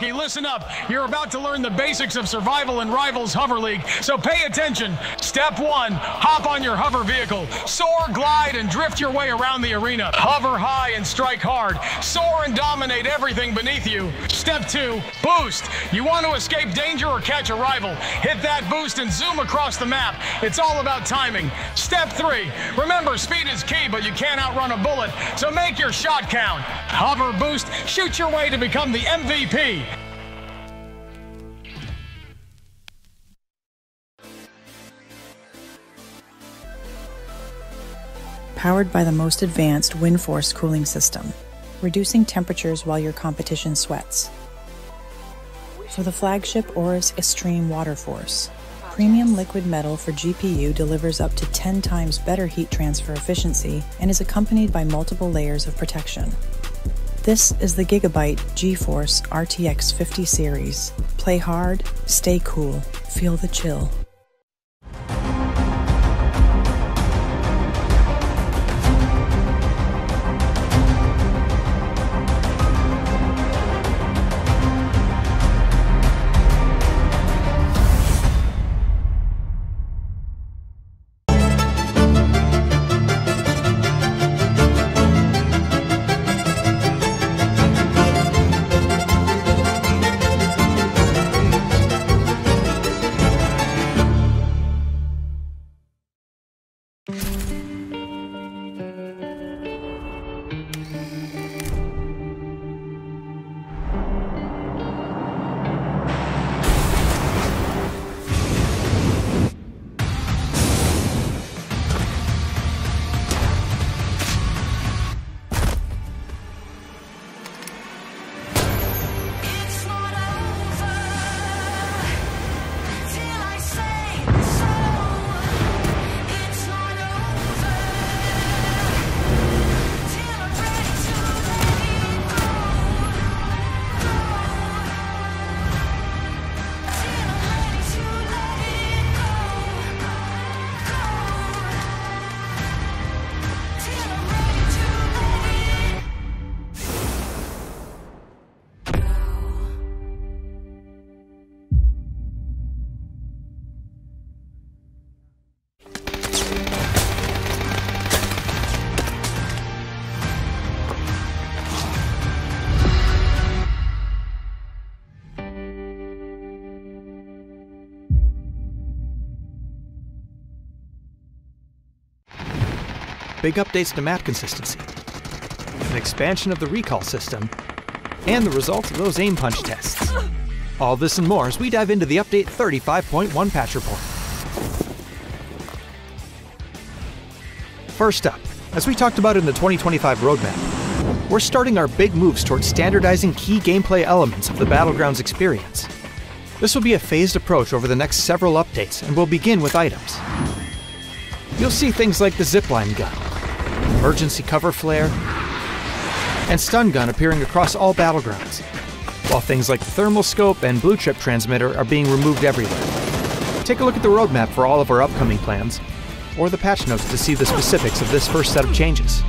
Army, listen up. You're about to learn the basics of survival in Rivals Hover League, so pay attention. Step 1, hop on your hover vehicle. Soar, glide, and drift your way around the arena. Hover high and strike hard. Soar and dominate everything beneath you. Step 2, boost. You want to escape danger or catch a rival. Hit that boost and zoom across the map. It's all about timing. Step 3, remember speed is key, but you can't outrun a bullet, so make your shot count. Hover, boost, shoot your way to become the MVP. Powered by the most advanced wind force cooling system, reducing temperatures while your competition sweats. For the flagship Aorus Extreme Water Force, premium liquid metal for GPU delivers up to 10 times better heat transfer efficiency and is accompanied by multiple layers of protection. This is the Gigabyte GeForce RTX 50 series. Play hard, stay cool, feel the chill. Big updates to map consistency, an expansion of the recall system, and the results of those aim punch tests. All this and more as we dive into the Update 35.1 patch report. First up, as we talked about in the 2025 roadmap, we're starting our big moves towards standardizing key gameplay elements of the Battlegrounds experience. This will be a phased approach over the next several updates, and we'll begin with items. You'll see things like the zipline gun, emergency cover flare, and stun gun appearing across all Battlegrounds, while things like the thermal scope and blue chip transmitter are being removed everywhere. Take a look at the roadmap for all of our upcoming plans, or the patch notes to see the specifics of this first set of changes.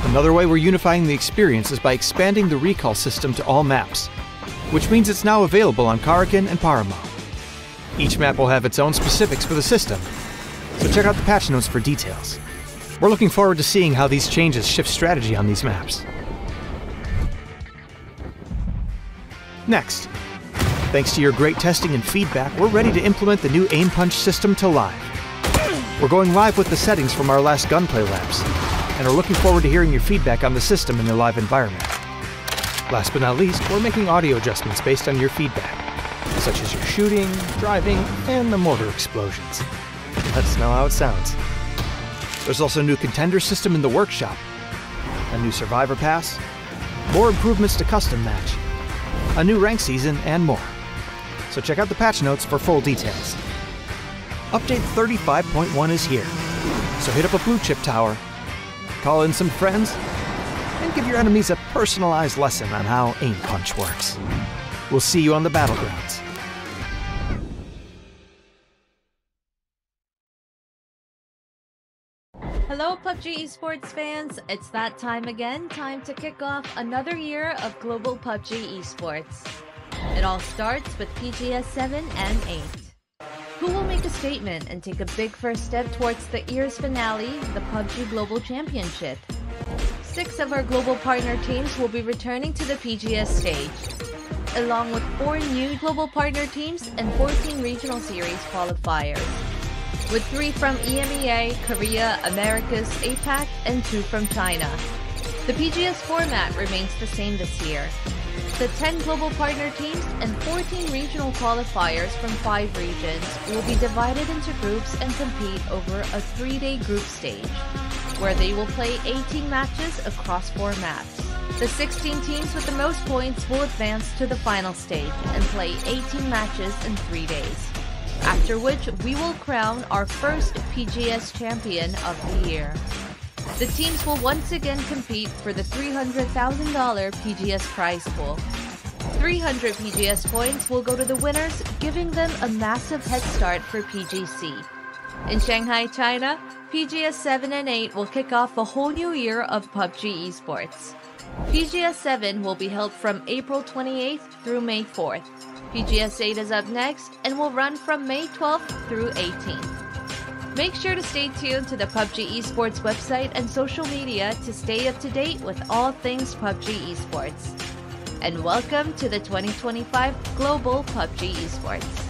Another way we're unifying the experience is by expanding the recall system to all maps, which means it's now available on Karakin and Paramo. Each map will have its own specifics for the system, so check out the patch notes for details. We're looking forward to seeing how these changes shift strategy on these maps. Next, thanks to your great testing and feedback, we're ready to implement the new aim punch system to live. We're going live with the settings from our last gunplay labs, and are looking forward to hearing your feedback on the system in the live environment. Last but not least, we're making audio adjustments based on your feedback, such as your shooting, driving, and the mortar explosions. Let us know how it sounds. There's also a new contender system in the workshop, a new survivor pass, more improvements to custom match, a new rank season, and more. So check out the patch notes for full details. Update 35.1 is here, so hit up a blue chip tower, call in some friends, and give your enemies a personalized lesson on how aim punch works. We'll see you on the Battlegrounds. Hello PUBG Esports fans, it's that time again, time to kick off another year of global PUBG Esports. It all starts with PGS 7 and 8. Who will make a statement and take a big first step towards the year's finale, the PUBG Global Championship? 6 of our global partner teams will be returning to the PGS stage, along with 4 new global partner teams and 14 regional series qualifiers, with 3 from EMEA, Korea, Americas, APAC, and 2 from China. The PGS format remains the same this year. The 10 global partner teams and 14 regional qualifiers from 5 regions will be divided into groups and compete over a 3-day group stage, where they will play 18 matches across 4 maps. The 16 teams with the most points will advance to the final stage and play 18 matches in 3 days, after which we will crown our first PGS champion of the year. The teams will once again compete for the $300,000 PGS prize pool. 300 PGS points will go to the winners, giving them a massive head start for PGC. In Shanghai, China, PGS 7 and 8 will kick off a whole new year of PUBG Esports. PGS 7 will be held from April 28th through May 4th. PGS 8 is up next and will run from May 12th through 18th. Make sure to stay tuned to the PUBG Esports website and social media to stay up to date with all things PUBG Esports. And welcome to the 2025 Global PUBG Esports.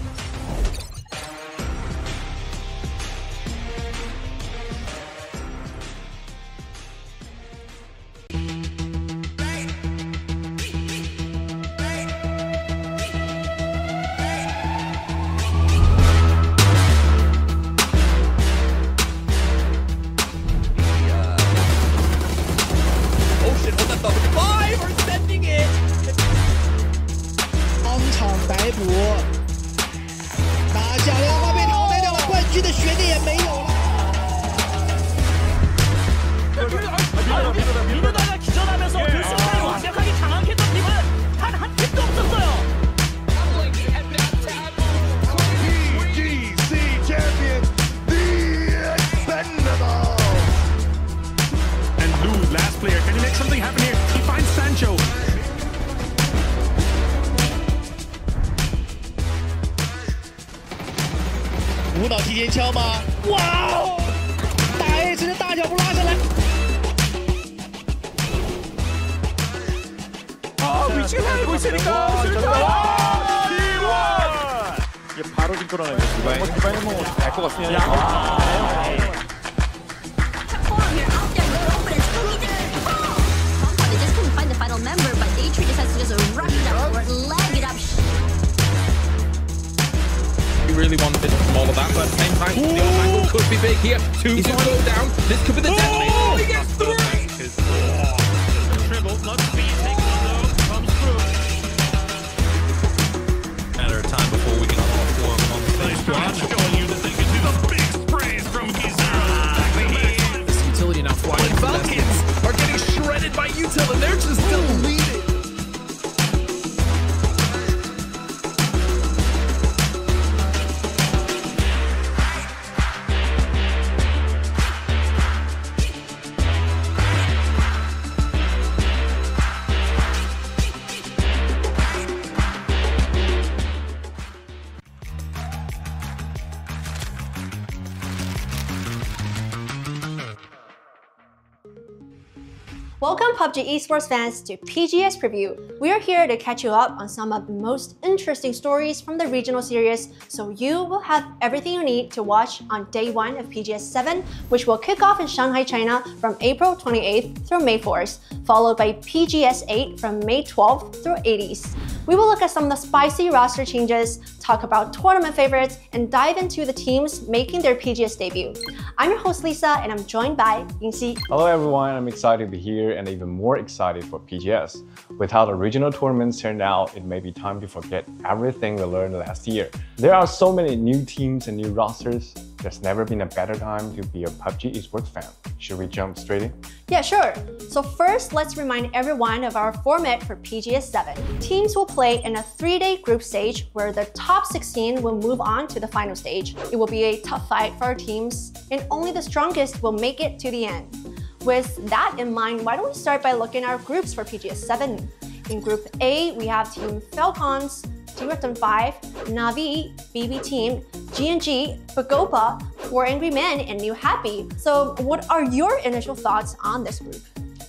바로 징크로나요. 디바이는 뭐 알 것 같습니다. He really wanted from all of that, but at the same time, the off angle could be big here. 2 to go down. This could be the detonate. Oh, he gets through! Dribble, not speed, takes one though, comes through. Matter of time before we can all form on the same squad. Showing you that they can do the big sprays from Gizero. This utility now flying. Falcons are getting shredded by Util, and they're just still leading. Welcome PUBG Esports fans to PGS Preview. We are here to catch you up on some of the most interesting stories from the regional series, so you will have everything you need to watch on day 1 of PGS 7, which will kick off in Shanghai, China from April 28th through May 4th, followed by PGS 8 from May 12th through 18th. We will look at some of the spicy roster changes, talk about tournament favorites, and dive into the teams making their PGS debut. I'm your host Lisa, and I'm joined by Yingxi. Hello everyone, I'm excited to be here and even more excited for PGS. With how the regional tournaments turned out, it may be time to forget everything we learned last year. There are so many new teams and new rosters. There's never been a better time to be a PUBG Esports fan. Should we jump straight in? Yeah, sure. So first, let's remind everyone of our format for PGS 7. Teams will play in a 3-day group stage where the top 16 will move on to the final stage. It will be a tough fight for our teams, and only the strongest will make it to the end. With that in mind, why don't we start by looking at our groups for PGS 7. In Group A, we have Team Falcons, Zero 5, Navi, BB Team, G&G, Bagopa, 4 Angry Men, and New Happy. So what are your initial thoughts on this group?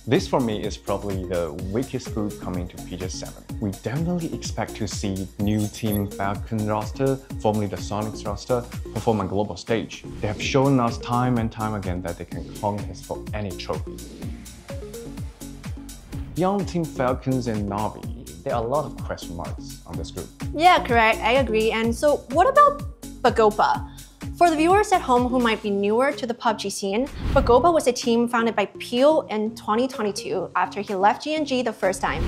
This for me is probably the weakest group coming to PGS 7. We definitely expect to see new Team Falcon roster, formerly the Sonics roster, perform on global stage. They have shown us time and time again that they can contest for any trophy. Beyond Team Falcons and Navi, there are a lot of question marks on this group. Yeah, correct. I agree. And so what about Bagopa? For the viewers at home who might be newer to the PUBG scene, Bagopa was a team founded by Peel in 2022 after he left G&G the first time.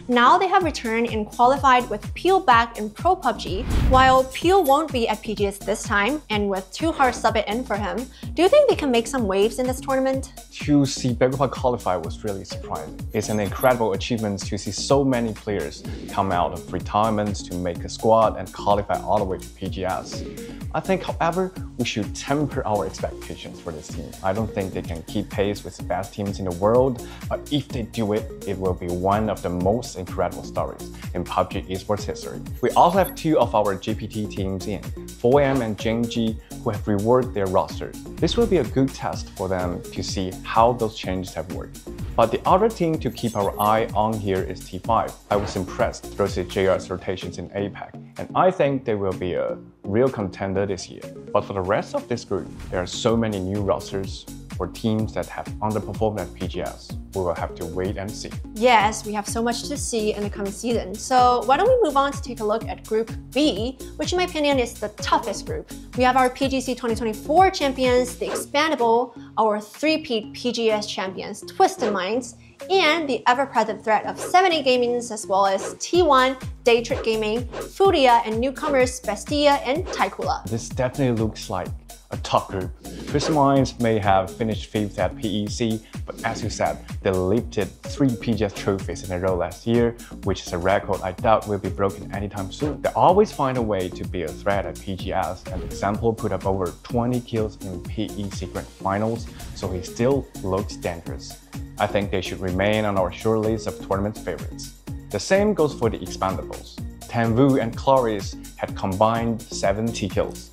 Now they have returned and qualified with Peel back in Pro PUBG. While Peel won't be at PGS this time, and with 2 hard sub it in for him, do you think they can make some waves in this tournament? To see Bagopa qualify was really surprising. It's an incredible achievement to see so many players come out of retirements to make a squad and qualify all the way to PGS. I think, however, we should temper our expectations for this team. I don't think they can keep pace with the best teams in the world, but if they do it, it will be one of the most incredible stories in PUBG Esports history. We also have 2 of our GPT teams in, 4M and G&G, who have reworked their rosters. This will be a good test for them to see how those changes have worked. But the other team to keep our eye on here is T5. I was impressed through the JR's rotations in APAC, and I think they will be a real contender this year. But for the rest of this group, there are so many new rosters for teams that have underperformed at PGS. We will have to wait and see. Yes, we have so much to see in the coming season. So why don't we move on to take a look at Group B, which in my opinion is the toughest group. We have our PGC 2024 champions, the Expandable, our 3-peat PGS champions, Twisted Minds, and the ever-present threat of 7A Gamings, as well as T1, Daytrick Gaming, Furia, and newcomers Bestia and Taikula. This definitely looks like a tough group. Twisted Minds may have finished 5th at PEC, but as you said, they lifted 3 PGS trophies in a row last year, which is a record I doubt will be broken anytime soon. They always find a way to be a threat at PGS, and Example put up over 20 kills in PEC Grand Finals, so he still looks dangerous. I think they should remain on our shortlist of tournament favorites. The same goes for the Expandables. Tanvu and Chloris had combined 70 kills.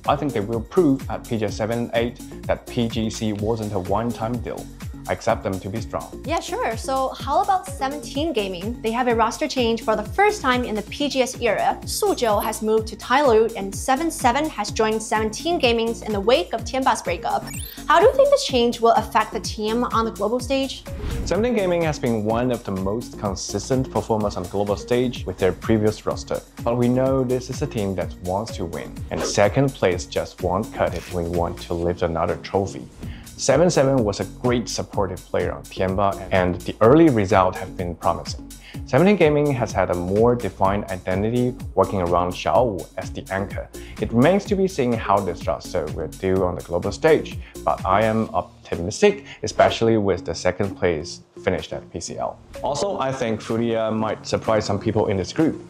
I think they will prove at PGS 7 and 8 that PGC wasn't a one-time deal. I accept them to be strong. Yeah, sure. So how about 17 Gaming? They have a roster change for the first time in the PGS era. Suzhou has moved to Tyloo, and 7-7 has joined 17 Gaming in the wake of Tianba's breakup. How do you think this change will affect the team on the global stage? 17 Gaming has been one of the most consistent performers on the global stage with their previous roster. But we know this is a team that wants to win, and second place just won't cut it when we want to lift another trophy. 7-7 was a great supportive player on Tianba, and the early results have been promising. 17 Gaming has had a more defined identity working around Xiaowu as the anchor. It remains to be seen how this roster will do on the global stage, but I am optimistic, especially with the second place finished at PCL. Also, I think Furia might surprise some people in this group.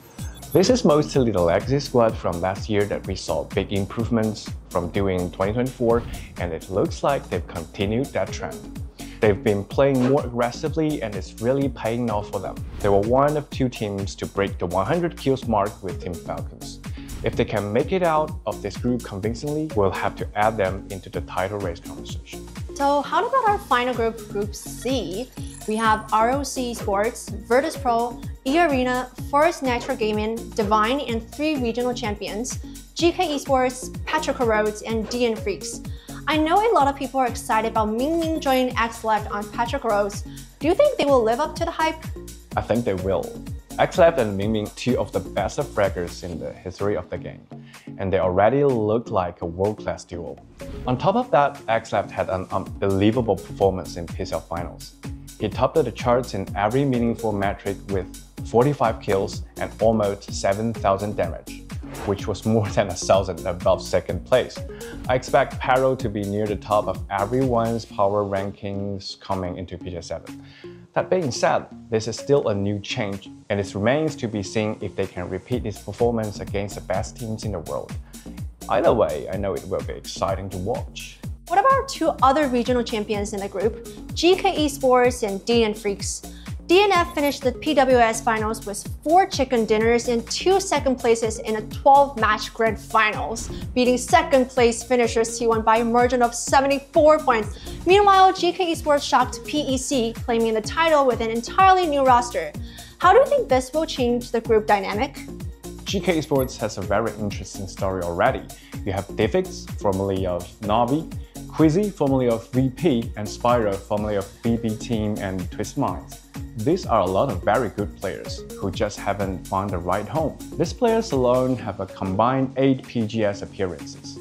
This is mostly the legacy squad from last year that we saw big improvements from during 2024, and it looks like they've continued that trend. They've been playing more aggressively, and it's really paying off for them. They were one of 2 teams to break the 100 kills mark with Team Falcons. If they can make it out of this group convincingly, we'll have to add them into the title race conversation. So how about our final group, Group C? We have ROC Esports, Virtus Pro, E-Arena, Forest Natural Gaming, Divine, and 3 regional champions, GK Esports, Patrick Rhodes, and DN Freaks. I know a lot of people are excited about Mingming joining X-Left on Patrick Rhodes. Do you think they will live up to the hype? I think they will. X-Left and Mingming, 2 of the best fraggers in the history of the game, and they already look like a world-class duo. On top of that, X-Left had an unbelievable performance in PCL finals. He topped the charts in every meaningful metric with 45 kills and almost 7,000 damage, which was more than 1,000 above second place. I expect Paro to be near the top of everyone's power rankings coming into PGS 7. That being said, this is still a new change, and it remains to be seen if they can repeat this performance against the best teams in the world. Either way, I know it will be exciting to watch. What about our 2 other regional champions in the group, GK Esports and DN Freaks? DNF finished the PWS finals with 4 chicken dinners and 2 second places in a 12-match grand finals, beating second place finishers T1 by a margin of 74 points. Meanwhile, GK Esports shocked PEC, claiming the title with an entirely new roster. How do you think this will change the group dynamic? GK Esports has a very interesting story already. You have Diffix, formerly of Navi, Quizzy, formerly of VP, and Spyro, formerly of BB Team and Twist Minds. These are a lot of very good players who just haven't found the right home. These players alone have a combined 8 PGS appearances.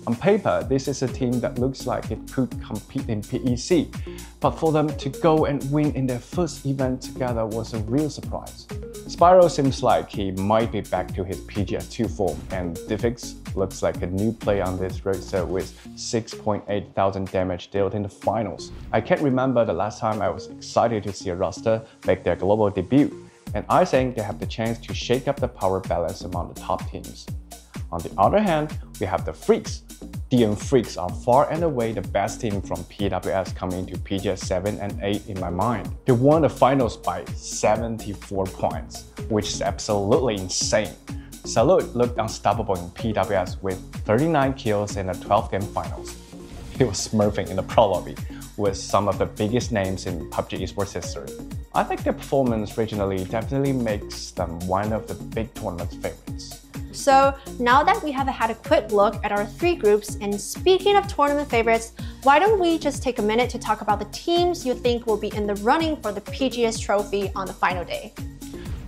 On paper, this is a team that looks like it could compete in PEC, but for them to go and win in their first event together was a real surprise. Spyro seems like he might be back to his PGS2 form, and Diffix looks like a new player on this roster with 6.8 thousand damage dealt in the finals. I can't remember the last time I was excited to see a roster make their global debut, and I think they have the chance to shake up the power balance among the top teams. On the other hand, we have the Freaks. DN Freaks are far and away the best team from PWS coming into PGS 7 and 8 in my mind. They won the finals by 74 points, which is absolutely insane. Salute looked unstoppable in PWS with 39 kills in the 12-game finals. He was smurfing in the pro lobby with some of the biggest names in PUBG Esports history. I think their performance regionally definitely makes them one of the big tournament favorites. So now that we have had a quick look at our 3 groups, and speaking of tournament favorites, why don't we just take a minute to talk about the teams you think will be in the running for the PGS trophy on the final day?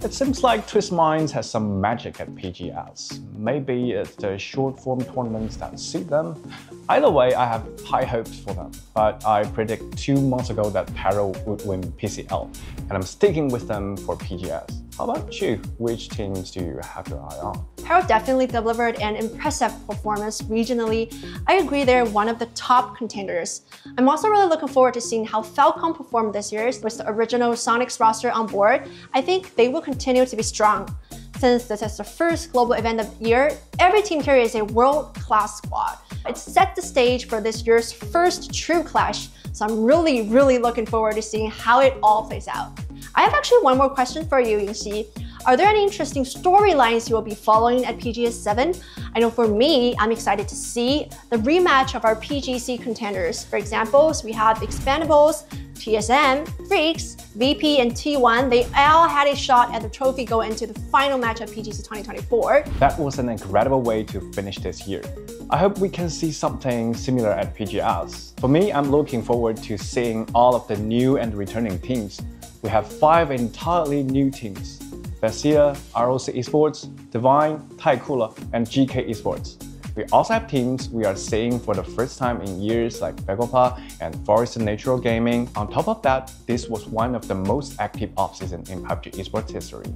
It seems like Twist Minds has some magic at PGS. Maybe it's the short-form tournaments that suit them. Either way, I have high hopes for them, but I predict 2 months ago that Peril would win PCL, and I'm sticking with them for PGS. How about you? Which teams do you have your eye on? Peril definitely delivered an impressive performance regionally. I agree they're one of the top contenders. I'm also really looking forward to seeing how Falcon performed this year with the original Sonics roster on board. I think they will continue to be strong. Since this is the first global event of the year, every team here is a world-class squad. It set the stage for this year's first true clash, so I'm really looking forward to seeing how it all plays out. I have actually one more question for you, Yingxi. Are there any interesting storylines you will be following at PGS 7? I know for me, I'm excited to see the rematch of our PGC contenders. For example, we have Expandables, TSM, Freaks, VP, and T1. They all had a shot at the trophy going into the final match of PGC 2024. That was an incredible way to finish this year. I hope we can see something similar at PGS. For me, I'm looking forward to seeing all of the new and returning teams. We have 5 entirely new teams: Bestia, ROC Esports, Divine, Taikula, and GK Esports. We also have teams we are seeing for the first time in years like Begopa and Forest Natural Gaming. On top of that, this was one of the most active offseason in PUBG Esports history.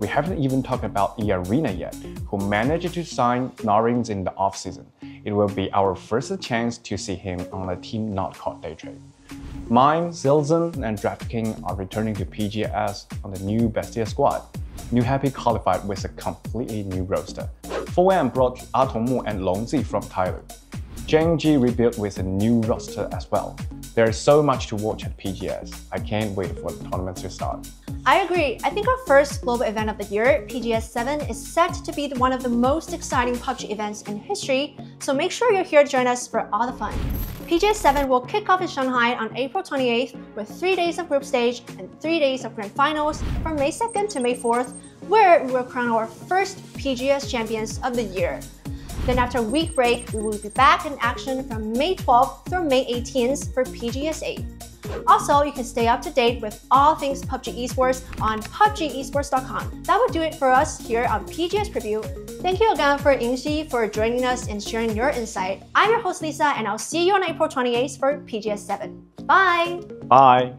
We haven't even talked about E-Arena yet, who managed to sign Narins in the offseason. It will be our first chance to see him on a team not called Daytrade. Mine, Zilzon, and DraftKings are returning to PGS on the new Bestia squad. New Happy qualified with a completely new roster. 4M brought Apr-4 and Longzi from Thailand. JNG rebuilt with a new roster as well. There is so much to watch at PGS. I can't wait for the tournament to start. I agree. I think our first global event of the year, PGS 7, is set to be one of the most exciting PUBG events in history, so make sure you're here to join us for all the fun. PGS 7 will kick off in Shanghai on April 28th with 3 days of group stage and 3 days of grand finals from May 2nd to May 4th, where we will crown our first PGS champions of the year. Then after a week break, we will be back in action from May 12th through May 18th for PGS 8. Also, you can stay up to date with all things PUBG Esports on PUBGesports.com. That would do it for us here on PGS Preview. Thank you again for Yingxi for joining us and sharing your insight. I'm your host Lisa, and I'll see you on April 28th for PGS 7. Bye! Bye!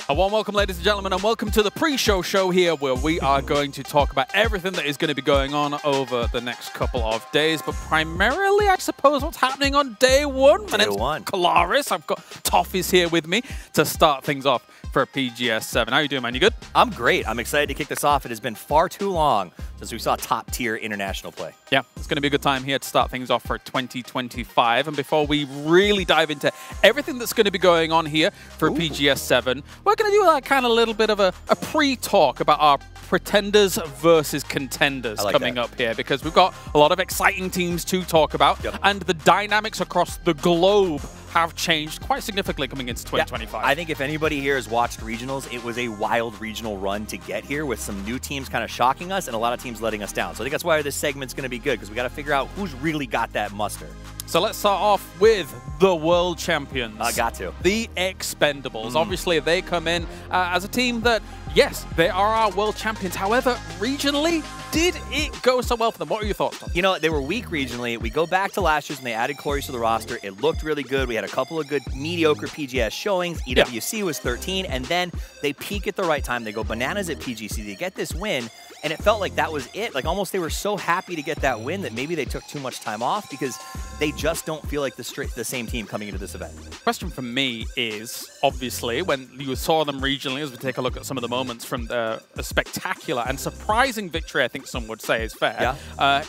A warm welcome, ladies and gentlemen, and welcome to the pre-show show here, where we are going to talk about everything that is going to be going on over the next couple of days, but primarily, I suppose, what's happening on day one. My name's Kalaris. I've got Toffee's here with me to start things off for PGS 7. How you doing, man? You good? I'm great. I'm excited to kick this off. It has been far too long since we saw top-tier international play. Yeah, it's going to be a good time here to start things off for 2025. And before we really dive into everything that's going to be going on here for PGS 7, we're going to do a kind of little bit of a pre-talk about our pretenders versus contenders coming up here, because we've got a lot of exciting teams to talk about, and the dynamics across the globe have changed quite significantly coming into 2025. I think if anybody here has watched regionals, it was a wild regional run to get here, with some new teams kind of shocking us and a lot of teams letting us down. So I think that's why this segment's going to be good, because we got to figure out who's really got that muster. So let's start off with the world champions. Got to. The Expendables. Obviously, they come in as a team that, yes, they are our world champions. However, regionally, did it go so well for them? What are your thoughts? You know, they were weak regionally. We go back to last year's when they added Clarice to the roster. It looked really good. We had a couple of good mediocre PGS showings. EWC was 13, and then they peak at the right time. They go bananas at PGC. They get this win, and it felt like that was it. Like, almost they were so happy to get that win that maybe they took too much time off, because they just don't feel like the same team coming into this event. Question from me is, obviously, when you saw them regionally, as we take a look at some of the moments from a spectacular and surprising victory, I think some would say is fair,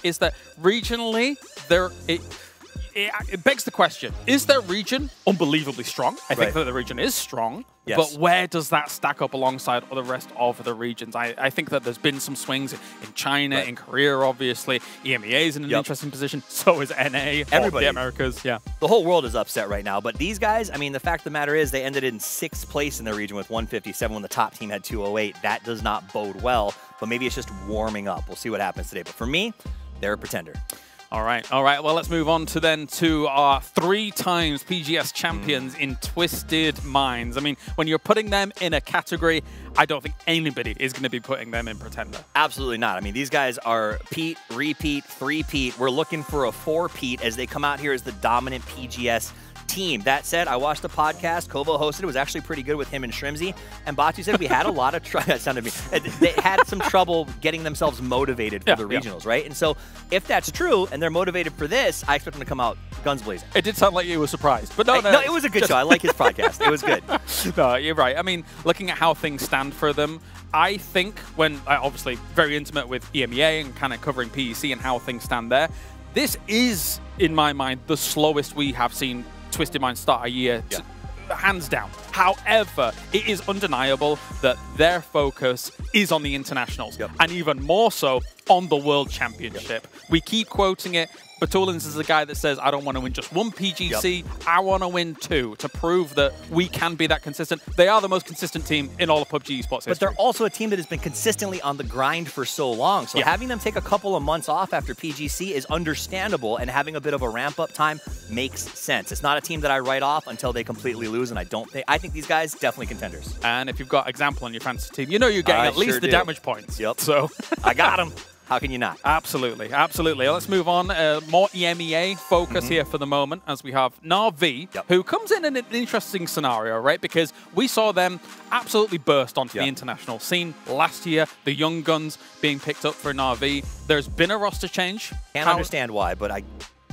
is that regionally, it begs the question, is their region unbelievably strong? I think that the region is strong, but where does that stack up alongside the rest of the regions? I think that there's been some swings in China, in Korea, obviously. EMEA is in an interesting position. So is NA, everybody, the Americas. The whole world is upset right now. But these guys, I mean, the fact of the matter is they ended in 6th place in their region with 157 when the top team had 208. That does not bode well, but maybe it's just warming up. We'll see what happens today. But for me, they're a pretender. All right. Well, let's move on to our 3 times PGS champions in Twisted Minds. I mean, when you're putting them in a category, I don't think anybody is going to be putting them in pretender. Absolutely not. I mean, these guys are Pete, repeat, 3-peat. We're looking for a 4-peat as they come out here as the dominant PGS team. That said, I watched the podcast Kovo hosted. It was actually pretty good with him and Shrimsy. And Batu said we had a lot of they had some trouble getting themselves motivated for the regionals, right? And so if that's true and they're motivated for this, I expect them to come out guns blazing. It did sound like you were surprised, but no, it was a good show. I like his podcast. It was good. No, you're right. I mean, looking at how things stand for them, I think when obviously very intimate with EMEA and kind of covering PEC and how things stand there, this is, in my mind, the slowest we have seen Twisted Minds start a year, hands down. However, it is undeniable that their focus is on the internationals, and even more so on the World Championship. We keep quoting it. Batulins is the guy that says, I don't want to win just 1 PGC, I want to win 2 to prove that we can be that consistent. They are the most consistent team in all of PUBG Esports history. But they're also a team that has been consistently on the grind for so long. So having them take a couple of months off after PGC is understandable, and having a bit of a ramp-up time makes sense. It's not a team that I write off until they completely lose, and I think these guys definitely contenders. And if you've got example on your fantasy team, you know you're getting at least the damage points. So I got them. How can you not? Absolutely, absolutely. Let's move on. More EMEA focus here for the moment, as we have Na'Vi, who comes in an interesting scenario, right? Because we saw them absolutely burst onto the international scene last year. The young guns being picked up for Na'Vi. There's been a roster change. Can't understand why, but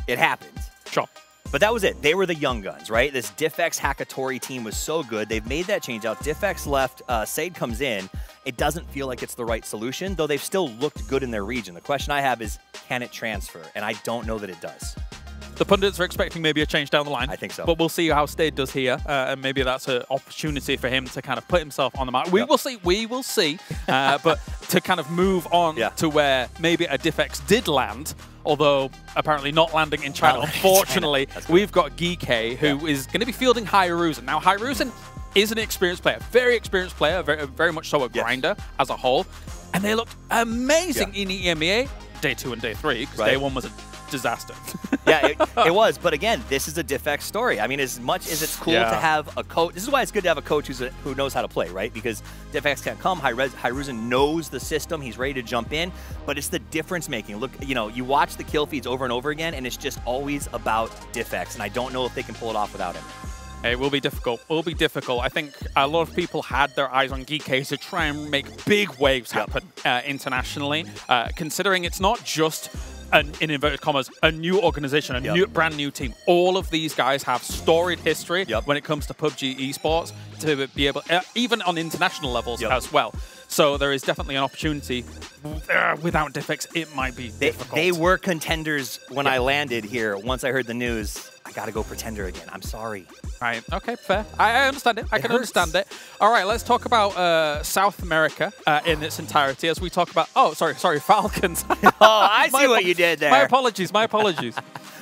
it happened. Sure. But that was it. They were the young guns, right? This Diffx Hakatori team was so good. They've made that change out. Diffx left. Sade comes in. It doesn't feel like it's the right solution, though they've still looked good in their region. The question I have is, can it transfer? And I don't know that it does. The pundits are expecting maybe a change down the line. I think so. But we'll see how Stade does here, and maybe that's an opportunity for him to kind of put himself on the map. We will see. We will see. But to kind of move on to where maybe a Diffx did land, although apparently not landing in China. Unfortunately, we've got Geek, who is going to be fielding Hyruzen. Now, Hyruzen is an experienced player, very experienced player, very much so a grinder as a whole. And they looked amazing in EMEA, day 2 and day 3, because day 1 was a disaster. It was. But again, this is a Diffx story. I mean, as much as it's cool to have a coach, this is why it's good to have a coach who knows how to play, right? Because Diffx can't come. Hyruzen knows the system. He's ready to jump in. But it's the difference making. Look, you watch the kill feeds over and over again, and it's just always about Diffx. And I don't know if they can pull it off without him. It will be difficult. It will be difficult. I think a lot of people had their eyes on GK to try and make big waves happen internationally, considering it's not just in inverted commas, a new organization, a brand new team. All of these guys have storied history when it comes to PUBG esports to be able, even on international levels as well. So there is definitely an opportunity. Without Diffix, it might be difficult. They were contenders when I landed here. Once I heard the news, I got to go pretender again. I'm sorry. Right. Okay, fair. I understand it. I can understand it. All right, let's talk about South America in its entirety as we talk about... Oh, sorry, Falcons. Oh, I see what you did there. My apologies, my apologies.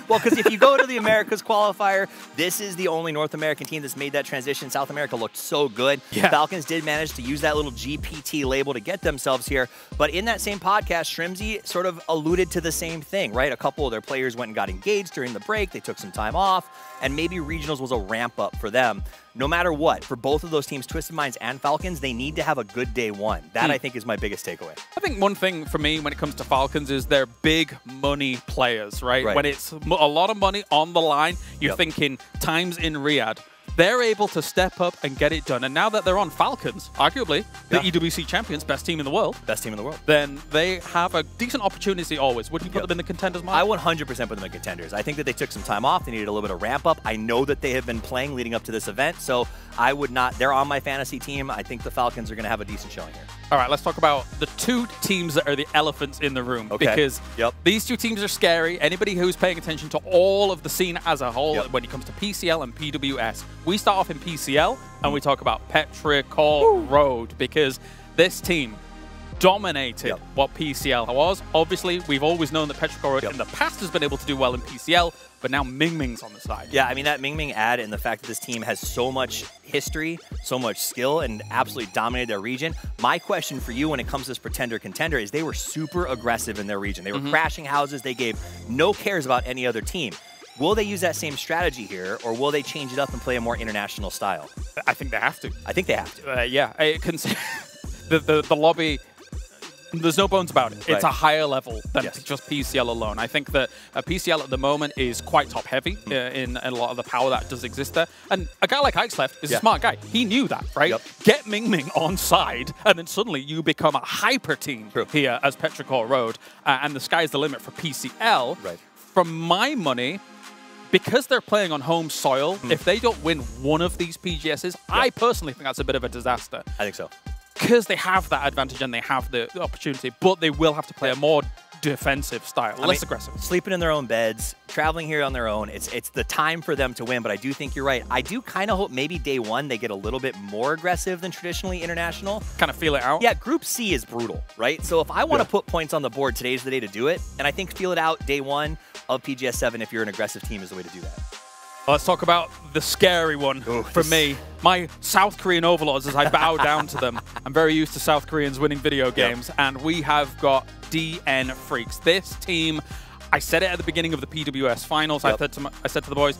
Well, because if you go to the Americas qualifier, this is the only North American team that's made that transition. South America looked so good. Yeah. Falcons did manage to use that little GPT label to get themselves here. But in that same podcast, Shrimzy sort of alluded to the same thing, right? A couple of their players went and got engaged during the break. They took some time off, and maybe regionals was a ramp up for them. No matter what, for both of those teams, Twisted Minds and Falcons, they need to have a good day one. That, I think, is my biggest takeaway. I think one thing for me when it comes to Falcons is they're big money players, right? When it's a lot of money on the line, you're thinking times in Riyadh. They're able to step up and get it done. And now that they're on Falcons, arguably the EWC champions, best team in the world. Best team in the world. Then they have a decent opportunity always. Would you put them in the contenders, Mark? I would 100% put them in contenders. I think that they took some time off. They needed a little bit of ramp up. I know that they have been playing leading up to this event, so I would not. They're on my fantasy team. I think the Falcons are going to have a decent showing here. All right, let's talk about the two teams that are the elephants in the room. Because these two teams are scary. Anybody who's paying attention to all of the scene as a whole when it comes to PCL and PWS. We start off in PCL and we talk about Apr-4 Road because this team dominated what PCL was. Obviously, we've always known that Apr-4 Road in the past has been able to do well in PCL, but now Ming Ming's on the side. Yeah, I mean, that Ming Ming ad and the fact that this team has so much history, so much skill, and absolutely dominated their region. My question for you when it comes to this pretender-contender is they were super aggressive in their region. They were crashing houses. They gave no cares about any other team. Will they use that same strategy here, or will they change it up and play a more international style? I think they have to. I think they have to. Yeah, the lobby... There's no bones about it. It's a higher level than just PCL alone. I think that PCL at the moment is quite top-heavy in a lot of the power that does exist there. And a guy like Ixleft is a smart guy. He knew that, right? Get Ming Ming on side, and then suddenly you become a hyper team here as Apr-4 Road, and the sky's the limit for PCL. From my money, because they're playing on home soil, if they don't win one of these PGSs, I personally think that's a bit of a disaster. I think so. Because they have that advantage and they have the opportunity, but they will have to play a more defensive style, less aggressive. Sleeping in their own beds, traveling here on their own, it's the time for them to win, but I do think you're right. I do kind of hope maybe day one they get a little bit more aggressive than traditionally international. Kind of feel it out? Yeah, Group C is brutal, right? So if I want to put points on the board, today's the day to do it, and I think feel it out day one of PGS 7 if you're an aggressive team is the way to do that. Let's talk about the scary one for me. My South Korean overlords as I bow down to them. I'm very used to South Koreans winning video games, and we have got DN Freaks. This team, I said it at the beginning of the PWS finals. I said to the boys,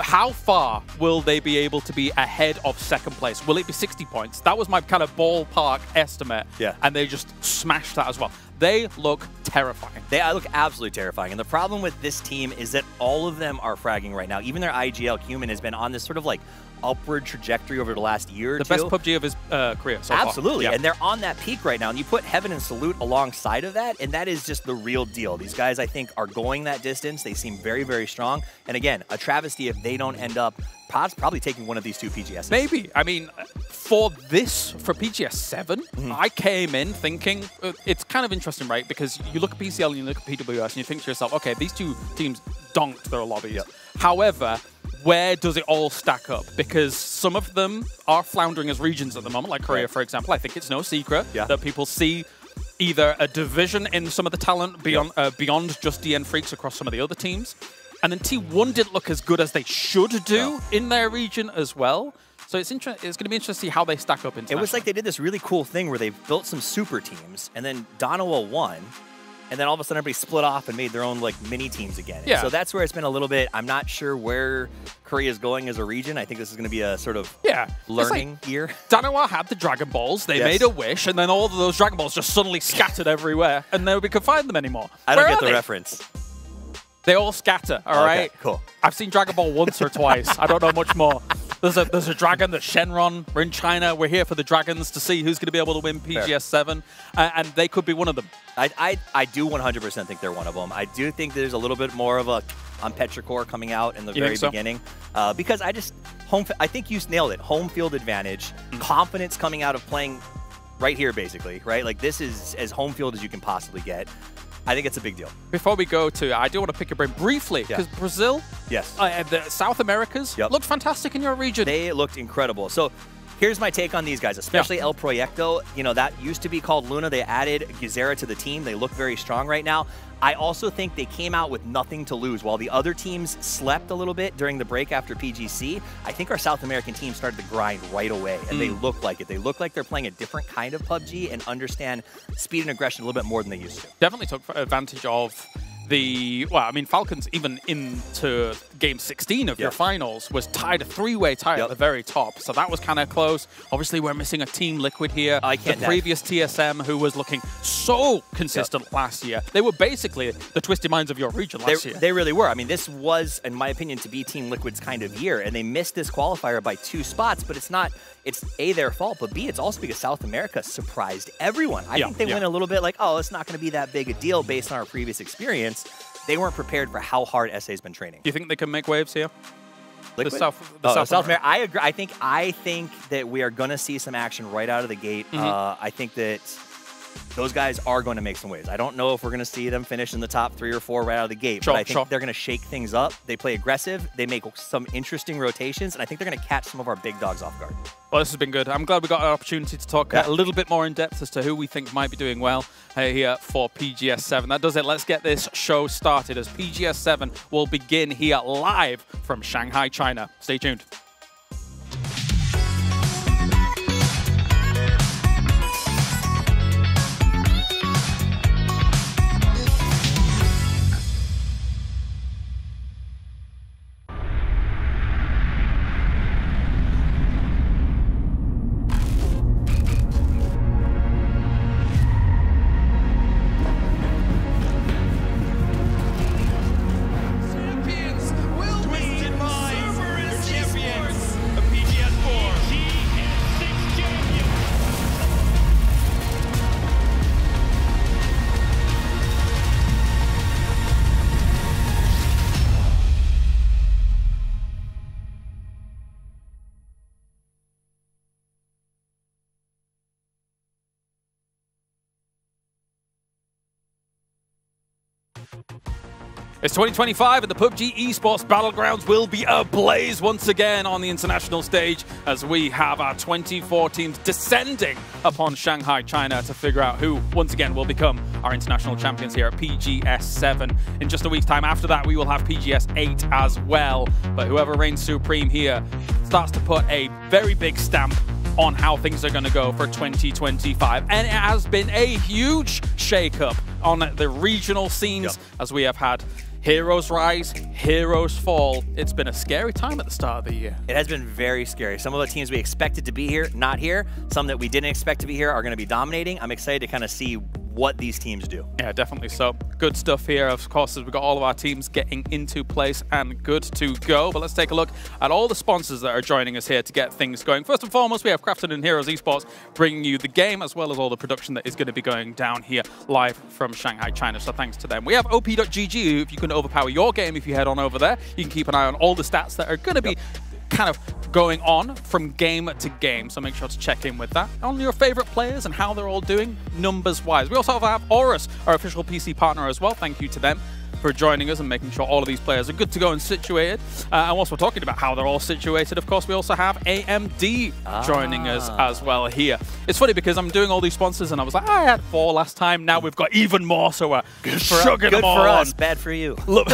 how far will they be able to be ahead of second place? Will it be 60 points? That was my kind of ballpark estimate, and they just smashed that as well. They look terrifying. They look absolutely terrifying. And the problem with this team is that all of them are fragging right now. Even their IGL Human has been on this sort of like upward trajectory over the last year or two. The best PUBG of his career so far. Absolutely. And they're on that peak right now. And you put Heaven and Salute alongside of that, and that is just the real deal. These guys, I think, are going that distance. They seem very, very strong. And again, a travesty if they don't end up probably taking one of these two PGSs. Maybe. I mean, for PGS 7, I came in thinking, it's kind of interesting, right? Because you look at PCL and you look at PWS and you think to yourself, okay, these two teams donked their lobbies. However, where does it all stack up? Because some of them are floundering as regions at the moment, like Korea, for example. I think it's no secret that people see either a division in some of the talent beyond just DN Freaks across some of the other teams. And then T1 didn't look as good as they should do in their region as well. So it's going to be interesting to see how they stack up internationally. It was like they did this really cool thing where they built some super teams, and then Donowa won, and then all of a sudden everybody split off and made their own like mini teams again. Yeah. So that's where it's been a little bit, I'm not sure where Korea is going as a region. I think this is going to be a sort of learning year. Donowa had the Dragon Balls, they made a wish, and then all of those Dragon Balls just suddenly scattered everywhere, and nobody could find them anymore. I don't get the reference. They all scatter, all right? Cool. I've seen Dragon Ball once or twice. I don't know much more. There's a dragon, the Shenron. We're in China. We're here for the dragons to see who's going to be able to win PGS 7, and they could be one of them. I do 100% think they're one of them. I do think there's a little bit more of a on Apr-4 coming out in the very beginning, because I think you nailed it. Home field advantage, confidence coming out of playing right here, basically, right? Like, this is as home field as you can possibly get. I think it's a big deal. Before we go to, I do want to pick your brain briefly, because Brazil, the South Americas, looked fantastic in your region. They looked incredible. So here's my take on these guys, especially El Proyecto. You know, that used to be called Luna. They added Gizera to the team. They look very strong right now. I also think they came out with nothing to lose. While the other teams slept a little bit during the break after PGC, I think our South American team started to grind right away, and they look like it. They look like they're playing a different kind of PUBG and understand speed and aggression a little bit more than they used to. Definitely took advantage of the, well, I mean, Falcons even into game 16 of your finals was tied a three-way tie at the very top. So that was kind of close. Obviously, we're missing a Team Liquid here. The previous TSM, who was looking so consistent last year. They were basically the twisted minds of your region last year. They really were. I mean, this was, in my opinion, to be Team Liquid's kind of year. And they missed this qualifier by 2 spots, but it's not, it's A, their fault, but B, it's also because South America surprised everyone. I think they went a little bit like, oh, it's not going to be that big a deal based on our previous experience. They weren't prepared for how hard SA's been training. Do you think they can make waves here? Liquid? South America. I agree. I think that we are going to see some action right out of the gate. I think that those guys are going to make some waves. I don't know if we're going to see them finish in the top 3 or 4 right out of the gate, but I think they're going to shake things up. They play aggressive. They make some interesting rotations, and I think they're going to catch some of our big dogs off guard. Well, this has been good. I'm glad we got an opportunity to talk a little bit more in depth as to who we think might be doing well here for PGS 7. That does it. Let's get this show started as PGS 7 will begin here live from Shanghai, China. Stay tuned. It's 2025 and the PUBG Esports Battlegrounds will be ablaze once again on the international stage as we have our 24 teams descending upon Shanghai, China to figure out who, once again, will become our international champions here at PGS 7. In just a week's time after that, we will have PGS 8 as well. But whoever reigns supreme here starts to put a very big stamp on how things are going to go for 2025. And it has been a huge shake-up on the regional scenes as we have had heroes rise, heroes fall. It's been a scary time at the start of the year. It has been very scary. Some of the teams we expected to be here, not here. Some that we didn't expect to be here are going to be dominating. I'm excited to kind of see what these teams do. Yeah, definitely so. Good stuff here, of course, as we've got all of our teams getting into place and good to go. But let's take a look at all the sponsors that are joining us here to get things going. First and foremost, we have Crafted and Heroes Esports bringing you the game, as well as all the production that is going to be going down here live from Shanghai, China. So thanks to them. We have op.gg, if you can overpower your game if you head on over there. You can keep an eye on all the stats that are going to be kind of going on from game to game, so make sure to check in with that on your favorite players and how they're all doing numbers wise. We also have Aurus, our official PC partner as well. Thank you to them for joining us and making sure all of these players are good to go and situated. And whilst we're talking about how they're all situated, of course, we also have AMD joining us as well here. It's funny because I'm doing all these sponsors and I was like, I had 4 last time. Now we've got even more, so we're chugging them all on. Good for us, bad for you. Look.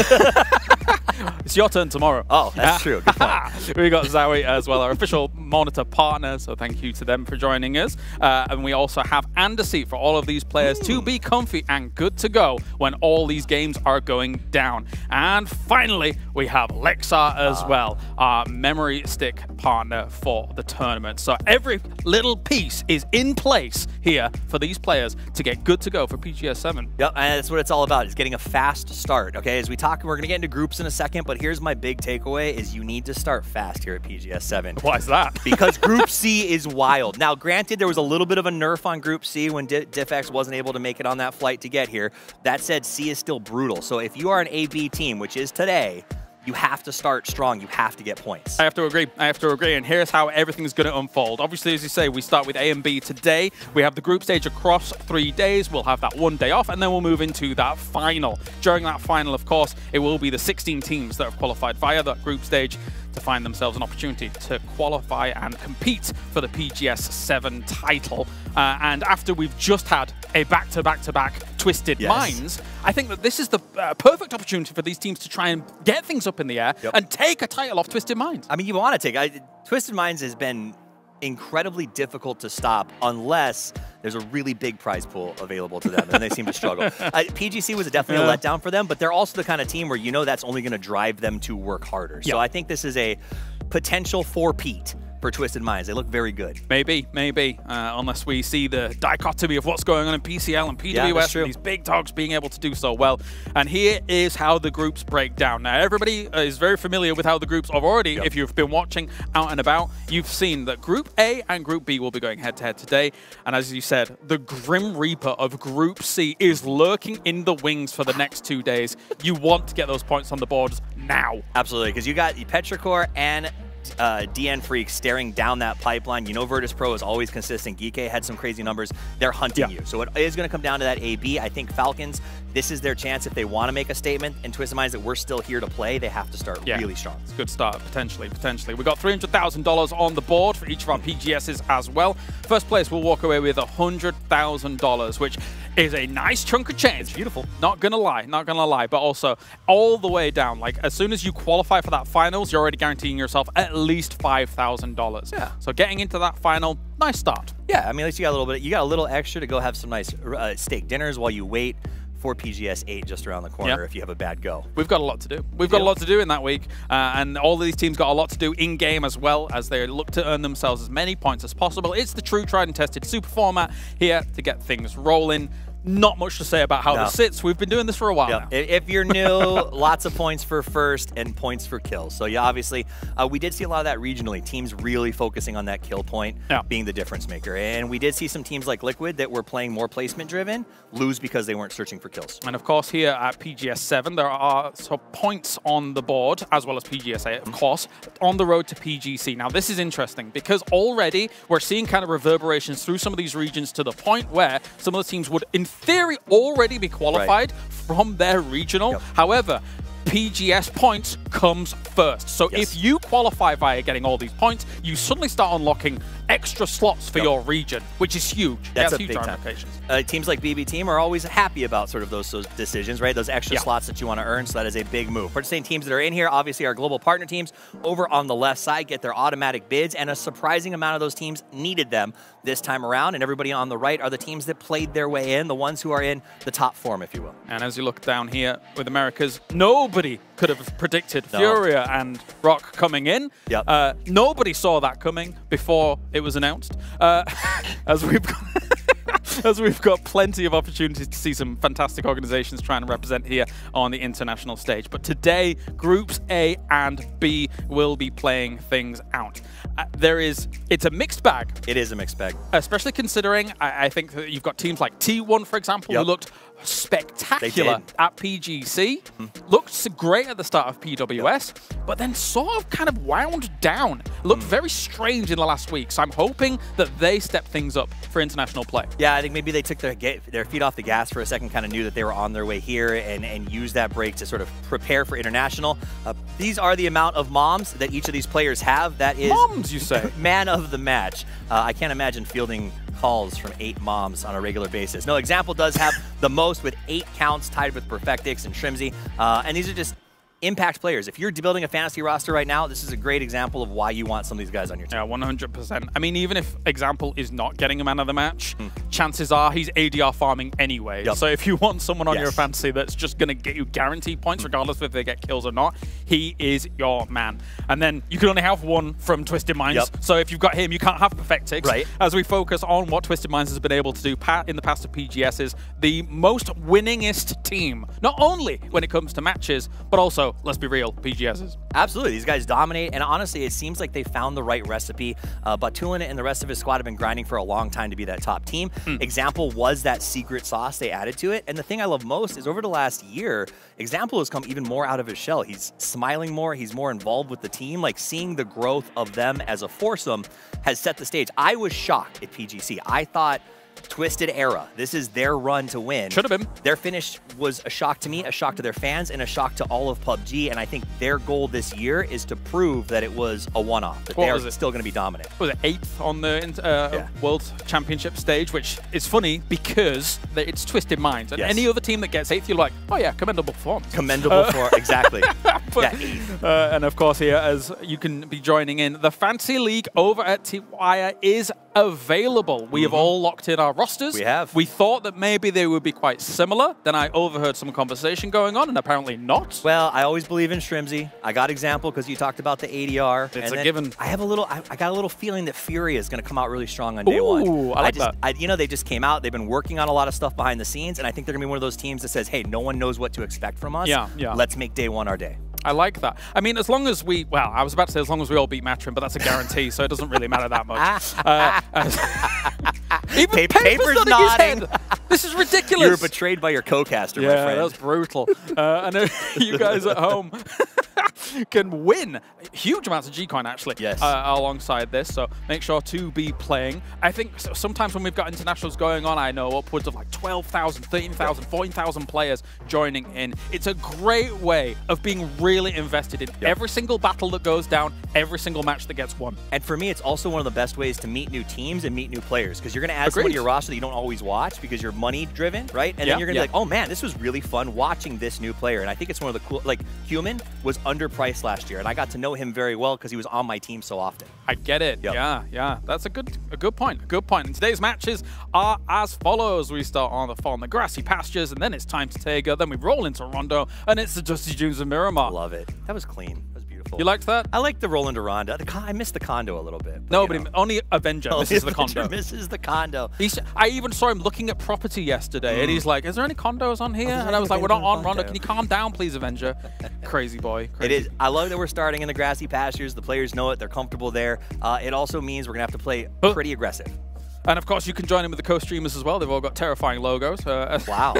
It's your turn tomorrow. Oh, that's true. Good point. We got Zowie as well, our official monitor partner, so thank you to them for joining us. And we also have Andersey for all of these players to be comfy and good to go when all these games are going down. And finally, we have Lexar as well, our memory stick partner for the tournament. So every little piece is in place here for these players to get good to go for PGS 7. Yep, and that's what it's all about, is getting a fast start. Okay, as we talk, we're going to get into groups in a second, but here's my big takeaway is you need to start fast here at PGS 7. Why is that? Because Group C is wild. Now, granted, there was a little bit of a nerf on Group C when DiffX wasn't able to make it on that flight to get here. That said, C is still brutal. So if you are an AB team, which is today, you have to start strong. You have to get points. I have to agree. I have to agree. And here's how everything's going to unfold. Obviously, as you say, we start with A and B today. We have the group stage across 3 days. We'll have that 1 day off, and then we'll move into that final. During that final, of course, it will be the 16 teams that have qualified via that group stage to find themselves an opportunity to qualify and compete for the PGS 7 title. And after we've just had a back-to-back-to-back Twisted Minds, I think that this is the perfect opportunity for these teams to try and get things up in the air and take a title off Twisted Minds. I mean, you want to take Twisted Minds has been incredibly difficult to stop unless there's a really big prize pool available to them, and they seem to struggle. PGC was definitely a letdown for them, but they're also the kind of team where you know that's only going to drive them to work harder. So I think this is a potential four-peat for Twisted Minds. They look very good. Maybe, unless we see the dichotomy of what's going on in PCL and PWS and these big dogs being able to do so well. And here is how the groups break down. Now, everybody is very familiar with how the groups are already. If you've been watching out and about, you've seen that Group A and Group B will be going head-to-head today. And as you said, the Grim Reaper of Group C is lurking in the wings for the next 2 days. You want to get those points on the boards now. Absolutely, because you got Petrichor and DN Freak staring down that pipeline. You know Virtus Pro is always consistent. Geekay had some crazy numbers. They're hunting you. So it is going to come down to that AB. I think Falcons, this is their chance if they want to make a statement. And Twisted Minds that we're still here to play, they have to start really strong. It's a good start, potentially. We got $300,000 on the board for each of our PGSs as well. First place will walk away with $100,000, which is a nice chunk of change. It's beautiful. Not gonna lie, but also all the way down. Like, as soon as you qualify for that finals, you're already guaranteeing yourself at least $5,000. Yeah. So getting into that final, nice start. Yeah, I mean, at least you got a little bit. You got a little extra to go have some nice steak dinners while you wait for PGS 8 just around the corner if you have a bad go. We've got a lot to do. We've got a lot to do in that week, and all of these teams got a lot to do in-game as well as they look to earn themselves as many points as possible. It's the true tried and tested super format here to get things rolling. Not much to say about how this sits. We've been doing this for a while now. If you're new, lots of points for first and points for kills. So yeah, obviously, we did see a lot of that regionally. Teams really focusing on that kill point being the difference maker. And we did see some teams like Liquid that were playing more placement driven lose because they weren't searching for kills. And of course, here at PGS 7, there are points on the board, as well as PGS 8, of course, on the road to PGC. Now, this is interesting because already we're seeing kind of reverberations through some of these regions to the point where some of the teams would, in theory, already be qualified from their regional. However, PGS points comes first. So if you qualify via getting all these points, you suddenly start unlocking extra slots for your region, which is huge. That's a huge big ramifications. Teams like BB Team are always happy about sort of those decisions, right? Those extra slots that you want to earn, so that is a big move. Participating teams that are in here, obviously our global partner teams over on the left side get their automatic bids, and a surprising amount of those teams needed them this time around, and everybody on the right are the teams that played their way in, the ones who are in the top form, if you will. And as you look down here with Americas, nobody could have predicted Furia and Rock coming in. Nobody saw that coming before it was announced. As we've got plenty of opportunities to see some fantastic organizations trying to represent here on the international stage. But today, Groups A and B will be playing things out. It's a mixed bag. It is a mixed bag. Especially considering, I think that you've got teams like T1, for example, who looked spectacular at PGC. Looked great at the start of PWS, but then sort of kind of wound down. Looked very strange in the last week, so I'm hoping that they step things up for international play. Yeah, I think maybe they took their feet off the gas for a second, kind of knew that they were on their way here and used that break to sort of prepare for international. These are the amount of moms that each of these players have. That is moms, you say? Man of the match. I can't imagine fielding calls from 8 moms on a regular basis. No, Example does have the most with 8 counts, tied with Perfectix and Shrimsy. And these are just impact players. If you're building a fantasy roster right now, this is a great example of why you want some of these guys on your team. Yeah, 100%. I mean, even if Example is not getting a man of the match, chances are he's ADR farming anyway. So if you want someone on your fantasy that's just going to get you guaranteed points, regardless of if they get kills or not, he is your man. And then you can only have one from Twisted Minds. So if you've got him, you can't have Perfectix. Right. As we focus on what Twisted Minds has been able to do in the past of PGS is the most winningest team, not only when it comes to matches, but also, let's be real, PGS's. Absolutely. These guys dominate, and honestly, it seems like they found the right recipe. Batulin and the rest of his squad have been grinding for a long time to be that top team. Example was that secret sauce they added to it, and the thing I love most is over the last year, Example has come even more out of his shell. He's smiling more, he's more involved with the team. Like, seeing the growth of them as a foursome has set the stage. I was shocked at PGC. I thought Twisted era, this is their run to win. Should have been. Their finish was a shock to me, a shock to their fans, and a shock to all of PUBG. And I think their goal this year is to prove that it was a one-off, that they are still going to be dominant. Was it 8th on the World Championship stage, which is funny because it's Twisted Minds. And any other team that gets 8th, you're like, oh yeah, commendable performance. Commendable for, exactly. And of course here, as you can be joining in, the Fantasy League over at T-Wire is available. We have all locked in our rosters. We have. We thought that maybe they would be quite similar. Then I overheard some conversation going on, and apparently not. Well, I always believe in Shrimsy. I got Example because you talked about the ADR. It's a given. I have a little. I got a little feeling that Fury is going to come out really strong on day one. Ooh, I like that. You know, they just came out. They've been working on a lot of stuff behind the scenes, and I think they're going to be one of those teams that says, "Hey, no one knows what to expect from us. Let's make day one our day." I like that. I mean, as long as we, well, I was about to say as long as we all beat Matrim, but that's a guarantee, so it doesn't really matter that much. Even Paper's nodding. This is ridiculous. You were betrayed by your co-caster, my friend. Yeah, that's brutal. I know you guys at home can win huge amounts of G-Coin, actually, alongside this, so make sure to be playing. I think sometimes when we've got internationals going on, I know upwards of like 12,000, 13,000, 14,000 players joining in. It's a great way of being really invested in every single battle that goes down, every single match that gets won. And for me, it's also one of the best ways to meet new teams and meet new players, because you're going to add someone to your roster that you don't always watch because you're money driven, right? And then you're going to be like, oh man, this was really fun watching this new player. And I think it's one of the cool, like, Human was underpriced last year, and I got to know him very well because he was on my team so often. I get it. Yeah. That's a good point. And today's matches are as follows. We start on the grassy pastures, and then it's time to Tega. Then we roll into Rondo, and it's the Dusty Dunes of Miramar. Love it. That was clean. That was beautiful. You liked that? I like the roll into Rondo. I missed the condo a little bit. No, but only Avenger misses the condo. Misses the condo. I even saw him looking at property yesterday, and he's like, "Is there any condos on here?" And I was like, "We're not on Rondo. Can you calm down, please, Avenger?" Crazy boy. Crazy. It is. I love that we're starting in the grassy pastures. The players know it. They're comfortable there. It also means we're gonna have to play pretty aggressive. And of course, you can join in with the co-streamers as well. They've all got terrifying logos. Wow,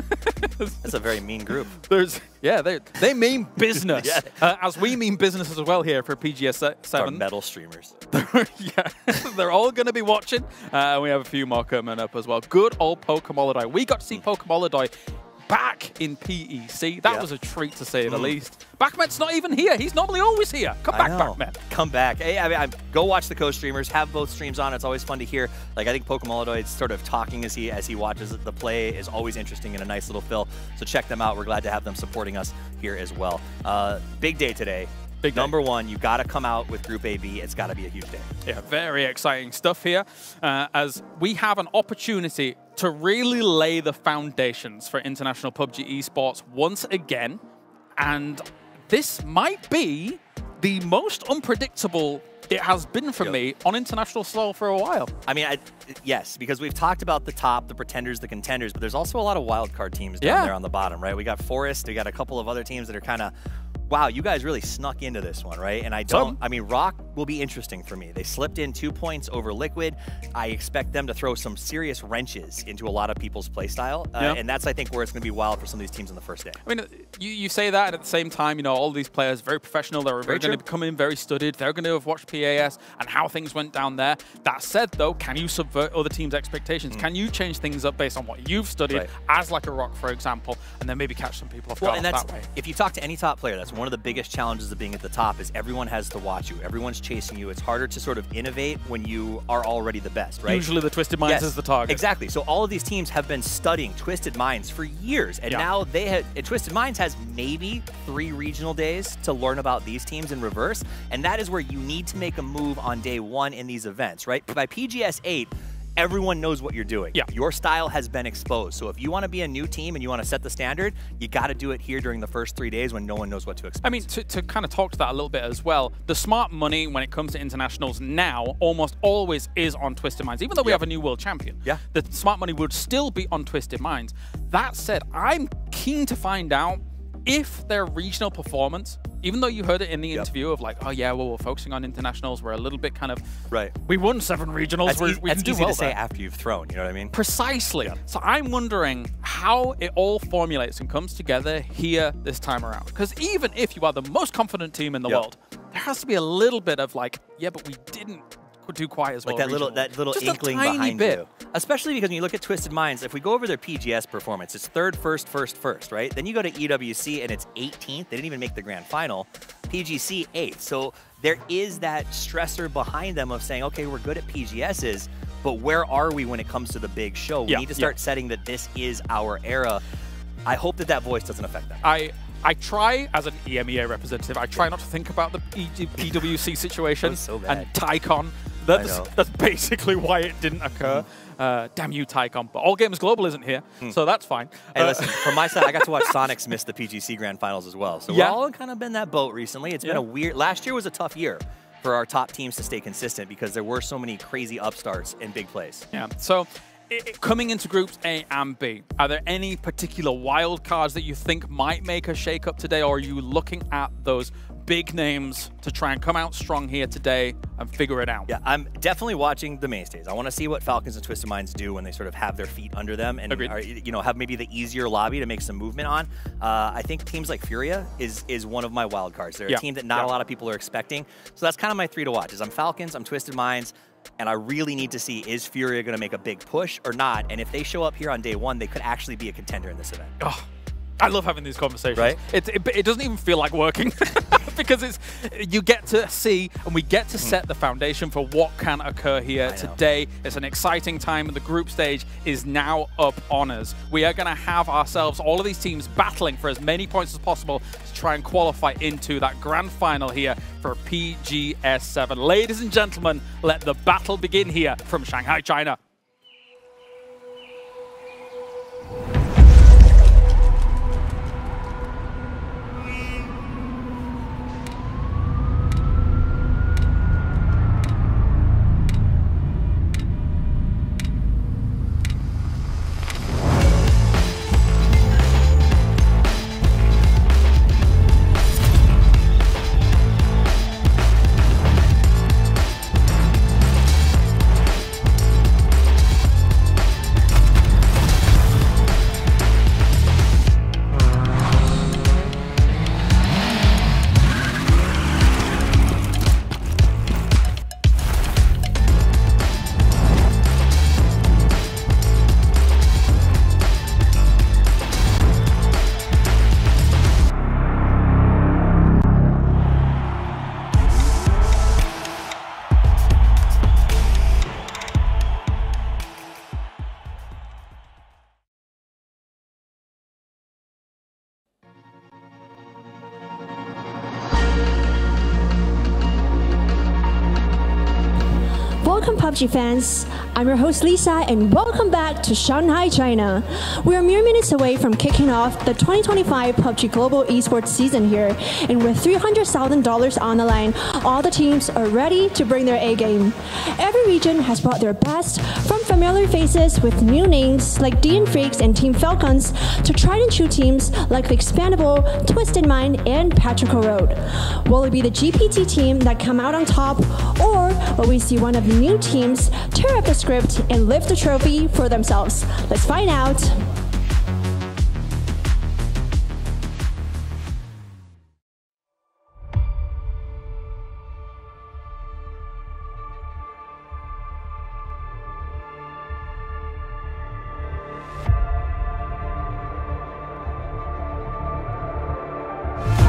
that's a very mean group. They mean business, as we mean business as well here for PGS 7. Our metal streamers. They're all going to be watching. We have a few more coming up as well. Good old Pokemolodoy. We got to see Pokemolodoy back in PEC. That was a treat, to say the least. Backmet's not even here. He's normally always here. Come back, Backmet. Come back. Hey, I mean, go watch the co-streamers. Have both streams on. It's always fun to hear. Like, I think Pokemolodoy sort of talking as he watches the play is always interesting and a nice little fill. So check them out. We're glad to have them supporting us here as well. Big day today. Big day. Number one, you got to come out with Group AB. It's got to be a huge day. Yeah, very exciting stuff here, as we have an opportunity to really lay the foundations for international PUBG esports once again. And this might be the most unpredictable it has been for me on international soil for a while. I mean, yes, because we've talked about the top, the pretenders, the contenders, but there's also a lot of wildcard teams down there on the bottom, right? We got Forest, we got a couple of other teams that are kind of, wow, you guys really snuck into this one, right? And I mean, Rock will be interesting for me. They slipped in 2 points over Liquid. I expect them to throw some serious wrenches into a lot of people's play style. And that's, I think, where it's going to be wild for some of these teams on the first day. I mean, you say that, and at the same time, you know, all these players, very professional. They're going to come in very studied. They're going to have watched PAS and how things went down there. That said, though, can you subvert other teams' expectations? Can you change things up based on what you've studied, as like a Rock, for example, and then maybe catch some people off guard that way? If you talk to any top player, that's one of the biggest challenges of being at the top is everyone has to watch you. Everyone's chasing you. It's harder to sort of innovate when you are already the best, right? Usually the Twisted Minds is the target. Exactly. So all of these teams have been studying Twisted Minds for years, and now Twisted Minds has maybe 3 regional days to learn about these teams in reverse, and that is where you need to make a move on day 1 in these events, right? By PGS 8, everyone knows what you're doing. Yeah. Your style has been exposed. So if you want to be a new team and you want to set the standard, you got to do it here during the first 3 days when no one knows what to expect. I mean, to kind of talk to that a little bit as well, the smart money when it comes to internationals now almost always is on Twisted Minds. Even though we have a new world champion, the smart money would still be on Twisted Minds. That said, I'm keen to find out if their regional performance, even though you heard it in the interview of like, oh yeah, well, we're focusing on internationals, we're a little bit kind of, we won 7 regionals, that's easy to say after you've thrown, you know what I mean? Precisely. So I'm wondering how it all formulates and comes together here this time around. Because even if you are the most confident team in the world, there has to be a little bit of like, yeah, but we didn't do quite as well. Like that little just inkling behind you. Especially because when you look at Twisted Minds, if we go over their PGS performance, it's 3rd, 1st, 1st, right? Then you go to EWC and it's 18th. They didn't even make the grand final. PGC 8th. So there is that stressor behind them of saying, okay, we're good at PGSs, but where are we when it comes to the big show? We need to start setting that this is our era. I hope that voice doesn't affect that. I try, as an EMEA representative, I try not to think about the PWC situation and Tycon. That's basically why it didn't occur. Damn you, Tycon. But All Games Global isn't here, so that's fine. Hey, listen, from my side, I got to watch Sonics miss the PGC Grand Finals as well. So we're all kind of been in that boat recently. It's been a weird... Last year was a tough year for our top teams to stay consistent because there were so many crazy upstarts in big plays. Yeah, so... coming into groups A and B, are there any particular wild cards that you think might make a shake-up today, or are you looking at those big names to try and come out strong here today and figure it out? Yeah, I'm definitely watching the mainstays. I want to see what Falcons and Twisted Minds do when they sort of have their feet under them and are, have maybe the easier lobby to make some movement on. I think teams like Furia is one of my wild cards. They're a team that not a lot of people are expecting. So that's kind of my 3 to watch. I'm Falcons, I'm Twisted Minds, and I really need to see, is Furia going to make a big push or not? And if they show up here on day 1, they could actually be a contender in this event. Oh, I love having these conversations. Right? It doesn't even feel like working because you get to see and we get to set the foundation for what can occur here today. It's an exciting time, and the group stage is now up on us. We are going to have ourselves, all of these teams, battling for as many points as possible to try and qualify into that grand final here for PGS 7. Ladies and gentlemen, let the battle begin here from Shanghai, China. Welcome PUBG fans, I'm your host Lisa and welcome back to Shanghai, China. We are mere minutes away from kicking off the 2025 PUBG Global Esports season here, and with $300,000 on the line, all the teams are ready to bring their A game. Every region has brought their best, from familiar faces with new names like DN Freaks and Team Falcons to tried and true teams like the Expandable, Twisted Mind, and Patrico Road. Will it be the GPT team that come out on top, or will we see one of the new teams tear up the script and lift the trophy for themselves? Let's find out.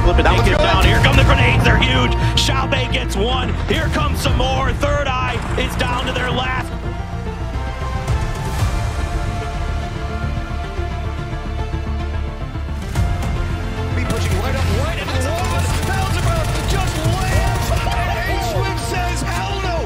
Flip it naked down. Here come the grenades. They're huge. Xiaobei gets one. Here comes some more. Third Eye is down to their last. Be pushing right up, right into the wall. Belzemer just lands. And A-Swift says, hell no.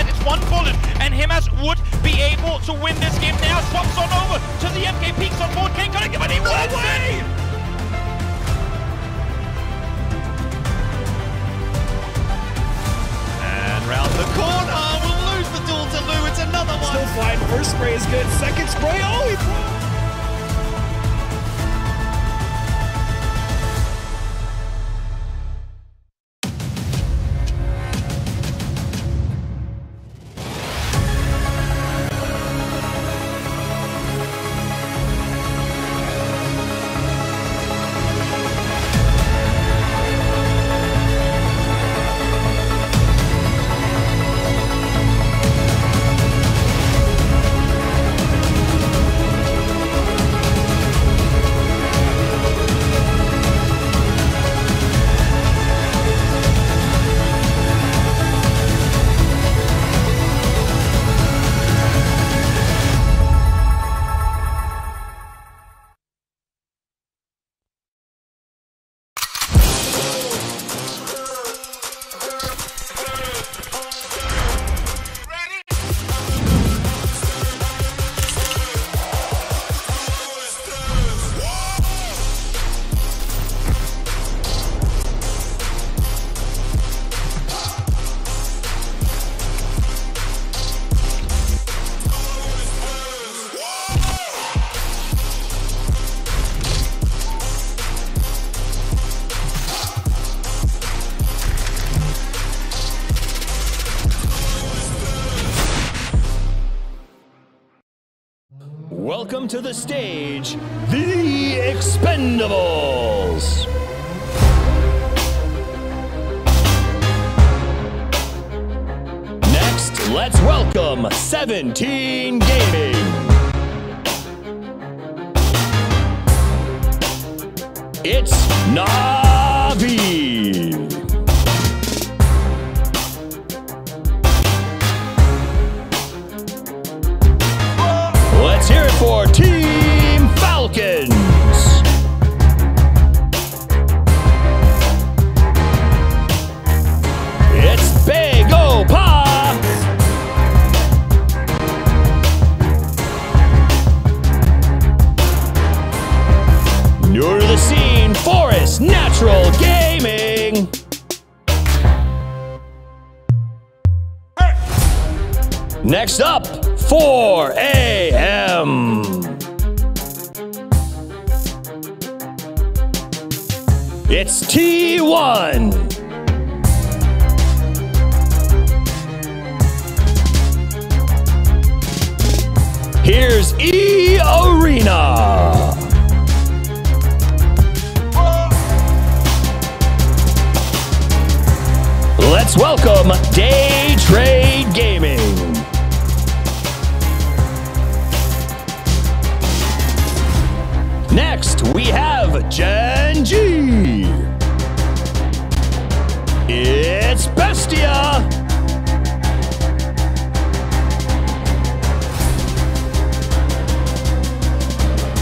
It's one bullet, and Himas would be able to win this game now. Swaps on over to the MK Peaks on board. King gonna give it away! And round the corner, we'll lose the duel to Lou. It's another one. Still flying. First spray is good. Second spray, oh, he... Welcome to the stage, the Expendables. Next, let's welcome 17 Gaming. It's Na'Vi. Let's hear it for Team Falcons. It's Big Opa. New to the scene, Forest Natural Gaming. Next up, 4 AM. It's T1. Here's E Arena. Let's welcome Day Trade Gaming. Next, we have Gen G. It's Bestia.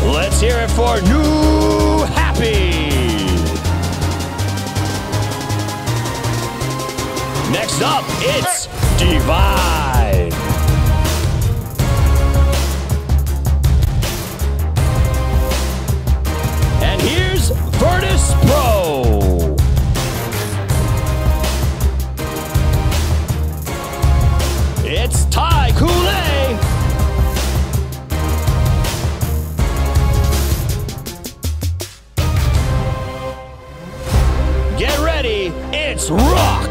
Let's hear it for New Happy. Next up, it's Divine. And here's Virtus Pro. It's Ty Kool-Aid. Get ready, it's Rock.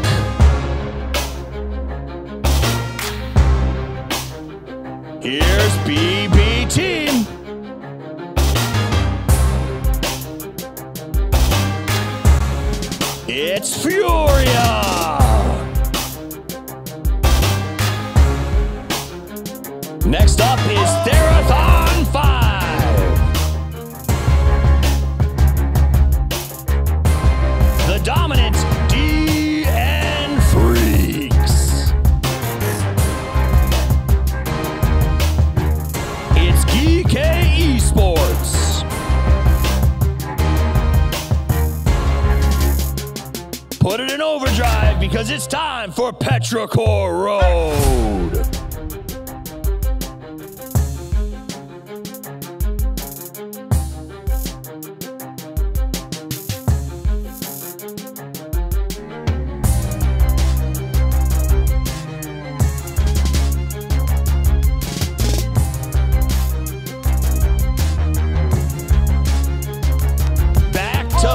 Here's BB Team. It's Furia. Next up is Therathon 5. The dominant DN Freaks. It's GK Esports. Put it in overdrive because it's time for Apr-4 Road.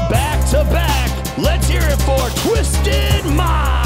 Back to back, let's hear it for Twisted Minds.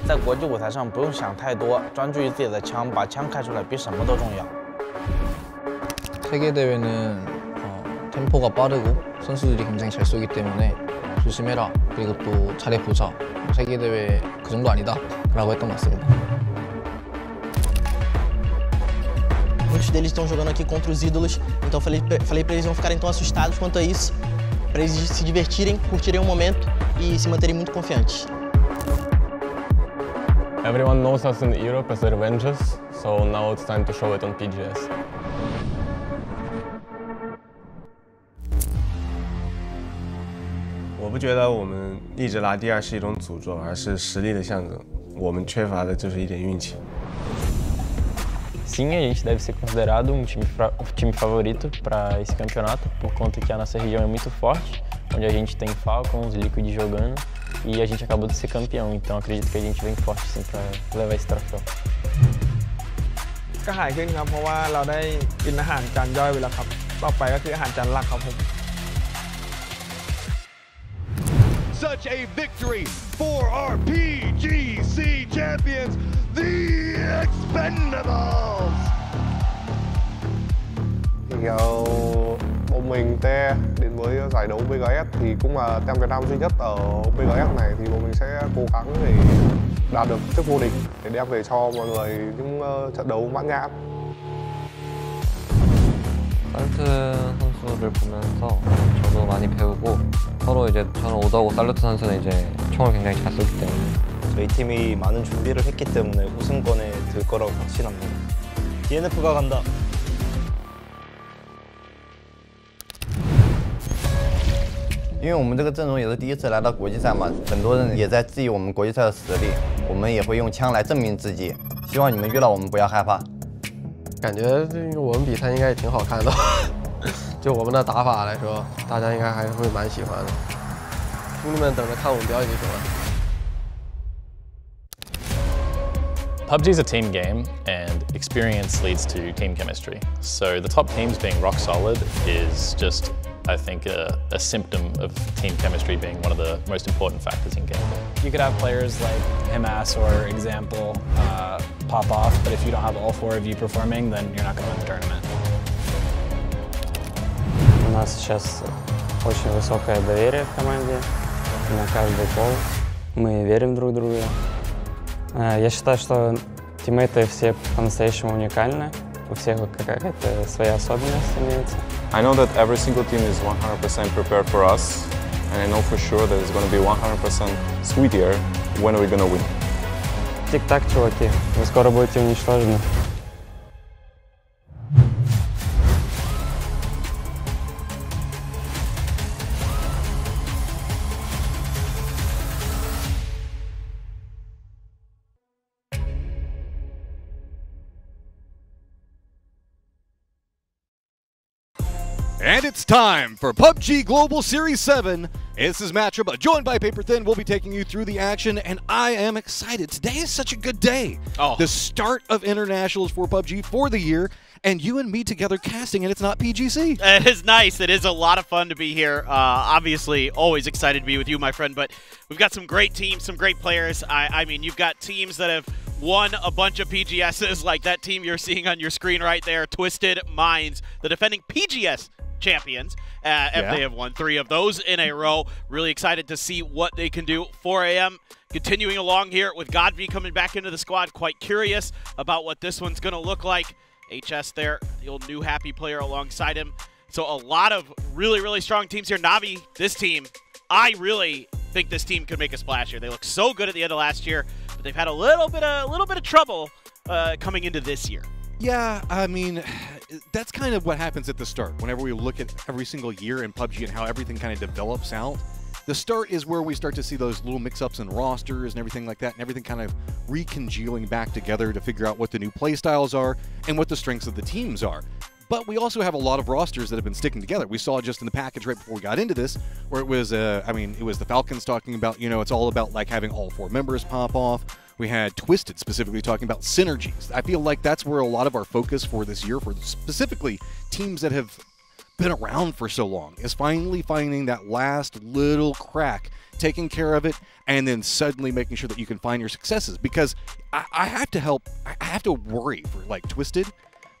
在国际舞台上不用想太多，专注于自己的枪，把枪开出来比什么都重要。 세계 대회는 템포가 빠르고 선수들이 굉장히 잘 쏘기 때문에 조심해라. 그리고 또 잘해보자. 세계 대회 그 정도 아니다라고 했던 것 같습니다. Muitos deles estão jogando aqui contra os ídolos, então falei para eles não ficarem tão assustados quanto a isso, para eles se divertirem, curtirem o momento e se manterem muito confiantes. Everyone knows us in Europe as the Revengers, so now it's time to show it on PGS.我不觉得我们一直拿第二是一种诅咒，而是实力的象征。我们缺乏的就是一点运气。 Sim, a gente deve ser considerado um time favorito para esse campeonato, por conta que a nossa região é muito forte, onde a gente tem Falcons, Liquid jogando, e a gente acabou de ser campeão, então acredito que a gente vem forte sim para levar esse troféu. ก็หายขึ้นครับเพราะว่าเราได้กินอาหารจานย่อยไปแล้วครับต่อไปก็คืออาหารจานหลักครับผม Such a victory for our PGC champions, the Expendables. Kiểu bọn mình T đến với giải đấu PGS thì cũng là tem Việt Nam duy nhất ở PGS này, thì bọn mình sẽ cố gắng để đạt được chức vô địch để đem về cho mọi người những trận đấu mãn nhãn. 살루트 선수를 보면서 저도 많이 배우고 서로 이제 저는 오더고 살루트 선수는 이제 총을 굉장히 잘 쏘기 때문에 저희 팀이 많은 준비를 했기 때문에 우승권에 들 거라고 확신합니다. DNF가 간다. 因为我们这个阵容也是第一次来到国际赛嘛，很多人也在质疑我们国际赛的实力，我们也会用枪来证明自己。希望你们遇到我们不要害怕。感觉我们比赛应该也挺好看的，就我们的打法来说，大家应该还是会蛮喜欢的。兄弟们等着看我们表演就行了。 PUBG is a team game, and experience leads to team chemistry. So the top teams being rock solid is just, I think, a symptom of team chemistry being one of the most important factors in gameplay. You could have players like Himas or Example pop off, but if you don't have all four of you performing, then you're not going to win the tournament. У нас сейчас очень высокое доверие в команде на каждый гол. Мы верим друг другу. Я считаю, что тиммейты все по-настоящему уникальны. У всех какая-то своя особенность имеется. I know that every single team is 100% prepared for us, and I know for sure that it's going to be 100% sweeter when we're going to win. Тик-так, чуваки, вы скоро будете уничтожены. And it's time for PUBG Global Series 7. This is Matchup, joined by Paper Thin. We'll be taking you through the action, and I am excited. Today is such a good day. The start of internationals for PUBG for the year, and you and me together casting, and it's not PGC. It is nice. It is a lot of fun to be here. Obviously, always excited to be with you, my friend, but we've got some great teams, some great players. I mean, you've got teams that have won a bunch of PGSs, like that team you're seeing on your screen right there, Twisted Minds, the defending PGS champions. They have won 3 of those in a row. Really excited to see what they can do. 4 AM continuing along here with Godv coming back into the squad. Quite curious about what this one's going to look like. HS there, the old new happy player alongside him. So a lot of really, really strong teams here. Na'Vi, this team, I really think this team could make a splash here. They look so good at the end of last year, but they've had a little bit of trouble coming into this year. Yeah, I mean, that's kind of what happens at the start. Whenever we look at every single year in PUBG and how everything kind of develops out, the start is where we start to see those little mix-ups in rosters and everything like that, and everything kind of recongealing back together to figure out what the new playstyles are and what the strengths of the teams are. But we also have a lot of rosters that have been sticking together. We saw just in the package right before we got into this, where it was, I mean, it was the Falcons talking about, you know, it's all about like having all 4 members pop off. We had Twisted specifically talking about synergies. I feel like that's where a lot of our focus for this year, for specifically teams that have been around for so long, is finally finding that last little crack, taking care of it, and then suddenly making sure that you can find your successes. Because I have to worry for like Twisted,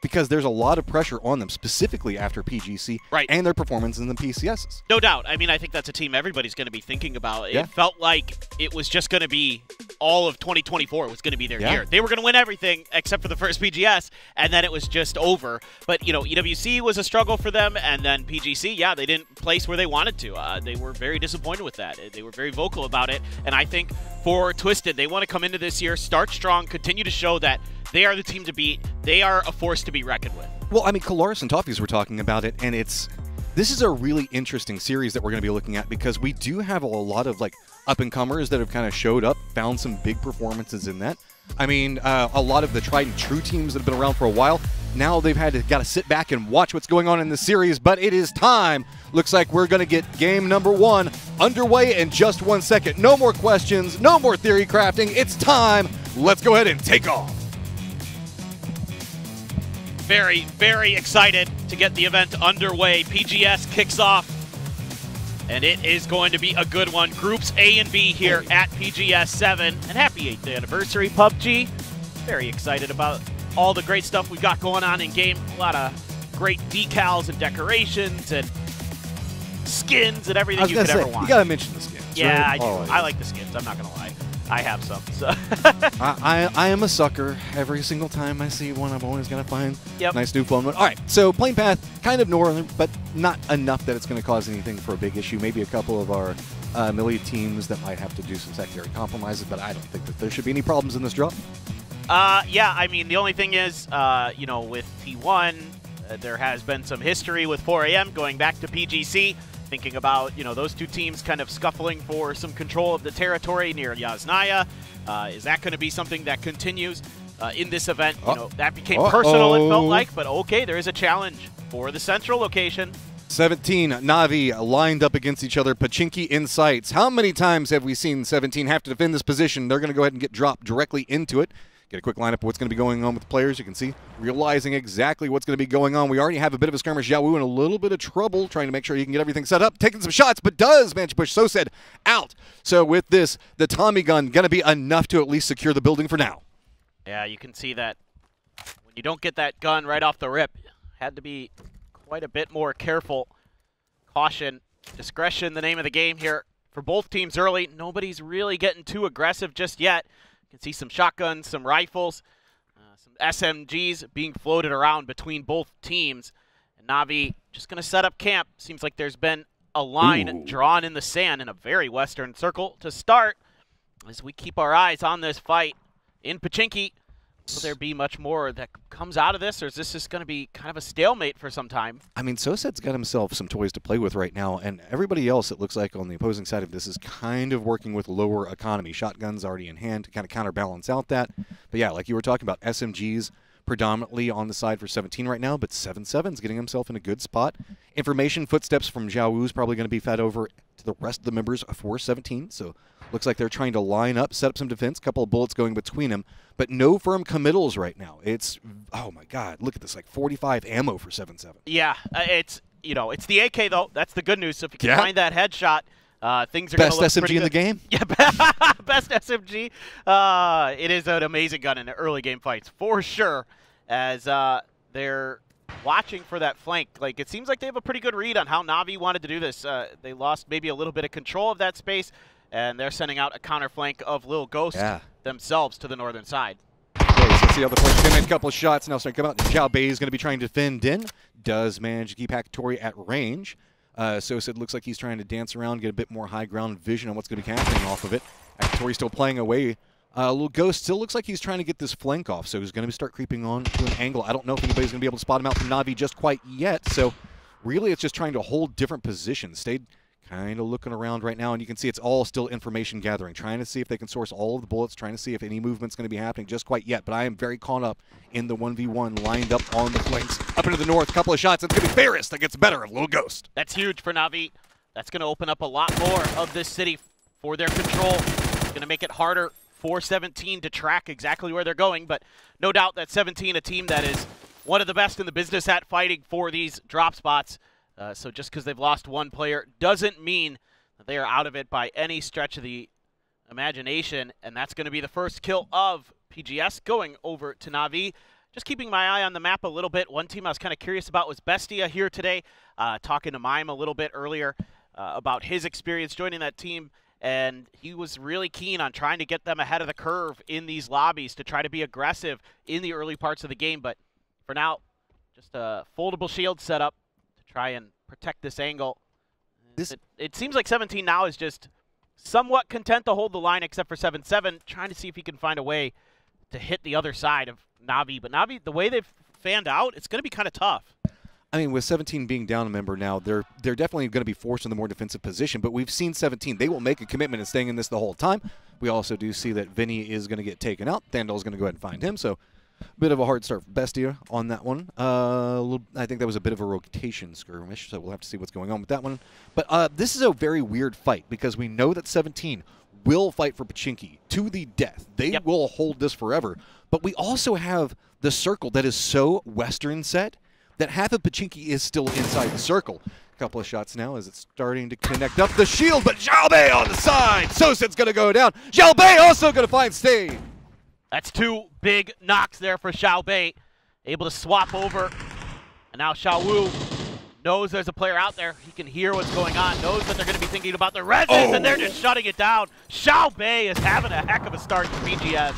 because there's a lot of pressure on them, specifically after PGC and their performance in the PCSs. No doubt. I mean, I think that's a team everybody's going to be thinking about. Yeah. It felt like it was just going to be all of 2024 was going to be their year. They were going to win everything except for the first PGS, and then it was just over. But, you know, EWC was a struggle for them, and then PGC, yeah, they didn't place where they wanted to. They were very disappointed with that. They were very vocal about it, and I think for Twisted, they want to come into this year, start strong, continue to show that they are the team to beat. They are a force to be reckoned with. Well, I mean, Kalaris and Toffees were talking about it, and this is a really interesting series that we're going to be looking at, because we do have a lot of like up-and-comers that have kind of showed up, found some big performances in that. I mean, a lot of the tried and true teams that have been around for a while, now they've got to sit back and watch what's going on in the series, but it is time. Looks like we're going to get game number 1 underway in just 1 second. No more questions, no more theory crafting. It's time. Let's go ahead and take off. Very, very excited to get the event underway. PGS kicks off, and it is going to be a good one. Groups A and B here at PGS 7, and happy 8th anniversary, PUBG. Very excited about all the great stuff we've got going on in game. A lot of great decals and decorations and skins and everything you could ever want. You got to mention the skins. Yeah, right? I do. Always. I like the skins. I'm not going to lie. I have some. So. I am a sucker. Every single time I see one, I'm always going to find nice new fun one. All right, so playing path, kind of northern, but not enough that it's going to cause anything for a big issue. Maybe a couple of our melee teams that might have to do some secondary compromises, but I don't think that there should be any problems in this draw. Yeah, I mean, the only thing is, you know, with T1, there has been some history with 4 AM going back to PGC. Thinking about, you know, those 2 teams kind of scuffling for some control of the territory near Yasnaya. Is that going to be something that continues in this event? You know, that became personal, it felt like, but okay, there is a challenge for the central location. 17 Na'Vi lined up against each other. Pachinki in sights. How many times have we seen 17 have to defend this position? They're going to go ahead and get dropped directly into it. Get a quick lineup of what's going to be going on with the players. You can see, realizing exactly what's going to be going on. We already have a bit of a skirmish. Yao Wu in a little bit of trouble trying to make sure he can get everything set up. Taking some shots, but does manage to push Sosed out. So with this, the Tommy gun going to be enough to at least secure the building for now. Yeah, you can see that when you don't get that gun right off the rip, had to be quite a bit more careful. Caution, discretion, the name of the game here for both teams early. Nobody's really getting too aggressive just yet. You can see some shotguns, some rifles, some SMGs being floated around between both teams. And Na'Vi just going to set up camp. Seems like there's been a line drawn in the sand in a very western circle to start as we keep our eyes on this fight in Pachinki. Will there be much more that comes out of this, or is this just going to be kind of a stalemate for some time? I mean, Sosed's got himself some toys to play with right now, and everybody else, it looks like, on the opposing side of this is kind of working with lower economy. Shotguns already in hand to kind of counterbalance out that. But yeah, like you were talking about, SMGs, predominantly on the side for 17 right now, but 7-7's getting himself in a good spot. Information footsteps from Zhao Wu's probably going to be fed over to the rest of the members for 17, so looks like they're trying to line up, set up some defense, couple of bullets going between them, but no firm committals right now. It's, oh my God, look at this, like 45 ammo for 7-7. Yeah, it's, you know, it's the AK though. That's the good news. So if you can find that headshot, things are going to look Best pretty SMG good. in the game? Yeah, best SMG. It is an amazing gun in the early game fights, for sure, as they're watching for that flank. Like, it seems like they have a pretty good read on how Na'Vi wanted to do this. They lost maybe a little bit of control of that space, and they're sending out a counter flank of Lil Ghost themselves to the northern side. Let's see how the flank can. A couple of shots now starting to come out. Zhao Bei is going to be trying to defend in. Does manage to keep Hakitori at range. So it looks like he's trying to dance around, get a bit more high ground vision on what's going to be happening off of it. Hakitori still playing away. Lil Ghost still looks like he's trying to get this flank off, so he's going to start creeping on to an angle. I don't know if anybody's going to be able to spot him out from Na'Vi just quite yet, so really it's just trying to hold different positions. Stayed kind of looking around right now, and you can see it's all still information gathering, trying to see if they can source all of the bullets, trying to see if any movement's going to be happening just quite yet. But I am very caught up in the 1v1 lined up on the flanks. Up into the north, couple of shots. It's going to be Ferris that gets better of Lil Ghost. That's huge for Na'Vi. That's going to open up a lot more of this city for their control. It's going to make it harder for 17 to track exactly where they're going, but no doubt that 17, a team that is one of the best in the business at fighting for these drop spots. So just because they've lost one player doesn't mean that they are out of it by any stretch of the imagination, and that's going to be the first kill of PGS going over to Na'Vi. Just keeping my eye on the map a little bit. One team I was kind of curious about was Bestia here today, talking to Mime a little bit earlier about his experience joining that team, and he was really keen on trying to get them ahead of the curve in these lobbies to try to be aggressive in the early parts of the game. But for now, just a foldable shield setup to try and protect this angle. It seems like 17 now is just somewhat content to hold the line, except for 7-7, trying to see if he can find a way to hit the other side of Na'Vi. But Na'Vi, the way they've fanned out, it's going to be kind of tough. I mean, with 17 being down a member now, they're definitely going to be forced in the more defensive position. But we've seen 17. They will make a commitment in staying in this the whole time. We also do see that Vinny is going to get taken out. Thandal's going to go ahead and find him. So a bit of a hard start for Bestia on that one. I think that was a bit of a rotation skirmish, so we'll have to see what's going on with that one. But this is a very weird fight because we know that 17 will fight for Pachinki to the death. They will hold this forever. But we also have the circle that is so Western set that half of Pachinki is still inside the circle. A couple of shots now as it's starting to connect up the shield, but Zhao Bei on the side. Soset's going to go down. Zhao Bei also going to find Stave. That's two big knocks there for Zhao Bei. Able to swap over. And now Zhao Wu knows there's a player out there. He can hear what's going on, knows that they're going to be thinking about the reses, and they're just shutting it down. Zhao Bei is having a heck of a start for BGS.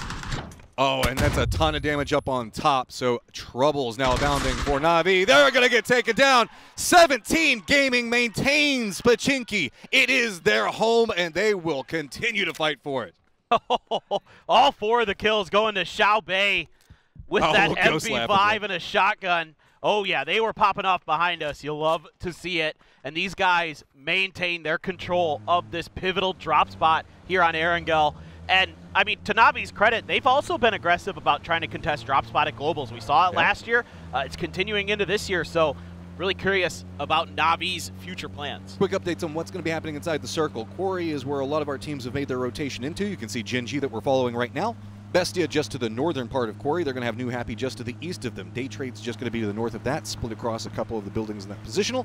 Oh, and that's a ton of damage up on top, so troubles now abounding for Na'Vi. They're going to get taken down. 17 Gaming maintains Pachinki. It is their home, and they will continue to fight for it. All four of the kills going to Zhao Bei with that MP5 and a shotgun. Oh, yeah, they were popping off behind us. You'll love to see it. And these guys maintain their control of this pivotal drop spot here on Erangel. And, I mean, to Na'Vi's credit, they've also been aggressive about trying to contest drop spot at Globals. We saw it last year. It's continuing into this year, so really curious about Na'Vi's future plans. Quick updates on what's going to be happening inside the circle. Quarry is where a lot of our teams have made their rotation into. You can see Genji that we're following right now. Bestia just to the northern part of Quarry. They're going to have New Happy just to the east of them. Day Trade's just going to be to the north of that, split across a couple of the buildings in that positional.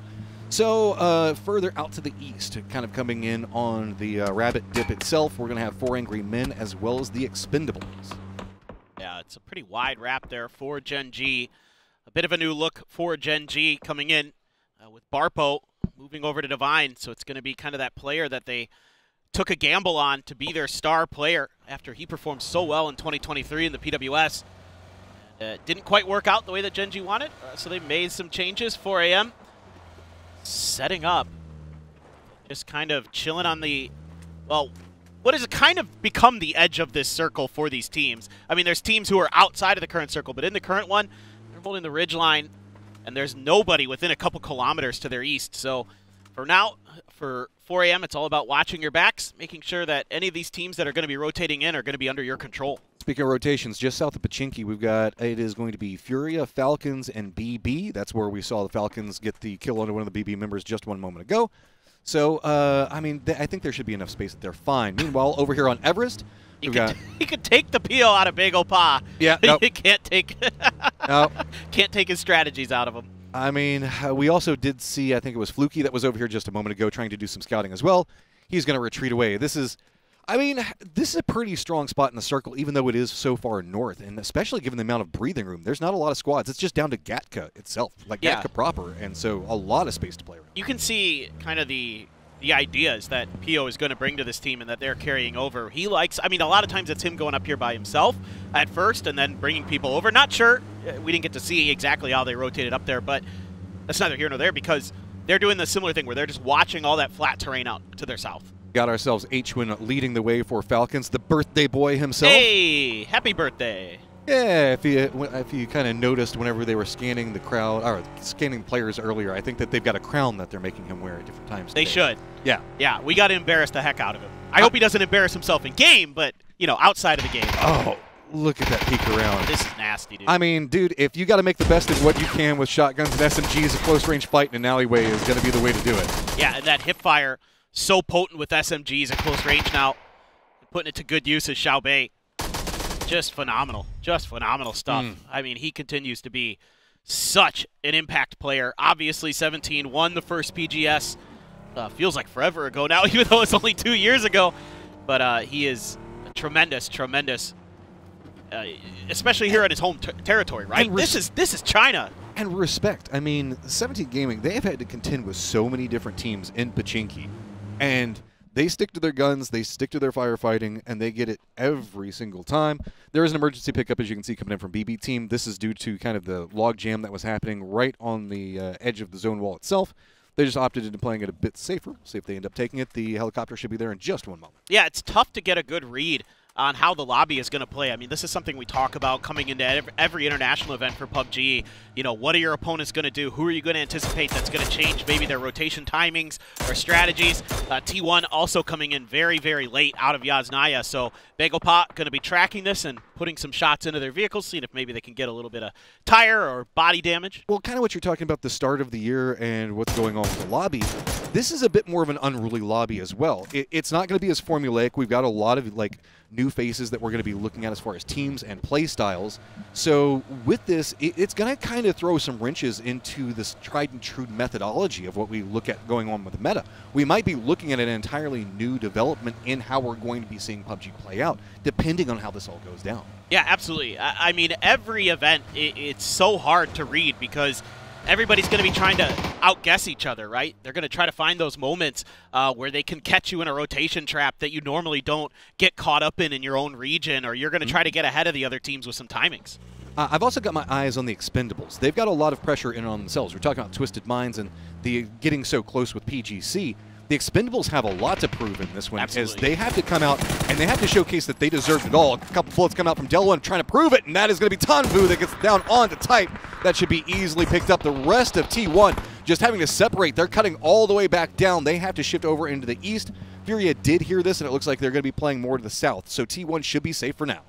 So further out to the east, kind of coming in on the Rabbit Dip itself, we're going to have 4 Angry Men as well as the Expendables. Yeah, it's a pretty wide wrap there for Genji. A bit of a new look for Genji coming in with Barpo moving over to Divine. So it's going to be kind of that player that they took a gamble on to be their star player after he performed so well in 2023 in the PWS. Didn't quite work out the way that Genji wanted, so they made some changes. 4 AM. Setting up, just kind of chilling on the, well, what has kind of become the edge of this circle for these teams. I mean, there's teams who are outside of the current circle, but in the current one, they're holding the ridge line, and there's nobody within a couple kilometers to their east. So for now, for 4 AM, it's all about watching your backs, making sure that any of these teams that are going to be rotating in are going to be under your control. Speaking of rotations, just south of Pachinki, we've got, it is going to be Furia, Falcons, and BB. That's where we saw the Falcons get the kill on one of the BB members just one moment ago. So, I mean, I think there should be enough space that they're fine. Meanwhile, over here on Everest, he could take the PO out of Big Opa. Yeah, nope. You can't take can't take his strategies out of him. I mean, we also did see, I think it was Fluky that was over here just a moment ago trying to do some scouting as well. He's going to retreat away. This is a pretty strong spot in the circle, even though it is so far north, and especially given the amount of breathing room. There's not a lot of squads. It's just down to Gatka itself, like Gatka proper, and so a lot of space to play around. You can see kind of the ideas that PO is going to bring to this team and that they're carrying over. He likes, I mean, a lot of times it's him going up here by himself at first and then bringing people over. Not sure. We didn't get to see exactly how they rotated up there, but that's neither here nor there because they're doing the similar thing where they're just watching all that flat terrain out to their south. Got ourselves H-Win leading the way for Falcons, the birthday boy himself. Hey, happy birthday. Yeah, if you kind of noticed whenever they were scanning the crowd, or scanning players earlier, I think that they've got a crown that they're making him wear at different times today. They should. Yeah. Yeah, we got to embarrass the heck out of him. I hope he doesn't embarrass himself in game, but, you know, outside of the game. Oh, look at that peek around. This is nasty, dude. I mean, dude, if you got to make the best of what you can with shotguns and SMGs, a close-range fight in an alleyway is going to be the way to do it. Yeah, and that hip fire, so potent with SMGs at close range now. Putting it to good use as Xiaobei. Just phenomenal stuff. I mean, he continues to be such an impact player. Obviously, 17 won the first PGS. Feels like forever ago now, even though it's only 2 years ago. But he is tremendous, especially here in his home territory, right? This is China. And respect. I mean, 17 Gaming, they have had to contend with so many different teams in Pachinki. And they stick to their guns, they stick to their firefighting, and they get it every single time. There is an emergency pickup, as you can see, coming in from BB Team. This is due to kind of the log jam that was happening right on the edge of the zone wall itself. They just opted into playing it a bit safer. See if they end up taking it. The helicopter should be there in just one moment. Yeah, it's tough to get a good read on how the lobby is going to play. I mean, this is something we talk about coming into every international event for PUBG. You know, what are your opponents going to do? Who are you going to anticipate that's going to change maybe their rotation timings or strategies? T1 also coming in very, very late out of Yasnaya. So Bagopot going to be tracking this and putting some shots into their vehicles, seeing if maybe they can get a little bit of tire or body damage. Well, kind of what you're talking about the start of the year and what's going on with the lobby. This is a bit more of an unruly lobby as well. It's not going to be as formulaic. We've got a lot of like new faces that we're going to be looking at as far as teams and play styles. So with this, it's going to kind of throw some wrenches into this tried and true methodology of what we look at going on with the meta. We might be looking at an entirely new development in how we're going to be seeing PUBG play out, depending on how this all goes down. Yeah, absolutely. I mean, every event, it's so hard to read because everybody's going to be trying to outguess each other, right? They're going to try to find those moments where they can catch you in a rotation trap that you normally don't get caught up in your own region, or you're going to try to get ahead of the other teams with some timings. I've also got my eyes on the Expendables. They've got a lot of pressure in on themselves. We're talking about Twisted Minds and the getting so close with PGC. The Expendables have a lot to prove in this one. Absolutely. As they have to come out and they have to showcase that they deserved it all. A couple bullets come out from Delwa trying to prove it, and that is going to be Tanvu that gets down onto Type. That should be easily picked up. The rest of T1 just having to separate. They're cutting all the way back down. They have to shift over into the east. Furia did hear this, and it looks like they're going to be playing more to the south, so T1 should be safe for now.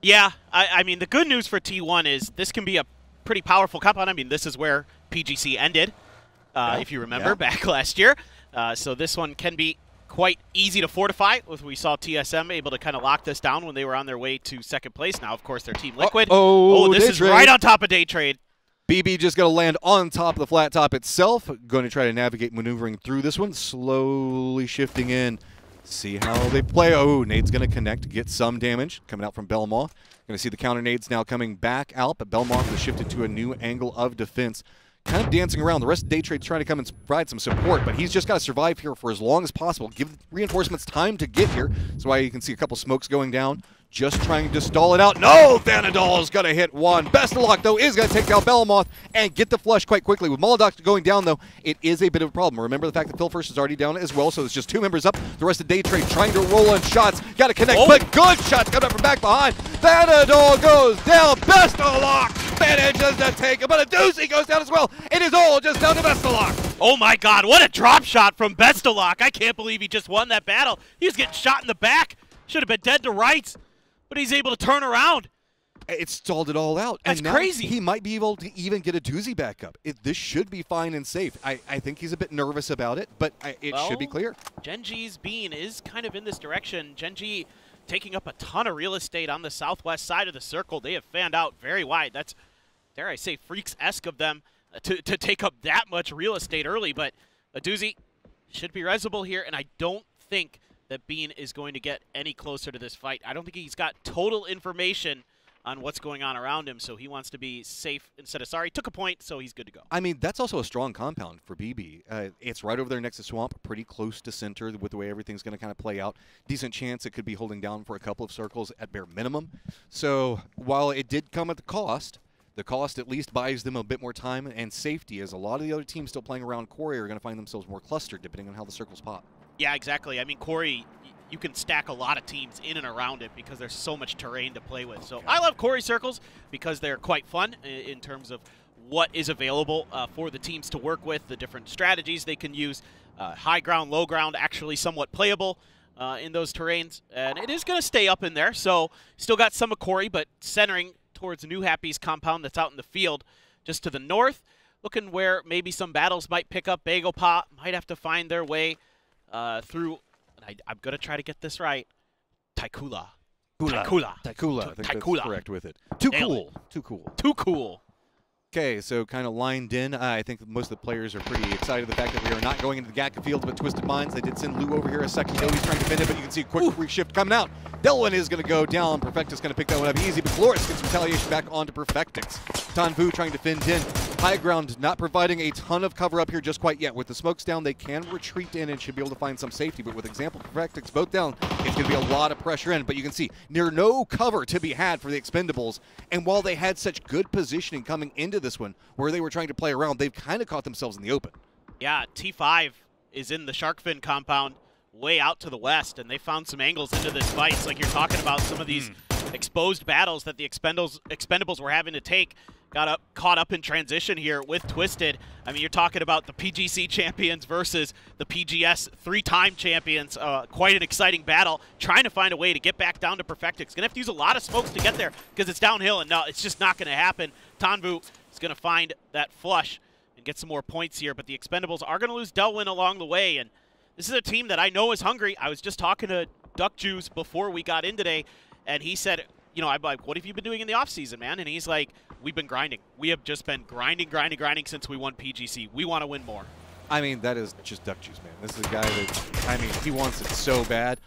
Yeah, I mean, the good news for T1 is this can be a pretty powerful compound. I mean, this is where PGC ended, if you remember, back last year. So this one can be quite easy to fortify. We saw TSM able to kind of lock this down when they were on their way to second place. Now, of course, they're Team Liquid. This is right on top of Day Trade. BB just going to land on top of the flat top itself. Going to try to navigate maneuvering through this one. Slowly shifting in. See how they play. Oh, nade's going to connect, get some damage coming out from Belmoth. Going to see the counter nades now coming back out, but Belmoth has shifted to a new angle of defense. Kind of dancing around. The rest of Day Trade's trying to come and provide some support, but he's just got to survive here for as long as possible. Give reinforcements time to get here. That's why you can see a couple smokes going down. Just trying to stall it out. No! Vanadol's going to hit one. Best of luck, though, is going to take down Belmoth and get the flush quite quickly. With Molodok going down, though, it is a bit of a problem. Remember the fact that Phil First is already down as well, so there's just two members up. The rest of Day Trade trying to roll in shots. Got to connect, but good shots coming up from back behind. Vanadol goes down. Best of luck manages to take it, but a doozy goes down as well. It is all just down to Best of luck. Oh, my God. What a drop shot from Best of luck. I can't believe he just won that battle. He was getting shot in the back. Should have been dead to rights. but he's able to turn around. It stalled it all out. That's and now crazy. He might be able to even get a doozy back up. This should be fine and safe. I think he's a bit nervous about it, but it should be clear. Gen.G's bean is kind of in this direction. Gen.G taking up a ton of real estate on the southwest side of the circle. They have fanned out very wide. That's, dare I say, Freaks-esque of them to take up that much real estate early, but a doozy should be resable here, and I don't think that Bean is going to get any closer to this fight. I don't think he's got total information on what's going on around him, so he wants to be safe instead of sorry. Took a point, so he's good to go. I mean, that's also a strong compound for BB. It's right over there next to Swamp, pretty close to center with the way everything's going to kind of play out. Decent chance it could be holding down for a couple of circles at bare minimum. So while it did come at the cost at least buys them a bit more time and safety, as a lot of the other teams still playing around Corey are going to find themselves more clustered depending on how the circles pop. Yeah, exactly. I mean, Corey, you can stack a lot of teams in and around it because there's so much terrain to play with. So I love Corey circles because they're quite fun in terms of what is available for the teams to work with, the different strategies they can use. High ground, low ground, actually somewhat playable in those terrains. And it is going to stay up in there, so still got some of Corey, but centering towards New Happy's compound that's out in the field just to the north. Looking where maybe some battles might pick up. Bagel Pot might have to find their way through, and I'm going to try to get this right, Taikula. Taikula. I think that's correct with it. Too cool. Too cool. Too cool. Okay, so kind of lined in. I think most of the players are pretty excited the fact that we are not going into the Gaka field, but Twisted Minds. They did send Lou over here a second ago. He's trying to defend it, but you can see a quick free shift coming out. Delwyn is going to go down. Perfectus going to pick that one up easy, but Floris gets retaliation back onto Perfectix. Tanvu trying to defend in. High ground not providing a ton of cover up here just quite yet. With the smokes down, they can retreat in and should be able to find some safety, but with Example Perfectix both down, it's going to be a lot of pressure in, but you can see near no cover to be had for the Expendables, and while they had such good positioning coming into this one, where they were trying to play around, they've kind of caught themselves in the open. Yeah, T5 is in the Sharkfin compound way out to the west, and they found some angles into this fight. It's like you're talking about some of these exposed battles that the Expendables were having to take. Caught up in transition here with Twisted. I mean, you're talking about the PGC champions versus the PGS three-time champions. Quite an exciting battle, trying to find a way to get back down to Perfectix. Gonna have to use a lot of smokes to get there because it's downhill, and no, it's just not gonna happen. Tanvu is gonna find that flush and get some more points here, but the Expendables are gonna lose Delwyn along the way, and this is a team that I know is hungry. I was just talking to Duck Juice before we got in today, and he said, you know, I'm like, what have you been doing in the offseason, man? And he's like, we've been grinding. We have just been grinding since we won PGC. We want to win more. I mean, that is just Duck Juice, man. This is a guy that, I mean, he wants it so bad.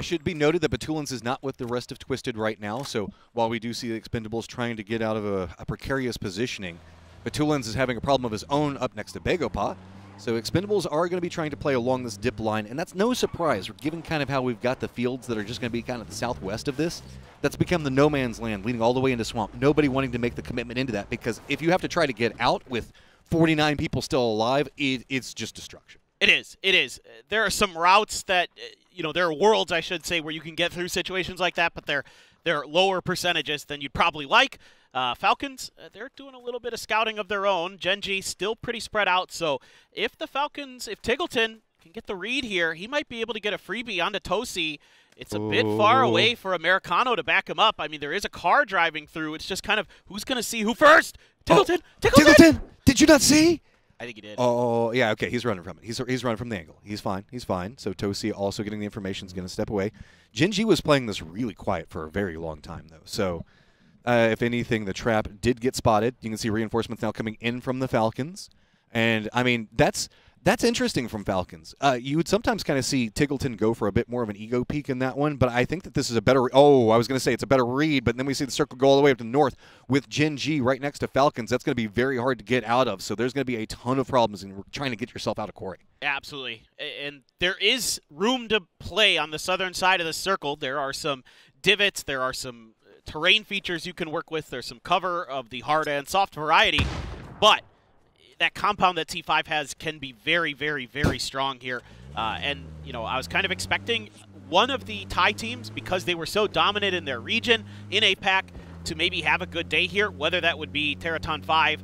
Should be noted that Batulins is not with the rest of Twisted right now, so while we do see the Expendables trying to get out of a precarious positioning, Batulins is having a problem of his own up next to Begopa. So Expendables are going to be trying to play along this dip line, and that's no surprise, given kind of how we've got the fields that are just going to be kind of the southwest of this. That's become the no man's land, leading all the way into Swamp. Nobody wanting to make the commitment into that, because if you have to try to get out with 49 people still alive, it's just destruction. It is. It is. There are some routes that, you know, there are worlds, I should say, where you can get through situations like that, but they're lower percentages than you'd probably like. Falcons, they're doing a little bit of scouting of their own. Gen.G still pretty spread out, so if the Falcons, if Tiggleton can get the read here, he might be able to get a freebie onto Tosi. It's a bit far away for Americano to back him up. I mean, there is a car driving through. It's just kind of who's going to see who first. Tiggleton! Tiggleton! Did you not see? I think he did. Oh, yeah, okay, he's running from it. He's running from the angle. He's fine. He's fine. So Tosi also getting the information is going to step away. Gen.G was playing this really quiet for a very long time, though. So if anything, the trap did get spotted. You can see reinforcements now coming in from the Falcons. And, I mean, that's interesting from Falcons. You would sometimes kind of see Tiggleton go for a bit more of an ego peek in that one, but I think that this is a better – oh, I was going to say it's a better read, but then we see the circle go all the way up to the north with Gen.G right next to Falcons. That's going to be very hard to get out of, so there's going to be a ton of problems in trying to get yourself out of Corey. Absolutely. And there is room to play on the southern side of the circle. There are some divots. There are some terrain features you can work with. There's some cover of the hard and soft variety, but that compound that T5 has can be very, very, very strong here. And, you know, I was kind of expecting one of the Thai teams, because they were so dominant in their region, in APAC, to maybe have a good day here, whether that would be Teraton 5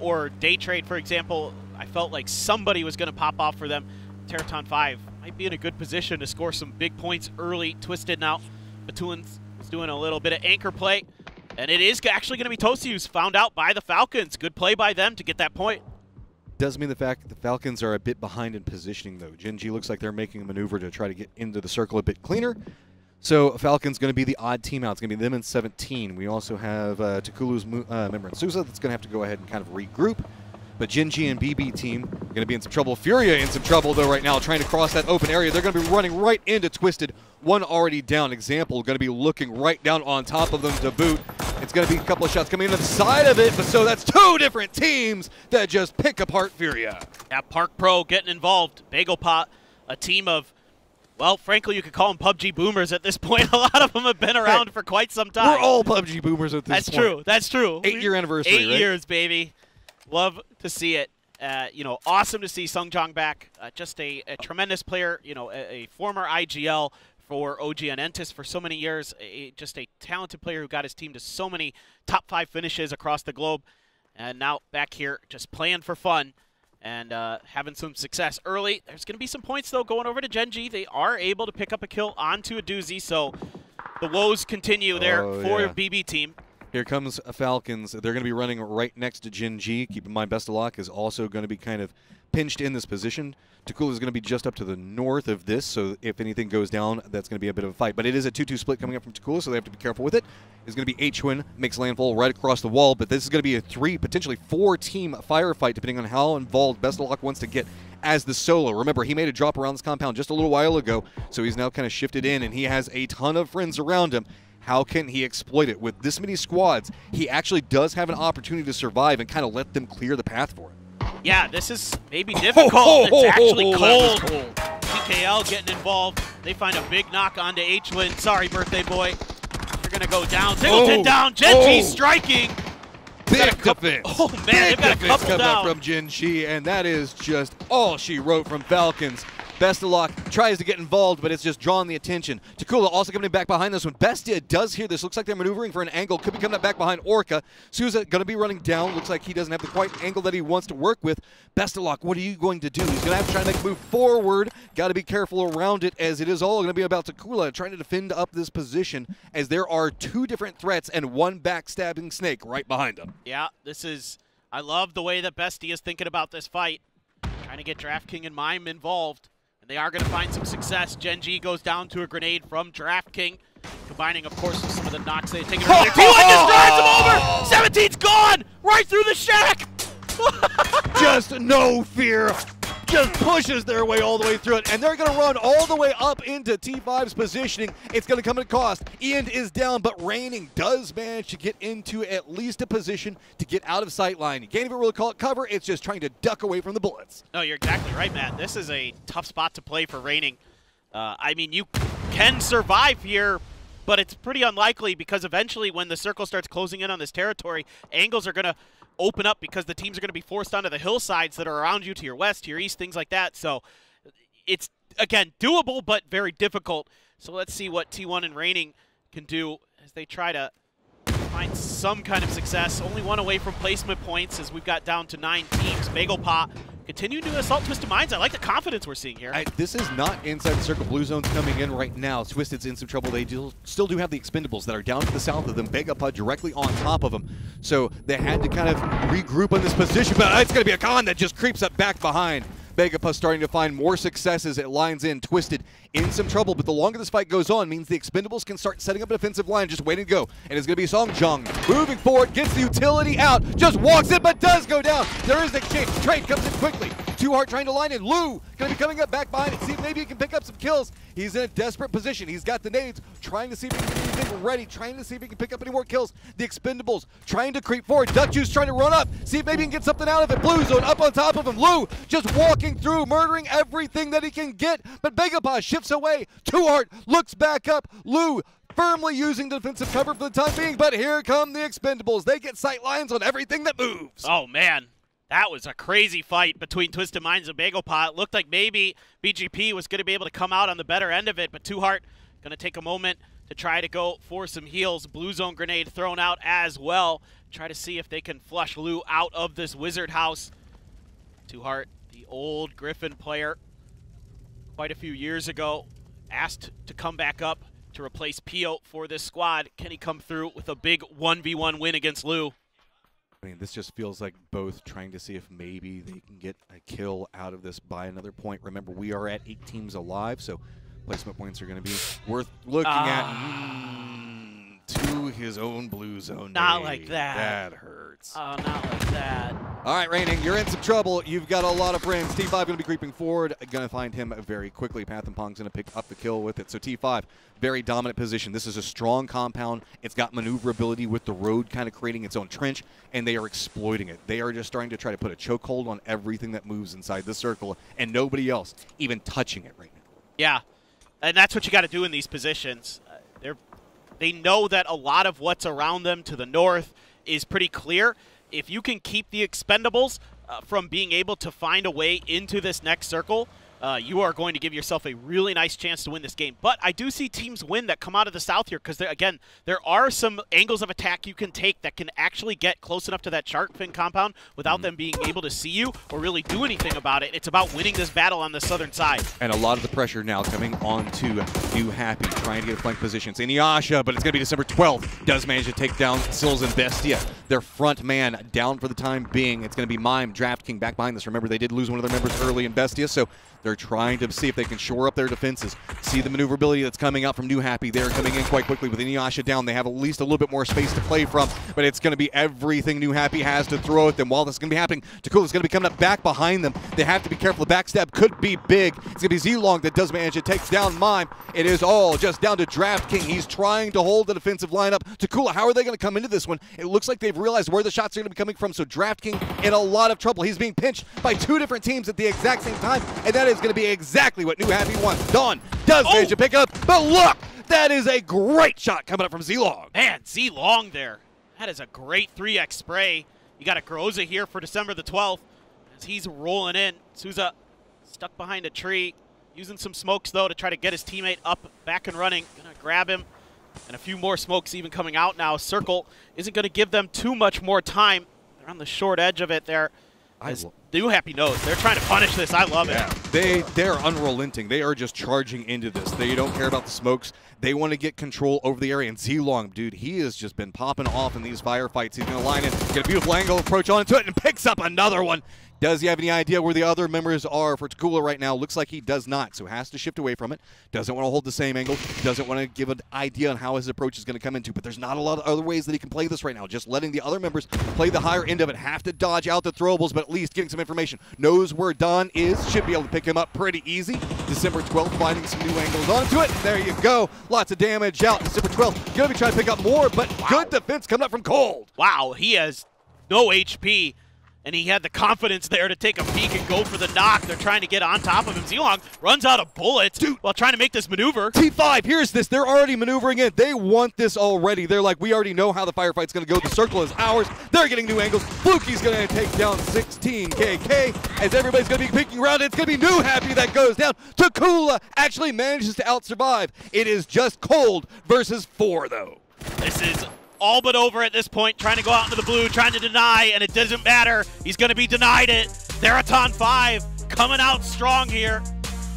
or Day Trade, for example. I felt like somebody was going to pop off for them. Teraton 5 might be in a good position to score some big points early. Twisted now. Batulins He's doing a little bit of anchor play, and it is actually going to be Toasty who's found out by the Falcons. Good play by them to get that point. Does mean the fact that the Falcons are a bit behind in positioning, though. Gen G looks like they're making a maneuver to try to get into the circle a bit cleaner. So Falcons going to be the odd team out. It's going to be them in 17. We also have Takulu's member in Sousa that's going to have to go ahead and kind of regroup. But Gen G and BB team are going to be in some trouble. Furia in some trouble, though, right now, trying to cross that open area. They're going to be running right into Twisted. One already down. Example going to be looking right down on top of them to boot. It's going to be a couple of shots coming into the side of it, but so that's two different teams that just pick apart Furia. Yeah, Park Pro getting involved. Bagel Pot, a team of, well, frankly, you could call them PUBG boomers at this point. A lot of them have been around for quite some time. We're all PUBG boomers at this point. That's true. That's true. 8-year anniversary, 8 years, baby. Love to see it. You know, awesome to see Sungjong back. Just a tremendous player. You know, a former IGL for OG and Entis for so many years. Just a talented player who got his team to so many top 5 finishes across the globe. And now back here just playing for fun and having some success early. There's going to be some points, though, going over to Gen G. They are able to pick up a kill onto a doozy, so the woes continue there for BB team. Here comes Falcons. They're going to be running right next to Gen G. Keep in mind, Best of Luck is also going to be kind of pinched in this position. Takula is going to be just up to the north of this, so if anything goes down, that's going to be a bit of a fight. But it is a 2-2 split coming up from Takula, so they have to be careful with it. It's going to be H-Win, makes landfall right across the wall, but this is going to be a 3, potentially 4-team firefight, depending on how involved Best of Luck wants to get as the solo. Remember, he made a drop around this compound just a little while ago, so he's now kind of shifted in, and he has a ton of friends around him. How can he exploit it? With this many squads, he actually does have an opportunity to survive and kind of let them clear the path for him. Yeah, this is maybe difficult. It's actually cold. TKL getting involved. They find a big knock onto H-Win. Sorry, birthday boy. You're going to go down. Singleton down. Gen G striking. Big defense. Oh, man, they've got a couple coming down. up from Gen G, and that is just all she wrote from Falcons. Best of Luck tries to get involved, but it's just drawing the attention. Takula also coming back behind this one. Bestia does hear this. Looks like they're maneuvering for an angle. Could be coming back behind Orca. Sousa going to be running down. Looks like he doesn't have the quite angle that he wants to work with. Best of Luck, what are you going to do? He's going to have to try to make a move forward. Got to be careful around it, as it is all going to be about Takula trying to defend up this position, as there are 2 different threats and 1 backstabbing snake right behind him. Yeah, this is, I love the way that Bestia is thinking about this fight. Trying to get DraftKing and Mime involved. And they are going to find some success. Gen G goes down to a grenade from DraftKing, combining, of course, with some of the knocks they've taken earlier. T1 just drives him over! 17's gone! Right through the shack! Just no fear. Just pushes their way all the way through it, and they're going to run all the way up into T5's positioning. It's going to come at a cost. Ian is down, but Raining does manage to get into at least a position to get out of sight line. You can't even really call it cover. It's just trying to duck away from the bullets. No, you're exactly right, Matt. This is a tough spot to play for Raining. I mean, you can survive here, but it's pretty unlikely because eventually when the circle starts closing in on this territory, angles are going to open up because the teams are going to be forced onto the hillsides that are around you, to your west, to your east, things like that. So it's, again, doable, but very difficult. So let's see what T1 and Raining can do as they try to find some kind of success. Only 1 away from placement points as we've got down to 9 teams. Bagel Pot continuing to assault Twisted Minds. I like the confidence we're seeing here. This is not inside the circle. Blue Zone's coming in right now. Twisted's in some trouble. They still do have the Expendables that are down to the south of them. Begapod directly on top of them. So they had to kind of regroup on this position, but it's going to be a Khan that just creeps up back behind. Begapus starting to find more successes. It lines in. Twisted in some trouble, but the longer this fight goes on means the Expendables can start setting up a defensive line, just waiting to go. And it's going to be Songjong moving forward, gets the utility out, just walks in, but does go down. There is an exchange. Trade comes in quickly. Too Hard trying to line in. Lou going to be coming up back behind it. See if maybe he can pick up some kills. He's in a desperate position. He's got the nades, trying to see if he can get anything ready, trying to see if he can pick up any more kills. The Expendables trying to creep forward. Duck Juice trying to run up, see if maybe he can get something out of it. Blue Zone up on top of him. Lou just walking through, murdering everything that he can get, but Begapod shifts away. Too Hard looks back up. Lou firmly using defensive cover for the time being, but here come the Expendables. They get sight lines on everything that moves. Oh, man. That was a crazy fight between Twisted Minds and Bagel Pot. Looked like maybe BGP was going to be able to come out on the better end of it, but Too Hard going to take a moment to try to go for some heals. Blue Zone grenade thrown out as well. Try to see if they can flush Lou out of this wizard house. Too Hard, the old Griffin player, quite a few years ago, asked to come back up to replace Pio for this squad. Can he come through with a big 1v1 win against Lou? I mean, this just feels like both trying to see if maybe they can get a kill out of this by another point. Remember, we are at 8 teams alive, so placement points are going to be worth looking at. To his own blue zone. Not like that. That hurts. Oh, not like that. All right, Raining, you're in some trouble. You've got a lot of friends. T5 going to be creeping forward. Going to find him very quickly. Path and Pong's going to pick up the kill with it. So T5, very dominant position. This is a strong compound. It's got maneuverability with the road kind of creating its own trench, and they are exploiting it. They are just starting to try to put a chokehold on everything that moves inside the circle, and nobody else even touching it right now. Yeah, and that's what you got to do in these positions. They know that a lot of what's around them to the north is pretty clear. If you can keep the expendables from being able to find a way into this next circle, you are going to give yourself a really nice chance to win this game. But I do see teams win that come out of the south here because, again, there are some angles of attack you can take that can actually get close enough to that shark fin compound without them being able to see you or really do anything about it. It's about winning this battle on the southern side. And a lot of the pressure now coming on to New Happy, trying to get flank positions. Inuyasha, but it's going to be December 12th. Does manage to take down Sills and Bestia. Their front man down for the time being. It's going to be Mime, Draft King back behind this. Remember, they did lose one of their members early in Bestia, so they're trying to see if they can shore up their defenses. See the maneuverability that's coming out from New Happy. They're coming in quite quickly with Inuyasha down. They have at least a little bit more space to play from, but it's going to be everything New Happy has to throw at them. While this is going to be happening, Takula's going to be coming up back behind them. They have to be careful. The backstab could be big. It's going to be Z-Long that does manage to take down Mime. It is all just down to Draft King. He's trying to hold the defensive lineup. Takula, how are they going to come into this one? It looks like they've realized where the shots are going to be coming from, so Draft King in a lot of trouble. He's being pinched by 2 different teams at the exact same time, and that is going to be exactly what New Happy wants. Dawn does manage to pick up, but look, that is a great shot coming up from Z-Long. Man, Z-Long there. That is a great 3x spray. You got a Groza here for December the 12th as he's rolling in. Souza stuck behind a tree, using some smokes, though, to try to get his teammate up, back and running. Gonna grab him, and a few more smokes even coming out now. Circle isn't going to give them too much more time. They're on the short edge of it there. New Happy knows. They're trying to punish this. I love it. They're unrelenting. They are just charging into this. They don't care about the smokes. They want to get control over the area. And Z-Long, dude, he has just been popping off in these firefights. He's going to line in, get a beautiful angle approach onto it, and picks up another one. Does he have any idea where the other members are for Takula right now? Looks like he does not, so has to shift away from it. Doesn't want to hold the same angle. Doesn't want to give an idea on how his approach is going to come into, but there's not a lot of other ways that he can play this right now. Just letting the other members play the higher end of it. Have to dodge out the throwables, but at least getting some information. Knows where Don is. Should be able to pick him up pretty easy. December 12th, finding some new angles onto it. There you go. Lots of damage out. December 12th, going to be trying to pick up more, but good defense coming up from Cold. Wow, he has no HP. And he had the confidence there to take a peek and go for the knock. They're trying to get on top of him. Z-Long runs out of bullets while trying to make this maneuver. T5, here's this. They're already maneuvering it. They want this already. They're like, we already know how the firefight's going to go. The circle is ours. They're getting new angles. Fluky's going to take down 16 KK as everybody's going to be peeking around. It's going to be New Happy that goes down. Takula actually manages to out-survive. It is just Cold versus 4, though. This is all but over at this point, trying to go out into the blue, trying to deny, and it doesn't matter. He's going to be denied it. Theraton 5 coming out strong here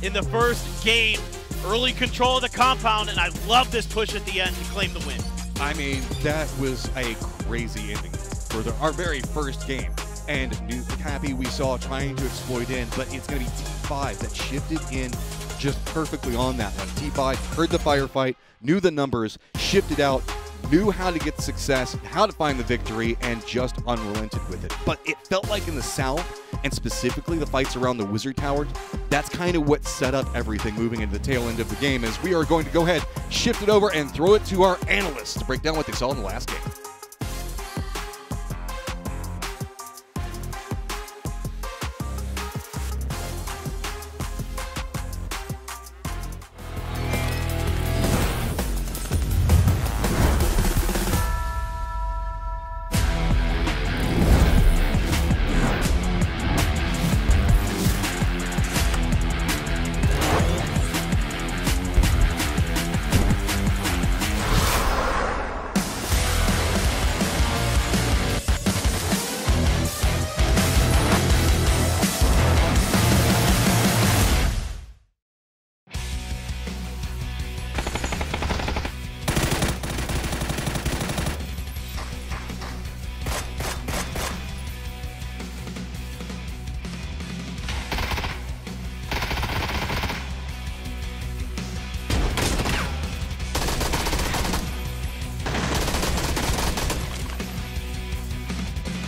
in the first game. Early control of the compound, and I love this push at the end to claim the win. I mean, that was a crazy ending for our very first game. And New Happy we saw trying to exploit in, but it's going to be T5 that shifted in just perfectly on that one. T5 heard the firefight, knew the numbers, shifted out, knew how to get success, how to find the victory, and just unrelented with it. But it felt like in the south, and specifically the fights around the Wizard Tower, that's kind of what set up everything moving into the tail end of the game, as we are going to go ahead, shift it over, and throw it to our analysts to break down what they saw in the last game.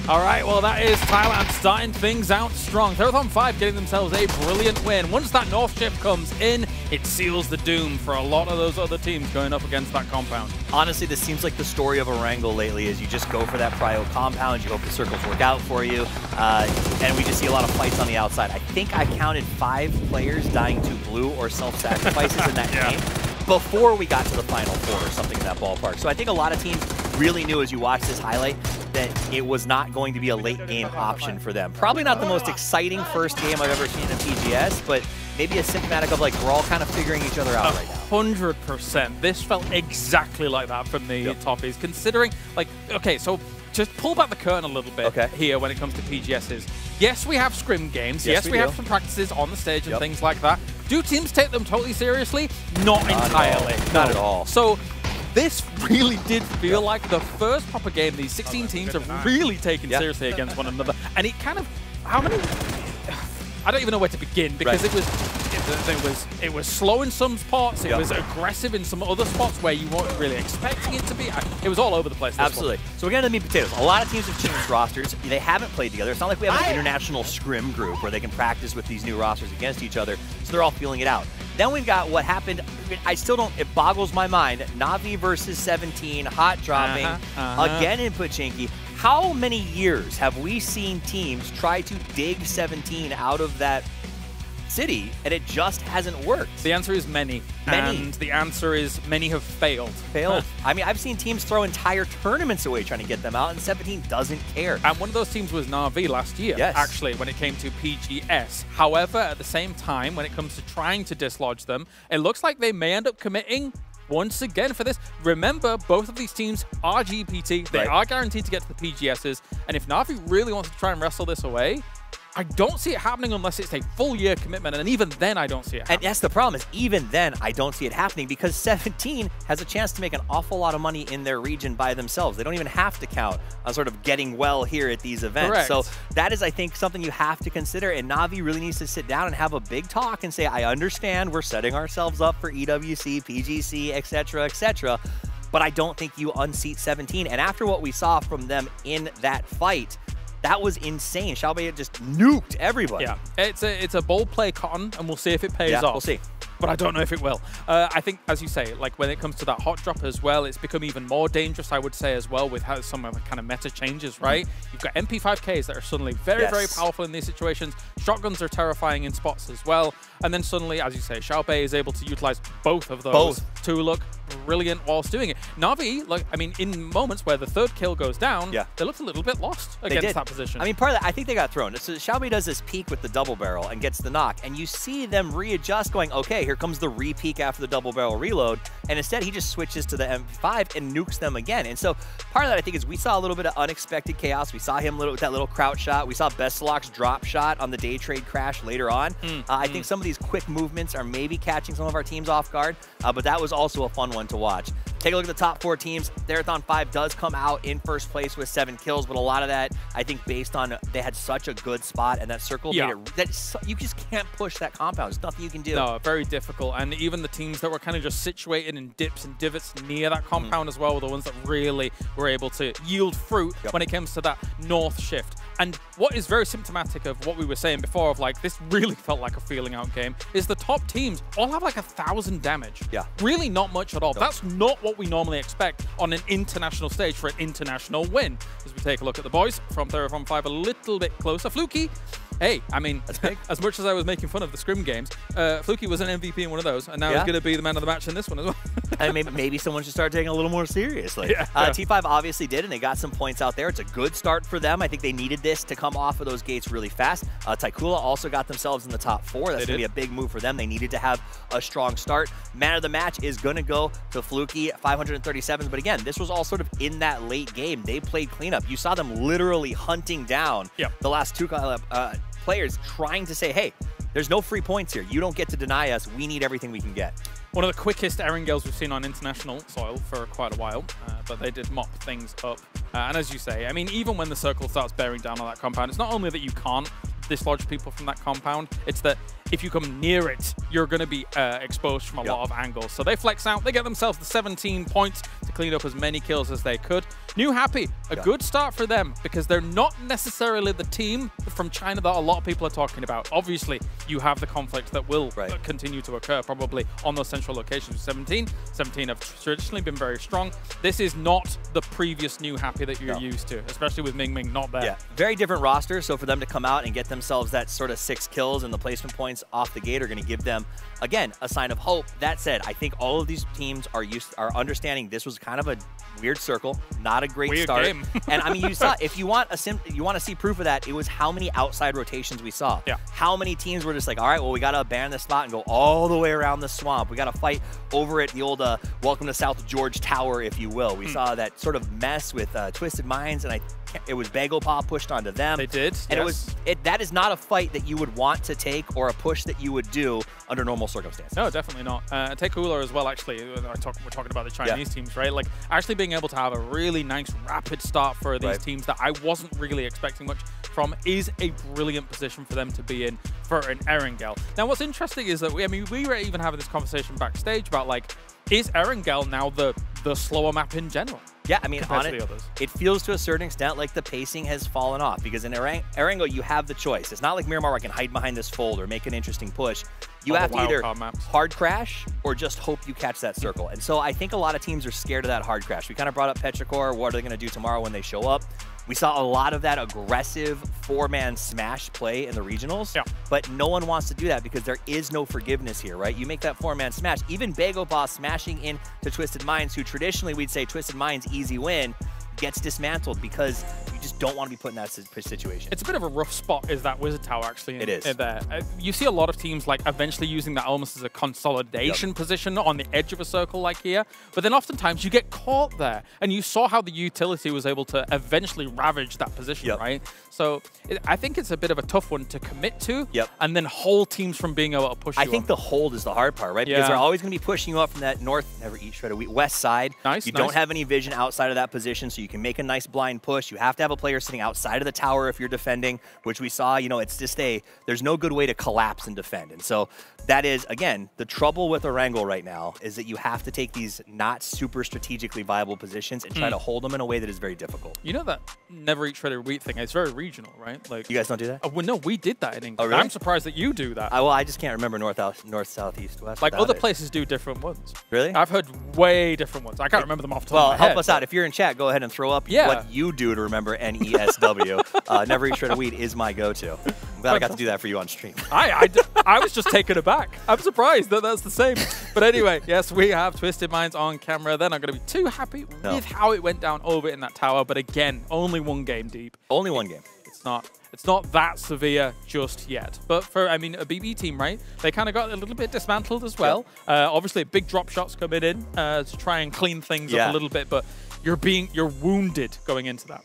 All right, well, that is Thailand starting things out strong. Marathon 5 getting themselves a brilliant win. Once that North shift comes in, it seals the doom for a lot of those other teams going up against that compound. Honestly, this seems like the story of Erangel lately, is you just go for that prio compound, you hope the circles work out for you, and we just see a lot of fights on the outside. I think I counted 5 players dying to blue or self-sacrifices in that game before we got to the Final Four or something in that ballpark. So I think a lot of teams really knew as you watch this highlight that it was not going to be a late game option for them. Probably not the most exciting first game I've ever seen in PGS, but maybe a symptomatic of like we're all kind of figuring each other out right now. 100%. This felt exactly like that from the Toffees, considering, like, okay, so just pull back the curtain a little bit here when it comes to PGSs. Yes, we have scrim games. Yes, we have some practices on the stage and things like that. Do teams take them totally seriously? Not entirely. Not at all. So this really did feel like the first proper game these 16 teams have really taken seriously against one another. And it kind of, how many? I don't even know where to begin, because it was slow in some spots, it was aggressive in some other spots where you weren't really expecting it to be. It was all over the place. Absolutely. So we're getting to the meat and potatoes. A lot of teams have changed rosters. They haven't played together. It's not like we have an international scrim group where they can practice with these new rosters against each other, so they're all feeling it out. Then we've got what happened. I still don't, it boggles my mind. Na'Vi versus 17, hot dropping, again in Pochinki. How many years have we seen teams try to dig 17 out of that city, and it just hasn't worked? The answer is many. And the answer is many have failed. I mean, I've seen teams throw entire tournaments away trying to get them out, and 17 doesn't care. And one of those teams was Na'Vi last year, actually, when it came to PGS. However, at the same time, when it comes to trying to dislodge them, it looks like they may end up committing once again for this. Remember, both of these teams are GPT. They are guaranteed to get to the PGSs. And if Na'Vi really wants to try and wrestle this away, I don't see it happening unless it's a full year commitment, and even then I don't see it happening. And that's the problem, is even then I don't see it happening, because 17 has a chance to make an awful lot of money in their region by themselves. They don't even have to count on sort of getting well here at these events. Correct. So that is, I think, something you have to consider, and Na'Vi really needs to sit down and have a big talk and say, I understand we're setting ourselves up for EWC, PGC, etc., but I don't think you unseat 17. And after what we saw from them in that fight, that was insane. Xiaobei just nuked everybody. Yeah, it's a bold play, Cotton, and we'll see if it pays off. We'll see. But I don't know if it will. I think, as you say, like when it comes to that hot drop as well, it's become even more dangerous, I would say, as well, with how some of the kind of meta changes, right? You've got MP5Ks that are suddenly very, very powerful in these situations. Shotguns are terrifying in spots as well. And then suddenly, as you say, Xiaobei is able to utilize both of those to look brilliant whilst doing it. Na'Vi, like, I mean, in moments where the third kill goes down, they looked a little bit lost against that position. I mean, part of that, I think they got thrown. So Xiaobei does this peek with the double barrel and gets the knock, and you see them readjust, going, okay, here comes the re-peek after the double barrel reload, and instead he just switches to the MP5 and nukes them again. And so part of that, I think, is we saw a little bit of unexpected chaos. We saw him with that little crouch shot. We saw Bestelok's drop shot on the day trade crash later on. I think some of these quick movements are maybe catching some of our teams off guard, but that was also a fun one to watch. Take a look at the top 4 teams. Marathon 5 does come out in first place with 7 kills, but a lot of that, I think, based on they had such a good spot, and that circle made it, that you just can't push that compound. There's nothing you can do. No, very difficult. And even the teams that were kind of just situated in dips and divots near that compound as well were the ones that really were able to yield fruit when it comes to that north shift. And what is very symptomatic of what we were saying before, of like, this really felt like a feeling out game, is the top teams all have like 1,000 damage. Really not much at all. That's not what we normally expect on an international stage for an international win. As we take a look at the boys from Marathon 5 a little bit closer. Fluky, hey, I mean, as much as I was making fun of the scrim games, Fluky was an MVP in one of those, and now he's going to be the man of the match in this one as well. And maybe someone should start taking it a little more seriously. T5 obviously did, and they got some points out there. It's a good start for them. I think they needed this to come off of those gates really fast. Taikula also got themselves in the top 4. That's going to be a big move for them. They needed to have a strong start. Man of the match is going to go to Fluky, 537. But again, this was all sort of in that late game. They played cleanup. You saw them literally hunting down the last 2 players, trying to say, hey, there's no free points here. You don't get to deny us. We need everything we can get. One of the quickest Erangels we've seen on international soil for quite a while, but they did mop things up. And as you say, I mean, even when the circle starts bearing down on that compound, it's not only that you can't dislodge people from that compound, it's that if you come near it, you're going to be exposed from a lot of angles. So they flex out, they get themselves the 17 points to clean up as many kills as they could. New Happy, a good start for them because they're not necessarily the team from China that a lot of people are talking about. Obviously, you have the conflict that will continue to occur probably on those central locations. 17 have traditionally been very strong. This is not the previous New Happy that you're used to, especially with Ming Ming not there. Yeah, very different roster, so for them to come out and get themselves that sort of 6 kills and the placement points off the gate are going to give them, again, a sign of hope. That said, I think all of these teams are understanding this was kind of a weird circle, not a great start. Game. And I mean, you saw, if you want to see proof of that, it was how many outside rotations we saw. Yeah. How many teams were just like, all right, well, we got to abandon this spot and go all the way around the swamp. We got to fight over at the old Welcome to South George Tower, if you will. We saw that sort of mess with Twisted Minds, and it was Bagel Paw pushed onto them. They did, and that is not a fight that you would want to take or a push that you would do under normal circumstances. No, definitely not. Take Cooler as well, actually. We're talking about the Chinese teams, right? Like, actually being able to have a really nice, rapid start for these teams that I wasn't really expecting much from is a brilliant position for them to be in for an Erangel. Now, what's interesting is that we were even having this conversation backstage about, like, is Erangel now the slower map in general? Yeah, I mean, it feels to a certain extent like the pacing has fallen off because in Erangel, you have the choice. It's not like Miramar where I can hide behind this fold or make an interesting push. You have to either hard crash or just hope you catch that circle. And so I think a lot of teams are scared of that hard crash. We kind of brought up Petrichor. What are they going to do tomorrow when they show up? We saw a lot of that aggressive 4-man smash play in the regionals, but no one wants to do that because there is no forgiveness here, right? You make that 4-man smash. Even Bagel Boss smashing into Twisted Minds, who traditionally we'd say Twisted Minds easy win, gets dismantled because you just don't want to be put in that situation. It's a bit of a rough spot, is that Wizard Tower, actually. It is. There. You see a lot of teams like eventually using that almost as a consolidation position on the edge of a circle like here, but then oftentimes you get caught there, and you saw how the utility was able to eventually ravage that position, right? So I think it's a bit of a tough one to commit to, and then hold teams from being able to push you I think the hold is the hard part, right? Because they're always going to be pushing you up from that west side. You don't have any vision outside of that position, so you can make a nice blind push. You have to have a player sitting outside of the tower if you're defending, which we saw, it's just there's no good way to collapse and defend. And so that is, again, the trouble with Erangel right now is that you have to take these not super strategically viable positions and try to hold them in a way that is very difficult. You know that never eat shredded wheat thing, it's very regional, right? Like, you guys don't do that? Well, no, we did that in England. Oh, really? I'm surprised that you do that. Well, I just can't remember north, south, east, west. Like, other places do different ones. Really? I've heard way different ones. I can't remember them off the top of my head. Well, help us out. If you're in chat, go ahead and throw up what you do to remember NESW. Never eat shredded wheat is my go-to. I'm glad I got to do that for you on stream. I was just taken aback. I'm surprised that that's the same. But anyway, yes, we have Twisted Minds on camera. They're not going to be too happy with how it went down over in that tower. But again, only one game deep. Only one game. It's not that severe just yet. But for, a BB team, right? They kind of got a little bit dismantled as well. Obviously, big drop shots coming in to try and clean things up a little bit. But you're wounded going into that.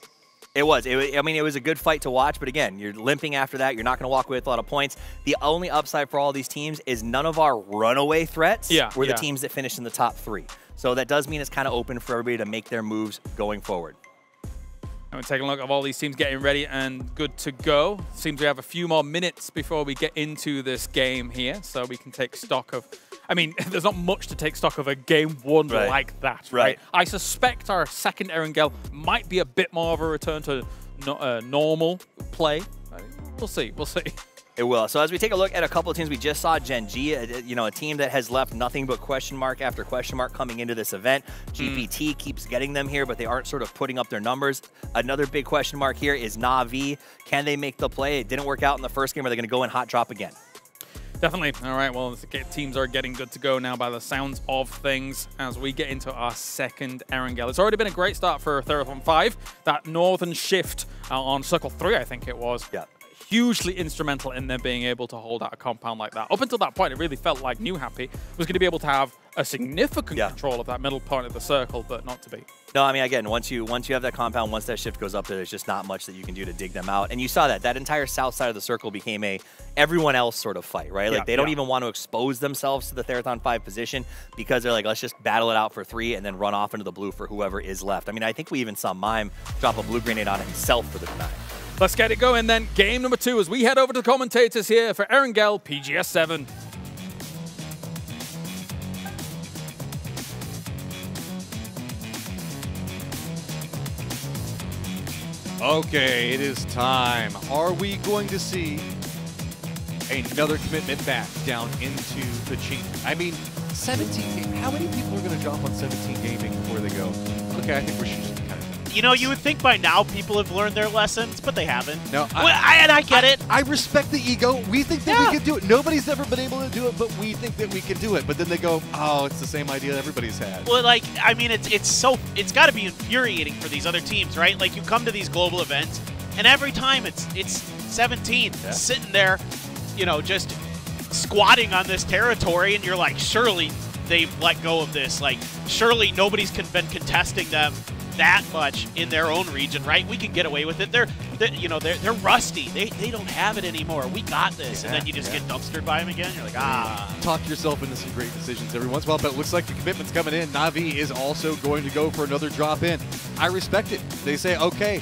It was. It was a good fight to watch, but again, you're limping after that. You're not going to walk away with a lot of points. The only upside for all these teams is none of our runaway threats were the teams that finished in the top 3. So that does mean it's kind of open for everybody to make their moves going forward. And we're taking a look at all these teams getting ready and good to go. Seems we have a few more minutes before we get into this game here, so we can take stock of... there's not much to take stock of a game 1 like that, right? I suspect our second Erangel might be a bit more of a return to normal play. We'll see. It will. So as we take a look at a couple of teams, we just saw Gen G, a team that has left nothing but question mark after question mark coming into this event. GPT keeps getting them here, but they aren't sort of putting up their numbers. Another big question mark here is Na'Vi. Can they make the play? It didn't work out in the first game. Are they going to go and hot drop again? Definitely. All right, well, the teams are getting good to go now by the sounds of things as we get into our second Erangel. It's already been a great start for Therathon 5. That northern shift on Circle 3, I think it was. Hugely instrumental in them being able to hold out a compound like that. Up until that point, it really felt like New Happy was going to be able to have a significant control of that middle part of the circle, but not to be. No, again, once you have that compound, once that shift goes up there, there's just not much that you can do to dig them out. And you saw that entire south side of the circle became a everyone else sort of fight, right? Like they don't even want to expose themselves to the Therathon 5 position because they're like, let's just battle it out for 3 and then run off into the blue for whoever is left. I think we even saw Mime drop a blue grenade on himself for the deny. Let's get it going then. Game number 2 as we head over to the commentators here for Erangel PGS 7. Okay, it is time. Are we going to see another commitment back down into the chamber? I mean, 17, how many people are going to drop on 17 gaming before they go, okay, I think we should just kind of... You know, you would think by now people have learned their lessons, but they haven't. No, and I get it. I respect the ego. We think that we can do it. Nobody's ever been able to do it, but we think that we can do it. But then they go, oh, it's the same idea everybody's had. Well, like, I mean, it's got to be infuriating for these other teams, right? Like, you come to these global events, and every time it's 17 sitting there, you know, just squatting on this territory, and you're like, surely they've let go of this. Like, surely nobody's been contesting them that much in their own region, right? We can get away with it. They're rusty. They don't have it anymore. We got this. And then you just get dumpstered by them again. You're like, ah. Talk yourself into some great decisions every once in a while, but it looks like the commitment's coming in. Na'Vi is also going to go for another drop in. I respect it. They say, okay,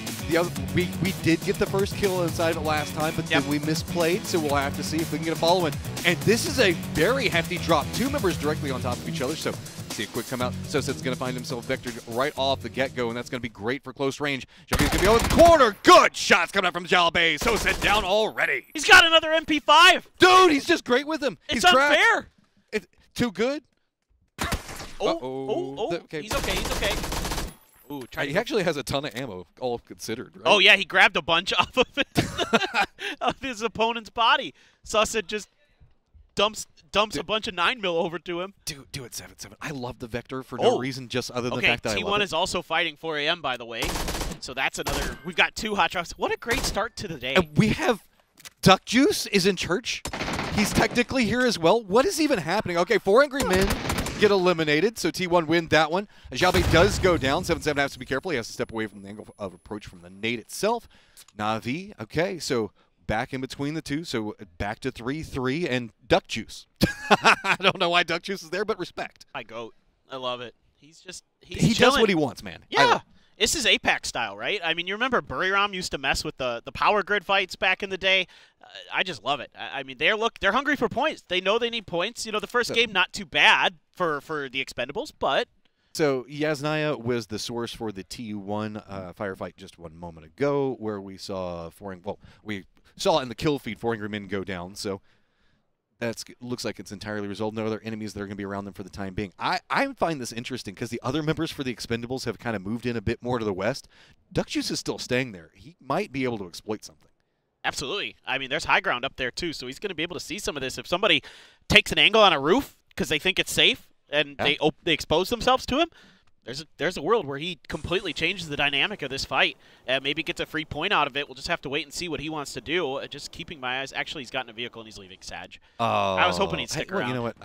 we did get the first kill inside it last time, but then we misplayed, so we'll have to see if we can get a follow-in. And this is a very hefty drop. Two members directly on top of each other, so see a quick come out. Soset's going to find himself vectored right off the get-go, and that's going to be great for close range. Jalbei's going to be over the corner. Good shots coming out from Jalbei. Soset down already. He's got another MP5. Dude, he's just great with him. It's unfair. Too good. Okay. He's okay. He's okay. Ooh, he actually has a ton of ammo, all considered, right? Oh, yeah, he grabbed a bunch off of it, of his opponent's body. Soset just dumps a bunch of 9mm over to him. Do it, 7-7. I love the Vector for no reason, just other than the fact that I love it. T1 is also fighting 4 AM, by the way. So that's another. We've got 2 hot drops. What a great start to the day. And we have Duck Juice is in church. He's technically here as well. What is even happening? Okay, 4 Angry Men get eliminated, so T1 win that one. Jalbei does go down. 7-7 has to be careful. He has to step away from the angle of approach from the nade itself. Na'Vi, okay, so back in between the two, so back to 3-3 and Duck Juice. I don't know why Duck Juice is there, but respect. I goat. I love it. He chilling. Does what he wants, man. Yeah. This is Apex style, right? I mean, you remember Buriram used to mess with the power grid fights back in the day. I just love it. I mean, they're hungry for points. They know they need points. You know, the first game not too bad for the Expendables, but so Yasnaya was the source for the T1 firefight just one moment ago, where we saw we saw in the kill feed 4 Angry Men go down. So that looks like it's entirely resolved. No other enemies that are going to be around them for the time being. I find this interesting because the other members for the Expendables have kind of moved in a bit more to the west. Duck Juice is still staying there. He might be able to exploit something. Absolutely. I mean, there's high ground up there too, so he's going to be able to see some of this. If somebody takes an angle on a roof because they think it's safe and they expose themselves to him, there's a world where he completely changes the dynamic of this fight and maybe gets a free point out of it. We'll just have to wait and see what he wants to do. Just keeping my eyes. Actually, he's gotten a vehicle and he's leaving Sag. I was hoping he'd stick around. You know what?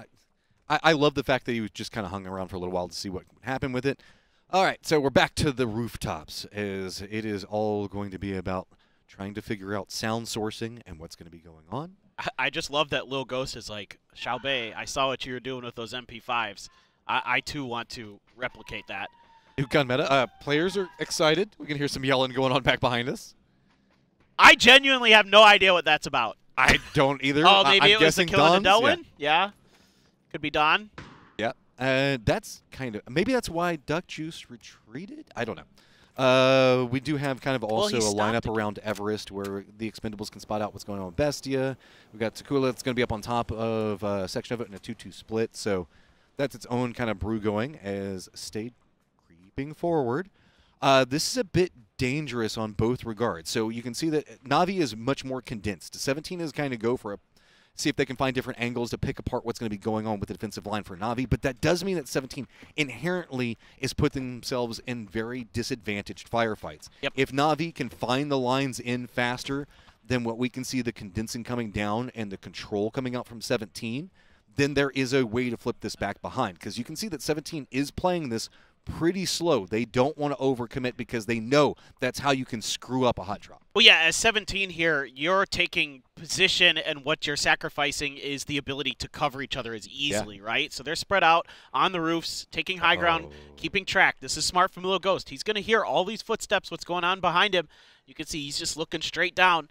I love the fact that he was just kind of hung around for a little while to see what would happen with it. All right, so we're back to the rooftops, as it is all going to be about trying to figure out sound sourcing and what's going to be going on. I just love that Lil Ghost is like, Xiaobei, I saw what you were doing with those MP5s. I too want to replicate that. New gun meta. Players are excited. We can hear some yelling going on back behind us. I genuinely have no idea what that's about. I don't either. Oh, maybe it was the kill on the Delwyn? Yeah. Could be Don. Yeah. That's kind of, maybe that's why Duck Juice retreated? I don't know. We do have kind of also a lineup around Everest where the Expendables can spot out what's going on with Bestia. We've got Takula that's going to be up on top of section of it in a 2-2 split. So that's its own kind of brew going as stayed creeping forward. This is a bit dangerous on both regards. So you can see that Na'Vi is much more condensed. 17 is kind of go for see if they can find different angles to pick apart what's going to be going on with the defensive line for Na'Vi. But that does mean that 17 inherently is putting themselves in very disadvantaged firefights. Yep. If Na'Vi can find the lines in faster than what we can see the condensing coming down and the control coming out from 17, then there is a way to flip this back behind. Because you can see that 17 is playing this pretty slow. They don't want to overcommit because they know that's how you can screw up a hot drop. Well, yeah, as 17 here, you're taking position, and what you're sacrificing is the ability to cover each other as easily, right? So they're spread out on the roofs, taking high ground, keeping track. This is smart from Lil Ghost. He's going to hear all these footsteps, what's going on behind him. You can see he's just looking straight down.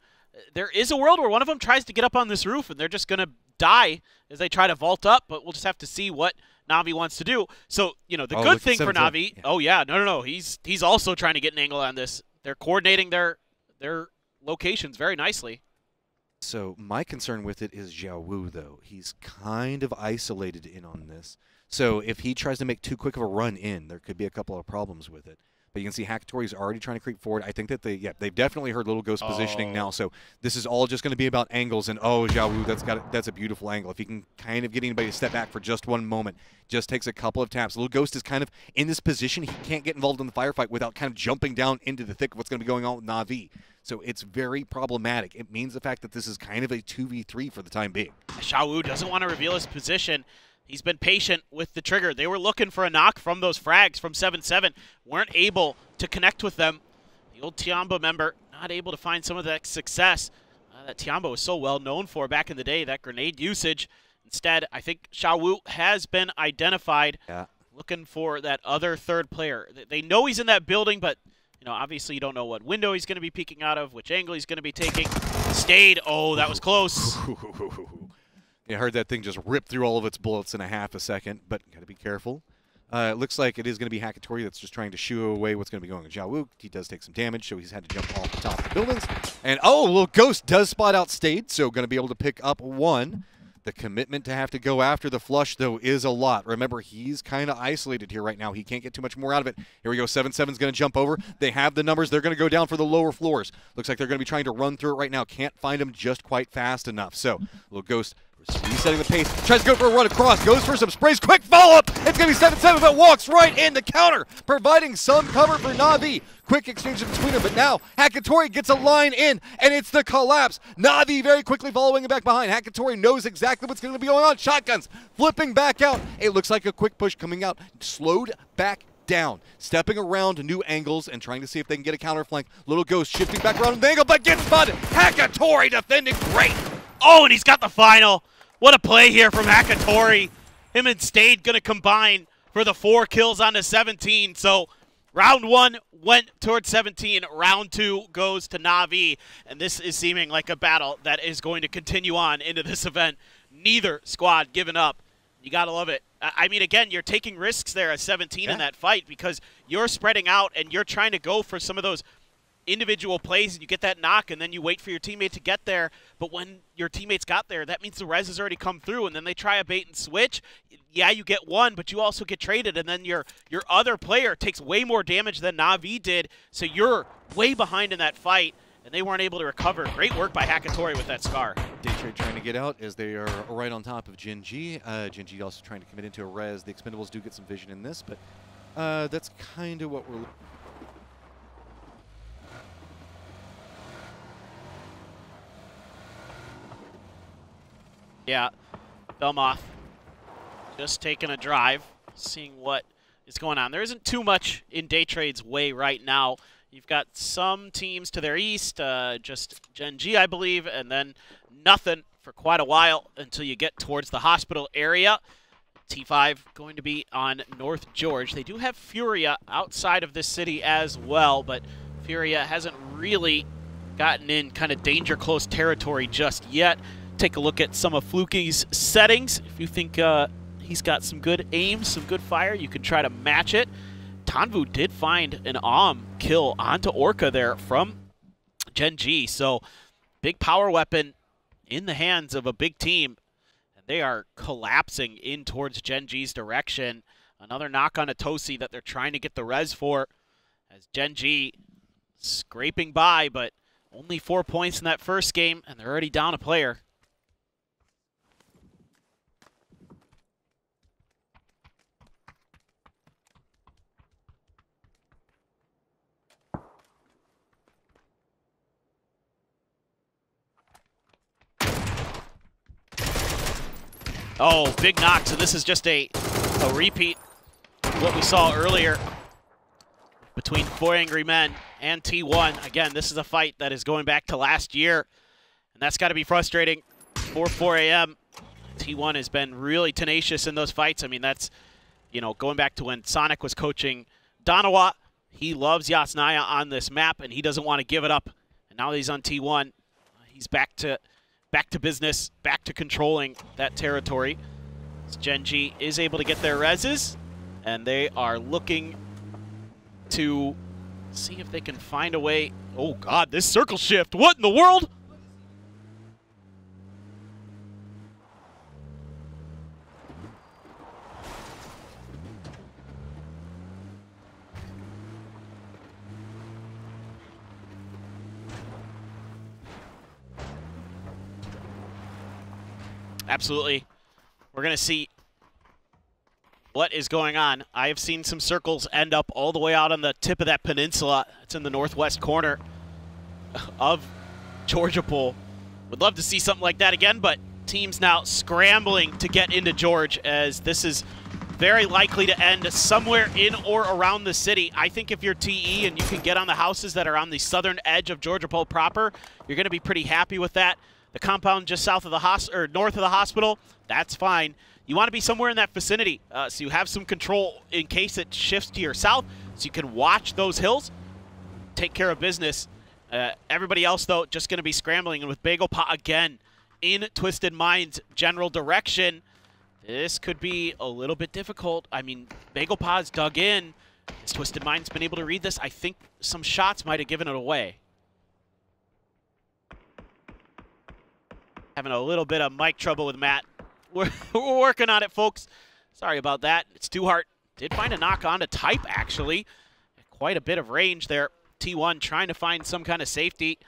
There is a world where one of them tries to get up on this roof, and they're just going to die as they try to vault up, but we'll just have to see what Na'Vi wants to do. So, you know, the good thing for Na'Vi, no, he's also trying to get an angle on this they're coordinating their locations very nicely. So my concern with it is Xiao Wu, though. He's kind of isolated in on this. So if he tries to make too quick of a run in, there could be a couple of problems with it. But you can see Hakatori's already trying to creep forward. I think that they've definitely heard Little Ghost positioning now. So this is all just going to be about angles. And oh, Xiao Wu, that's a beautiful angle. If he can kind of get anybody to step back for just one moment, just takes a couple of taps. Little Ghost is kind of in this position. He can't get involved in the firefight without kind of jumping down into the thick of what's going to be going on with Na'Vi. So it's very problematic. It means the fact that this is kind of a 2v3 for the time being. Xiao Wu doesn't want to reveal his position. He's been patient with the trigger. They were looking for a knock from those frags from 7-7. Weren't able to connect with them. The old Tiamba member not able to find some of that success that Tiamba was so well known for back in the day, that grenade usage. Instead, I think Xiao Wu has been identified, looking for that other third player. They know he's in that building, but you know, obviously you don't know what window he's going to be peeking out of, which angle he's going to be taking. Stayed. Oh, that was close. You heard that thing just rip through all of its bullets in a half a second, but got to be careful. It looks like it is going to be Hakatori that's just trying to shoo away what's going to be going on. Xiao Wu, he does take some damage, so he's had to jump off the top of the buildings. And oh, Little Ghost does spot out Stayed, so going to be able to pick up one. The commitment to have to go after the flush, though, is a lot. Remember, he's kind of isolated here right now. He can't get too much more out of it. Here we go. 7-7's going to jump over. They have the numbers. They're going to go down for the lower floors. Looks like they're going to be trying to run through it right now. Can't find him just quite fast enough. So, Little Ghost resetting the pace. Tries to go for a run across. Goes for some sprays. Quick follow-up. It's going to be 7-7, but walks right in the counter, providing some cover for Na'Vi. Quick exchange between them, but now Hakatori gets a line in, and it's the collapse. Na'Vi very quickly following it back behind. Hakatori knows exactly what's going to be going on. Shotguns flipping back out. It looks like a quick push coming out. Slowed back down, stepping around new angles and trying to see if they can get a counter flank. Little Ghost shifting back around the angle, but gets spotted. Hakatori defending great. Oh, and he's got the final. What a play here from Hakatori. Him and Stayed going to combine for the 4 kills on the 17. So round 1 went towards 17. Round 2 goes to Na'Vi. And this is seeming like a battle that is going to continue on into this event. Neither squad giving up. You got to love it. I mean, again, you're taking risks there at 17 in that fight because you're spreading out and you're trying to go for some of those individual plays, and you get that knock, and then you wait for your teammate to get there. But when your teammates got there, that means the res has already come through, and then they try a bait and switch. Yeah, you get one, but you also get traded, and then your other player takes way more damage than Na'Vi did, so you're way behind in that fight, and they weren't able to recover. Great work by Hakatori with that scar. Daytrade trying to get out as they are right on top of Gen G. Gen G also trying to commit into a res. The Expendables do get some vision in this, but that's kind of what we're looking for. Yeah, Belmoth just taking a drive, seeing what is going on. There isn't too much in Daytrade's way right now. You've got some teams to their east, just Gen G, I believe, and then nothing for quite a while until you get towards the hospital area. T5 going to be on North George. They do have Furia outside of this city as well, but Furia hasn't really gotten in kind of danger close territory just yet. Take a look at some of Fluky's settings. If you think he's got some good aim, some good fire, you can try to match it. Tanvu did find an kill onto Orca there from Gen G. So big power weapon in the hands of a big team. And they are collapsing in towards Gen G's direction. Another knock on a Tosi that they're trying to get the res for. As Gen G scraping by, but only 4 points in that first game, and they're already down a player. Oh, big knock. So this is just a repeat of what we saw earlier between 4 Angry Men and T1. Again, this is a fight that is going back to last year, and that's got to be frustrating for 4 AM. T1 has been really tenacious in those fights. I mean, that's, you know, going back to when Sonic was coaching Donawa. He loves Yasnaya on this map, and he doesn't want to give it up. And now that he's on T1, he's back to business, back to controlling that territory. So Gen G is able to get their reses, and they are looking to See if they can find a way. Oh God, this circle shift. What in the world? Absolutely. We're going to see what is going on. I have seen some circles end up all the way out on the tip of that peninsula. It's in the northwest corner of Georgia Pool. Would love to see something like that again, but teams now scrambling to get into George, as this is very likely to end somewhere in or around the city. I think if you're TE and you can get on the houses that are on the southern edge of Georgia Pool proper, you're going to be pretty happy with that. The compound just south of the or north of the hospital, that's fine. You want to be somewhere in that vicinity, so you have some control in case it shifts to your south, so you can watch those hills, take care of business. Everybody else, though, just going to be scrambling. And with Bagel Pot again in Twisted Mind's general direction, this could be a little bit difficult. I mean, Bagel Pot's dug in. As Twisted Mind's been able to read this, I think some shots might have given it away. Having a little bit of mic trouble with Matt. We're working on it, folks. Sorry about that. It's too hard. Did find a knock on to Type, actually. Quite a bit of range there. T1 trying to find some kind of safety.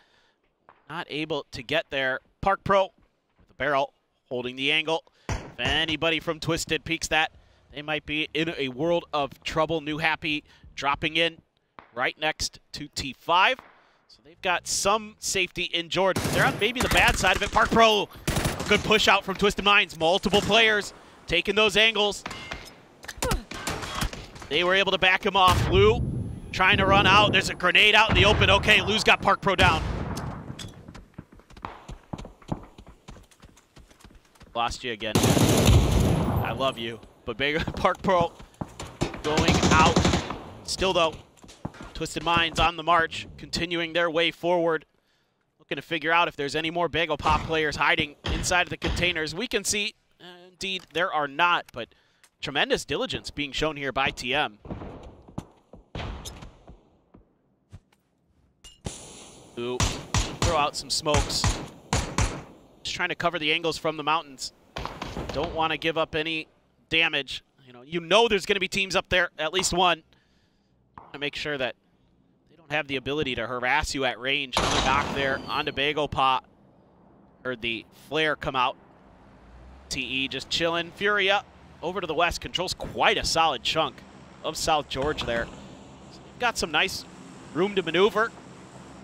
Not able to get there. Park Pro with the barrel holding the angle. If anybody from Twisted peeks that, they might be in a world of trouble. New Happy dropping in right next to T5. So they've got some safety in George. They're on maybe the bad side of it. Park Pro, good push out from Twisted Minds. Multiple players taking those angles. They were able to back him off. Lou trying to run out. There's a grenade out in the open. Okay, Lou's got Park Pro down. Lost you again. I love you. But Park Pro going out. Still, though, Twisted Minds on the march, continuing their way forward. Looking to figure out if there's any more Bagel Pop players hiding inside of the containers. We can see, indeed, there are not, but tremendous diligence being shown here by TM. Ooh, throw out some smokes. Just trying to cover the angles from the mountains. Don't want to give up any damage. You know there's going to be teams up there, at least one. To make sure that they don't have the ability to harass you at range. Another knock there onto Bagel Pot. Heard the flare come out. TE just chilling. Furia over to the west controls quite a solid chunk of South George there. So they've got some nice room to maneuver.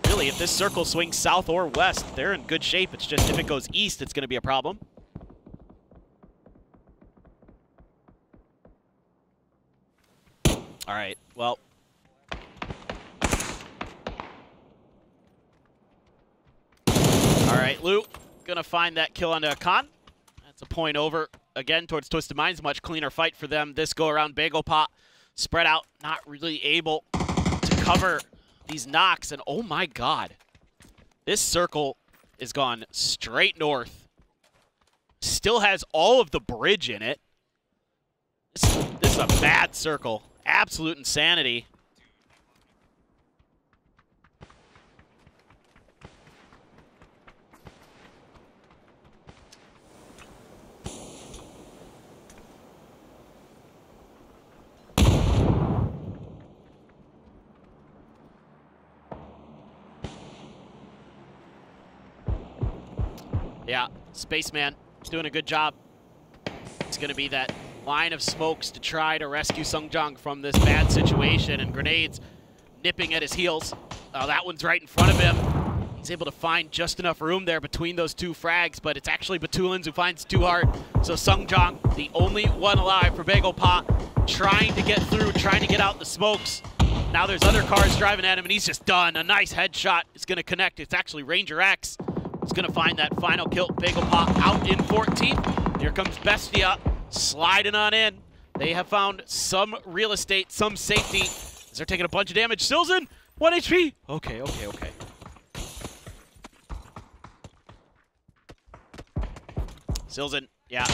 Really, if this circle swings south or west, they're in good shape. It's just if it goes east, it's going to be a problem. All right, well. All right, Lou, gonna find that kill onto Khan. That's a point over, again, towards Twisted Minds. Much cleaner fight for them this go-around. Bagel Pot spread out, not really able to cover these knocks. And oh my God, this circle is gone straight north. Still has all of the bridge in it. This is a bad circle. Absolute insanity. Yeah, Spaceman doing a good job. It's going to be that line of smokes to try to rescue Sungjong from this bad situation, and grenades nipping at his heels. That one's right in front of him. He's able to find just enough room there between those two frags, but it's actually Batulins who finds it too hard. So Sungjong, the only one alive for Bagel Pot, trying to get through, trying to get out the smokes. Now there's other cars driving at him, and he's just done. A nice headshot is going to connect. It's actually Ranger X. He's going to find that final kill. Bagel Pot out in 14th. Here comes Bestia sliding on in. They have found some real estate, some safety, as they're taking a bunch of damage. Silzen, 1 HP. Okay. Silzen, yeah,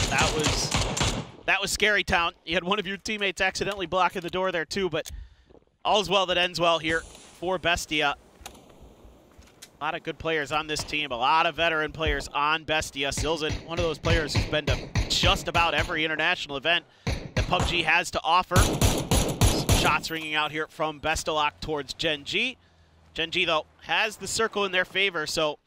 that was scary town. You had one of your teammates accidentally blocking the door there too, but all's well that ends well here for Bestia. A lot of good players on this team, a lot of veteran players on Bestia. Silzen, one of those players who's been to just about every international event that PUBG has to offer. Some shots ringing out here from Bestelak towards Gen G. Gen G, though, has the circle in their favor, so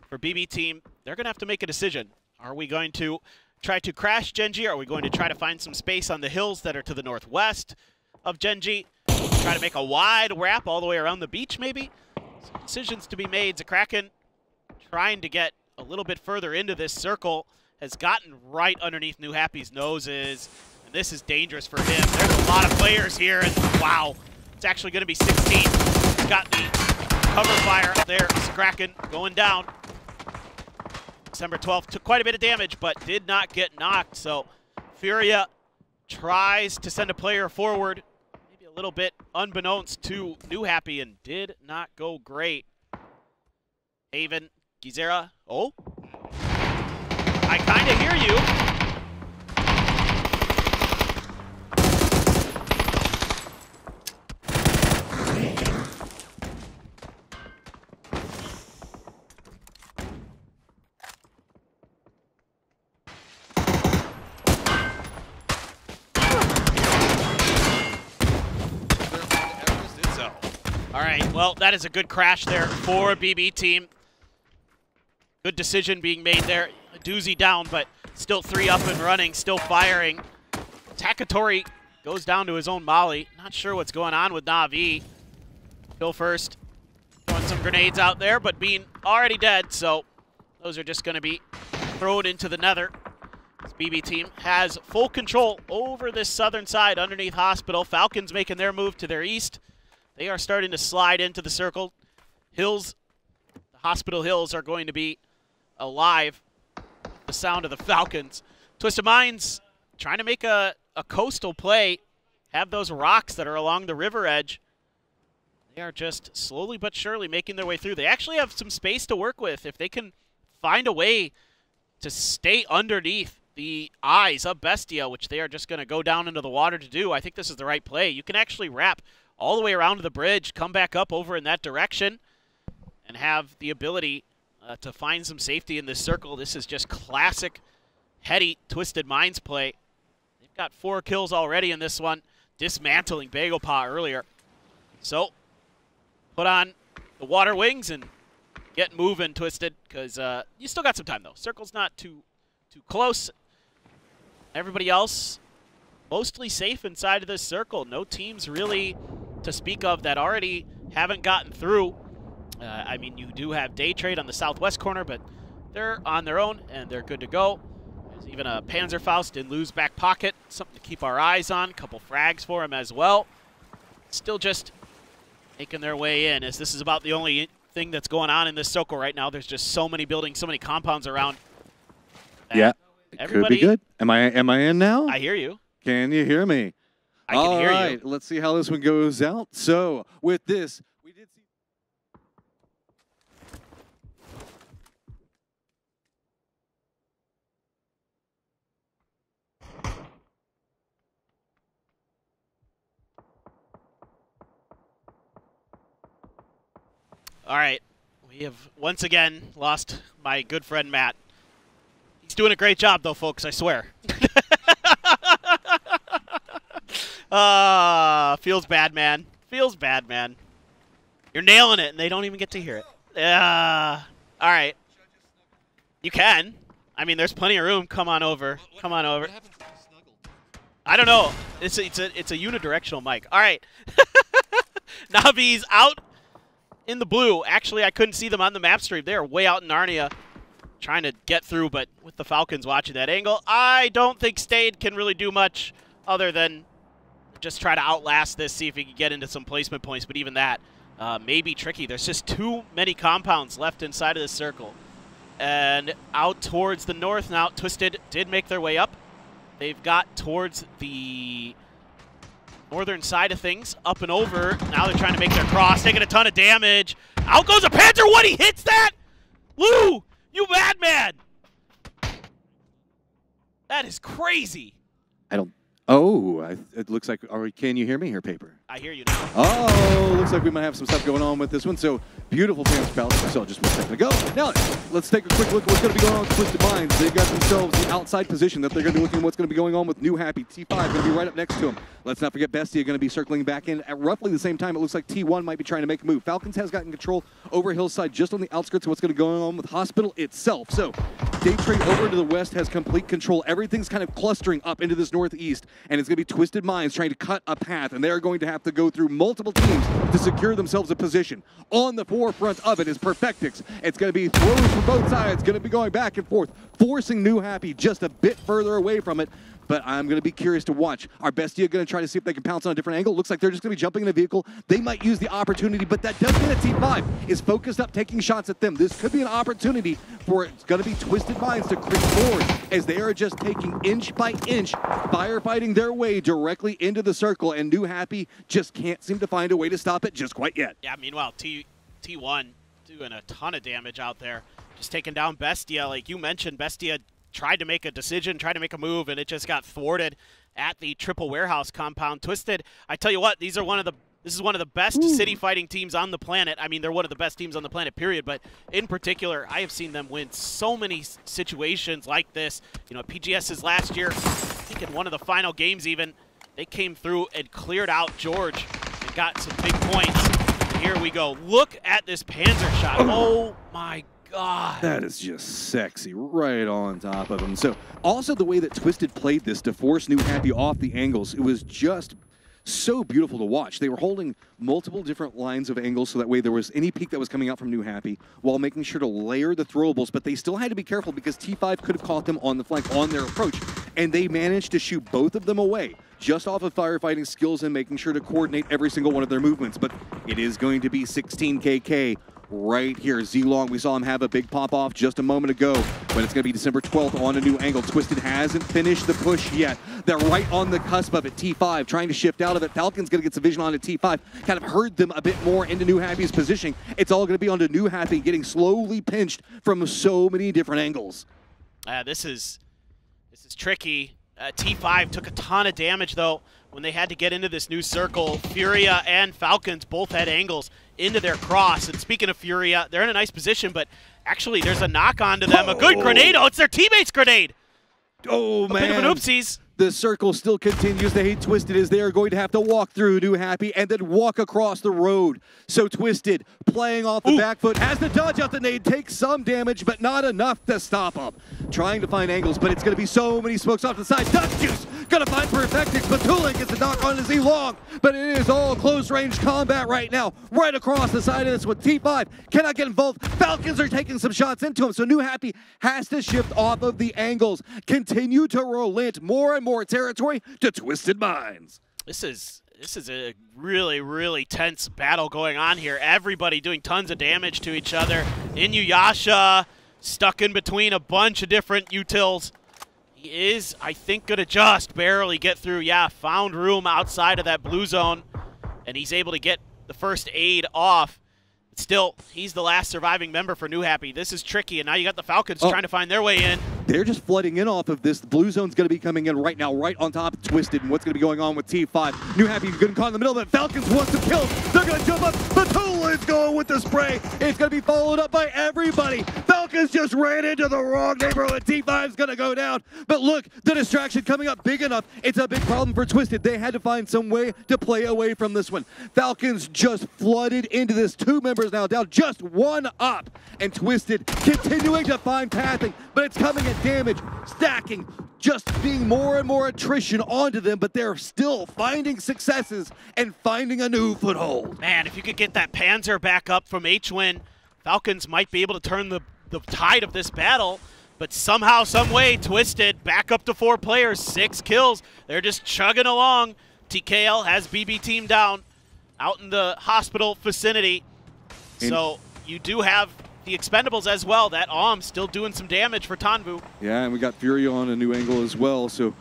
for BB team, they're going to have to make a decision. Are we going to try to crash Gen G? Are we going to try to find some space on the hills that are to the northwest of Gen G? Try to make a wide wrap all the way around the beach, maybe? Some decisions to be made. Zakraken trying to get a little bit further into this circle, has gotten right underneath New Happy's noses, and this is dangerous for him. There's a lot of players here, and wow, it's actually going to be 16. He's got the cover fire up there. Zakraken going down. December 12th took quite a bit of damage, but did not get knocked, so Furia tries to send a player forward, maybe a little bit unbeknownst to New Happy, and did not go great. Haven, Gizera, oh. I kind of hear you. All right, well, that is a good crash there for BB team. Good decision being made there. A doozy down, but still 3 up and running, still firing. Takatori goes down to his own molly. Not sure what's going on with Na'Vi. Kill first. Throwing some grenades out there, but being already dead, so those are just going to be thrown into the nether. This BB team has full control over this southern side underneath Hospital. Falcons making their move to their east. They are starting to slide into the circle. Hills, the Hospital Hills are going to be alive. The sound of the Falcons. Twisted Minds trying to make a coastal play. Have those rocks that are along the river edge. They are just slowly but surely making their way through. They actually have some space to work with. If they can find a way to stay underneath the eyes of Bestia, which they are just going to go down into the water to do, I think this is the right play. You can actually wrap all the way around to the bridge, come back up over in that direction, and have the ability to find some safety in this circle. This is just classic heady Twisted Minds play. They've got 4 kills already in this one, dismantling Bagel Paw earlier. So, put on the water wings and get moving, Twisted, because you still got some time, though. Circle's not too close. Everybody else mostly safe inside of this circle. No teams really to speak of that already haven't gotten through. I mean, you do have Day Trade on the southwest corner, but they're on their own, and they're good to go. There's even a Panzerfaust in Lou's back pocket, something to keep our eyes on. A couple frags for him as well. Still just making their way in, as this is about the only thing that's going on in this circle right now. There's just so many buildings, so many compounds around. Yeah, it could be good. Am I in now? I hear you. Can you hear me? I can hear you. All right, let's see how this one goes out. So with this, we did see. All right, we have once again lost my good friend Matt. He's doing a great job though, folks, I swear. Feels bad, man. Feels bad, man. You're nailing it, and they don't even get to hear it. All right. You can. I mean, there's plenty of room. Come on over. Come on over. I don't know. It's a unidirectional mic. All right. Navi's out in the blue. Actually, I couldn't see them on the map stream. They are way out in Narnia trying to get through, but with the Falcons watching that angle, I don't think Stade can really do much other than just try to outlast this, see if he can get into some placement points, but even that may be tricky. There's just too many compounds left inside of this circle. And out towards the north now, Twisted did make their way up. They've got towards the northern side of things, up and over. Now they're trying to make their cross, taking a ton of damage. Out goes a Panther. What, he hits that? Lou, you madman. That is crazy. I don't. Oh, it looks like. Can you hear me here, Paper? I hear you now. Oh, looks like we might have some stuff going on with this one. So beautiful Panzer Palace. We saw just 1 second ago. Now, let's take a quick look at what's going to be going on with Twisted Minds. They've got themselves the outside position that they're going to be looking at what's going to be going on with New Happy. T5 going to be right up next to him. Let's not forget Bestia going to be circling back in at roughly the same time. It looks like T1 might be trying to make a move. Falcons has gotten control over Hillside just on the outskirts of what's going to be going on with Hospital itself. So Day Trade over to the west has complete control. Everything's kind of clustering up into this northeast, and it's going to be Twisted Minds trying to cut a path, and they're going to have to go through multiple teams to secure themselves a position. On the forefront of it is Perfectix. It's going to be throws from both sides, going to be going back and forth, forcing New Happy just a bit further away from it. But I'm going to be curious to watch. Are Bestia going to try to see if they can pounce on a different angle? Looks like they're just going to be jumping in a vehicle. They might use the opportunity, but that does mean that T5 is focused up, taking shots at them. This could be an opportunity for it's going to be Twisted Minds to creep forward as they are just taking inch by inch, firefighting their way directly into the circle, and New Happy just can't seem to find a way to stop it just quite yet. Yeah, meanwhile, T1 doing a ton of damage out there. Just taking down Bestia. Like you mentioned, Bestia tried to make a decision, tried to make a move, and it just got thwarted at the triple warehouse compound. Twisted, I tell you what, this is one of the best city fighting teams on the planet. I mean, they're one of the best teams on the planet, period. But in particular, I have seen them win so many situations like this. You know, PGS's last year, I think in one of the final games even, they came through and cleared out George and got some big points. And here we go. Look at this Panzer shot. Oh my God. That is just sexy, right on top of him. So also the way that Twisted played this to force New Happy off the angles, it was just so beautiful to watch. They were holding multiple different lines of angles so that way there was any peek that was coming out from New Happy while making sure to layer the throwables, but they still had to be careful because T5 could have caught them on the flank on their approach, and they managed to shoot both of them away just off of firefighting skills and making sure to coordinate every single one of their movements. But it is going to be 16KK right here. Z-Long, we saw him have a big pop-off just a moment ago, but it's going to be December 12th on a new angle. Twisted hasn't finished the push yet. They're right on the cusp of it. T5 trying to shift out of it. Falcon's going to get some vision onto T5, kind of herd them a bit more into New Happy's positioning. It's all going to be onto New Happy getting slowly pinched from so many different angles. This is tricky. T5 took a ton of damage, though, when they had to get into this new circle. Furia and Falcons both had angles into their cross. And speaking of Furia, they're in a nice position, but actually there's a knock onto them. A good grenade. Oh, it's their teammate's grenade. Oh, man. A bit of an oopsies. The circle still continues. They hate Twisted as they are going to have to walk through New Happy and then walk across the road. So Twisted, playing off the back foot, has to dodge out the nade, takes some damage, but not enough to stop him. Trying to find angles, but it's going to be so many smokes off the side. Dust Juice going to find Perfectix, but Tulin gets a knock on Z-Long. But it is all close-range combat right now, right across the side of this one. T5 cannot get involved. Falcons are taking some shots into him, so New Happy has to shift off of the angles, continue to relent more and more territory to Twisted Minds. This is a really, really tense battle going on here. Everybody doing tons of damage to each other. Inuyasha stuck in between a bunch of different utils. He is, I think, going to just barely get through. Yeah, found room outside of that blue zone, and he's able to get the first aid off. But still, he's the last surviving member for New Happy. This is tricky, and now you got the Falcons trying to find their way in. They're just flooding in off of this. The blue zone's going to be coming in right now, right on top of Twisted, and what's going to be going on with T5. New Happy getting caught in the middle of it. Falcons want some kills. They're going to jump up. Batulin's going with the spray. It's going to be followed up by everybody. Falcons just ran into the wrong neighborhood. T5's going to go down. But look, the distraction coming up big enough. It's a big problem for Twisted. They had to find some way to play away from this one. Falcons just flooded into this. 2 members now down, just 1 up. And Twisted continuing to find pathing, but it's coming at damage, stacking, just being more and more attrition onto them, but they're still finding successes and finding a new foothold. Man, if you could get that Panzer back up from H-Win, Falcons might be able to turn the tide of this battle, but somehow, some way, Twisted back up to 4 players, 6 kills. They're just chugging along. TKL has BB team down out in the hospital vicinity. So you do have the Expendables as well. That still doing some damage for Tanvu. Yeah, and we got Fury on a new angle as well, so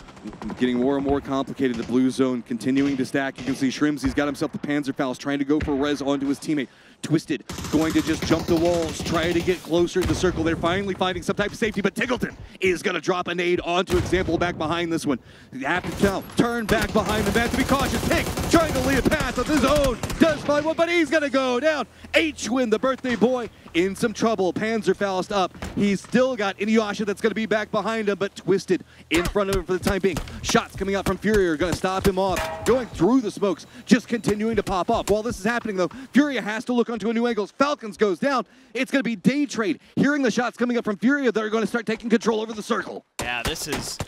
getting more and more complicated. The blue zone continuing to stack. You can see Shrimsy's got himself the Panzer Faust trying to go for res onto his teammate. Twisted going to just jump the walls, try to get closer to the circle. They're finally finding some type of safety, but Tiggleton is going to drop a nade onto Example back behind this one. You have to tell, turn back behind them. They have to be cautious. Pink trying to lead a pass of his own. Does find one, but he's going to go down. H-Win, the birthday boy, in some trouble. Panzerfaust up. He's still got Inuyasha that's going to be back behind him, but Twisted in front of him for the time being. Shots coming out from Fury are going to stop him off. Going through the smokes, just continuing to pop off. While this is happening, though, Fury has to look onto a new angle. Falcons goes down. It's going to be Day Trade. Hearing the shots coming up from Fury, they're going to start taking control over the circle. Yeah, this is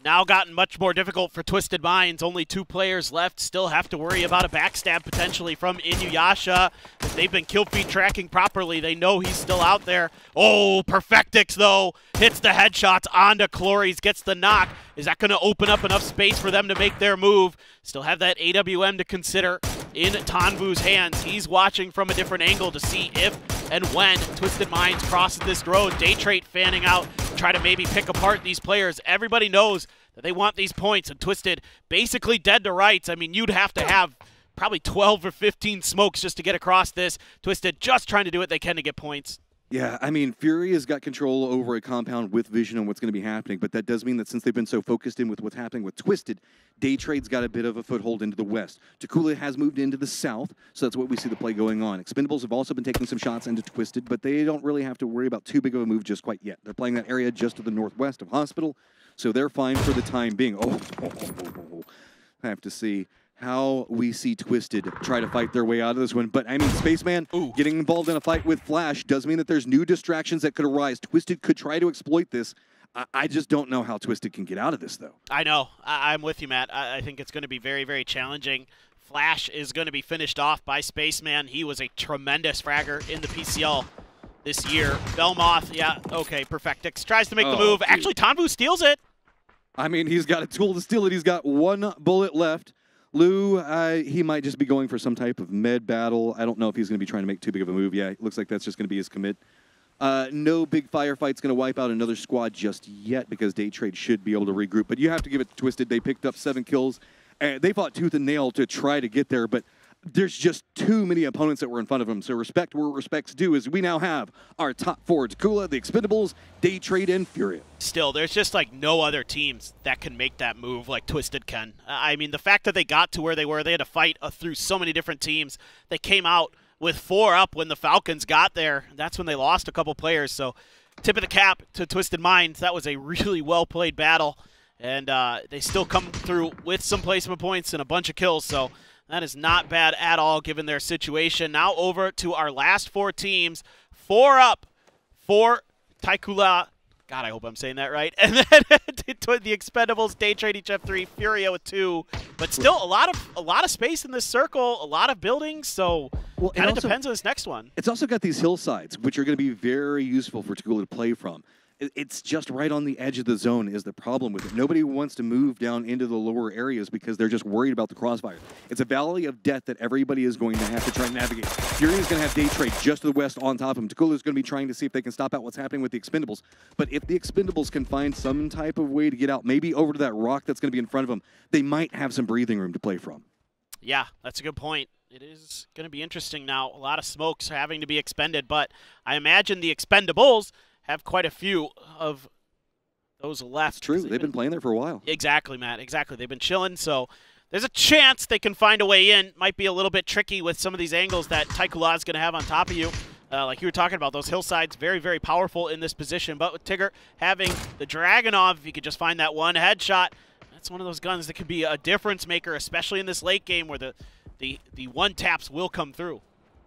now gotten much more difficult for Twisted Minds. Only 2 players left. Still have to worry about a backstab potentially from Inuyasha. If they've been kill feed tracking properly, they know he's still out there. Oh, Perfectix, though, hits the headshots onto Clories, gets the knock. Is that going to open up enough space for them to make their move? Still have that AWM to consider in Tanvu's hands. He's watching from a different angle to see if and when Twisted Minds crosses this road. Day Trade fanning out, try to maybe pick apart these players. Everybody knows that they want these points, and Twisted basically dead to rights. I mean, you'd have to have probably 12 or 15 smokes just to get across this. Twisted just trying to do what they can to get points. Yeah, I mean, Fury has got control over a compound with vision on what's going to be happening, but that does mean that since they've been so focused in with what's happening with Twisted, Day Trade's got a bit of a foothold into the west. Takula has moved into the south, so that's what we see the play going on. Expendables have also been taking some shots into Twisted, but they don't really have to worry about too big of a move just quite yet. They're playing that area just to the northwest of Hospital, so they're fine for the time being. I have to see how we see Twisted try to fight their way out of this one. But, I mean, Spaceman getting involved in a fight with Flash does mean that there's new distractions that could arise. Twisted could try to exploit this. I just don't know how Twisted can get out of this, though. I know. I'm with you, Matt. I think it's going to be very, very challenging. Flash is going to be finished off by Spaceman. He was a tremendous fragger in the PCL this year. Belmoth, yeah, okay, Perfectix tries to make the move. Dude. Actually, Tanvu steals it. I mean, he's got a tool to steal it. He's got 1 bullet left. Lou, he might just be going for some type of med battle. I don't know if he's going to be trying to make too big of a move. Yeah, it looks like that's just going to be his commit. No big firefight's going to wipe out another squad just yet because Day Trade should be able to regroup. But you have to give it to Twisted. They picked up 7 kills. And they fought tooth and nail to try to get there, but there's just too many opponents that were in front of them. So respect where respect's due as we now have our top 4. Takula, the Expendables, Day Trade, and Furia. Still, there's just like no other teams that can make that move like Twisted can. I mean, the fact that they got to where they were, they had to fight through so many different teams. They came out with 4 up when the Falcons got there. That's when they lost a couple players. So tip of the cap to Twisted Minds. That was a really well-played battle. And they still come through with some placement points and a bunch of kills. So that is not bad at all given their situation. Now over to our last 4 teams. 4 up for Taikula. God, I hope I'm saying that right. And then the Expendables, Day Trade each have 3, Furia with 2. But still a lot of space in this circle, a lot of buildings. So kind of depends on this next one. It's also got these hillsides, which are going to be very useful for Takula to play from. It's just right on the edge of the zone is the problem with it. Nobody wants to move down into the lower areas because they're just worried about the crossfire. It's a valley of death that everybody is going to have to try and navigate. Fury is going to have Day Trade just to the west on top of him. Takula is going to be trying to see if they can stop out what's happening with the Expendables. But if the Expendables can find some type of way to get out, maybe over to that rock that's going to be in front of them, they might have some breathing room to play from. Yeah, that's a good point. It is going to be interesting now. A lot of smokes having to be expended, but I imagine the Expendables have quite a few of those left. It's true. They've been playing there for a while. Exactly, Matt. Exactly. They've been chilling, so there's a chance they can find a way in. Might be a little bit tricky with some of these angles that Taikula is going to have on top of you. Like you were talking about, those hillsides, very, very powerful in this position. But with Tigger having the Dragunov, if you could just find that one headshot, that's one of those guns that could be a difference maker, especially in this late game where the one taps will come through.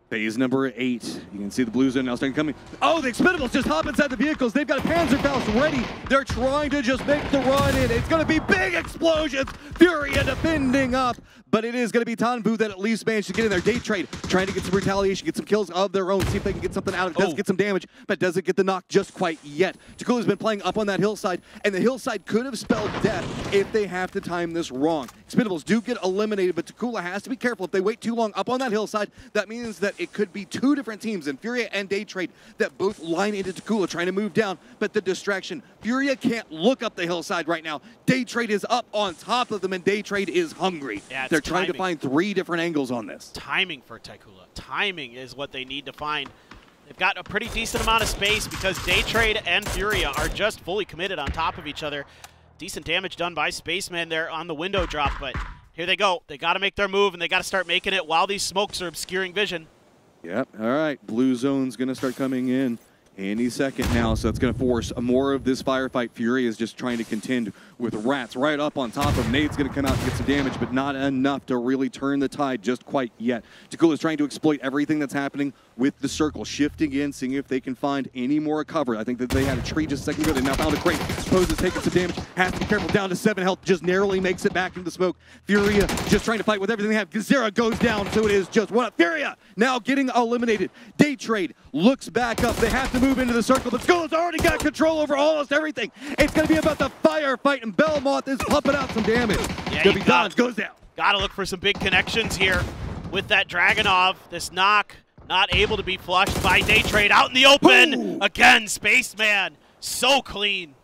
Phase number 8. You can see the blue zone now starting coming. Oh, the Expendables just hop inside the vehicles. They've got a Panzerfaust ready. They're trying to just make the run in. It's going to be big explosions. Furia defending up. But it is going to be Tanvu that at least managed to get in there. Day Trade trying to get some retaliation, get some kills of their own, see if they can get something out of it. Does get some damage, but doesn't get the knock just quite yet. Takula's been playing up on that hillside, and the hillside could have spelled death if they have to time this wrong. Expendables do get eliminated, but Takula has to be careful. If they wait too long up on that hillside, that means that it could be two different teams, and Furia and Daytrade, that both line into Takula, trying to move down, but the distraction. Furia can't look up the hillside right now. Daytrade is up on top of them, and Daytrade is hungry. Yeah, they're trying to find 3 different angles on this. Timing for Takula. Timing is what they need to find. They've got a pretty decent amount of space because Daytrade and Furia are just fully committed on top of each other. Decent damage done by Spaceman there on the window drop, but here they go. They got to make their move, and they got to start making it while these smokes are obscuring vision. Yep, all right. Blue zone's going to start coming in any second now, so it's going to force more of this firefight. Fury is just trying to contend with Rats right up on top of Nade's going to come out and get some damage, but not enough to really turn the tide just quite yet. Takula's trying to exploit everything that's happening with the circle, shifting in, seeing if they can find any more cover. I think that they had a tree just a second ago. They now found a crate. Pose is taking some damage. Has to be careful. Down to 7 health. Just narrowly makes it back into the smoke. Furia just trying to fight with everything they have. Gazera goes down, so it is just one up. Furia now getting eliminated. Daytrade looks back up. They have to move into the circle, but Skull's already got control over almost everything. It's going to be about the firefight, and Belmont is pumping out some damage. Yeah, Dons goes down. Got to look for some big connections here with that Dragonov. This knock not able to be flushed by Daytrade out in the open. Ooh. Again, Spaceman, so clean.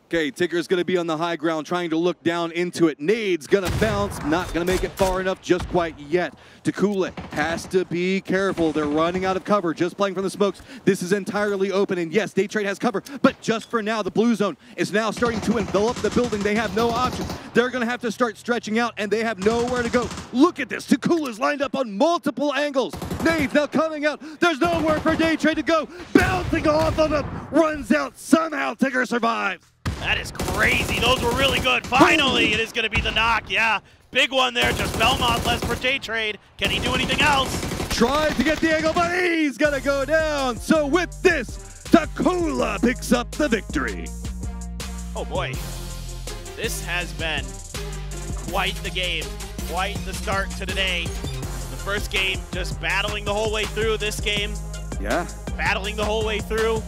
Okay, Tigger's going to be on the high ground trying to look down into it. Nade's going to bounce, not going to make it far enough just quite yet. Takula has to be careful. They're running out of cover, just playing from the smokes. This is entirely open, and yes, Daytrade has cover, but just for now, the blue zone is now starting to envelop the building. They have no options. They're going to have to start stretching out, and they have nowhere to go. Look at this. Takula's lined up on multiple angles. Nade's now coming out. There's nowhere for Daytrade to go. Bouncing off of him, runs out. Somehow Tigger survives. That is crazy. Those were really good. Finally, it is going to be the knock. Yeah, big one there. Just Belmont less for Daytrade. Can he do anything else? Tried to get the angle, but he's going to go down. So with this, Takula picks up the victory. Oh, boy. This has been quite the game. Quite the start to today. The first game just battling the whole way through. This game, yeah, battling the whole way through.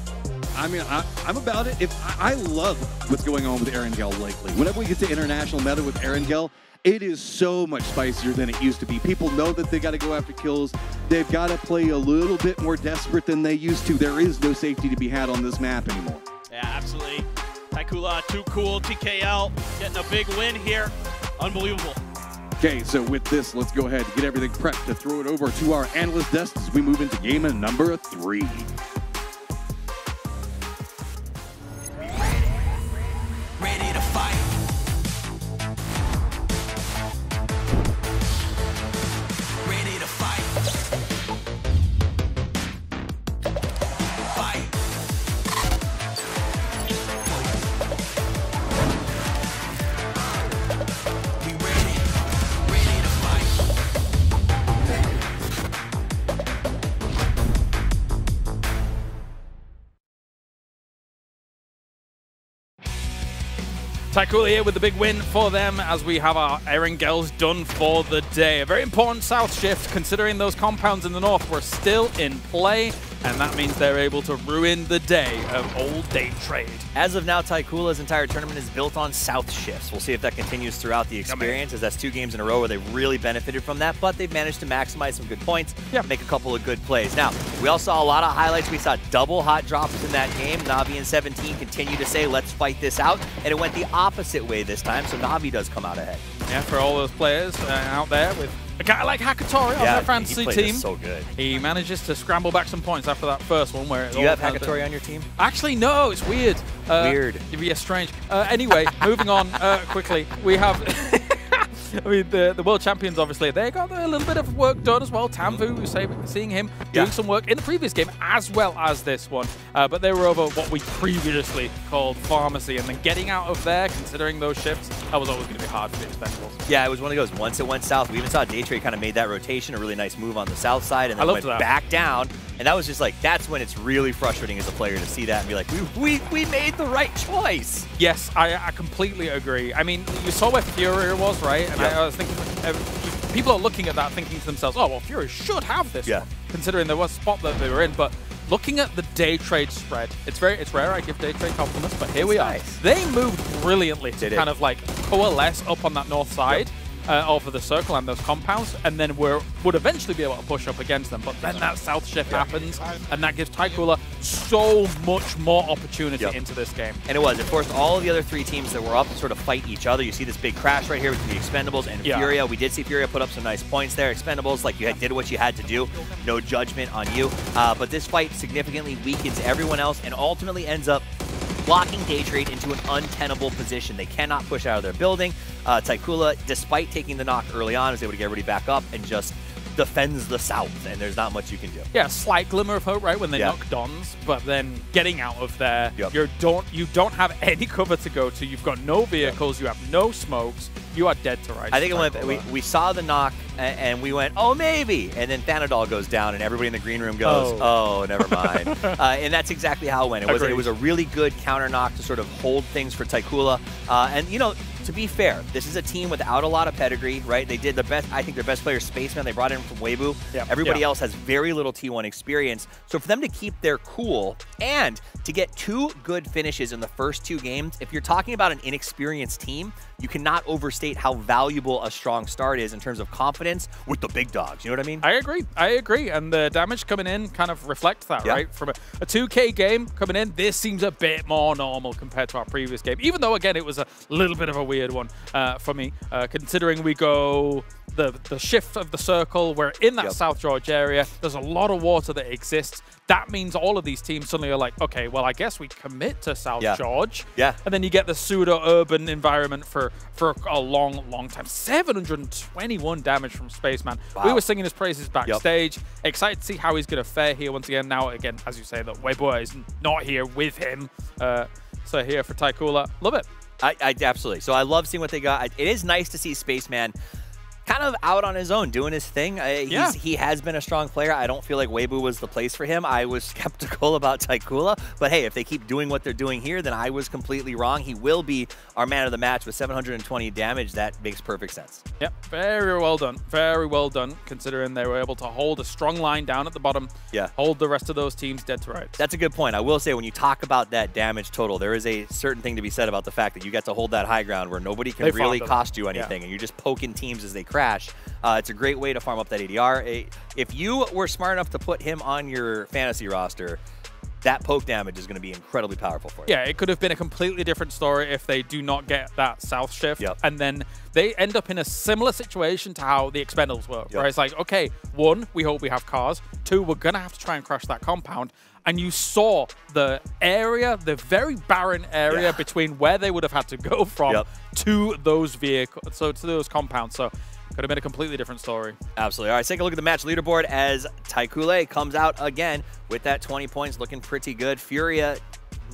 I mean, I'm about it. I love what's going on with Erangel lately. Whenever we get to international meta with Erangel, it is so much spicier than it used to be. People know that they got to go after kills. They've got to play a little bit more desperate than they used to. There is no safety to be had on this map anymore. Yeah, absolutely. Takula, too cool. TKL getting a big win here. Unbelievable. Okay, so with this, let's go ahead and get everything prepped to throw it over to our analyst desk as we move into game number 3. Ready to fight. Ready to fight. Fight. We ready. Ready to fight. Takula here with the big win for them as we have our Erangels done for the day. A very important south shift considering those compounds in the north were still in play, and that means they're able to ruin the day of old Daytrade. As of now, Takula's entire tournament is built on south shifts. We'll see if that continues throughout the experience, as that's 2 games in a row where they've really benefited from that, but they've managed to maximize some good points, make a couple of good plays. Now, we all saw a lot of highlights. We saw double hot drops in that game. Navi and 17 continue to say, let's fight this out, and it went the opposite way this time, so Navi does come out ahead. Yeah, for all those players out there with a guy like Hakatori on their fantasy team. So good. He manages to scramble back some points after that first one. Where do you have Hakatori on your team? Actually, no. It's weird. Weird. Yeah, strange. Anyway, moving on quickly. We have... I mean, the world champions, obviously, they got a little bit of work done as well. Tamvu, seeing him doing some work in the previous game as well as this one. But they were over what we previously called pharmacy. And then getting out of there, considering those shifts, that was always going to be hard for the Expendables. Yeah, it was one of those. Once it went south, we even saw Daytrade kind of made that rotation, a really nice move on the south side, and then went back down. And that was just like, that's when it's really frustrating as a player to see that and be like, we made the right choice. Yes, I completely agree. I mean, you saw where Fury was, right? And I was thinking, people are looking at that thinking to themselves, oh, well, Fury should have this one, considering there was a spot that they were in. But looking at the Daytrade spread, it's rare I give Daytrade compliments, but here we are. They moved brilliantly to kind of like coalesce up on that north side. over the circle and those compounds, and then would eventually be able to push up against them. But then that south shift happens, and that gives TyCooler so much more opportunity into this game. And it forced all of the other 3 teams that were up to sort of fight each other. You see this big crash right here between the Expendables and Furia. We did see Furia put up some nice points there. Expendables, like, you did what you had to do. No judgment on you. But this fight significantly weakens everyone else and ultimately ends up blocking Daytrade into an untenable position. They cannot push out of their building. TyCooler, despite taking the knock early on, is able to get everybody back up and just defends the south, and there's not much you can do. Yeah, slight glimmer of hope, right, when they knock Dons, but then getting out of there, you don't have any cover to go to. You've got no vehicles, you have no smokes, you are dead to rights. I think we saw the knock, and we went, oh, maybe, and then Thanadol goes down, and everybody in the green room goes, oh never mind. And that's exactly how it went. It was a really good counter knock to sort of hold things for TyCooler, and, you know, to be fair, this is a team without a lot of pedigree, right? They did the best. I think their best player is Spaceman. They brought in from Weibo. Everybody else has very little T1 experience. So for them to keep their cool and to get 2 good finishes in the first 2 games, if you're talking about an inexperienced team, you cannot overstate how valuable a strong start is in terms of confidence with the big dogs. You know what I mean? I agree. And the damage coming in kind of reflects that, right? From a 2K game coming in, this seems a bit more normal compared to our previous game. Even though, again, it was a little bit of a weird one for me, considering we go the shift of the circle. We're in that South George area. There's a lot of water that exists. That means all of these teams suddenly are like, okay, well, I guess we commit to South George. And then you get the pseudo-urban environment for a long time. 721 damage from Spaceman. We were singing his praises backstage. Excited to see how he's going to fare here once again. Now, again, as you say, that Weibo is not here with him. So here for TyCooler. Love it. I absolutely. So I love seeing what they got. It is nice to see Spaceman kind of out on his own, doing his thing. He has been a strong player. I don't feel like Weibo was the place for him. I was skeptical about TyCooler, but hey, if they keep doing what they're doing here, then I was completely wrong. He will be our man of the match with 720 damage. That makes perfect sense. Yep, very well done. Very well done, considering they were able to hold a strong line down at the bottom, hold the rest of those teams dead to rights. That's a good point. I will say, when you talk about that damage total, there is a certain thing to be said about the fact that you get to hold that high ground where nobody can really cost you anything, and you're just poking teams as they crash. It's a great way to farm up that ADR. If you were smart enough to put him on your fantasy roster, that poke damage is going to be incredibly powerful for you. Yeah, it could have been a completely different story if they do not get that south shift. And then they end up in a similar situation to how the Expendables were, where it's like, okay, 1, we hope we have cars. 2, we're going to have to try and crash that compound. And you saw the area, the very barren area between where they would have had to go from to those vehicles, so to those compounds. So could have been a completely different story. Absolutely. All right, let's take a look at the match leaderboard as TyCooler comes out again with that 20 points, looking pretty good. Furia,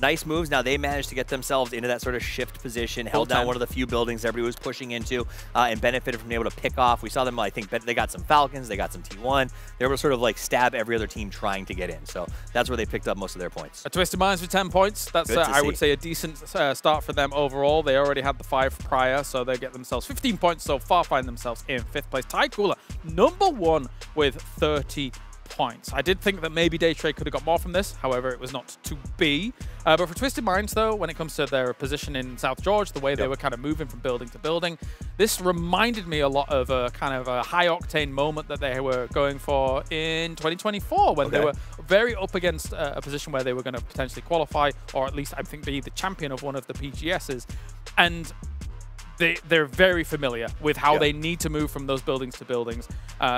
nice moves. Now they managed to get themselves into that sort of shift position, held down one of the few buildings everybody was pushing into, and benefited from being able to pick off. We saw them, I think, they got some Falcons, they got some T1. They were able to sort of like stab every other team trying to get in. So that's where they picked up most of their points. A Twisted Minds with 10 points. That's, I would say, a decent start for them overall. They already had the 5 prior, so they get themselves 15 points so far, find themselves in 5th place. TyCooler, #1 with 30 points. I did think that maybe Daytrade could have got more from this, however, it was not to be. But for Twisted Minds, though, when it comes to their position in South George, the way they were kind of moving from building to building, this reminded me a lot of a kind of a high-octane moment that they were going for in 2024, when they were very up against a position where they were going to potentially qualify, or at least I think be the champion of one of the PGSs. And they're very familiar with how they need to move from those buildings to buildings.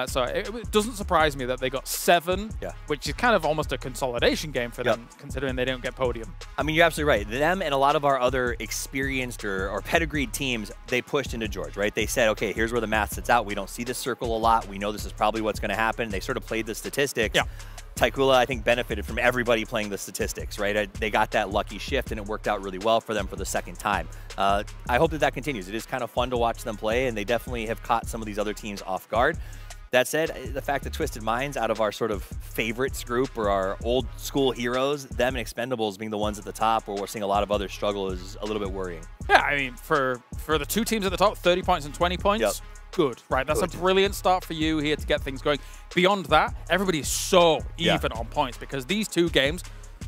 So it doesn't surprise me that they got 7, which is kind of almost a consolidation game for them, considering they don't get podium. I mean, you're absolutely right. Them and a lot of our other experienced or pedigreed teams, they pushed into George, right? They said, okay, here's where the math sits out. We don't see this circle a lot. We know this is probably what's going to happen. They sort of played the statistics. TyCooler, I think, benefited from everybody playing the statistics, right? They got that lucky shift, and it worked out really well for them for the second time. I hope that continues. It is kind of fun to watch them play, and they definitely have caught some of these other teams off guard. That said, the fact that Twisted Minds, out of our sort of favorites group or our old school heroes, them and Expendables being the ones at the top where we're seeing a lot of others struggle, is a little bit worrying. Yeah, I mean, for the 2 teams at the top, 30 points and 20 points, good, right? That's a brilliant start for you here to get things going. Beyond that, everybody is so even on points, because these 2 games,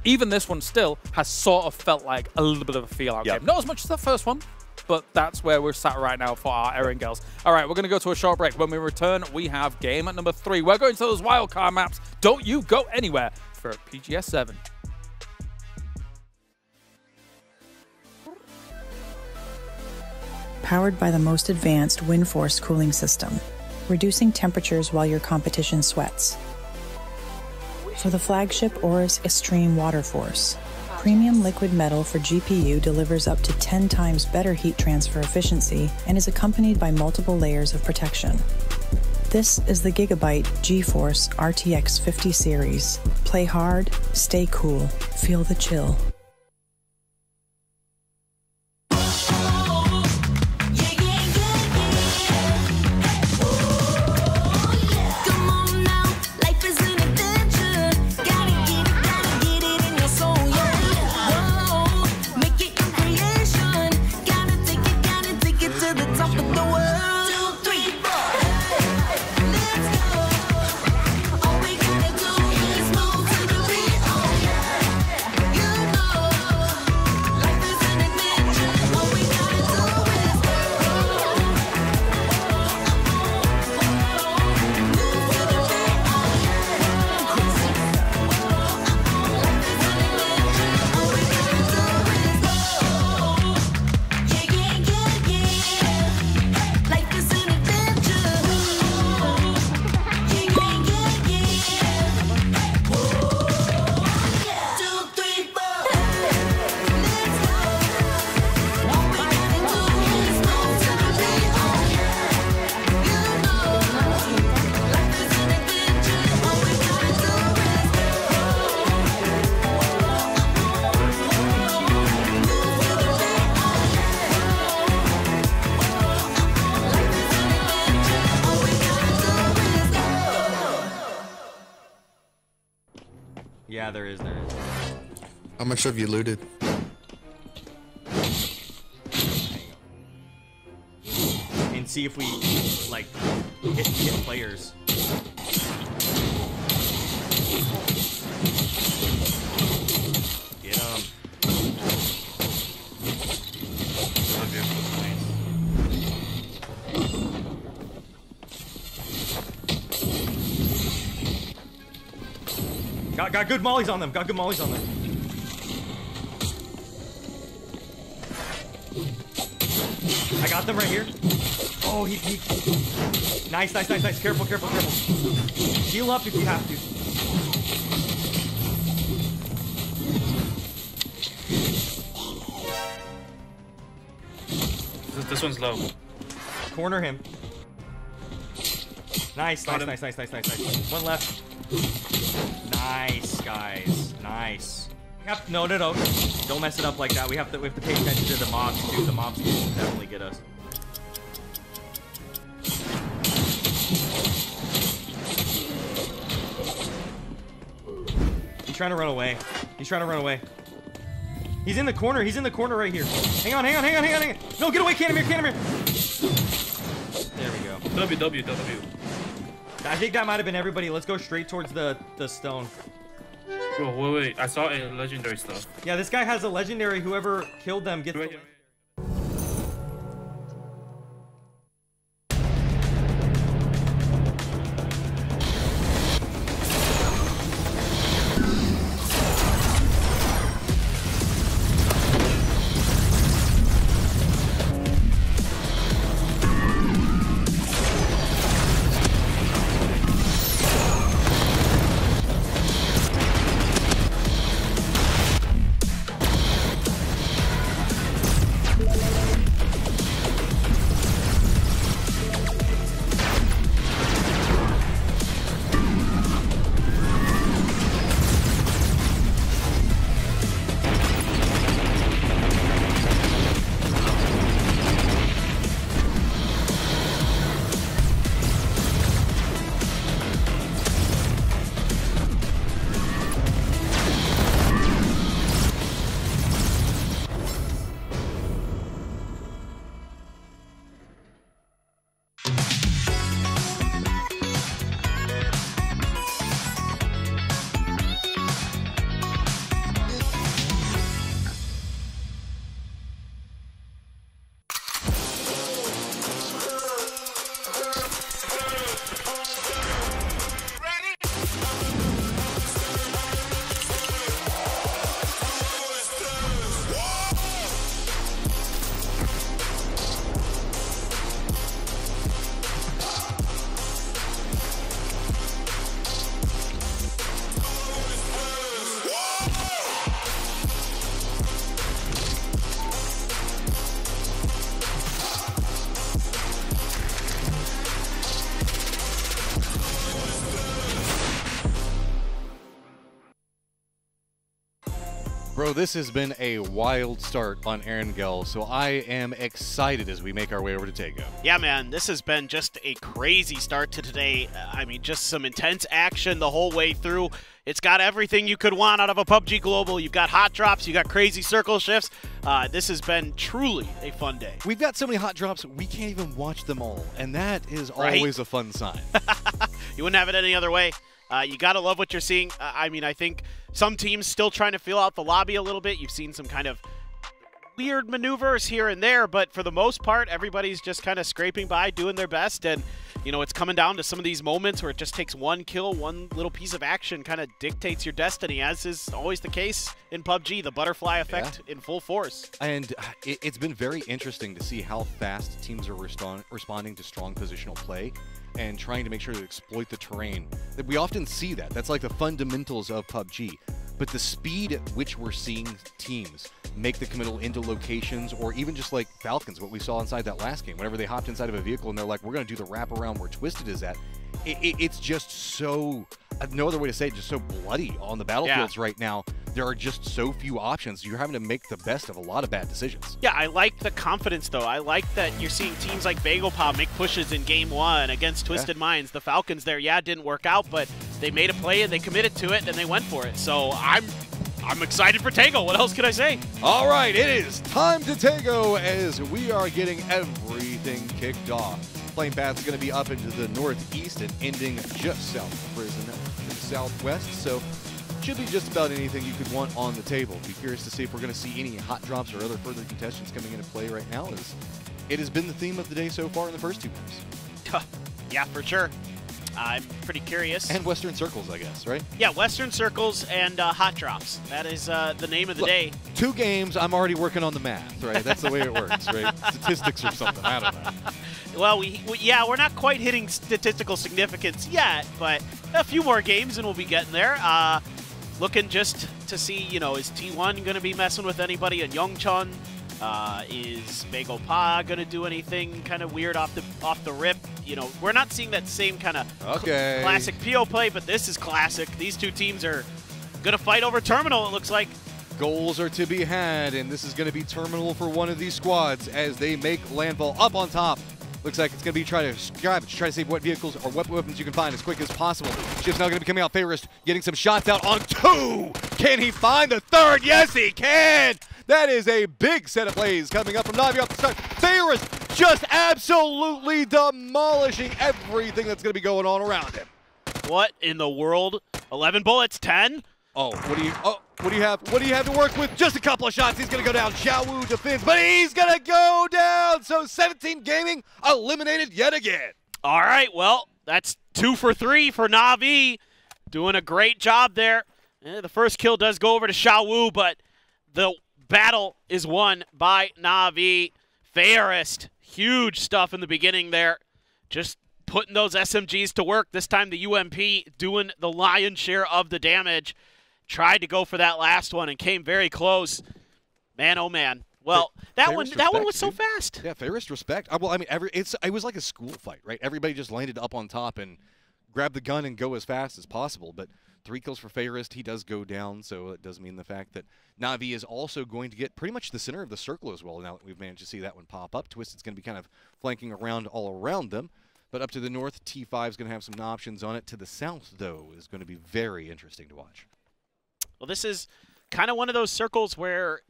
even this one still, has sort of felt like a little bit of a feel-out game. Not as much as the first one, but that's where we're sat right now for our Erangels. All right, we're going to go to a short break. When we return, we have game at number 3. We're going to those wildcard maps. Don't you go anywhere for PGS 7. Powered by the most advanced wind force cooling system, reducing temperatures while your competition sweats. For the flagship Aorus Extreme Water Force, premium liquid metal for GPU delivers up to 10 times better heat transfer efficiency and is accompanied by multiple layers of protection. This is the Gigabyte GeForce RTX 50 series. Play hard, stay cool, feel the chill. Yeah, there is. How much have you looted? And see if we, like, hit players. Get them. Got good mollies on them. Got good mollies on them. I got them right here. Oh, he. Nice. Careful. Heal up if you have to. This one's low. Corner him. Nice. One left. Nice, guys. Nice. We have to, no. Don't mess it up like that. We have to pay attention to the mobs too. The mobs can definitely get us. He's trying to run away. He's in the corner. He's in the corner right here. Hang on. No, get away, Canamir. There we go. W. I think that might have been everybody. Let's go straight towards the stone. Bro, wait. I saw a legendary stuff. Yeah, this guy has a legendary. Whoever killed them gets... Bro, this has been a wild start on Erangel, so I am excited as we make our way over to Tego. Yeah, man, this has been just a crazy start to today. I mean, just some intense action the whole way through. It's got everything you could want out of a PUBG Global. You've got hot drops, you got crazy circle shifts. This has been truly a fun day. We've got so many hot drops, we can't even watch them all, and that is always a fun sign. You wouldn't have it any other way. You got to love what you're seeing. I mean, I think some teams still trying to feel out the lobby a little bit. You've seen some kind of weird maneuvers here and there, but for the most part, everybody's just kind of scraping by, doing their best. And, you know, it's coming down to some of these moments where it just takes one kill, one little piece of action kind of dictates your destiny, as is always the case in PUBG, the butterfly effect in full force. And it's been very interesting to see how fast teams are responding to strong positional play and trying to make sure to exploit the terrain. We often see that. That's like the fundamentals of PUBG. But the speed at which we're seeing teams make the committal into locations, or even just like Falcons, what we saw inside that last game, whenever they hopped inside of a vehicle and they're like, we're going to do the wraparound where Twisted is at. It's just so, no other way to say it, just so bloody on the battlefields right now. There are just so few options. You're having to make the best of a lot of bad decisions. Yeah, I like the confidence, though. I like that you're seeing teams like BagelPop make pushes in Game 1 against Twisted Minds. The Falcons there, it didn't work out, but they made a play and they committed to it and they went for it. So I'm excited for Tego. What else can I say? All right, it is time to Tego as we are getting everything kicked off. Playing path is going to be up into the northeast and ending just south of prison to the southwest. So should be just about anything you could want on the table. Be curious to see if we're going to see any hot drops or other further contestants coming into play right now, as it has been the theme of the day so far in the first 2 games. Yeah, for sure. I'm pretty curious. And Western Circles, I guess, right? Yeah, Western Circles and hot drops. That is the name of the day. 2 games, I'm already working on the math, right? That's the way it works, right? Statistics or something, I don't know. Well, we're not quite hitting statistical significance yet, but a few more games and we'll be getting there. Looking just to see, you know, is T1 going to be messing with anybody in Yongchun? Is BagelPop going to do anything kind of weird off the rip? You know, we're not seeing that same kind of classic PO play, but this is classic. These 2 teams are going to fight over Terminal, it looks like. Goals are to be had, and this is going to be Terminal for one of these squads as they make landfall up on top. Looks like it's going to be try to save what vehicles or what weapons you can find as quick as possible. Shift's now going to be coming out. Favorist getting some shots out on 2. Can he find the 3rd? Yes, he can. That is a big set of plays coming up from Navi off the start. Favorist just absolutely demolishing everything that's going to be going on around him. What in the world? 11 bullets, 10? What do you have? What do you have to work with? Just a couple of shots. He's going to go down. Xiao Wu defends, but he's going to go down. So 17 Gaming eliminated yet again. All right, well, that's 2 for 3 for Navi. Doing a great job there. The first kill does go over to Xiao Wu, but the battle is won by Navi. Fairest, huge stuff in the beginning there. Just putting those SMGs to work. This time the UMP doing the lion's share of the damage. Tried to go for that last one and came very close. Man, oh man. Well, that one was so fast. Yeah, fairest respect. Well, I mean, it was like a school fight, right? Everybody just landed up on top and grabbed the gun and go as fast as possible. But 3 kills for Fairest. He does go down, so it does mean the fact that Navi is also going to get pretty much the center of the circle as well. Now that we've managed to see that one pop up, Twisted's going to be kind of flanking around all around them. But up to the north, T5 is going to have some options on it. To the south, though, is going to be very interesting to watch. Well, this is kind of one of those circles where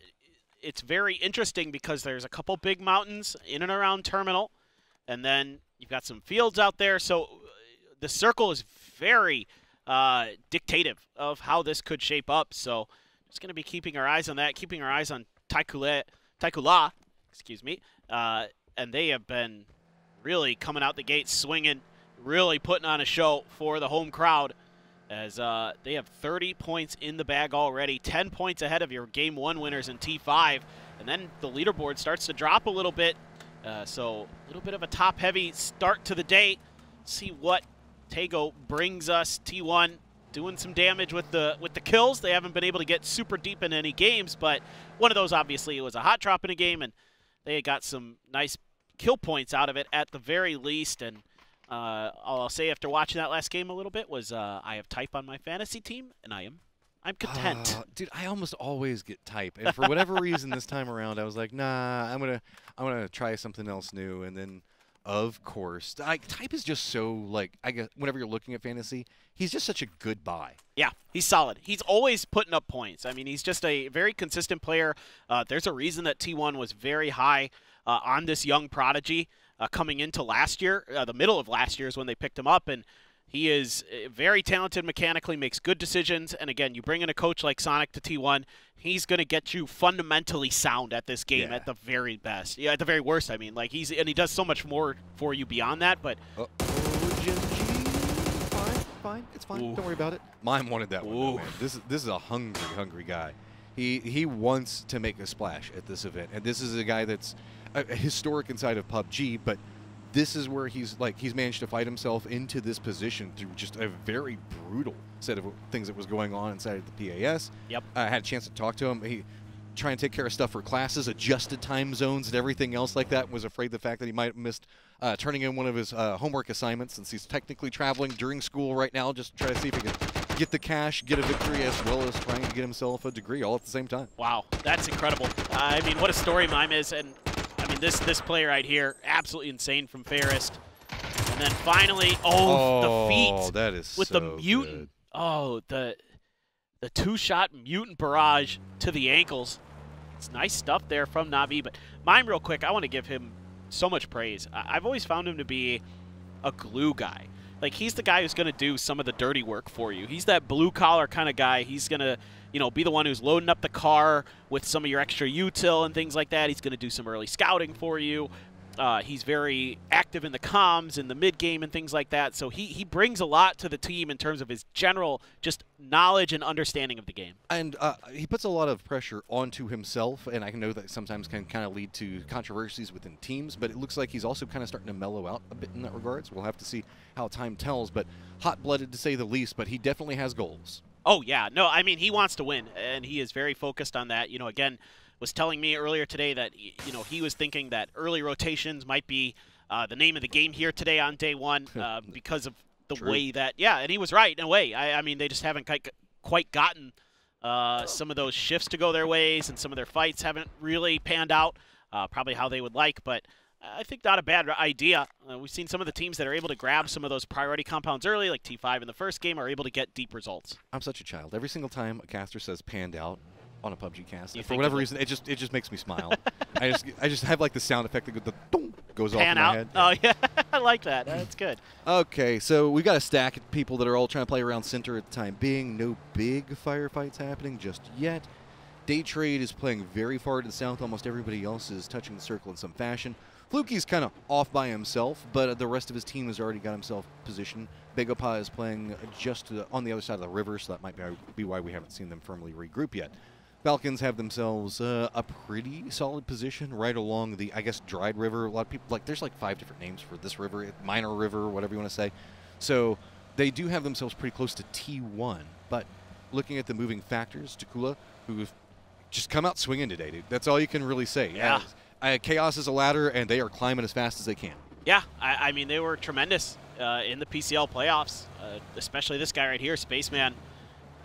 it's very interesting because there's a couple big mountains in and around Terminal, and then you've got some fields out there. So the circle is very dictative of how this could shape up. So just going to be keeping our eyes on that, keeping our eyes on Taikula, excuse me, and they have been really coming out the gate swinging, really putting on a show for the home crowd, as they have 30 points in the bag already, 10 points ahead of your Game 1 winners in T5, and then the leaderboard starts to drop a little bit, so a little bit of a top-heavy start to the day. See what Tego brings us. T1 doing some damage with the kills. They haven't been able to get super deep in any games, but one of those obviously was a hot drop in a game, and they got some nice kill points out of it at the very least. And all I'll say after watching that last game a little bit was I have Type on my fantasy team, and I am I'm content. Dude, I almost always get type, and for whatever reason this time around, I was like, nah, I'm gonna try something else new, and then, of course, type is just so like I guess whenever you're looking at fantasy, he's just such a good buy. Yeah, he's solid. He's always putting up points. I mean, he's just a very consistent player. There's a reason that T1 was very high on this young prodigy coming into last year. The middle of last year is when they picked him up, and he is very talented mechanically, makes good decisions, and again, you bring in a coach like Sonic to T1, he's going to get you fundamentally sound at this game at the very best. Yeah, at the very worst, I mean. Like he does so much more for you beyond that, but Fine, it's fine. Ooh. Don't worry about it. Mime wanted that one, though, man. This is a hungry guy. He wants to make a splash at this event, and this is a guy that's historic inside of PUBG, but this is where he's managed to fight himself into this position through just a very brutal set of things that was going on inside of the PAS. Yep. I had a chance to talk to him. He try and take care of stuff for classes, adjusted time zones and everything else like that. Was afraid the fact that he might have missed turning in one of his homework assignments, since he's technically traveling during school right now, just to try to see if he can get the cash, get a victory, as well as trying to get himself a degree all at the same time. Wow, that's incredible. I mean, what a story Mime is, and I mean, this play right here, absolutely insane from Fairest. And then finally, the feet that is with so the mutant. Good. Oh, the two-shot mutant barrage to the ankles. It's nice stuff there from Na'Vi, but Mime, real quick, I want to give him so much praise. I've always found him to be a glue guy. Like, he's the guy who's going to do some of the dirty work for you. He's that blue-collar kind of guy. He's going to, be the one who's loading up the car with some of your extra util and things like that. He's going to do some early scouting for you. He's very active in the comms, in the mid-game and things like that. So he brings a lot to the team in terms of his general just knowledge and understanding of the game. And he puts a lot of pressure onto himself, and I know that sometimes can kind of lead to controversies within teams, but it looks like he's also kind of starting to mellow out a bit in that regards. We'll have to see how time tells, but hot-blooded to say the least, but he definitely has goals. Oh, yeah. No, I mean, he wants to win, and he is very focused on that. Again, was telling me earlier today that, he was thinking that early rotations might be the name of the game here today on day one because of the way that, and he was right in a way. I mean, they just haven't quite gotten some of those shifts to go their ways, and some of their fights haven't really panned out probably how they would like, but I think not a bad idea. We've seen some of the teams that are able to grab some of those priority compounds early, like T5 in the first game, are able to get deep results. I'm such a child. Every single time a caster says panned out on a PUBG cast, for whatever reason, it just makes me smile. I just have like the sound effect that goes off in my head. Oh yeah, I like that. That's good. Okay, so we got a stack of people that are all trying to play around center at the time being. No big firefights happening just yet. Day Trade is playing very far to the south. Almost everybody else is touching the circle in some fashion. Fluky's kind of off by himself, but the rest of his team has already got himself positioned. Begopa is playing just on the other side of the river, so that might be why we haven't seen them firmly regroup yet. Falcons have themselves a pretty solid position right along the, I guess, Dried River. A lot of people, there's like 5 different names for this river, Minor River, whatever you want to say. So they do have themselves pretty close to T1, but looking at the moving factors, Takula, who've just come out swinging today, dude. That's all you can really say. Yeah. Chaos is a ladder, and they are climbing as fast as they can. Yeah, I mean, they were tremendous in the PCL playoffs, especially this guy right here, Spaceman.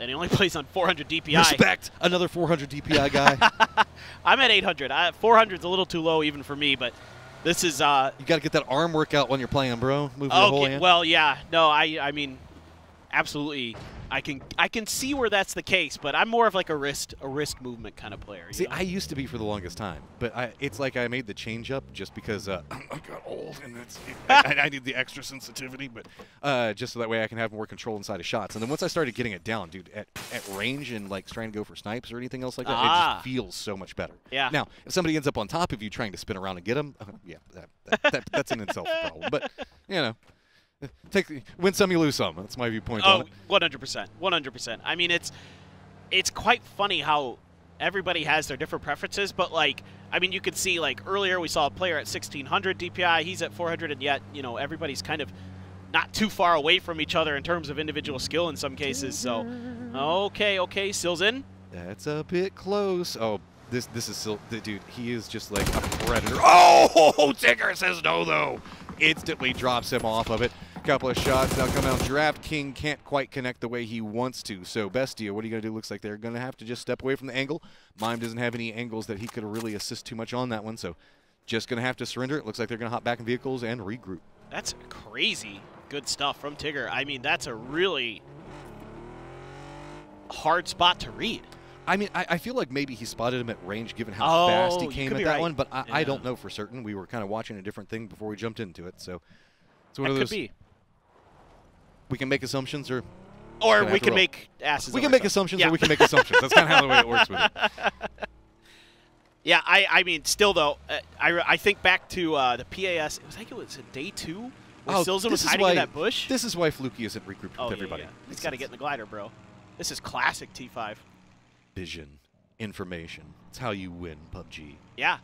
And he only plays on 400 DPI. Respect! Another 400 DPI guy. I'm at 800. 400's a little too low even for me, but this is... you got to get that arm workout when you're playing, bro. Move your whole hand. Well, yeah. No, I mean, absolutely. I can see where that's the case, but I'm more of like a wrist movement kind of player. See, I used to be for the longest time, but it's like I made the change up just because I got old and I need the extra sensitivity, but just so that way I can have more control inside of shots. And then once I started getting it down, dude, at range and like trying to go for snipes or anything else like that, it just feels so much better. Yeah. Now, if somebody ends up on top of you trying to spin around and get them, yeah, that's in itself a problem. But win some, you lose some. That's my viewpoint on it. 100%. 100%. I mean, it's quite funny how everybody has their different preferences, but I mean, you could see earlier we saw a player at 1600 DPI, he's at 400, and yet, everybody's kind of not too far away from each other in terms of individual skill in some cases. So, okay, Sil's in. That's a bit close. Oh, this is Sil, dude. He is just like a predator. Oh, Tigger says no though. Instantly drops him off of it. couple of shots. They'll come out. Draft King can't quite connect the way he wants to. So Bestia, what are you going to do? Looks like they're going to have to just step away from the angle. Mime doesn't have any angles that he could really assist too much on that one, so just going to have to surrender. It looks like they're going to hop back in vehicles and regroup. That's crazy good stuff from Tigger. I mean, that's a really hard spot to read. I mean, I feel like maybe he spotted him at range given how fast he came at that one, but I don't know for certain. We were kind of watching a different thing before we jumped into it, so it's one of those. Could be. We can make assumptions, or we can make asses. We can make assumptions, or we can make assumptions. That's kind of how the way it works with it. Yeah, I mean, still though, I think back to the PAS. I think it was day 2 where Silzen was hiding in that bush. This is why Fluky isn't regrouped with everybody. Yeah. He's got to get in the glider, bro. This is classic T5. Vision, information. It's how you win PUBG. Yeah.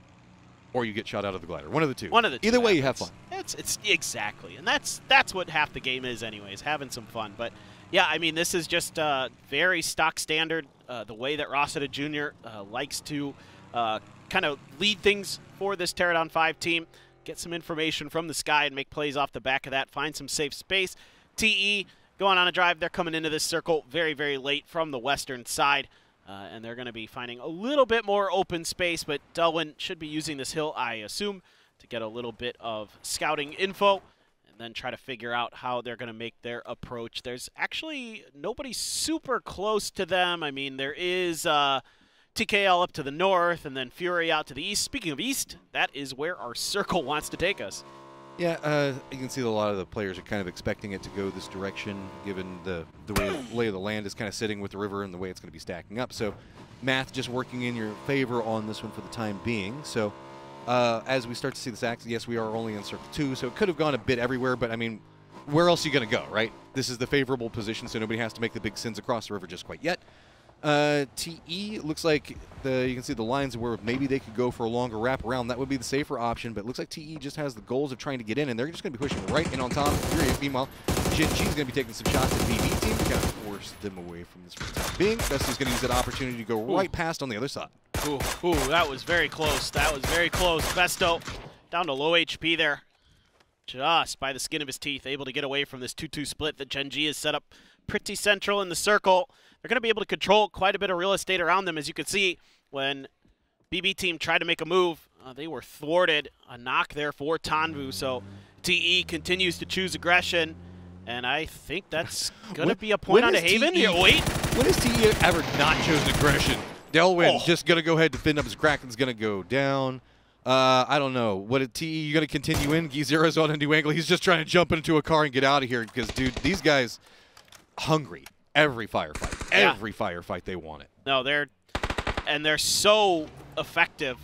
Or you get shot out of the glider. One of the two. One of the two. Either way, you have fun. It's exactly, and that's what half the game is, anyways, having some fun. But yeah, I mean, this is just very stock standard. The way that Rossiter Jr. Likes to kind of lead things for this Pterodon 5 team. Get some information from the sky and make plays off the back of that. Find some safe space. TE going on a drive. They're coming into this circle very, very late from the western side. And they're going to be finding a little bit more open space, but Delwyn should be using this hill, I assume, to get a little bit of scouting info and then try to figure out how they're going to make their approach. There's actually nobody super close to them. I mean, there is TKL up to the north and then Fury out to the east. Speaking of east, that is where our circle wants to take us. Yeah, you can see a lot of the players are kind of expecting it to go this direction, given the way the lay of the land is kind of sitting with the river and the way it's going to be stacking up. So math just working in your favor on this one for the time being. So as we start to see this axis, yes, we are only in circle 2, so it could have gone a bit everywhere, but I mean, where else are you going to go, right? This is the favorable position, so nobody has to make the big sins across the river just quite yet. TE looks like you can see the lines where maybe they could go for a longer wrap around. That would be the safer option, but it looks like TE just has the goals of trying to get in, and they're just going to be pushing right in on top of Fury. Meanwhile, She's going to be taking some shots at BB team to kind of force them away from this for the time being. Besty's going to use that opportunity to go right past on the other side. Ooh, that was very close. That was very close. Besto down to low HP there. Just by the skin of his teeth, able to get away from this 2-2 split that Gen G has set up pretty central in the circle. They're going to be able to control quite a bit of real estate around them. As you can see, when BB team tried to make a move, they were thwarted. A knock there for Tanvu. So TE continues to choose aggression, and I think that's going to be a point on to Haven. Wait. When has TE ever not chosen aggression? Delwyn just going to go ahead and defend up. His Kraken's going to go down. I don't know. What a TE, you going to continue in? Gizero's on a new angle. He's just trying to jump into a car and get out of here because, dude, these guys hungry. Every firefight. Every firefight, they want it. No, they're so effective,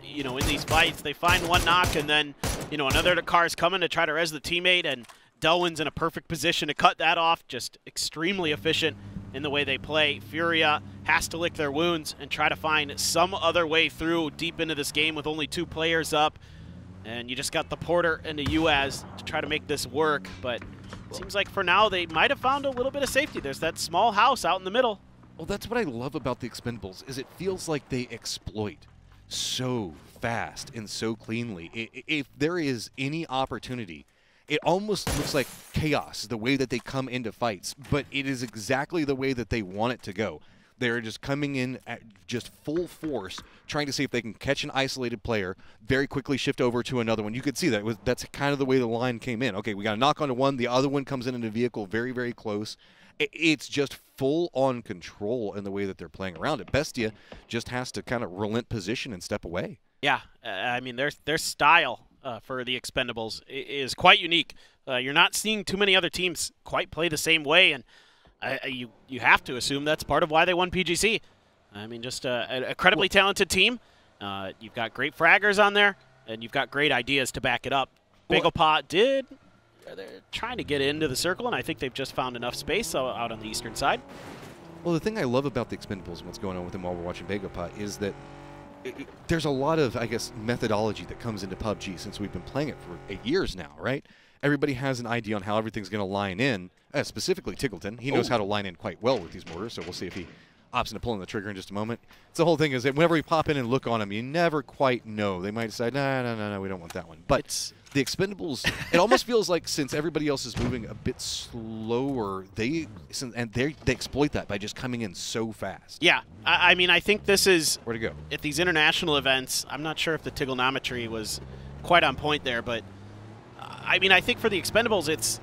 you know, in these fights. They find one knock and then, you know, another car is coming to try to res the teammate, and Delwyn's in a perfect position to cut that off. Just extremely efficient in the way they play. Furia has to lick their wounds and try to find some other way through deep into this game with only 2 players up. And you just got the Porter and the UAZ to try to make this work. But it seems like for now they might have found a little bit of safety. There's that small house out in the middle. Well, that's what I love about the Expendables, is it feels like they exploit so fast and so cleanly. If there is any opportunity, it almost looks like chaos, the way that they come into fights, but it is exactly the way that they want it to go. They're just coming in at just full force, trying to see if they can catch an isolated player, very quickly shift over to another one. You could see that. That's kind of the way the line came in. Okay, we got a knock onto one. The other one comes in a vehicle very, very close. It's just full-on control in the way that they're playing around it. Bestia just has to kind of relent position and step away. Yeah, I mean, their style for the Expendables is quite unique. You're not seeing too many other teams quite play the same way, and you have to assume that's part of why they won PGC. I mean, just an incredibly talented team. You've got great fraggers on there, and you've got great ideas to back it up. Bagopot they're trying to get into the circle, and I think they've just found enough space out on the eastern side. Well, the thing I love about the Expendables and what's going on with them while we're watching Bagopot is that there's a lot of, I guess, methodology that comes into PUBG since we've been playing it for 8 years now, right? Everybody has an idea on how everything's going to line in, specifically Tiggleton. He knows how to line in quite well with these mortars, so we'll see if he opts into pulling the trigger in just a moment. It's the whole thing is that whenever we pop in and look on them, you never quite know. They might decide, no, we don't want that one. But the Expendables, it almost feels like since everybody else is moving a bit slower, they exploit that by just coming in so fast. Yeah, I mean, I think this is where to go at these international events. I'm not sure if the trigonometry was quite on point there, but I mean, I think for the Expendables, it's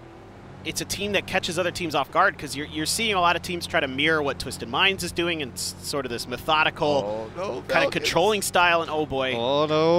a team that catches other teams off guard because you're seeing a lot of teams try to mirror what Twisted Minds is doing and sort of this methodical kind of controlling style. And oh boy,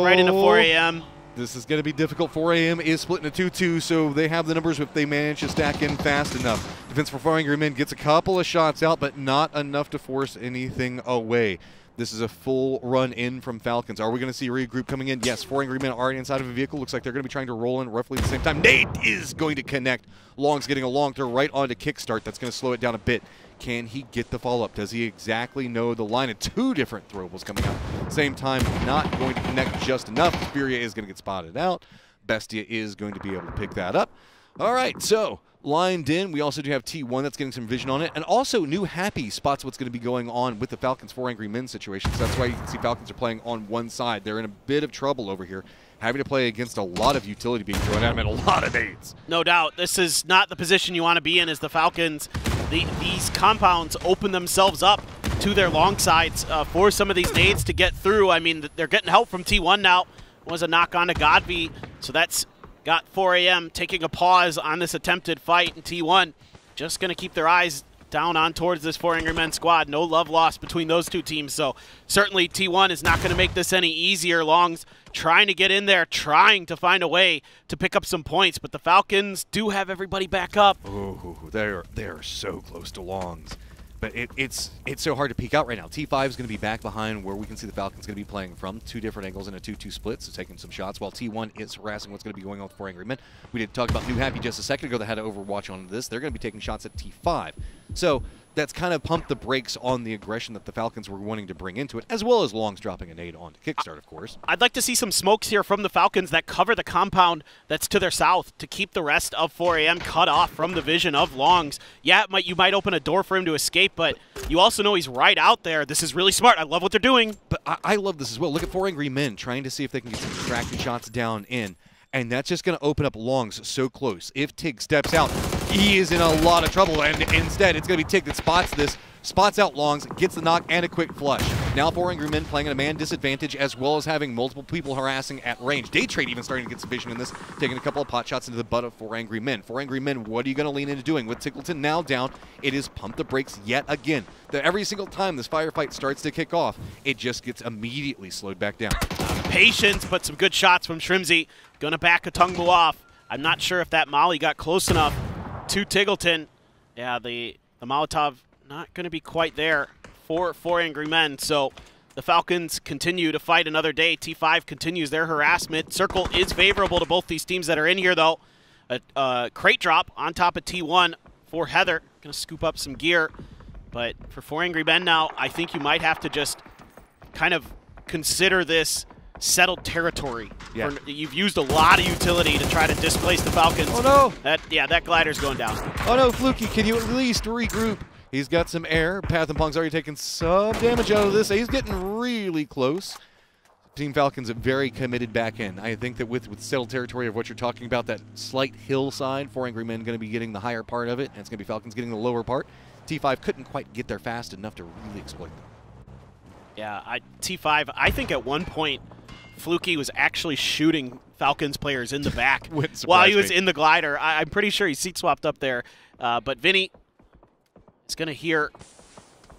right into 4 a.m. This is going to be difficult. 4 a.m. is split into 2-2, so they have the numbers if they manage to stack in fast enough. Defense for 4 Angry Men gets a couple of shots out, but not enough to force anything away. This is a full run in from Falcons. Are we going to see a regroup coming in? Yes, 4 Angry Men already inside of a vehicle. Looks like they're going to be trying to roll in roughly at the same time. Nate is going to connect. Long's getting a long throw right onto Kickstart. That's going to slow it down a bit. Can he get the follow-up? Does he exactly know the line of 2 different throwables coming out? Same time, not going to connect just enough. Furia is going to get spotted out. Bestia is going to be able to pick that up. All right, so lined in. We also do have T1 that's getting some vision on it. And also New Happy spots what's going to be going on with the Falcons 4 Angry Men situation. So that's why you can see Falcons are playing on one side. They're in a bit of trouble over here, having to play against a lot of utility being thrown at them and a lot of nades. No doubt. This is not the position you want to be in as the Falcons. These compounds open themselves up to their long sides for some of these nades to get through. I mean, they're getting help from T1 now. Was a knock on to Godby, so that's got 4 a.m. taking a pause on this attempted fight, and T1 just going to keep their eyes down on towards this 4 Angry Men squad. No love lost between those two teams, so certainly T1 is not going to make this any easier. Long's trying to get in there, trying to find a way to pick up some points, but the Falcons do have everybody back up. Oh, they're so close to Longs. But it's so hard to peek out right now. T5 is going to be back behind where we can see the Falcons going to be playing from. 2 different angles in a 2-2 split, so taking some shots, while T1 is harassing what's going to be going on with 4 Angry Men. We did talk about New Happy just a second ago that had Overwatch on this. They're going to be taking shots at T5. So that's kind of pumped the brakes on the aggression that the Falcons were wanting to bring into it, as well as Longs dropping a nade onto Kickstart, of course. I'd like to see some smokes here from the Falcons that cover the compound that's to their south to keep the rest of 4 a.m. cut off from the vision of Longs. Yeah, you might open a door for him to escape, but you also know he's right out there. This is really smart. I love what they're doing. But I love this as well. Look at 4 Angry Men trying to see if they can get some tracking shots down in. And that's just going to open up Longs so close. If Tig steps out, he is in a lot of trouble. And instead, it's going to be Tig that spots this, spots out Longs, gets the knock, and a quick flush. Now 4 Angry Men playing at a man disadvantage, as well as having multiple people harassing at range. Daytrade even starting to get some vision in this, taking a couple of pot shots into the butt of 4 Angry Men. 4 Angry Men, what are you going to lean into doing? With Tickleton now down, it is pump the brakes yet again. Every single time this firefight starts to kick off, it just gets immediately slowed back down. Patience, but some good shots from Shrimzy. Going to back a Tungbu off. I'm not sure if that Molly got close enough to Tiggleton. Yeah, the Molotov not going to be quite there for 4 Angry Men. So the Falcons continue to fight another day. T5 continues their harassment. Circle is favorable to both these teams that are in here, though. A crate drop on top of T1 for Heather. Going to scoop up some gear. But for 4 Angry Men now, I think you might have to just kind of consider this settled territory. Yeah. You've used a lot of utility to try to displace the Falcons. Oh, no. That glider's going down. Oh, no, Fluky, can you at least regroup? He's got some air. Path and Pong's already taken some damage out of this. He's getting really close. Team Falcons are very committed back in. I think that with settled territory of what you're talking about, that slight hillside, 4 Angry Men going to be getting the higher part of it, and it's going to be Falcons getting the lower part. T5 couldn't quite get there fast enough to really exploit them. Yeah, T5, I think at one point, Fluky was actually shooting Falcons players in the back while he was in the glider. I'm pretty sure he seat swapped up there. But Vinny is going to hear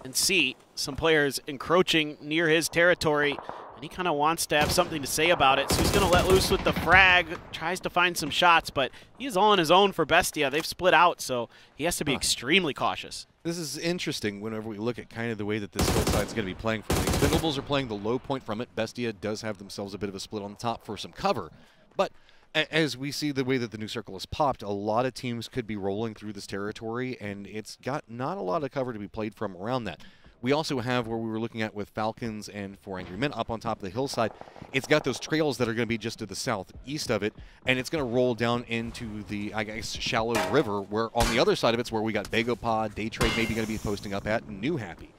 and see some players encroaching near his territory, and he kind of wants to have something to say about it. So he's going to let loose with the frag, tries to find some shots, but he's all on his own for Bestia. They've split out, so he has to be extremely cautious. This is interesting whenever we look at kind of the way that this hillside is going to be playing from. The Expendables are playing the low point from it. Bestia does have themselves a bit of a split on the top for some cover. But as we see the way that the new circle has popped, a lot of teams could be rolling through this territory, and it's got not a lot of cover to be played from around that. We also have where we were looking at with Falcons and 4 Angry Men up on top of the hillside. It's got those trails that are going to be just to the southeast of it, and it's going to roll down into the, I guess, shallow river, where on the other side of it's where we got Bagopod, Daytrade maybe going to be posting up at, and New Happy.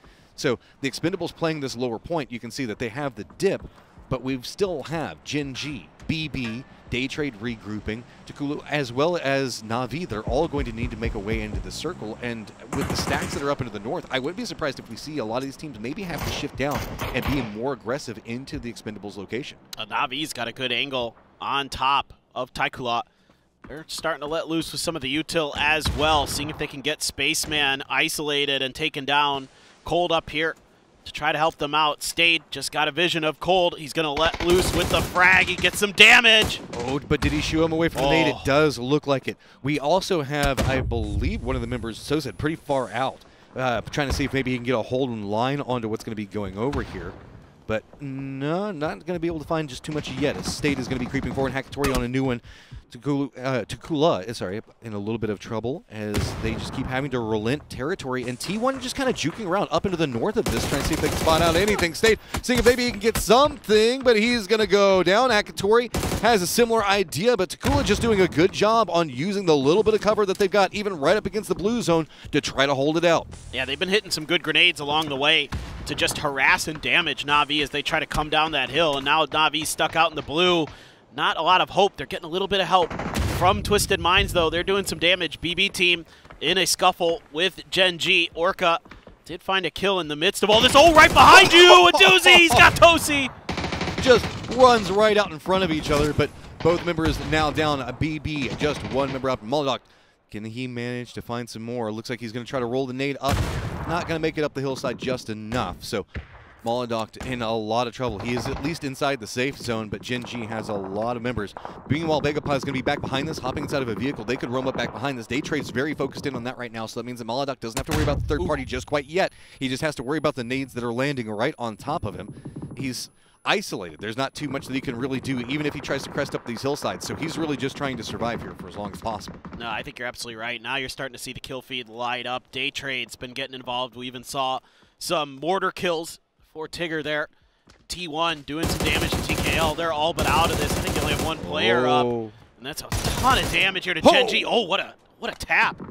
So the Expendables playing this lower point, you can see that they have the dip, but we still have Gen G, BB, Day Trade regrouping, Takulu, as well as Na'Vi. They're all going to need to make a way into the circle, and with the stacks that are up into the north, I wouldn't be surprised if we see a lot of these teams maybe have to shift down and be more aggressive into the Expendables location. Na'Vi's got a good angle on top of Taikula. They're starting to let loose with some of the util as well, seeing if they can get Spaceman isolated and taken down. Cold up here to try to help them out. Stade just got a vision of Cold. He's going to let loose with the frag. He gets some damage. Oh, but did he shoo him away from the nade? It does look like it. We also have, I believe, one of the members, so said, pretty far out, trying to see if maybe he can get a hold in line onto what's going to be going over here. But no, not going to be able to find just too much yet. As Stade is going to be creeping forward. Hakatori on a new one. Takula, sorry, in a little bit of trouble as they just keep having to relent territory. And T1 just kind of juking around up into the north of this, trying to see if they can spot out anything. Stade seeing if maybe he can get something, but he's going to go down. Hakatori has a similar idea, but Takula just doing a good job on using the little bit of cover that they've got, even right up against the blue zone, to try to hold it out. Yeah, they've been hitting some good grenades along the way to just harass and damage Na'Vi as they try to come down that hill. And now Na'Vi's stuck out in the blue. Not a lot of hope. They're getting a little bit of help from Twisted Minds, though. They're doing some damage. BB team in a scuffle with Gen G. Orca did find a kill in the midst of all this. Oh, right behind you! A doozy! He's got Tosi! Just runs right out in front of each other, but both members now down. A BB, just one member up. Molodok, can he manage to find some more? Looks like he's going to try to roll the nade up. Not going to make it up the hillside just enough. So Molodok in a lot of trouble. He is at least inside the safe zone, but Gen G has a lot of members. Meanwhile, Begapod is going to be back behind this, hopping inside of a vehicle. They could roam up back behind this. Day Trade's very focused in on that right now, so that means that Molodok doesn't have to worry about the third party just quite yet. He just has to worry about the nades that are landing right on top of him. He's isolated. There's not too much that he can really do, even if he tries to crest up these hillsides. So he's really just trying to survive here for as long as possible. No, I think you're absolutely right. Now you're starting to see the kill feed light up. Day Trade's been getting involved. We even saw some mortar kills for Tigger there. T1 doing some damage to TKL. They're all but out of this. I think they only have one player up. And that's a ton of damage here to Gen G. Oh, what a tap.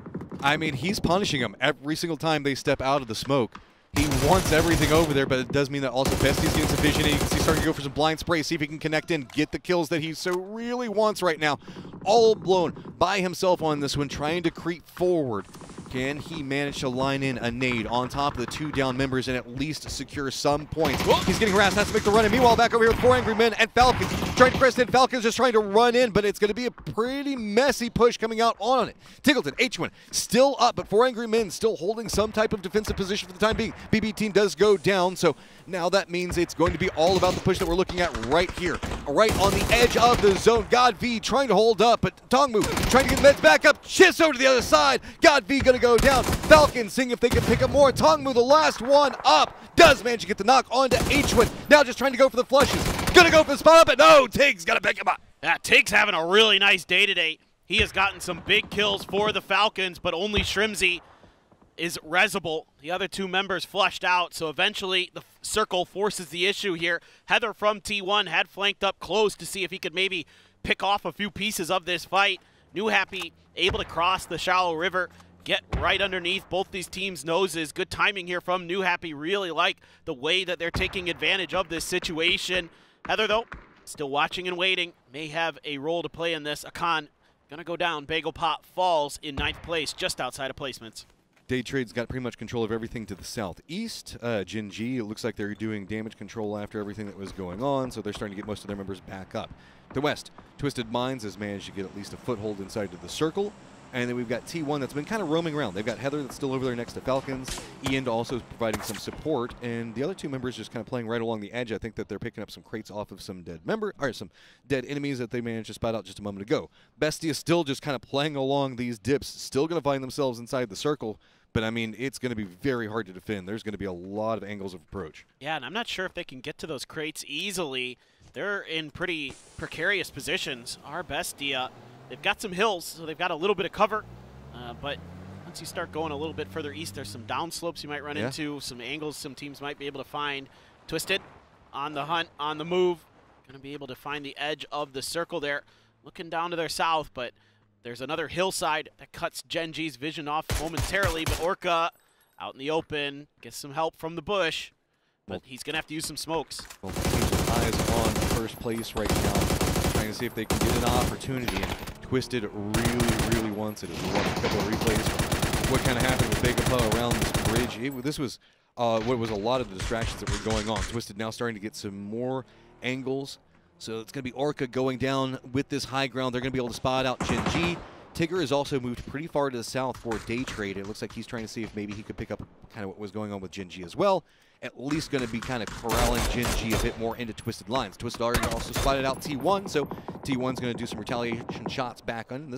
I mean, he's punishing them every single time they step out of the smoke. He wants everything over there, but it does mean that also Bestie's getting some vision, and you can see starting to go for some blind spray, see if he can connect in, get the kills that he so really wants right now. All blown by himself on this one, trying to creep forward. Can he manage to line in a nade on top of the two down members and at least secure some points? He's getting harassed, has to make the run in. Meanwhile, back over here with 4 Angry Men and Falcons trying to press in. Falcons just trying to run in, but it's going to be a pretty messy push coming out on it. Tiggleton, H1, still up, but 4 Angry Men still holding some type of defensive position for the time being. BB team does go down, so now that means it's going to be all about the push that we're looking at right here. Right on the edge of the zone. God V trying to hold up, but Tongmu trying to get the meds back up. Shifts over to the other side. God V going to go down. Falcons seeing if they can pick up more. Tongmu, the last one up, does manage to get the knock onto H1. Now just trying to go for the flushes. Gonna go for the spot up, but no, Tig's gonna pick him up. Yeah, Tig's having a really nice day today. He has gotten some big kills for the Falcons, but only Shrimsy is resable. The other two members flushed out, so eventually the circle forces the issue here. Heather from T1 had flanked up close to see if he could maybe pick off a few pieces of this fight. New Happy able to cross the shallow river, get right underneath both these teams' noses. Good timing here from New Happy. Really like the way that they're taking advantage of this situation. Heather, though, still watching and waiting. May have a role to play in this. Akan gonna go down. Bagel Pop falls in 9th place, just outside of placements. Day Trade's got pretty much control of everything to the southeast. Gen G, it looks like they're doing damage control after everything that was going on, so they're starting to get most of their members back up. The west, Twisted Minds has managed to get at least a foothold inside of the circle. And then we've got T1 that's been kind of roaming around. They've got Heather that's still over there next to Falcons. Ian also is providing some support. And the other two members just kind of playing right along the edge. I think that they're picking up some crates off of some some dead enemies that they managed to spot out just a moment ago. Bestie is still just kind of playing along these dips, still going to find themselves inside the circle. But, I mean, it's going to be very hard to defend. There's going to be a lot of angles of approach. Yeah, and I'm not sure if they can get to those crates easily. They're in pretty precarious positions. Our Bestie, they've got some hills, so they've got a little bit of cover. But once you start going a little bit further east, there's some downslopes you might run into, some angles some teams might be able to find. Twisted on the hunt, on the move. Going to be able to find the edge of the circle there. Looking down to their south, but there's another hillside that cuts Gen G's vision off momentarily. But Orca out in the open, gets some help from the bush, but he's going to have to use some smokes. Well, eyes on first place right now, trying to see if they can get an opportunity, and Twisted really wants it. As we watch a couple of replays of what kind of happened with Vegapa around this bridge. This was what was a lot of the distractions that were going on. Twisted now starting to get some more angles. So it's going to be Orca going down with this high ground. They're going to be able to spot out Gen.G. Tigger has also moved pretty far to the south for Day Trade. It looks like he's trying to see if maybe he could pick up kind of what was going on with Gen.G as well. At least going to be kind of corralling Gen.G a bit more into Twisted lines. Twisted already also spotted out T1, so T1's going to do some retaliation shots back on.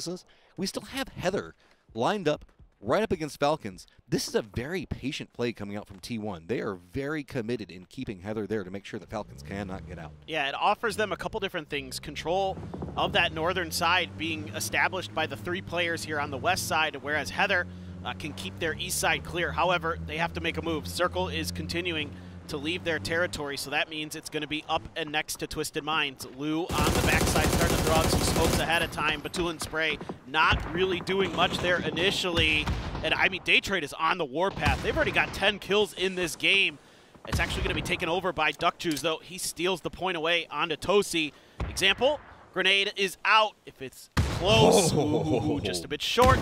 We still have Heather lined up right up against Falcons. This is a very patient play coming out from T1. They are very committed in keeping Heather there to make sure that Falcons cannot get out. Yeah, it offers them a couple different things. Control of that northern side being established by the 3 players here on the west side, whereas Heather can keep their east side clear. However, they have to make a move. Circle is continuing to leave their territory, so that means it's going to be up and next to Twisted Minds. Lou on the backside starting to throw out some smokes ahead of time. Batulin Spray not really doing much there initially. And I mean, Day Trade is on the warpath. They've already got 10 kills in this game. It's actually going to be taken over by Duck Juice, though. He steals the point away onto Tosi. Example, grenade is out. If it's close, ooh, just a bit short.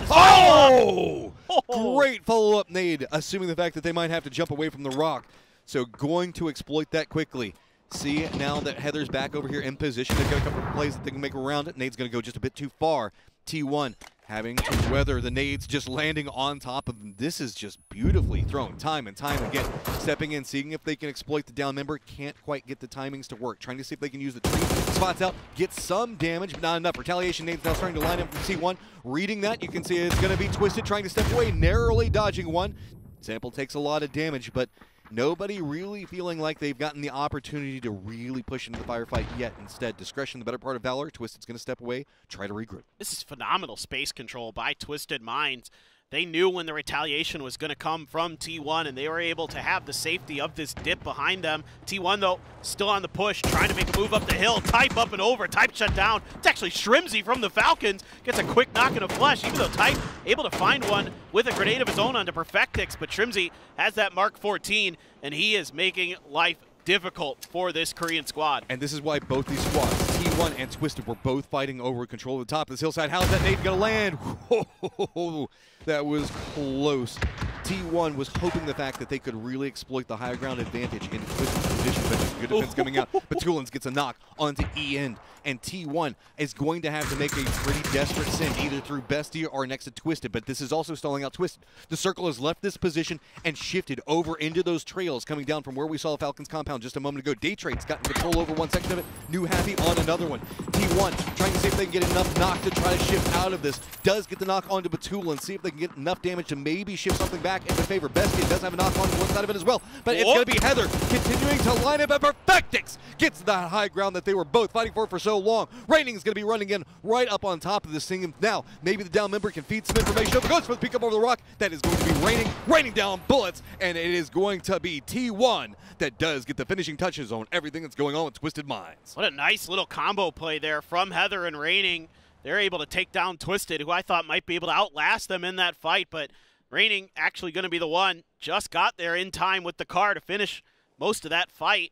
Great follow-up nade, assuming the fact that they might have to jump away from the rock. So going to exploit that quickly. See, now that Heather's back over here in position, they've got a couple of plays that they can make around it. Nade's going to go just a bit too far. T1 having to weather the nades, just landing on top of them. This is just beautifully thrown time and time again. Stepping in, seeing if they can exploit the down member. Can't quite get the timings to work. Trying to see if they can use the tree. Spots out, gets some damage, but not enough. Retaliation nades now starting to line up from T1. Reading that, you can see it's going to be Twisted trying to step away, narrowly dodging one. Sample takes a lot of damage, but nobody really feeling like they've gotten the opportunity to really push into the firefight yet. Instead, discretion, the better part of valor. Twisted's going to step away, try to regroup. This is phenomenal space control by Twisted Minds. They knew when the retaliation was going to come from T1, and they were able to have the safety of this dip behind them. T1, though, still on the push, trying to make a move up the hill. Type up and over. Type shut down. It's actually Shrimzy from the Falcons. Gets a quick knock in a flush, even though Type able to find one with a grenade of his own onto Perfectix. But Shrimzy has that Mark 14, and he is making life difficult for this Korean squad. And this is why both these squads, T1 and Twisted, were both fighting over control of the top of this hillside. How's that nade going to land? Whoa, that was close. T1 was hoping the fact that they could really exploit the higher ground advantage in Twisted's position, but there's good defense coming out. But Tulins gets a knock onto E-End, and T1 is going to have to make a pretty desperate send, either through Bestia or next to Twisted, but this is also stalling out Twisted. The circle has left this position and shifted over into those trails coming down from where we saw Falcons compound just a moment ago. Day Trade's gotten control over one section of it. New Happy on another one. T1 trying to see if they can get enough knock to try to shift out of this. Does get the knock onto Batula and see if they can get enough damage to maybe shift something back in the favor. Bestia does have a knock on one side of it as well, but it's going to be Heather continuing to line up, and Perfectix gets the high ground that they were both fighting for so long. Raining is going to be running in right up on top of this thing. Now, maybe the down member can feed some information over. Goes for the peek up over the rock. That is going to be raining down bullets, and it is going to be T1 that does get the finishing touches on everything that's going on with Twisted Minds. What a nice little combo play there from Heather and Raining. They're able to take down Twisted, who I thought might be able to outlast them in that fight, but Raining actually going to be the one. Just got there in time with the car to finish most of that fight.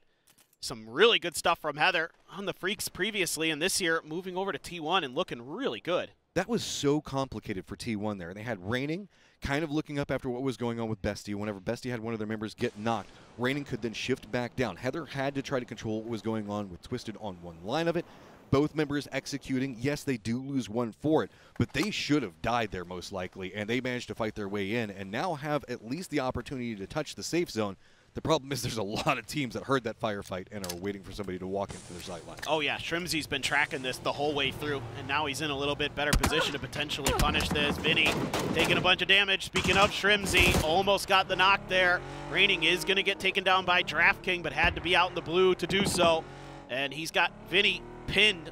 Some really good stuff from Heather on the Freaks previously, and this year moving over to T1 and looking really good. That was so complicated for T1 there. They had Raining kind of looking up after what was going on with Bestia. Whenever Bestia had one of their members get knocked, Raining could then shift back down. Heather had to try to control what was going on with Twisted on one line of it. Both members executing. Yes, they do lose one for it, but they should have died there most likely, and they managed to fight their way in and now have at least the opportunity to touch the safe zone. The problem is there's a lot of teams that heard that firefight and are waiting for somebody to walk into their sight line. Oh yeah, Shrimzy's been tracking this the whole way through, and now he's in a little bit better position to potentially punish this. Vinny taking a bunch of damage. Speaking of Shrimzy, almost got the knock there. Raining is going to get taken down by DraftKing, but had to be out in the blue to do so. And he's got Vinny pinned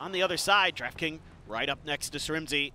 on the other side. DraftKing right up next to Shrimzy.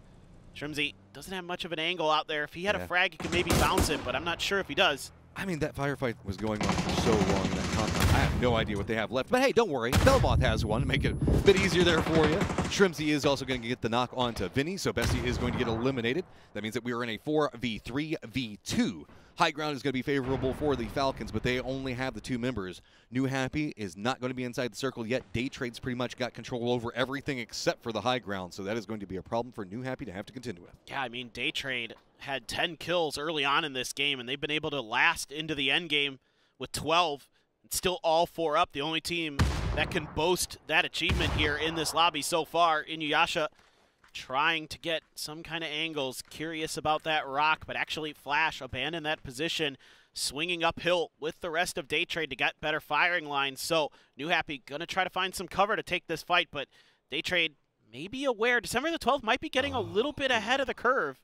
Shrimzy doesn't have much of an angle out there. If he had a frag, he could maybe bounce it, but I'm not sure if he does. I mean, that firefight was going on for so long in that compound. I have no idea what they have left. But hey, don't worry. Belmoth has one to make it a bit easier there for you. Shrimsy is also going to get the knock onto Vinny, so Bessie is going to get eliminated. That means that we are in a 4v3v2. High ground is going to be favorable for the Falcons, but they only have the 2 members. New Happy is not going to be inside the circle yet. Day Trade's pretty much got control over everything except for the high ground, so that is going to be a problem for New Happy to have to contend with. Yeah, I mean, Day Trade had 10 kills early on in this game, and they've been able to last into the end game with 12, and still all 4 up. The only team that can boast that achievement here in this lobby so far. Inuyasha trying to get some kind of angles, curious about that rock, but actually Flash abandoned that position, swinging uphill with the rest of Day Trade to get better firing lines. So New Happy going to try to find some cover to take this fight, but Day Trade may be aware December the 12th might be getting a little bit ahead of the curve.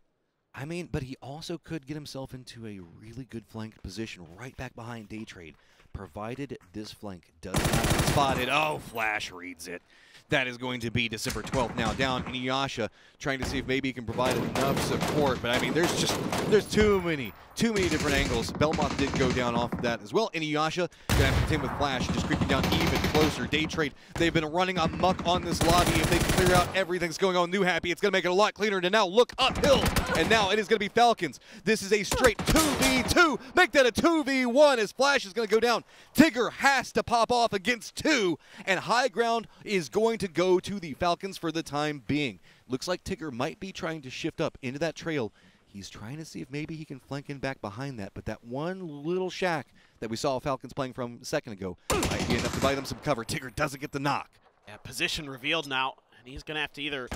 I mean, but he also could get himself into a really good flank position right back behind Day Trade, provided this flank does not get spotted. Oh, Flash reads it. That is going to be December 12th now. Down Inuyasha, trying to see if maybe he can provide enough support. But I mean, there's too many different angles. Belmoth did go down off of that as well. Inuyasha gonna have to contend with Flash, just creeping down even closer. Day Trade, they've been running amok on this lobby. If they can clear out everything that's going on New Happy, it's gonna make it a lot cleaner to now look uphill. And now it is gonna be Falcons. This is a straight 2v2. Make that a 2v1 as Flash is gonna go down. Tigger has to pop off against 2, and high ground is going to go to the Falcons for the time being. Looks like Tigger might be trying to shift up into that trail. He's trying to see if maybe he can flank in back behind that, but that one little shack that we saw Falcons playing from a second ago might be enough to buy them some cover. Tigger doesn't get the knock. Yeah, position revealed now, and he's going to have to either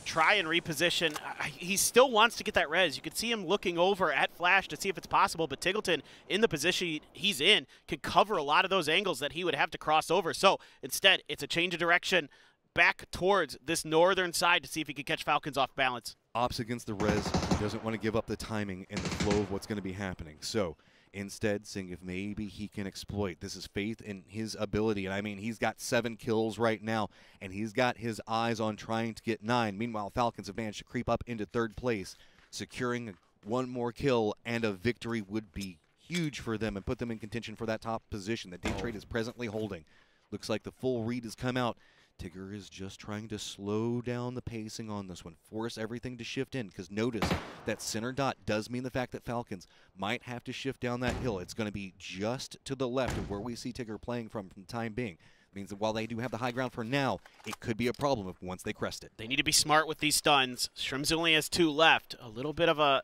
try and reposition. He still wants to get that res. You can see him looking over at Flash to see if it's possible, but Tiggleton, in the position he's in, can cover a lot of those angles that he would have to cross over. So instead, it's a change of direction back towards this northern side to see if he can catch Falcons off balance. Ops against the res. He doesn't want to give up the timing and the flow of what's going to be happening. So instead, seeing if maybe he can exploit. This is faith in his ability. And I mean, he's got 7 kills right now, and he's got his eyes on trying to get 9. Meanwhile, Falcons have managed to creep up into 3rd place. Securing 1 more kill and a victory would be huge for them and put them in contention for that top position that Day Trade is presently holding. Looks like the full read has come out. Tigger is just trying to slow down the pacing on this one, force everything to shift in, because notice that center dot does mean the fact that Falcons might have to shift down that hill. It's going to be just to the left of where we see Tigger playing from the time being. It means that while they do have the high ground for now, it could be a problem if once they crest it. They need to be smart with these stuns. Shrimsy only has 2 left. A little bit of a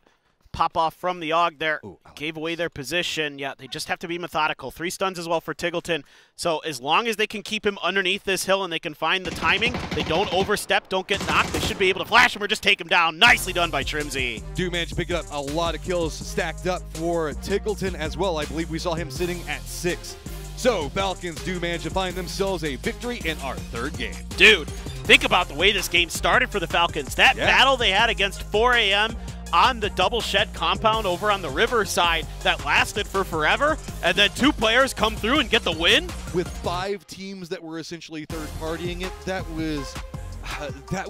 pop-off from the AUG there. Gave away their position. Yeah, they just have to be methodical. 3 stuns as well for Tiggleton. So as long as they can keep him underneath this hill and they can find the timing, they don't overstep, don't get knocked, they should be able to flash him or just take him down. Nicely done by Shrimsy. Do manage to pick up a lot of kills stacked up for Tiggleton as well. I believe we saw him sitting at 6. So Falcons do manage to find themselves a victory in our 3rd game. Dude, think about the way this game started for the Falcons. That battle they had against 4 AM on the double shed compound over on the riverside that lasted for forever, and then 2 players come through and get the win? With 5 teams that were essentially third-partying it, that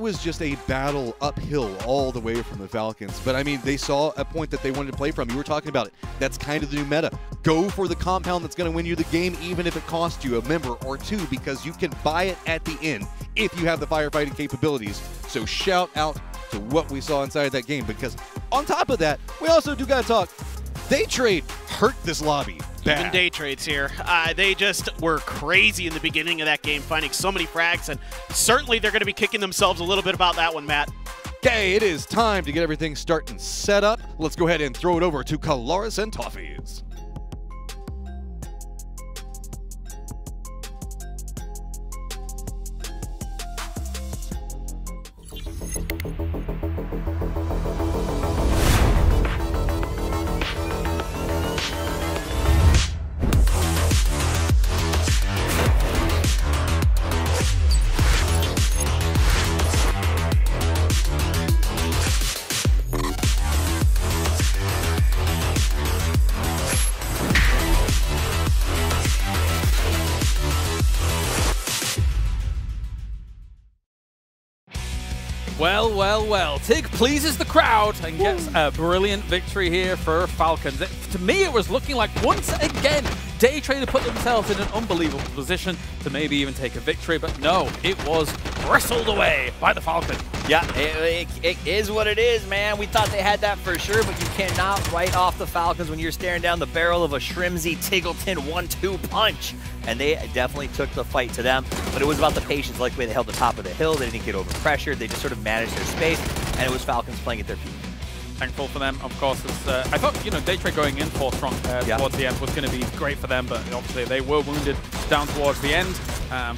was just a battle uphill all the way from the Falcons. But I mean, they saw a point that they wanted to play from. You were talking about it. That's kind of the new meta. Go for the compound that's going to win you the game, even if it costs you a member or 2, because you can buy it at the end if you have the firefighting capabilities. So shout out to what we saw inside that game, because on top of that, we also do got to talk. Day Trade hurt this lobby bad. Even Day Trade's here. They just were crazy in the beginning of that game, finding so many frags, and certainly they're going to be kicking themselves a little bit about that one, Matt. Okay, it is time to get everything starting set up. Let's go ahead and throw it over to Caloris and Toffees. well. Tig pleases the crowd and gets a brilliant victory here for Falcons. To me, it was looking like once again, Daytrade put themselves in an unbelievable position to maybe even take a victory, but no, it was bristled away by the Falcons. Yeah, it is what it is, man. We thought they had that for sure, but you cannot write off the Falcons when you're staring down the barrel of a Shrimsy Tiggleton 1-2 punch. And they definitely took the fight to them, but it was about the patience, like the way they held the top of the hill. They didn't get overpressured. They just sort of managed their space, and it was Falcons playing at their peak. Thankful for them, of course. I thought, Daytrade going in 4 strong towards the end was going to be great for them, but obviously they were wounded down towards the end.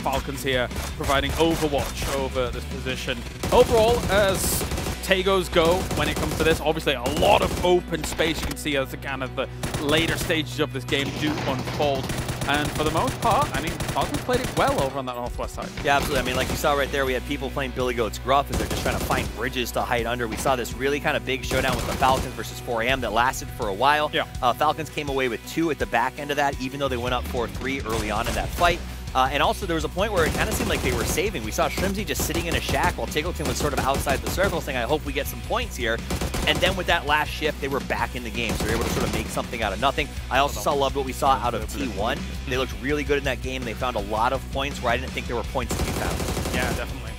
Falcons here providing overwatch over this position. Overall, as Tagos go when it comes to this, obviously a lot of open space you can see as the kind of the later stages of this game do unfold. And for the most part, I mean, Falcons played it well over on that northwest side. Yeah, absolutely. I mean, like you saw right there, we had people playing Billy Goat's Gruff as they're just trying to find bridges to hide under. We saw this really kind of big showdown with the Falcons versus 4 AM that lasted for a while. Yeah. Falcons came away with 2 at the back end of that, even though they went up 4-3 early on in that fight. And also, there was a point where it kind of seemed like they were saving. We saw Shrimsy just sitting in a shack while Tiggleton was sort of outside the circle saying, I hope we get some points here. And then with that last shift, they were back in the game. So they were able to sort of make something out of nothing. I also loved what we saw out of T1. They looked really good in that game. They found a lot of points where I didn't think there were points to be found. Yeah, definitely.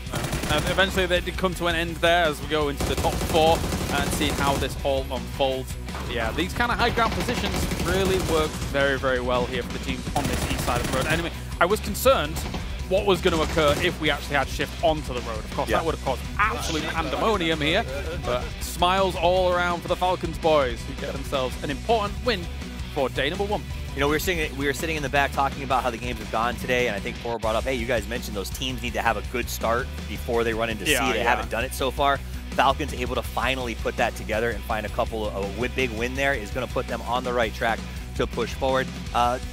Eventually, they did come to an end there as we go into the top 4 and see how this all unfolds. Yeah, these kind of high ground positions really worked very, very well here for the teams on this east side of the road. Anyway, I was concerned what was going to occur if we actually had shift onto the road. Of course, that would have caused absolute pandemonium here, but smiles all around for the Falcons boys who get themselves an important win for day number 1. We were sitting in the back talking about how the games have gone today, and I think Cora brought up, hey, you guys mentioned those teams need to have a good start before they run into C. They haven't done it so far. Falcons able to finally put that together and find a big win there is going to put them on the right track to push forward.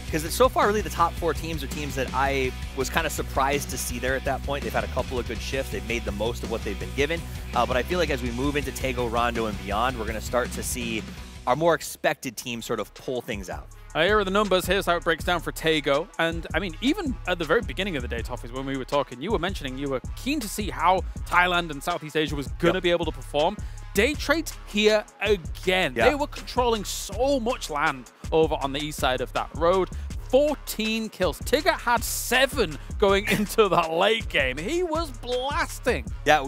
Because so far, really, the top 4 teams are teams that I was kind of surprised to see there at that point. They've had a couple of good shifts. They've made the most of what they've been given. But I feel like as we move into Tago, Rondo, and beyond, we're going to start to see our more expected teams sort of pull things out. Here are the numbers. Here's how it breaks down for Tago. And, I mean, even at the very beginning of the day, Toffees, when we were talking, you were mentioning you were keen to see how Thailand and Southeast Asia was going to be able to perform. Daytrade here again. They were controlling so much land over on the east side of that road. 14 kills. Tigger had 7 going into that late game. He was blasting. Yeah,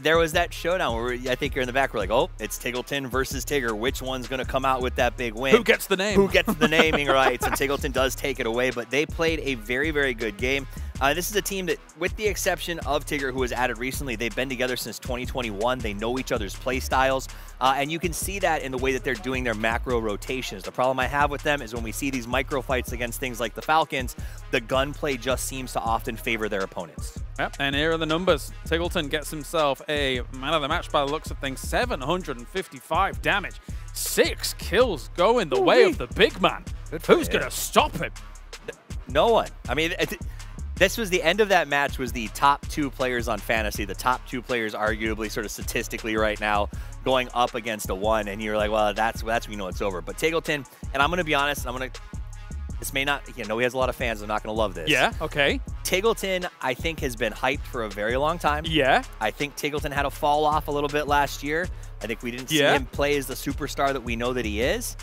there was that showdown where I think you're in the back. We're like, oh, it's Tiggleton versus Tigger. Which one's going to come out with that big win? Who gets the name? Who gets the naming rights? And Tiggleton does take it away, but they played a very, very good game. This is a team that, with the exception of Tigger, who was added recently, they've been together since 2021. They know each other's play styles, and you can see that in the way that they're doing their macro rotations. The problem I have with them is when we see these micro fights against things like the Falcons, the gunplay just seems to often favor their opponents. Yep, and here are the numbers. Tiggleton gets himself a man of the match by the looks of things. 755 damage. 6 kills going the way of the big man. Who's going to stop him? No one. I mean, this was the end of that match was the top 2 players on Fantasy, the top 2 players arguably sort of statistically right now going up against a 1, and you're like, well, that's when you know it's over. But Tiggleton, and I'm going to be honest, this may not, he has a lot of fans, I'm not going to love this. Yeah, okay. Tiggleton, I think, has been hyped for a very long time. Yeah. I think Tiggleton had a fall off a little bit last year. I think we didn't see him play as the superstar that we know that he is.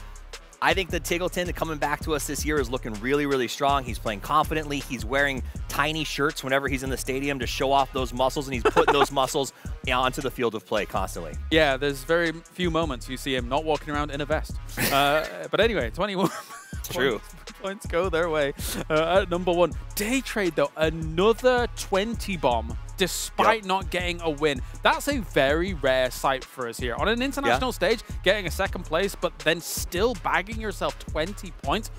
I think that Tiggleton coming back to us this year is looking really, really strong. He's playing confidently. He's wearing tiny shirts whenever he's in the stadium to show off those muscles, and he's putting those muscles onto the field of play constantly. Yeah, there's very few moments you see him not walking around in a vest. But anyway, 21 points go their way. At number 1, Daytrade, though, another 20 bomb. Despite not getting a win. That's a very rare sight for us here. On an international stage, getting a 2nd place, but then still bagging yourself 20 points.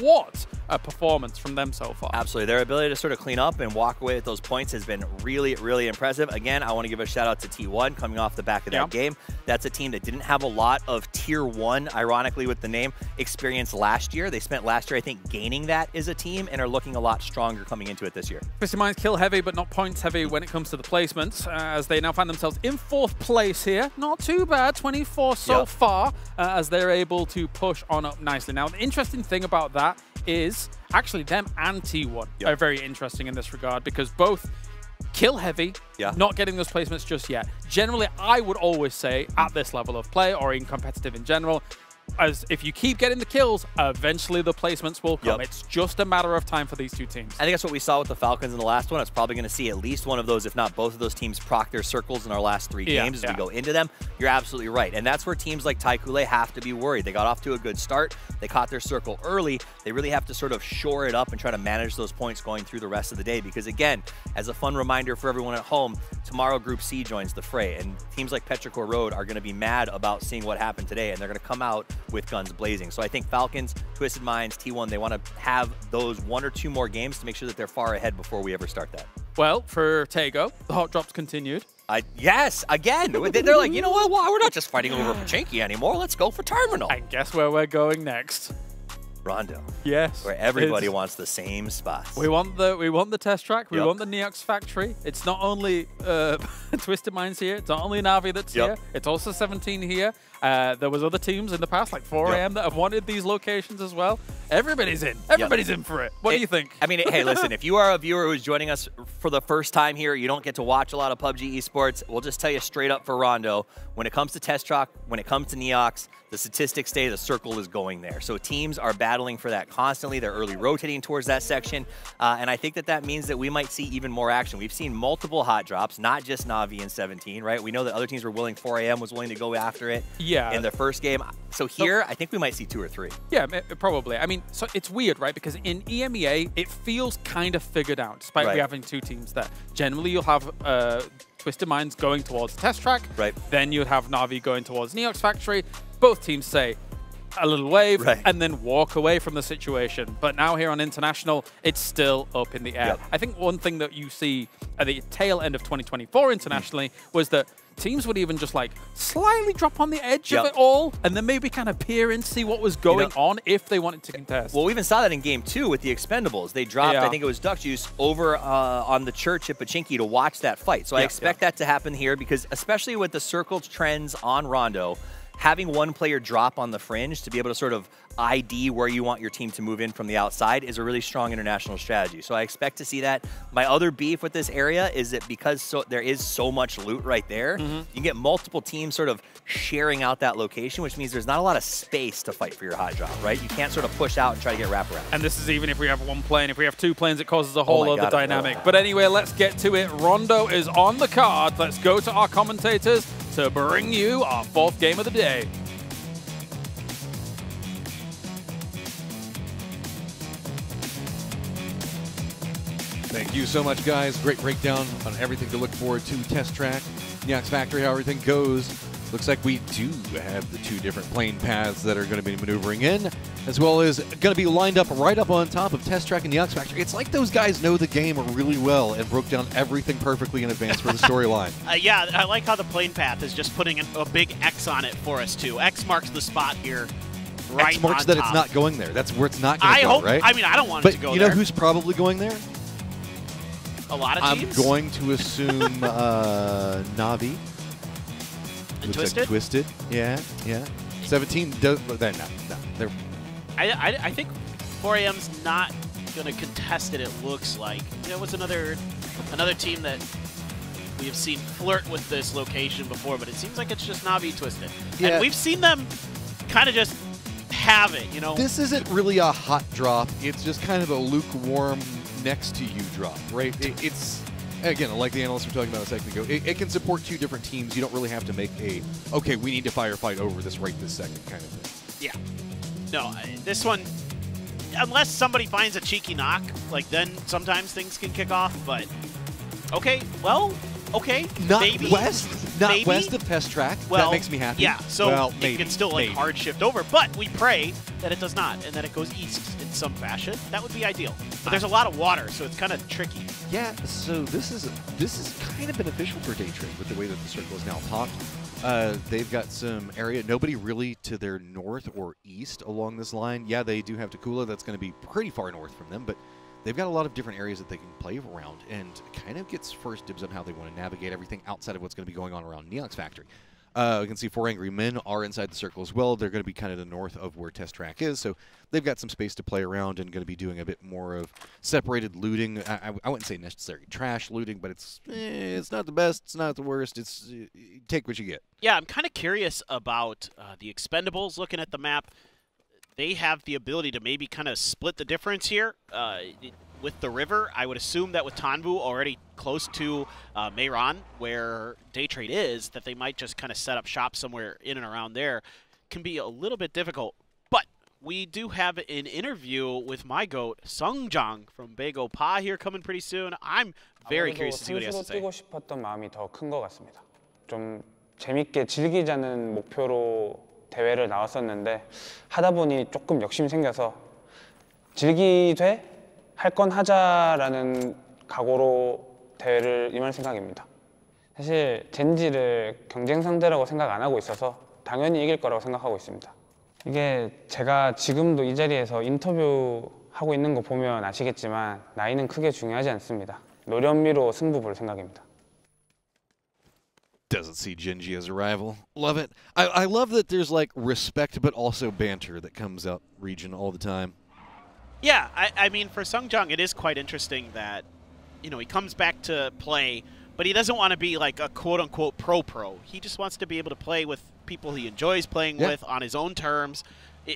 What a performance from them so far. Absolutely. Their ability to sort of clean up and walk away with those points has been really, really impressive. Again, I want to give a shout out to T1 coming off the back of that game. That's a team that didn't have a lot of Tier 1, ironically with the name, experience last year. They spent last year, I think, gaining that as a team and are looking a lot stronger coming into it this year. Twisted Minds kill heavy, but not points heavy when it comes to the placements, as they now find themselves in 4th place here. Not too bad, 24 so far, as they're able to push on up nicely. Now, the interesting thing about that is actually them and T1 are very interesting in this regard, because both kill heavy, not getting those placements just yet. Generally, I would always say at this level of play or in competitive in general, as if you keep getting the kills, eventually the placements will come. It's just a matter of time for these two teams. I think that's what we saw with the Falcons in the last one. It's probably going to see at least one of those, if not both of those teams, proc their circles in our last 3 games as we go into them. You're absolutely right. And that's where teams like Taikule have to be worried. They got off to a good start. They caught their circle early. They really have to sort of shore it up and try to manage those points going through the rest of the day. Because again, as a fun reminder for everyone at home, tomorrow Group C joins the fray. And teams like Petrichor Road are going to be mad about seeing what happened today. And they're going to come out with guns blazing. So I think Falcons, Twisted Minds, T1, they want to have those 1 or 2 more games to make sure that they're far ahead before we ever start that. Well, for Tego, the hot drops continued. Yes, again. They're like, you know what? Well, we're not just fighting over Pachinki anymore. Let's go for Terminal. And guess where we're going next? Rondo. Yes. Where everybody wants the same spots. We want the test track. We want the Neox factory. It's not only Twisted Minds here. It's not only Na'Vi that's here. It's also 17 here. There was other teams in the past, like 4 AM, that have wanted these locations as well. Everybody's in. Everybody's in for it. What do you think? I mean, hey, listen, if you are a viewer who's joining us for the first time here, you don't get to watch a lot of PUBG Esports, we'll just tell you straight up for Rondo, when it comes to test track, when it comes to Neox, the statistics say the circle is going there. So teams are battling for that constantly. They're early rotating towards that section. And I think that that means that we might see even more action. We've seen multiple hot drops, not just Na'Vi and 17, right? We know that other teams were willing, 4 AM was willing to go after it in the first game. So here, I think we might see 2 or 3. Yeah, probably. I mean, so it's weird, right? Because in EMEA, it feels kind of figured out, despite we having 2 teams there. Generally, you'll have Twisted Minds going towards Test Track. Then you'd have Na'Vi going towards Neox Factory. Both teams say a little wave and then walk away from the situation. But now here on International, it's still up in the air. I think one thing that you see at the tail end of 2024 internationally was that teams would even just like slightly drop on the edge of it all and then maybe kind of peer in, see what was going on if they wanted to contest. Well, we even saw that in Game 2 with the Expendables. They dropped, I think it was Duck Juice, over on the church at Pachinki to watch that fight. So I expect that to happen here because especially with the circle trends on Rondo, having one player drop on the fringe to be able to sort of ID where you want your team to move in from the outside is a really strong international strategy. So I expect to see that. My other beef with this area is that because there is so much loot right there, you can get multiple teams sort of sharing out that location, which means there's not a lot of space to fight for your hot drop, right? You can't sort of push out and try to get wraparound. And this is even if we have 1 plane. If we have 2 planes, it causes a whole other dynamic. But anyway, let's get to it. Rondo is on the card. Let's go to our commentators to bring you our 4th game of the day. Thank you so much, guys. Great breakdown on everything to look forward to. Test track, Neox Factory, how everything goes. Looks like we do have the 2 different plane paths that are going to be maneuvering in, as well as going to be lined up right up on top of Test Track and Neox Factory. It's like those guys know the game really well and broke down everything perfectly in advance for the storyline. Yeah, I like how the plane path is just putting a big X on it for us, too. X marks the spot here. Right X marks on that top. it's not going there. That's where it's not going to go, right? I mean, I don't want it to go there. But you know who's probably going there? A lot of teams? I'm going to assume Na'Vi. And Twisted? Twisted, yeah. 17 does, no. I think 4 AM's not going to contest it, it looks like. There was another team that we have seen flirt with this location before, but it seems like it's just Na'Vi Twisted. Yeah. And we've seen them kind of just have it, you know? This isn't really a hot drop. It's just kind of a lukewarm next to you drop, right? It's, again, like the analysts were talking about a second ago, it can support 2 different teams. You don't really have to make a, okay, we need to firefight over this right this second kind of thing. Yeah. No, this one, unless somebody finds a cheeky knock, like then sometimes things can kick off, but okay, well, okay, Not maybe. west of Test Track. Well, that makes me happy. Yeah, so maybe, it can still like hard shift over, but we pray that it does not and that it goes east in some fashion. That would be ideal. But there's a lot of water, so it's kind of tricky. Yeah, so this is kind of beneficial for day trade with the way that the circle is now popped. They've got some area, nobody really to their north or east along this line. Yeah, they do have Takula, that's going to be pretty far north from them, but they've got a lot of different areas that they can play around and kind of gets first dibs on how they want to navigate everything outside of what's going to be going on around Neox Factory. We can see 4 Angry Men are inside the circle as well. They're going to be kind of the north of where Test Track is, so they've got some space to play around and going to be doing a bit more of separated looting. I wouldn't say necessarily trash looting, but it's not the best, it's not the worst. It's take what you get. Yeah, I'm kind of curious about the Expendables. Looking at the map, they have the ability to maybe kind of split the difference here. With the river, I would assume that with Tanvu already close to Meiran, where Daytrade is, that they might just kind of set up shop somewhere in and around there. Can be a little bit difficult. But we do have an interview with my GOAT, Sungjang from Baego-Pa here coming pretty soon. I'm very curious to see what he has to say. 뛰고 싶었던 마음이 더 큰 것 같습니다. 좀 재밌게 즐기자는 목표로 대회를 나왔었는데 하다 보니 조금 욕심이 생겨서 즐기되 할 건 하자라는 각오로 대회를 임할 생각입니다. 사실 젠지를 경쟁 상대라고 생각 안 하고 있어서 당연히 이길 거라고 생각하고 있습니다. 이게 제가 지금도 이 자리에서 인터뷰하고 있는 거 보면 아시겠지만 나이는 크게 중요하지 않습니다. 노련미로 승부 볼 생각입니다. Doesn't see Genji as a rival. Love it. I love that there's like respect but also banter that comes out region all the time. Yeah, I mean, for Sungjang, it is quite interesting that, you know, he comes back to play, but he doesn't want to be like a quote-unquote pro-pro. He just wants to be able to play with people he enjoys playing with on his own terms.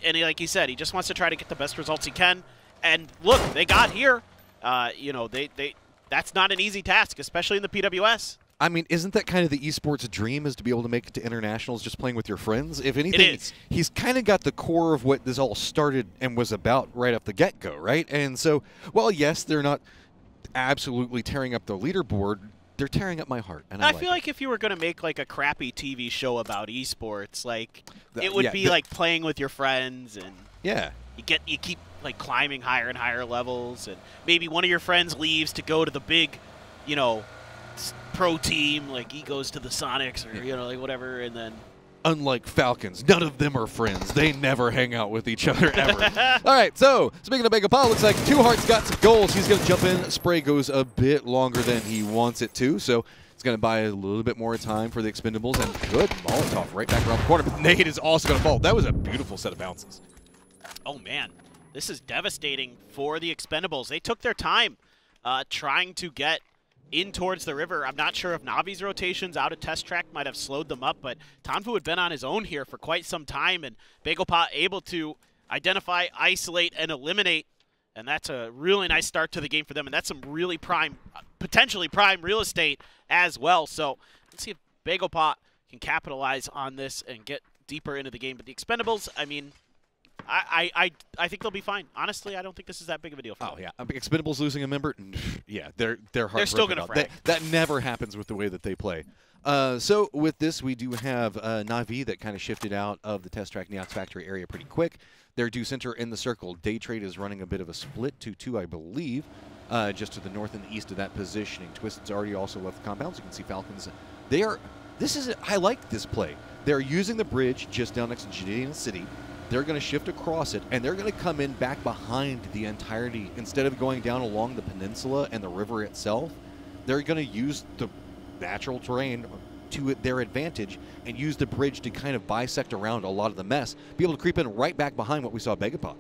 And like he said, he just wants to try to get the best results he can. And look, they got here. You know, that's not an easy task, especially in the PWS. I mean, isn't that kind of the esports dream, is to be able to make it to internationals just playing with your friends? If anything, he's kind of got the core of what this all started and was about right off the get-go, right? And so, well, yes, they're not absolutely tearing up the leaderboard. They're tearing up my heart. And I feel like if you were going to make like a crappy TV show about esports, like it would be like playing with your friends, and you keep like climbing higher and higher levels, and maybe one of your friends leaves to go to the big, you know, pro team, like he goes to the Sonics or, you know, like whatever, and then... Unlike Falcons, none of them are friends. They never hang out with each other, ever. All right, so, speaking of Baego-Pa, looks like Two Hearts got some goals. He's going to jump in. Spray goes a bit longer than he wants it to, so it's going to buy a little bit more time for the Expendables, and good Molotov right back around the corner. But Nate is also going to fall. That was a beautiful set of bounces. Oh, man. This is devastating for the Expendables. They took their time trying to get in towards the river. I'm not sure if Navi's rotations out of Test Track might have slowed them up, but Tanvu had been on his own here for quite some time, and Baego-Pa able to identify, isolate, and eliminate, and that's a really nice start to the game for them, and that's some really prime, potentially prime real estate as well. So let's see if Baego-Pa can capitalize on this and get deeper into the game. But the Expendables, I mean, I think they'll be fine. Honestly, I don't think this is that big of a deal for them. Oh, yeah. Expendables losing a member? Yeah, they're They're still going to frag. That never happens with the way that they play. So with this, we do have Navi that kind of shifted out of the Test Track Neox Factory area pretty quick. They're due center in the circle. Daytrade is running a bit of a split 2-2, I believe, just to the north and the east of that positioning. Twisted's already also left the compound, so you can see Falcons. I like this play. They're using the bridge just down next to Judea City. They're going to shift across it, and they're going to come in back behind the entirety. Instead of going down along the peninsula and the river itself, they're going to use the natural terrain to their advantage and use the bridge to kind of bisect around a lot of the mess, be able to creep in right back behind what we saw Baego-Pa.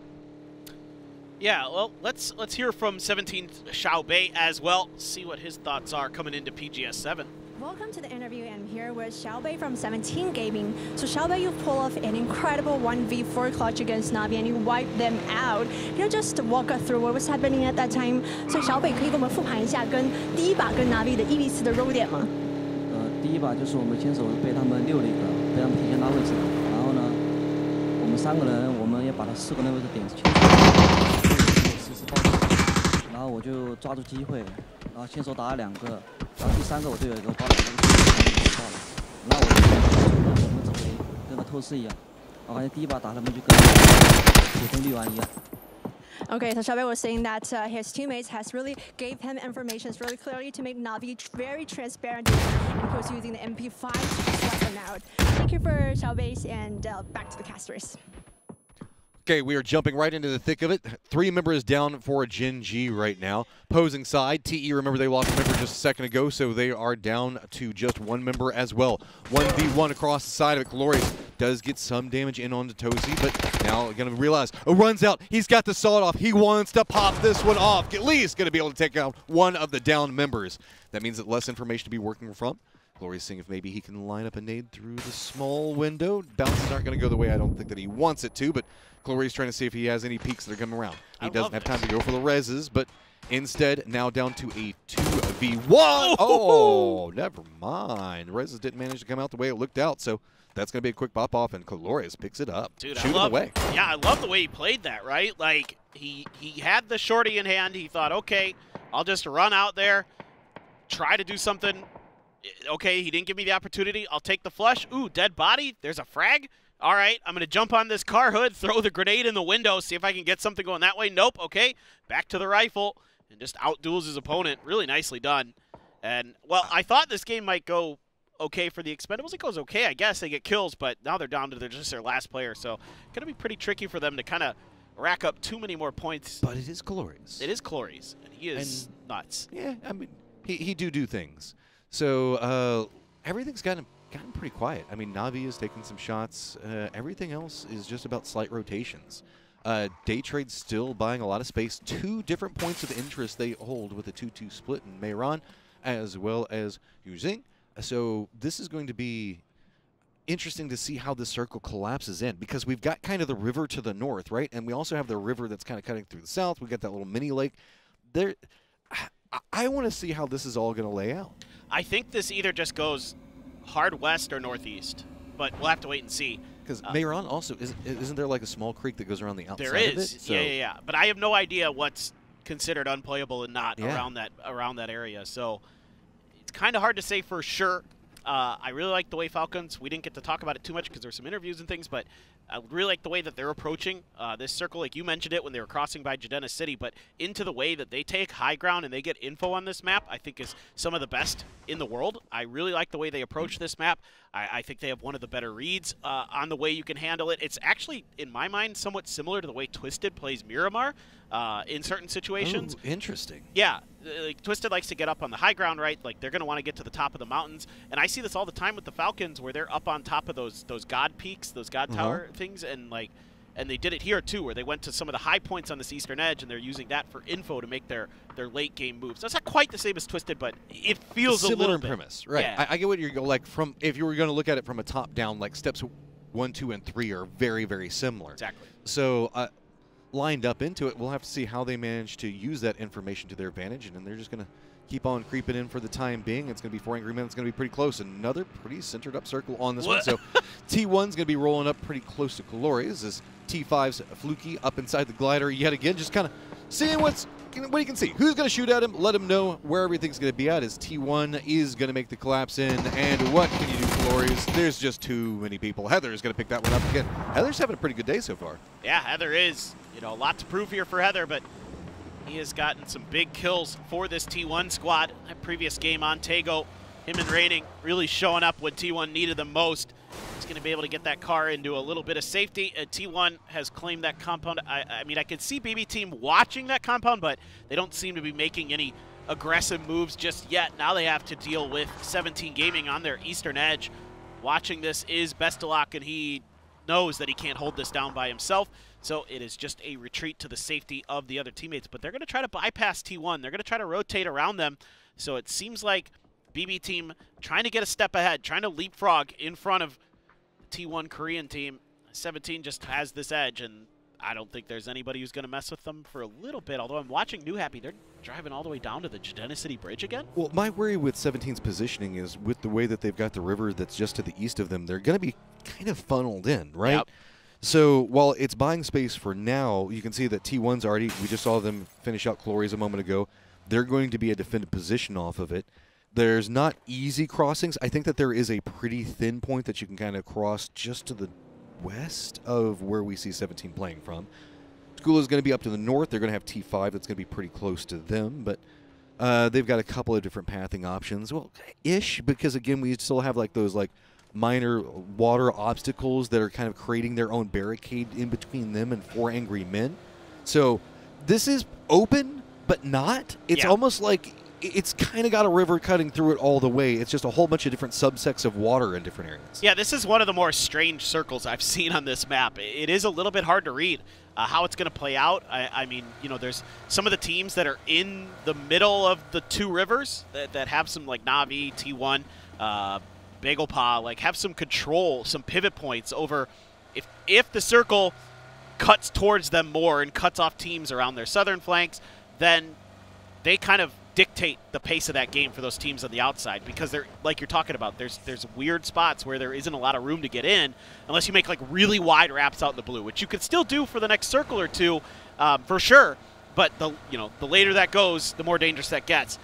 Yeah, well, let's hear from 17 Xiaobei as well, see what his thoughts are coming into PGS 7. Welcome to the interview. I'm here with Xiaobei from 17 Gaming. So Xiaobei, you pull off an incredible 1v4 clutch against Navi and you wipe them out. Can you just walk us through what was happening at that time? So Xiaobei, 可以跟我们复盘一下跟第一把跟 Navi 的1v4的弱点吗？第一把就是我们先手被他们溜了一个，被他们提前拉位置了。然后呢，我们3个人，我们也把他4个人位置点实时爆炸。然后我就抓住机会，然后先手打了2个。然后第3个我队友一个爆了，然后我们这回跟个透视一样，我感觉第一把打他们就跟普通绿丸一样。Okay, so Xiaobei was saying that his teammates has really gave him information really clearly to make Navi very transparent, and of course using the MP5 to sweat them out. Thank you for Xiaobei, and back to the casters. Okay, we are jumping right into the thick of it. 3 members down for Gen G right now. Posing side, TE, remember they lost a member just a second ago, so they are down to just 1 member as well. 1v1 across the side of it. Glorious does get some damage in onto Tozy, but now going to realize, runs out. He's got the sawed off. He wants to pop this one off. At least going to be able to take out 1 of the down members. That means that less information to be working from. Glorious seeing if maybe he can line up a nade through the small window. Bounces aren't going to go the way I don't think that he wants it to, but Glorious trying to see if he has any peeks that are coming around. He doesn't have time to go for the reses, but instead now down to a 2v1. Oh, never mind. Reses didn't manage to come out the way it looked out, so that's going to be a quick pop off, and Glorious picks it up. Dude, Shoot him away. Yeah, I love the way he played that, right? Like, he had the shorty in hand. He thought, okay, I'll just run out there, try to do something. Okay, he didn't give me the opportunity. I'll take the flush. Ooh, dead body. There's a frag. All right, I'm going to jump on this car hood, throw the grenade in the window, see if I can get something going that way. Nope. Okay, back to the rifle, and just outduels his opponent. Really nicely done. And, well, I thought this game might go okay for the Expendables. It goes okay, I guess. They get kills, but now they're down to just their last player. So going to be pretty tricky for them to kind of rack up too many more points. But it is Glorious. It is Glorious, and he is nuts. Yeah, I mean, he do things. So everything's gotten pretty quiet. I mean, Navi is taking some shots. Everything else is just about slight rotations. Day Trade's still buying a lot of space. 2 different points of interest they hold with a 2-2 split in Mayron, as well as Yuzing. So this is going to be interesting to see how the circle collapses in, because we've got kind of the river to the north, right? And we also have the river that's kind of cutting through the south. We've got that little mini lake. I want to see how this is all going to lay out. I think this either just goes hard west or northeast, but we'll have to wait and see. Because Mayron also, isn't there like a small creek that goes around the outside of it? There is. So. Yeah. But I have no idea what's considered unplayable and not around that area. So it's kind of hard to say for sure. I really like the way Falcons, we didn't get to talk about it too much because there were some interviews and things, but I really like the way that they're approaching this circle. Like you mentioned it when they were crossing by Jadena City, but into the way that they take high ground and they get info on this map, I think is some of the best in the world. I really like the way they approach this map. I think they have one of the better reads on the way you can handle it. It's actually, in my mind, somewhat similar to the way Twisted plays Miramar in certain situations. Ooh, interesting. Yeah. Like Twisted likes to get up on the high ground, right? Like they're going to want to get to the top of the mountains, and I see this all the time with the Falcons, where they're up on top of those God peaks, those God tower things, and they did it here too, where they went to some of the high points on this eastern edge, and they're using that for info to make their late game moves. So it's not quite the same as Twisted, but it feels a little bit. Similar premise, right? Yeah. I get what you're going, like, from if you were going to look at it from a top down, like steps 1, 2, and 3 are very, very similar. Exactly. So lined up into it, we'll have to see how they manage to use that information to their advantage, and then they're just going to keep on creeping in for the time being. It's going to be 4 angry men. It's going to be pretty close. Another pretty centered up circle on this one. So T1's going to be rolling up pretty close to Glorious as T5's Fluky up inside the glider yet again, just kind of seeing what he can see. Who's going to shoot at him? Let him know where everything's going to be at, as T1 is going to make the collapse in. And what can you do, Glorious? There's just too many people. Heather is going to pick that one up again. Heather's having a pretty good day so far. Yeah, Heather is. A lot to prove here for Heather, but he has gotten some big kills for this T1 squad. That previous game on Tego, him and Raining really showing up when T1 needed them most. He's going to be able to get that car into a little bit of safety. T1 has claimed that compound. I mean, I could see BB Team watching that compound, but they don't seem to be making any aggressive moves just yet. Now they have to deal with 17 Gaming on their eastern edge. Watching this is Bestelak, and he knows that he can't hold this down by himself. So it is just a retreat to the safety of the other teammates. But they're going to try to bypass T1. They're going to try to rotate around them. So it seems like BB Team trying to get a step ahead, trying to leapfrog in front of T1 Korean team. 17 just has this edge, and I don't think there's anybody who's going to mess with them for a little bit. Although I'm watching New Happy, they're driving all the way down to the Jadena City Bridge again. Well, my worry with 17's positioning is with the way that they've got the river that's just to the east of them, they're going to be kind of funneled in, right? Yep. So while it's buying space for now, you can see that T1's already, we just saw them finish out Glorious a moment ago. They're going to be a defended position off of it. There's not easy crossings. I think that there is a pretty thin point that you can kind of cross just to the west of where we see 17 playing from. School is going to be up to the north. They're going to have T5 that's going to be pretty close to them, but they've got a couple of different pathing options. Well, ish, because again, we still have like those like minor water obstacles that are kind of creating their own barricade in between them and 4 Angry Men. So this is open, but not. It's almost like it's kind of got a river cutting through it all the way. It's just a whole bunch of different subsects of water in different areas. Yeah, this is one of the more strange circles I've seen on this map. It is a little bit hard to read how it's going to play out. I mean, you know, there's some of the teams that are in the middle of the 2 rivers that have some, like Na'Vi, T1, BagelPa, like have some control, some pivot points over if the circle cuts towards them more and cuts off teams around their southern flanks, then they kind of dictate the pace of that game for those teams on the outside, because they're, like you're talking about, there's weird spots where there isn't a lot of room to get in unless you make like really wide wraps out in the blue, which you could still do for the next circle or two, for sure. But the later that goes, the more dangerous that gets.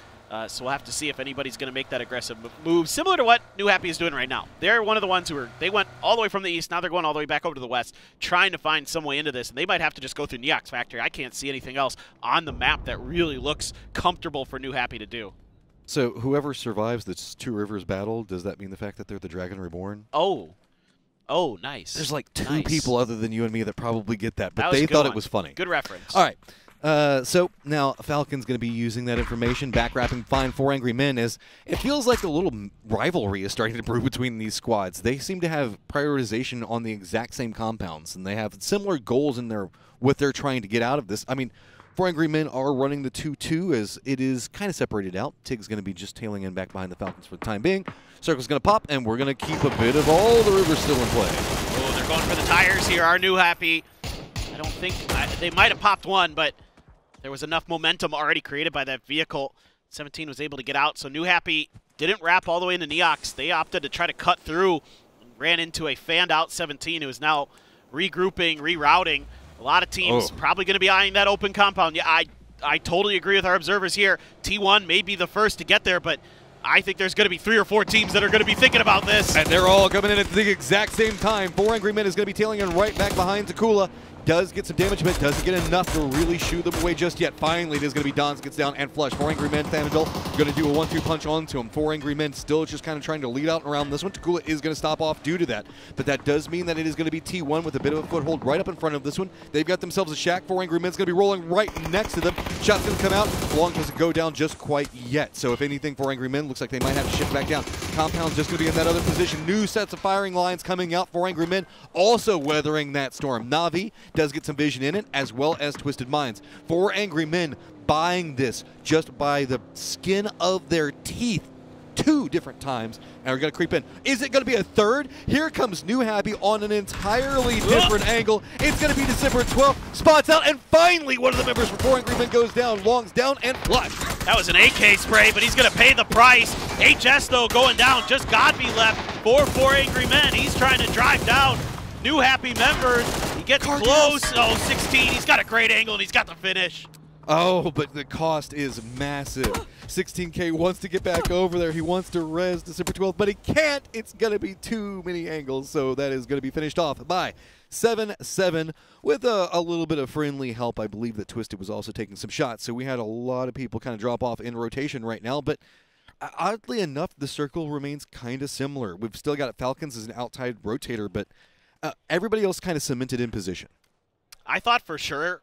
So we'll have to see if anybody's going to make that aggressive move, similar to what New Happy is doing right now. They're one of the ones they went all the way from the east, now they're going all the way back over to the west, trying to find some way into this, and they might have to just go through Neox Factory. I can't see anything else on the map that really looks comfortable for New Happy to do. So whoever survives this 2 rivers battle, does that mean the fact that they're the Dragon Reborn? Oh, nice. There's like 2 people other than you and me that probably get that, but That they thought it was funny. Good reference. All right. So now Falcon's going to be using that information, back-wrapping fine 4 Angry Men, as it feels like a little rivalry is starting to brew between these squads. They seem to have prioritization on the exact same compounds, and they have similar goals in what they're trying to get out of this. I mean, 4 Angry Men are running the 2-2 as it is kind of separated out. Tig's going to be just tailing in back behind the Falcons for the time being. Circle's going to pop, and we're going to keep a bit of all the rivers still in play. Oh, they're going for the tires here. Our New Happy, I don't think, they might have popped one, but there was enough momentum already created by that vehicle. 17 was able to get out, so New Happy didn't wrap all the way into Neox. They opted to try to cut through, ran into a fanned-out 17 who is now regrouping, rerouting. A lot of teams probably going to be eyeing that open compound. Yeah, I totally agree with our observers here. T1 may be the first to get there, but I think there's going to be 3 or 4 teams that are going to be thinking about this. And they're all coming in at the exact same time. 4 Angry Men is going to be tailing in right back behind Takula. Does get some damage, but doesn't get enough to really shoo them away just yet. Finally, it is going to be Dons gets down and flush. 4 Angry Men, Thanadil going to do a 1-2 punch onto him. 4 Angry Men still just kind of trying to lead out around this one. Takula is going to stop off due to that, but that does mean that it is going to be T1 with a bit of a foothold right up in front of this one. They've got themselves a shack. 4 Angry Men's going to be rolling right next to them. Shot's going to come out. Long doesn't go down just quite yet. So if anything, 4 Angry Men looks like they might have to shift back down. Compound's just going to be in that other position. New sets of firing lines coming out. 4 Angry Men also weathering that storm. Na'Vi does get some vision in it, as well as Twisted Minds. 4 Angry Men buying this just by the skin of their teeth 2 different times, and we're going to creep in. Is it going to be a third? Here comes New Happy on an entirely different angle. It's going to be December 12th. Spots out, and finally one of the members from 4 Angry Men goes down. Long's down and flush. That was an AK spray, but he's going to pay the price. HS, though, going down. Just Godby left for 4 Angry Men. He's trying to drive down New Happy members. He gets close. Oh, 16. He's got a great angle, and he's got the finish. Oh, but the cost is massive. 16K wants to get back over there. He wants to res December 12th, but he can't. It's going to be too many angles, so that is going to be finished off by 7-7 with a little bit of friendly help. I believe that Twisted was also taking some shots, so we had a lot of people kind of drop off in rotation right now, but oddly enough, the circle remains kind of similar. We've still got Falcons as an outside rotator, but everybody else kind of cemented in position. I thought for sure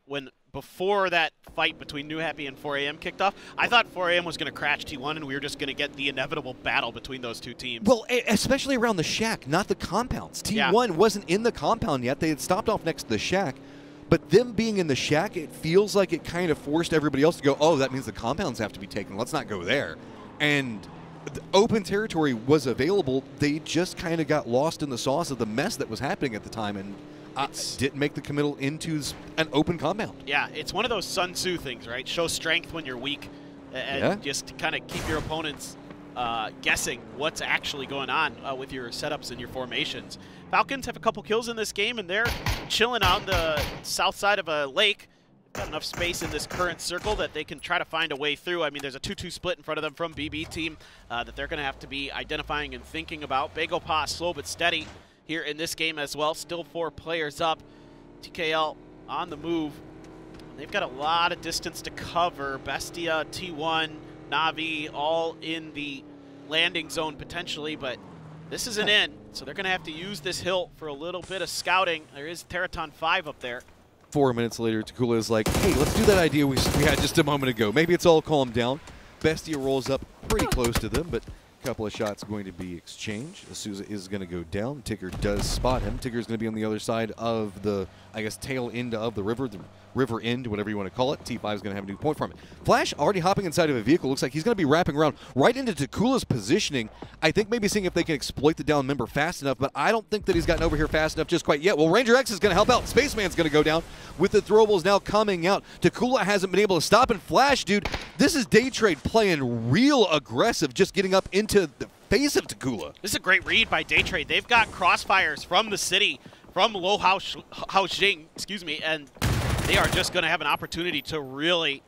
before that fight between New Happy and 4AM kicked off, I thought 4AM was going to crash T1 and we were just going to get the inevitable battle between those 2 teams. Well, especially around the shack, not the compounds. T1 wasn't in the compound yet. They had stopped off next to the shack. But them being in the shack, it feels like it kind of forced everybody else to go, oh, that means the compounds have to be taken. Let's not go there. And the open territory was available. They just kind of got lost in the sauce of the mess that was happening at the time and didn't make the committal into an open compound. Yeah, it's one of those Sun Tzu things, right? Show strength when you're weak and just kind of keep your opponents guessing what's actually going on with your setups and your formations. Falcons have a couple kills in this game, and they're chilling on the south side of a lake. Got enough space in this current circle that they can try to find a way through. I mean, there's a 2-2 split in front of them from BB team that they're going to have to be identifying and thinking about. BagelPa slow but steady here in this game as well. Still 4 players up. TKL on the move. They've got a lot of distance to cover. Bestia, T1, Na'Vi all in the landing zone potentially, but this isn't in. so they're going to have to use this hill for a little bit of scouting. There is Teraton 5 up there. 4 minutes later, Takula is like, hey, let's do that idea we had just a moment ago. Maybe it's all calmed down. Bestia rolls up pretty close to them, but a couple of shots going to be exchanged. Asusa is going to go down. Tigger does spot him. Tigger is going to be on the other side of the, I guess, tail end of the river end, whatever you want to call it. T5 is going to have a new point from it. Flash already hopping inside of a vehicle. Looks like he's going to be wrapping around right into Takula's positioning. I think maybe seeing if they can exploit the down member fast enough, but I don't think that he's gotten over here fast enough just quite yet. Well, Ranger X is going to help out. Spaceman's going to go down with the throwables now coming out. Takula hasn't been able to stop, and Flash, dude, this is Day Trade playing real aggressive, just getting up into the face of Takula. This is a great read by Day Trade. They've got crossfires from the city, from Lo Haoxing, excuse me, and they are just going to have an opportunity to really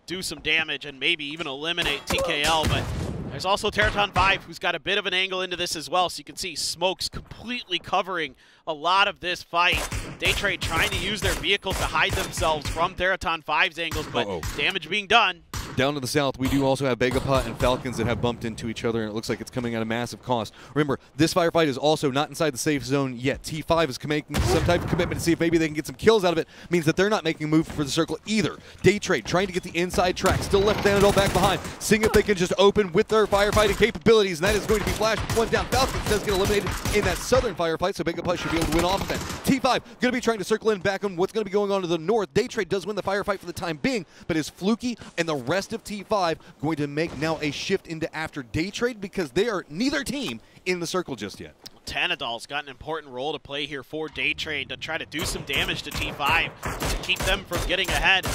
do some damage and maybe even eliminate TKL. But there's also Teraton 5, who's got a bit of an angle into this as well. So you can see smokes completely covering a lot of this fight. Day Trade trying to use their vehicle to hide themselves from Teraton 5's angles, but damage being done. Down to the south, we do also have Vegapot and Falcons that have bumped into each other, and it looks like it's coming at a massive cost. Remember, this firefight is also not inside the safe zone yet. T5 is making some type of commitment to see if maybe they can get some kills out of it. Means that they're not making a move for the circle either. Day Trade trying to get the inside track, still left Thanadol back behind, seeing if they can just open with their firefighting capabilities, and that is going to be Flash with one down. Falcons does get eliminated in that southern firefight, so Vegapot should be able to win off of that. T5 going to be trying to circle in back on what's going to be going on to the north. Day Trade does win the firefight for the time being, but is Fluky and the rest of T5 going to make now a shift into after Day Trade because they are neither team in the circle just yet. Tanadol's got an important role to play here for Day Trade to try to do some damage to T5 to keep them from getting ahead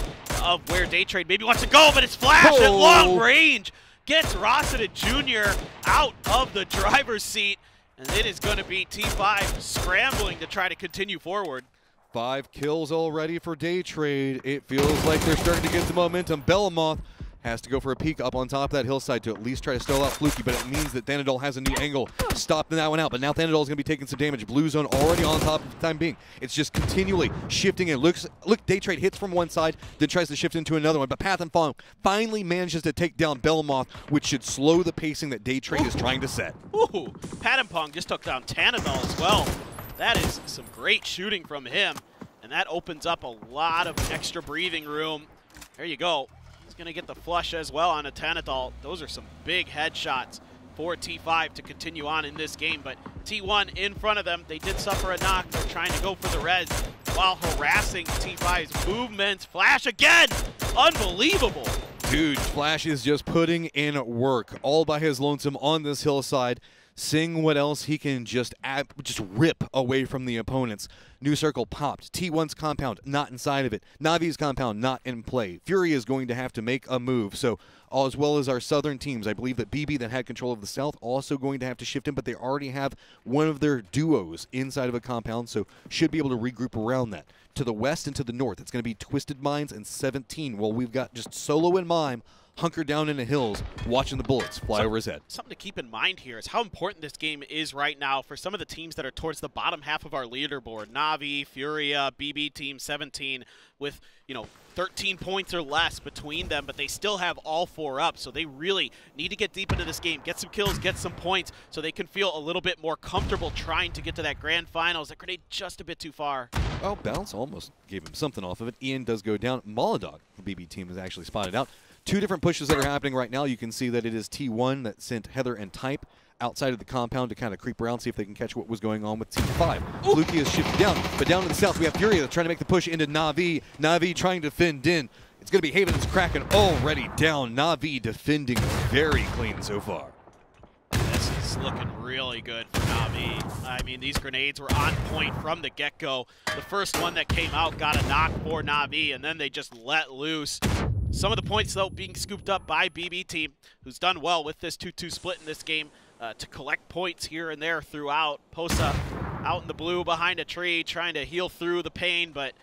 of where Day Trade maybe wants to go, but it's Flash at long range. Gets Rossiter Jr. out of the driver's seat, and it is going to be T5 scrambling to try to continue forward. 5 kills already for Day Trade. It feels like they're starting to get the momentum. Bellamoth has to go for a peek up on top of that hillside to at least try to stall out Fluky, but it means that Thanadol has a new angle. Stopping that one out, but now Thanadol is going to be taking some damage. Blue Zone already on top for the time being. It's just continually shifting in. Look, Day Trade hits from one side, then tries to shift into another one, but Path and Fong finally manages to take down Bellamoth, which should slow the pacing that Day Trade is trying to set. Ooh, Padampong just took down Tanadol as well. That is some great shooting from him, and that opens up a lot of extra breathing room. There you go. Going to get the flush as well on a Tanadol. Those are some big headshots for T5 to continue on in this game, but T1 in front of them. They did suffer a knock. They're trying to go for the res while harassing T5's movements. Flash again! Unbelievable! Dude, Flash is just putting in work all by his lonesome on this hillside, seeing what else he can just rip away from the opponents. New circle popped. T1's compound not inside of it. Navi's compound not in play. Fury is going to have to make a move. So as well as our southern teams, I believe that BB that had control of the south also going to have to shift in, but they already have one of their duos inside of a compound, so should be able to regroup around that. To the west and to the north, it's going to be Twisted Minds and 17. Well, we've got just Solo and Mime hunkered down in the hills, watching the bullets fly over his head. Something to keep in mind here is how important this game is right now for some of the teams that are towards the bottom half of our leaderboard. Navi, Furia, BB Team 17 with, 13 points or less between them, but they still have all 4 up, so they really need to get deep into this game, get some kills, get some points, so they can feel a little bit more comfortable trying to get to that grand finals. That grenade just a bit too far. Well, Bounce almost gave him something off of it. Ian does go down. Molodog, the BB team, is actually spotted out. 2 different pushes that are happening right now. You can see that it is T1 that sent Heather and Type outside of the compound to kind of creep around, see if they can catch what was going on with T5. Fluky is shifted down, but down to the south we have Furia that's trying to make the push into Navi. Navi trying to defend in. It's going to be Haven that's cracking already down. Navi defending very clean so far. This is looking really good for Navi. I mean, these grenades were on point from the get-go. The first one that came out got a knock for Navi, and then they just let loose. Some of the points, though, being scooped up by BB Team, who's done well with this 2-2 split in this game to collect points here and there throughout. Posa out in the blue behind a tree trying to heal through the pain, but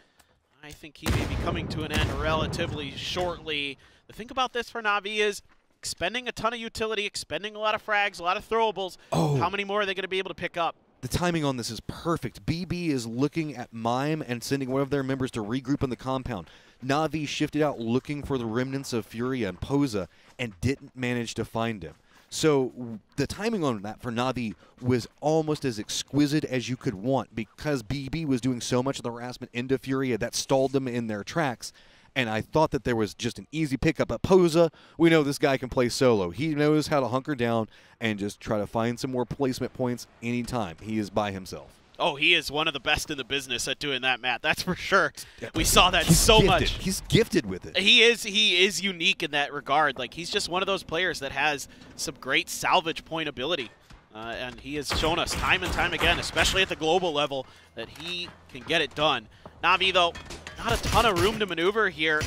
I think he may be coming to an end relatively shortly. The thing about this for Navi is expending a ton of utility, expending a lot of frags, a lot of throwables. How many more are they going to be able to pick up? The timing on this is perfect. BB is looking at Mime and sending one of their members to regroup in the compound. Navi shifted out looking for the remnants of Furia and Posa and didn't manage to find him. So the timing on that for Na'Vi was almost as exquisite as you could want because BB was doing so much of the harassment into Furia that stalled them in their tracks. And I thought that there was just an easy pickup. But Posa, we know this guy can play solo. He knows how to hunker down and just try to find some more placement points anytime he is by himself. Oh, he is one of the best in the business at doing that, Matt. That's for sure. We saw that so gifted. much. He's gifted with it. He is unique in that regard. Like, he's just one of those players that has some great salvage point ability. And he has shown us time and time again, especially at the global level, that he can get it done. Na'Vi, though, not a ton of room to maneuver here.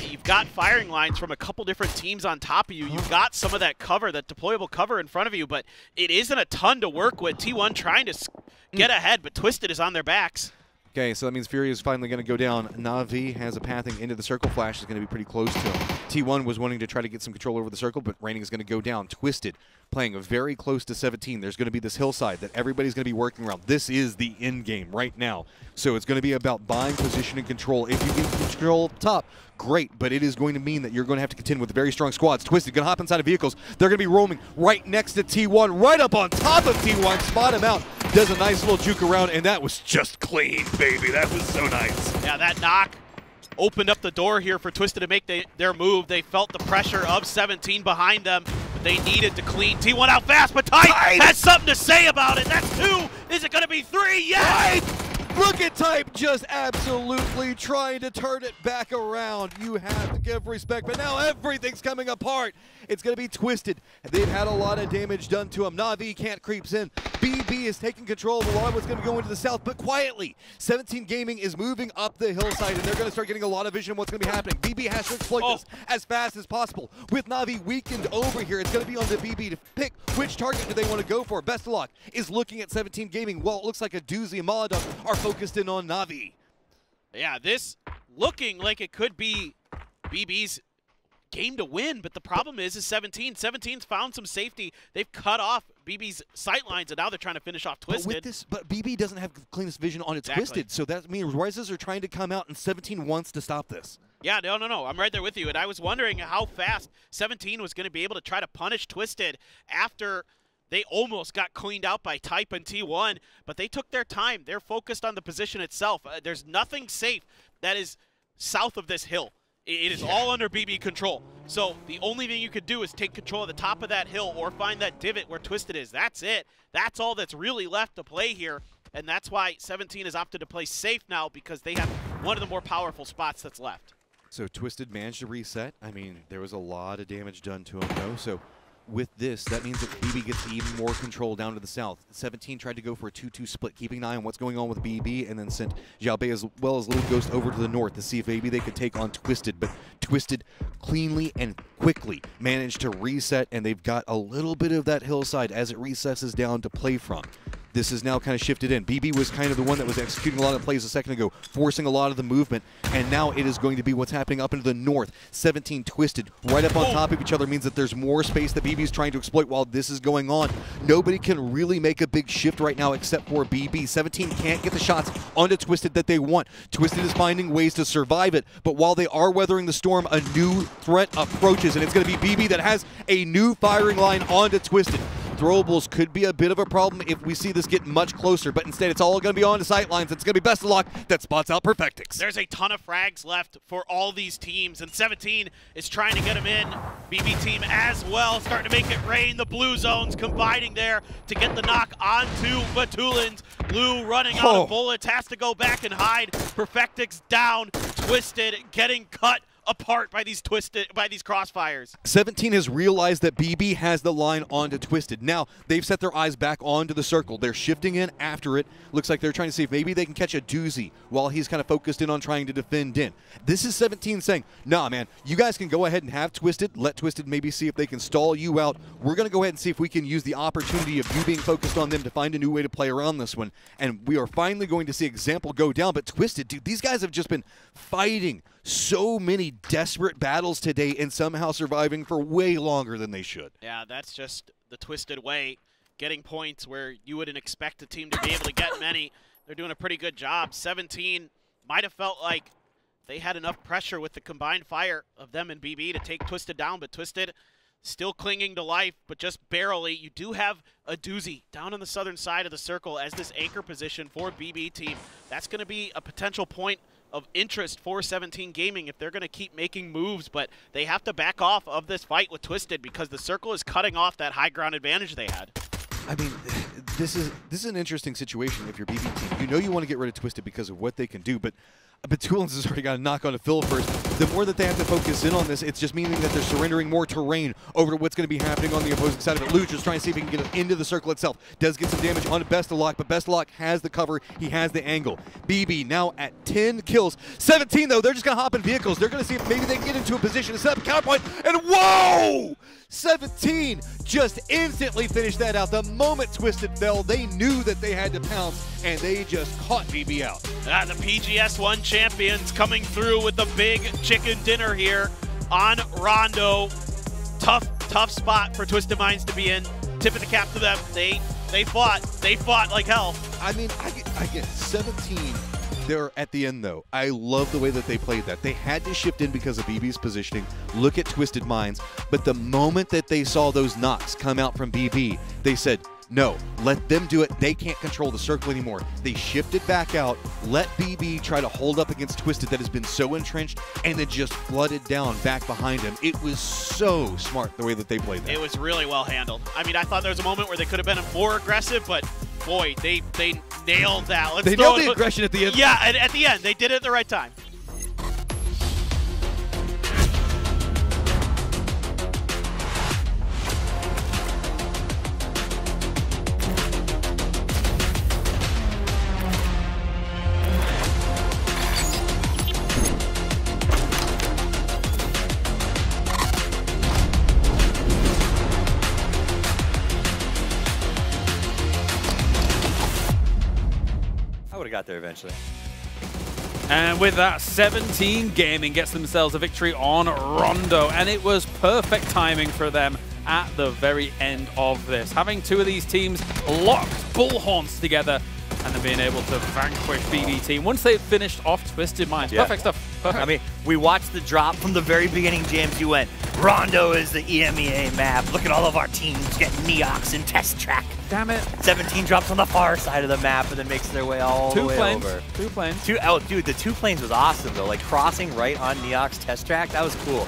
You've got firing lines from a couple different teams on top of you. You've got some of that cover, that deployable cover in front of you, but it isn't a ton to work with. T1 trying to get ahead, but Twisted is on their backs. Okay, so that means Fury is finally going to go down. Na'Vi has a pathing into the circle. Flash is going to be pretty close to him. T1 was wanting to try to get some control over the circle, but Raining is going to go down. Twisted playing very close to 17. There's going to be this hillside that everybody's going to be working around. This is the end game right now. So it's going to be about buying position and control. If you can control up top, great, but it is going to mean that you're going to have to contend with very strong squads. Twisted going to hop inside of vehicles. They're going to be roaming right next to T1, right up on top of T1. Spot him out. Does a nice little juke around, and that was just clean, baby. That was so nice. Yeah, that knock opened up the door here for Twisted to make their move. They felt the pressure of 17 behind them, but they needed to clean. T1 out fast, but Type has something to say about it. That's 2. Is it going to be 3? Yes! Look at Type just absolutely trying to turn it back around. You have to give respect, but now everything's coming apart. It's going to be Twisted. They've had a lot of damage done to them. Na'Vi can't creeps in. BB is taking control of a lot of what's going to go into the south, but quietly. 17 Gaming is moving up the hillside, and they're going to start getting a lot of vision of what's going to be happening. BB has to exploit this as fast as possible. With Na'Vi weakened over here, it's going to be on the BB to pick which target do they want to go for. Best of Luck is looking at 17 Gaming. Well, it looks like a doozy and Molotov are focused in on Na'Vi. Yeah, this looking like it could be BB's game to win, but the problem is 17's found some safety. They've cut off BB's sight lines, and now they're trying to finish off Twisted. But BB doesn't have cleanest vision on its Twisted, so that means Rises are trying to come out, and 17 wants to stop this. Yeah, no, I'm right there with you, and I was wondering how fast 17 was going to be able to try to punish Twisted after they almost got cleaned out by Type and T1, but they took their time. They're focused on the position itself. There's nothing safe that is south of this hill. It is all under BB control. So the only thing you could do is take control of the top of that hill or find that divot where Twisted is. That's it. That's all that's really left to play here. And that's why 17 has opted to play safe now, because they have one of the more powerful spots that's left. So Twisted managed to reset. I mean, there was a lot of damage done to him, though. So with this, that means that BB gets even more control down to the south. 17 tried to go for a 2-2 split, keeping an eye on what's going on with BB, and then sent Xiaobei as well as Little Ghost over to the north to see if maybe they could take on Twisted. But Twisted cleanly and quickly managed to reset, and they've got a little bit of that hillside as it recesses down to play from. This is now kind of shifted in. BB was kind of the one that was executing a lot of plays a second ago, forcing a lot of the movement, and now it is going to be what's happening up into the north. 17 Twisted right up on top of each other means that there's more space that BB is trying to exploit while this is going on. Nobody can really make a big shift right now except for BB. 17 can't get the shots onto Twisted that they want. Twisted is finding ways to survive it, but while they are weathering the storm, a new threat approaches, and it's going to be BB that has a new firing line onto Twisted. Throwables could be a bit of a problem if we see this get much closer, but instead it's all going to be on the sight lines. It's going to be Best of Luck that spots out Perfectix. There's a ton of frags left for all these teams, and 17 is trying to get them in. BB team as well, starting to make it rain. The blue zones combining there to get the knock onto Batulins. Blue running out of bullets, has to go back and hide. Perfectix down, Twisted getting cut apart by these crossfires. 17 has realized that BB has the line onto Twisted. Now they've set their eyes back onto the circle. They're shifting in after it. Looks like they're trying to see if maybe they can catch a doozy while he's kind of focused in on trying to defend in. This is 17 saying, nah, man, you guys can go ahead and have Twisted. Let Twisted maybe see if they can stall you out. We're going to go ahead and see if we can use the opportunity of you being focused on them to find a new way to play around this one. And we are finally going to see Example go down. But Twisted, dude, these guys have just been fighting so many desperate battles today and somehow surviving for way longer than they should. Yeah, that's just the Twisted way. Getting points where you wouldn't expect a team to be able to get many. They're doing a pretty good job. 17 might have felt like they had enough pressure with the combined fire of them and BB to take Twisted down, but Twisted still clinging to life, but just barely. You do have a doozy down on the southern side of the circle as this anchor position for BB team. That's going to be a potential point of interest for 17 Gaming if they're going to keep making moves, but they have to back off of this fight with Twisted because the circle is cutting off that high ground advantage they had. I mean, this is an interesting situation if you're BB team. You know you want to get rid of Twisted because of what they can do, but Toolins has already got a knock on to Phil first. The more that they have to focus in on this, it's just meaning that they're surrendering more terrain over to what's going to be happening on the opposing side of it. Luch is trying to see if he can get into the circle itself. Does get some damage on Bestalock, but Bestalock has the cover. He has the angle. BB now at 10 kills. 17, though, they're just going to hop in vehicles. They're going to see if maybe they can get into a position to set up a counterpoint. And whoa! 17 just instantly finished that out. The moment Twisted fell, they knew that they had to pounce, and they just caught BB out. The PGS1 champions coming through with the big chicken dinner here on Rondo. Tough spot for Twisted Minds to be in. Tip of the cap to them. They fought like hell. I mean, I get 17 there at the end, though. I love the way that they played that. They had to shift in because of BB's positioning. Look at Twisted Minds. But the moment that they saw those knocks come out from BB, they said, no, let them do it. They can't control the circle anymore. They shifted back out, let BB try to hold up against Twisted that has been so entrenched, and then just flooded down back behind him. It was so smart the way that they played that. It was really well handled. I mean, I thought there was a moment where they could have been more aggressive, but boy, they nailed that. They nailed the aggression at the end. Yeah, and at the end, they did it at the right time. Got there eventually. And with that, 17 Gaming gets themselves a victory on Rondo, and it was perfect timing for them at the very end of this. Having two of these teams locked bullhorns together and then being able to vanquish BB team once they finished off Twisted Minds. Yeah. Perfect stuff. Perfect. I mean, we watched the drop from the very beginning, James. You went, Rondo is the EMEA map. Look at all of our teams getting Neox and Test Track. Damn it. 17 drops on the far side of the map and then makes their way all the way over. Two planes. Oh, dude, the 2 planes was awesome, though. Like, crossing right on Neox Test Track, that was cool.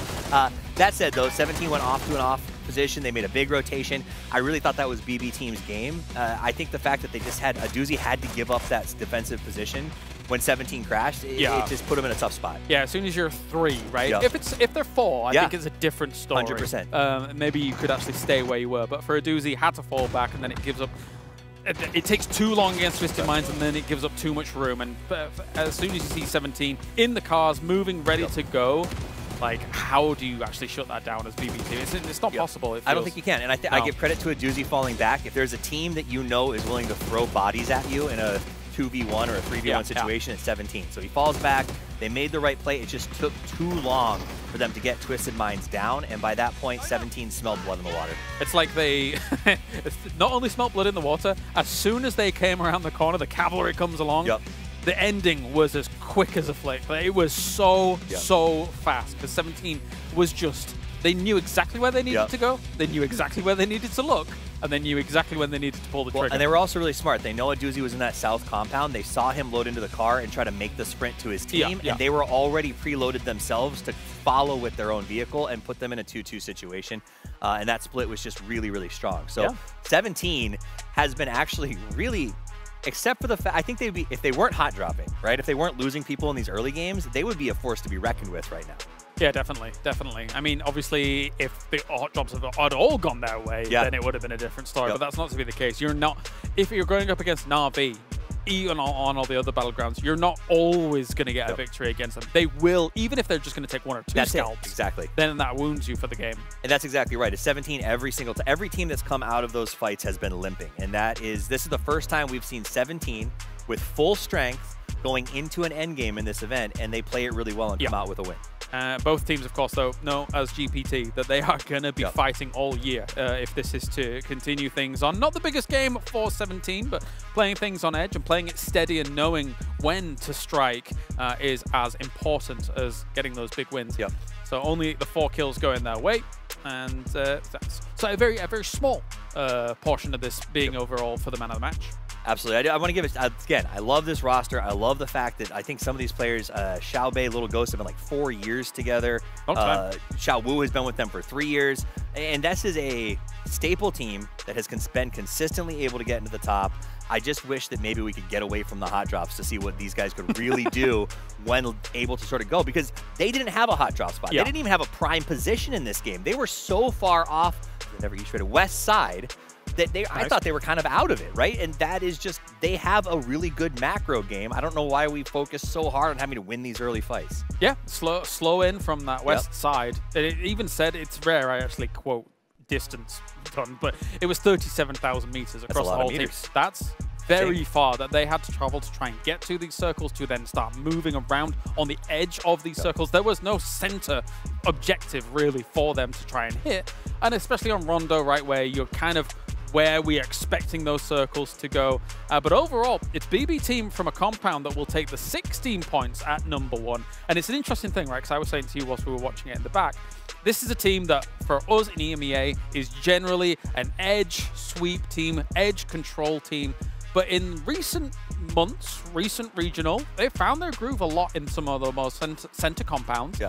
That said, though, 17 went off to an off position. They made a big rotation. I really thought that was BB team's game. I think the fact that they just had, Doozy had to give up that defensive position when 17 crashed, it just put them in a tough spot. Yeah, as soon as you're 3, right? Yep. If they're 4, I think it's a different story. 100%. Maybe you could actually stay where you were, but for a Doozy, had to fall back, and then it gives up. It takes too long against Twisted Minds, and then it gives up too much room. And as soon as you see 17 in the cars, moving, ready to go, like, how do you actually shut that down as BB team? It's not possible. I don't think you can. And I give credit to a Doozy falling back. If there's a team that you know is willing to throw bodies at you in a 2v1 or a 3v1 situation, it's 17. So he falls back. They made the right play. It just took too long for them to get Twisted Minds down, and by that point, 17 smelled blood in the water. It's like they not only smelled blood in the water, as soon as they came around the corner, the cavalry comes along. Yep. The ending was as quick as a flick. It was so fast, because 17 was just, they knew exactly where they needed to go, they knew exactly where they needed to look, and they knew exactly when they needed to pull the trigger. And they were also really smart. They know Doozy was in that south compound. They saw him load into the car and try to make the sprint to his team, and they were already preloaded themselves to follow with their own vehicle and put them in a 2-2 situation. And that split was just really, really strong. So 17 has been actually really, except for the fact, I think they'd be, if they weren't hot dropping, right? If they weren't losing people in these early games, they would be a force to be reckoned with right now. Yeah, definitely, definitely. I mean, obviously, if the hot drops had all gone their way, then it would have been a different story. But that's not to be the case. You're not, if you're going up against Na'Vi, even on all the other battlegrounds, you're not always going to get a victory against them. They will, even if they're just going to take 1 or 2 scalps. Exactly. Then that wounds you for the game. And that's exactly right. It's 17 every single time. Every team that's come out of those fights has been limping. And this is the first time we've seen 17 with full strength going into an end game in this event, and they play it really well and come out with a win. Both teams, of course, though, know as GPT that they are going to be fighting all year if this is to continue things on. Not the biggest game for 17, but playing things on edge and playing it steady and knowing when to strike is as important as getting those big wins. So only the 4 kills going their way. and so a very small portion of this being overall for the man of the match. Absolutely. I want to give it, again, I love this roster. I love the fact that I think some of these players, Xiaobei, Little Ghost, have been like 4 years together. Xiao Wu has been with them for 3 years. And this is a staple team that has been consistently able to get into the top. I just wish that maybe we could get away from the hot drops to see what these guys could really do when able to sort of go, because they didn't have a hot drop spot. They didn't even have a prime position in this game. They were so far off the west side that I thought they were kind of out of it, right? And that is just, they have a really good macro game. I don't know why we focus so hard on having to win these early fights. Yeah, slow in from that west side. It even said, it's rare, I actually quote distance done, but it was 37,000 meters across the whole team. That's very far that they had to travel to try and get to these circles to then start moving around on the edge of these circles. There was no center objective really for them to try and hit, and especially on Rondo, right, where you're kind of where we're expecting those circles to go. But overall, it's BB team from a compound that will take the 16 points at #1. And it's an interesting thing, right? Because I was saying to you whilst we were watching it in the back, this is a team that, for us in EMEA, is generally an edge sweep team, edge control team. But in recent months, recent regional, they found their groove a lot in some of the most center compounds.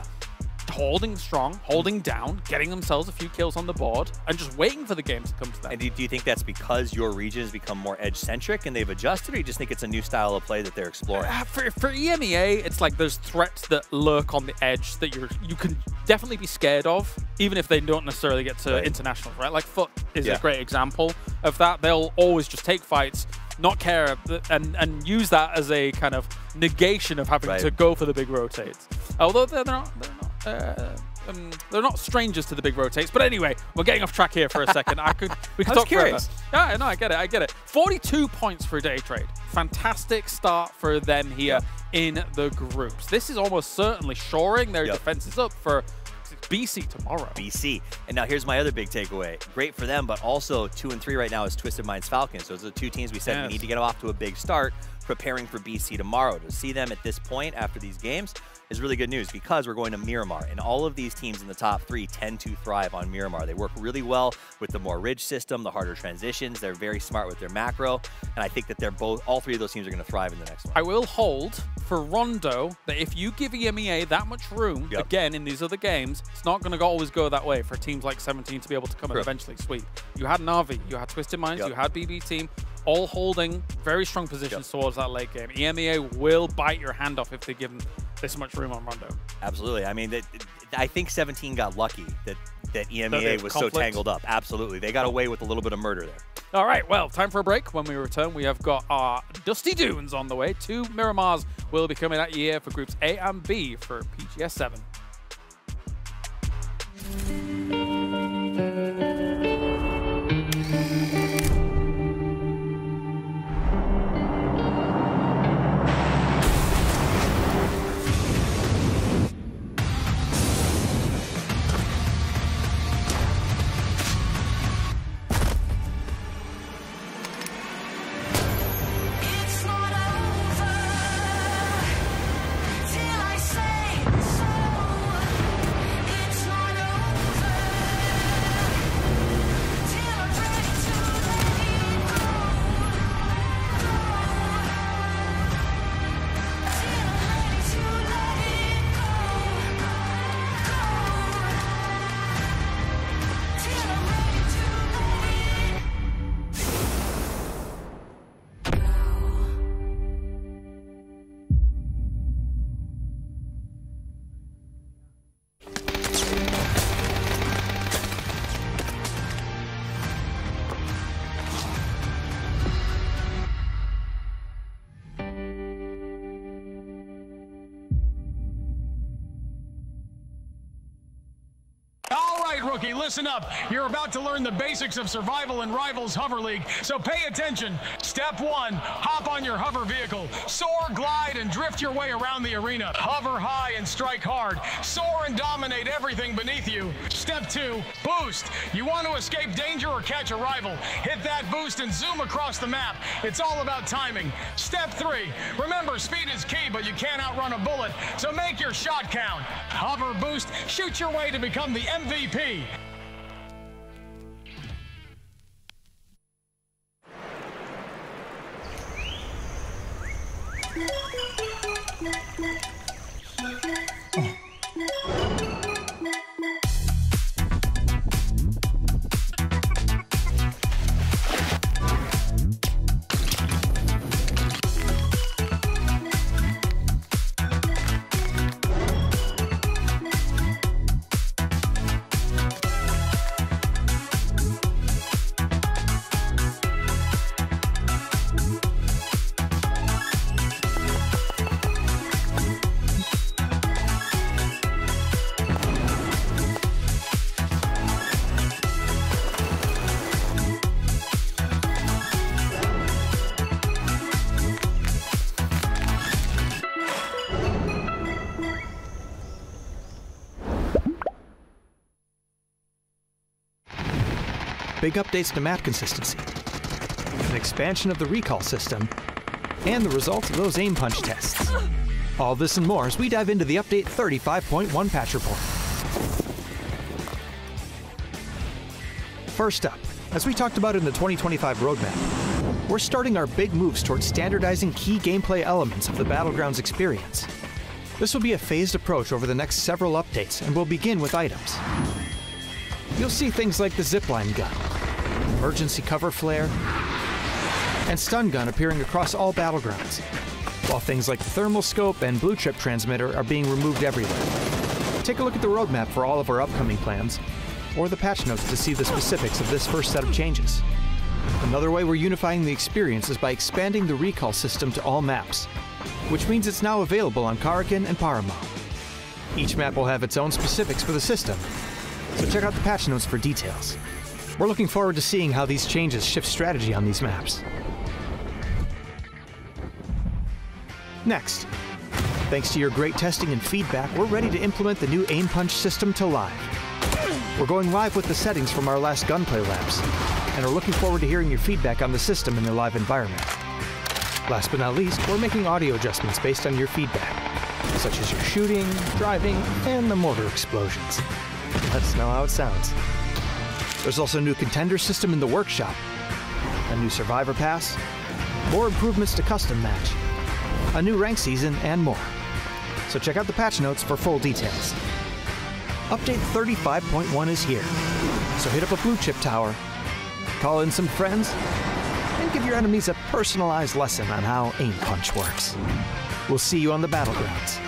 Holding strong, holding down, getting themselves a few kills on the board, and just waiting for the game to come to them. And do you think that's because your region has become more edge-centric and they've adjusted, or you just think it's a new style of play that they're exploring? For EMEA, it's like there's threats that lurk on the edge that you can definitely be scared of, even if they don't necessarily get to internationals, right? Like Foot is a great example of that. They'll always just take fights, not care, and use that as a kind of negation of having to go for the big rotates. Although they're not strangers to the big rotates. But anyway, we're getting off track here for a second. We could talk forever. Yeah, no, I get it. 42 points for Day Trade. Fantastic start for them here in the groups. This is almost certainly shoring their defenses up for BC tomorrow. BC. And now here's my other big takeaway. Great for them, but also 2 and 3 right now is Twisted Minds Falcons. So those are the two teams we said we need to get off to a big start, preparing for BC tomorrow. To see them at this point after these games is really good news, because we're going to Miramar, and all of these teams in the top 3 tend to thrive on Miramar. They work really well with the more ridge system, the harder transitions. They're very smart with their macro, and I think that all 3 of those teams are going to thrive in the next one. I will hold for Rondo that if you give EMEA that much room, again, in these other games, it's not going to always go that way for teams like 17 to be able to come and eventually sweep. You had Na'Vi, you had Twisted Minds, you had BB team, all holding very strong positions towards that late game. EMEA will bite your hand off if they give them this much room on Rondo. Absolutely. I mean, I think 17 got lucky that EMEA was so tangled up. Absolutely. They got away with a little bit of murder there. All right, well, time for a break. When we return, we have got our Dusty Dunes on the way. 2 Miramars will be coming at you here for Groups A and B for PGS 7. Rookie, listen up. You're about to learn the basics of survival in Rivals Hover League, so pay attention. Step 1, hop on your hover vehicle. Soar, glide, and drift your way around the arena. Hover high and strike hard. Soar and dominate everything beneath you. Step 2, boost. You want to escape danger or catch a rival. Hit that boost and zoom across the map. It's all about timing. Step 3, remember speed is key, but you can't outrun a bullet, so make your shot count. Hover, boost, shoot your way to become the MVP. big updates to map consistency, an expansion of the recall system, and the results of those aim punch tests. All this and more as we dive into the Update 35.1 patch report. First up, as we talked about in the 2025 roadmap, we're starting our big moves towards standardizing key gameplay elements of the Battlegrounds experience. This will be a phased approach over the next several updates and will begin with items. You'll see things like the zipline gun, emergency cover flare, and stun gun appearing across all Battlegrounds, while things like the thermal scope and blue chip transmitter are being removed everywhere. Take a look at the roadmap for all of our upcoming plans, or the patch notes to see the specifics of this first set of changes. Another way we're unifying the experience is by expanding the recall system to all maps, which means it's now available on Karakin and Paramo. Each map will have its own specifics for the system, so check out the patch notes for details. We're looking forward to seeing how these changes shift strategy on these maps. Next, thanks to your great testing and feedback, we're ready to implement the new aim punch system to live. We're going live with the settings from our last gunplay labs, and are looking forward to hearing your feedback on the system in the live environment. Last but not least, we're making audio adjustments based on your feedback, such as your shooting, driving, and the mortar explosions. Let us know how it sounds. There's also a new contender system in the workshop, a new survivor pass, more improvements to custom match, a new rank season, and more. So check out the patch notes for full details. Update 35.1 is here, so hit up a blue chip tower, call in some friends, and give your enemies a personalized lesson on how aim punch works. We'll see you on the Battlegrounds.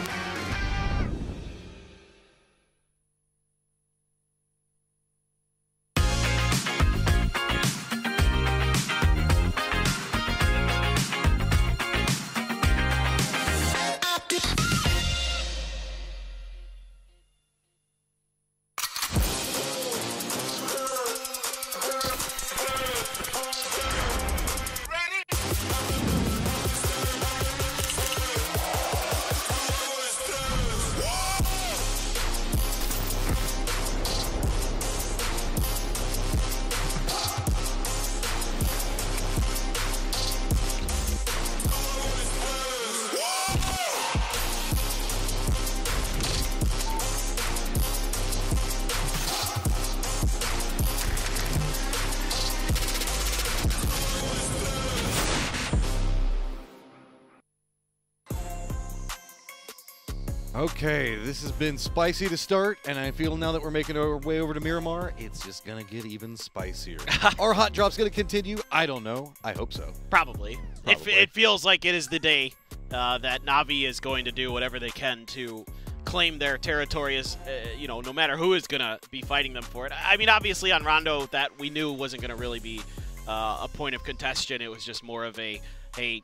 Okay, this has been spicy to start, and I feel now that we're making our way over to Miramar, it's just going to get even spicier. Our hot drop's going to continue? I don't know. I hope so. Probably. It feels like it is the day that Na'Vi is going to do whatever they can to claim their territory as, you know, no matter who is going to be fighting them for it. I mean, obviously on Rondo, that we knew wasn't going to really be a point of contention. It was just more of a, hey,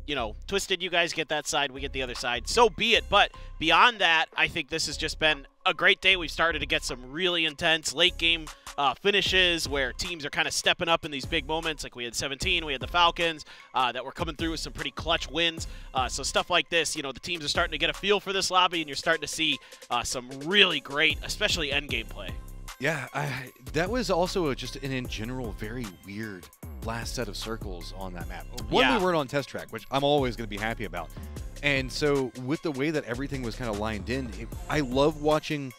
you know, Twisted, you guys get that side, we get the other side. So be it. But beyond that, I think this has just been a great day. We've started to get some really intense late game finishes where teams are kind of stepping up in these big moments. Like we had 17, we had the Falcons that were coming through with some pretty clutch wins. So stuff like this, you know, the teams are starting to get a feel for this lobby, and you're starting to see some really great, especially end game play. Yeah, that was also just an, in general, very weird last set of circles on that map. One, we weren't on test track, which I'm always going to be happy about. And so with the way that everything was kind of lined in, I love watching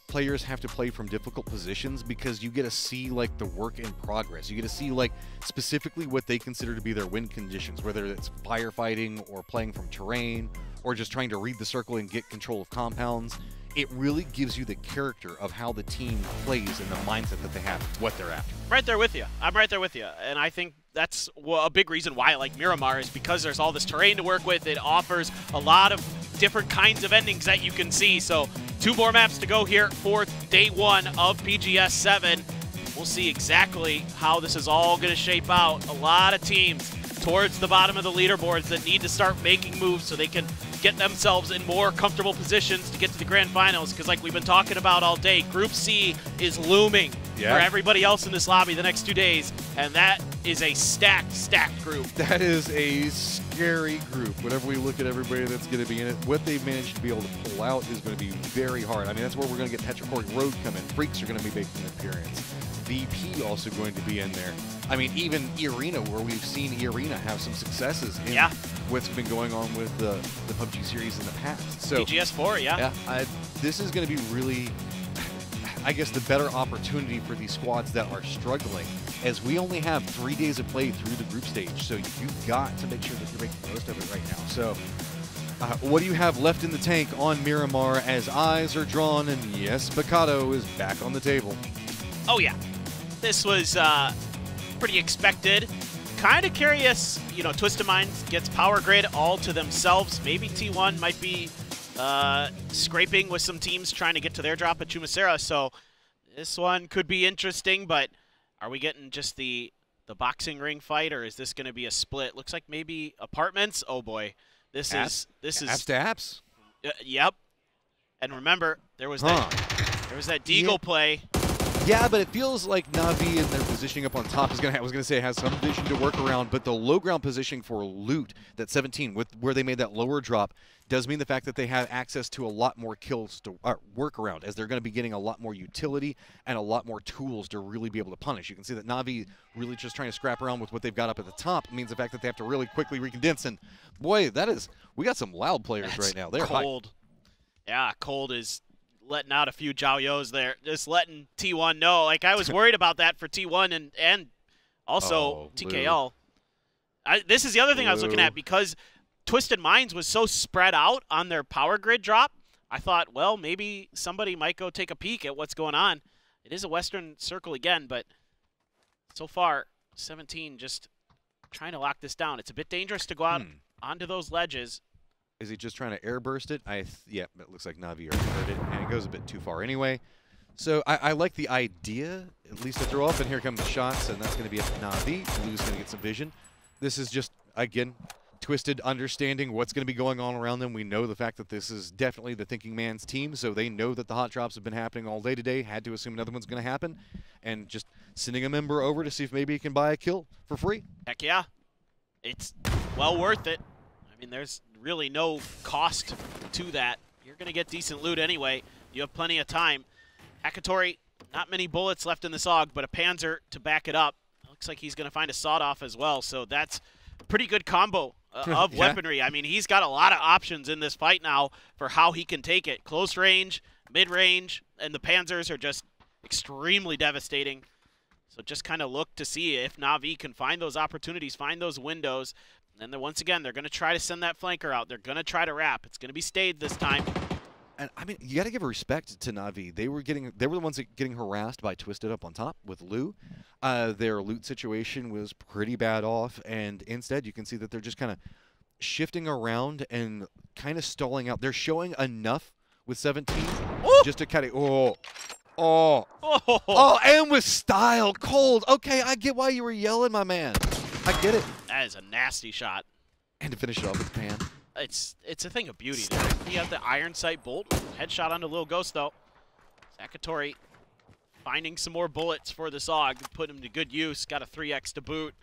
players have to play from difficult positions because you get to see like the work in progress. You get to see like specifically what they consider to be their win conditions, whether it's firefighting or playing from terrain or just trying to read the circle and get control of compounds. It really gives you the character of how the team plays and the mindset that they have, what they're after. Right there with you. I'm right there with you. And I think that's a big reason why I like Miramar is because there's all this terrain to work with. It offers a lot of different kinds of endings that you can see. So 2 more maps to go here for day 1 of PGS 7. We'll see exactly how this is all going to shape out. A lot of teams towards the bottom of the leaderboards that need to start making moves so they can get themselves in more comfortable positions to get to the grand finals, because like we've been talking about all day, Group C is looming for everybody else in this lobby the next 2 days, and that is a stacked group. That is a scary group. Whenever we look at everybody that's going to be in it, what they've managed to be able to pull out is going to be very hard. I mean, that's where we're going to get Petrichor Road come in. Freaks are going to be making an appearance. VP also going to be in there? I mean, even Arena, where we've seen Arena have some successes in what's been going on with the PUBG series in the past. So PGS4, yeah. This is going to be really, I guess, the better opportunity for these squads that are struggling, as we only have 3 days of play through the group stage. So you've got to make sure that you're making the most of it right now. So what do you have left in the tank on Miramar as eyes are drawn? And yes, Picado is back on the table. Oh, yeah. This was pretty expected. Kind of curious, you know, Twisted Minds gets Power Grid all to themselves. Maybe T1 might be scraping with some teams trying to get to their drop at Chumacera. So this one could be interesting, but are we getting just the boxing ring fight, or is this going to be a split? Looks like maybe Apartments. Oh, boy. This is apps to apps. Yep. And remember, there was that Deagle play. Yeah, but it feels like Na'Vi in their positioning up on top is gonna. I was gonna say has some vision to work around, but the low ground positioning for loot, that 17 with where they made that lower drop, does mean the fact that they have access to a lot more kills to work around, as they're going to be getting a lot more utility and a lot more tools to really be able to punish. You can see that Na'Vi really just trying to scrap around with what they've got up at the top means the fact that they have to really quickly recondense. And boy, we got some loud players right now. They're cold. Yeah, Cold is letting out a few Jiao there, just letting T1 know. Like, I was worried about that for T1 and also TKL. This is the other thing I was looking at, because Twisted Minds was so spread out on their Power Grid drop. I thought, well, maybe somebody might go take a peek at what's going on. It is a Western Circle again, but so far, 17 just trying to lock this down. It's a bit dangerous to go out onto those ledges. Is he just trying to airburst it? Yeah, it looks like Na'Vi already heard it, and it goes a bit too far anyway. So I like the idea, at least to throw up, and here come the shots, and that's going to be up to Na'Vi. Blue's going to get some vision. This is just, again, Twisted understanding what's going to be going on around them. We know the fact that this is definitely the thinking man's team, so they know that the hot drops have been happening all day today, had to assume another one's going to happen, and just sending a member over to see if maybe he can buy a kill for free. Heck yeah. It's well worth it. I mean, there's really no cost to that. You're going to get decent loot anyway. You have plenty of time. Hakatori, not many bullets left in this AUG, but a Panzer to back it up. Looks like he's going to find a sawed-off as well, so that's a pretty good combo of weaponry. I mean, he's got a lot of options in this fight now for how he can take it. Close range, mid-range, and the Panzers are just extremely devastating. So just kind of look to see if Na'Vi can find those opportunities, find those windows. And then once again, they're going to try to send that flanker out. They're going to try to wrap. It's going to be stayed this time. And I mean, you got to give respect to Na'Vi. They were the ones that getting harassed by Twisted up on top with Lou. Their loot situation was pretty bad off, and instead you can see that they're just kind of shifting around and kind of stalling out. They're showing enough with 17 just to kind of and with style. Cold. Okay, I get why you were yelling, my man. I get it. That is a nasty shot. And to finish it off with Pan. It's a thing of beauty there. You have the iron sight bolt. Headshot onto Lil Ghost, though. Sakatori finding some more bullets for this AUG. Put him to good use. Got a 3x to boot.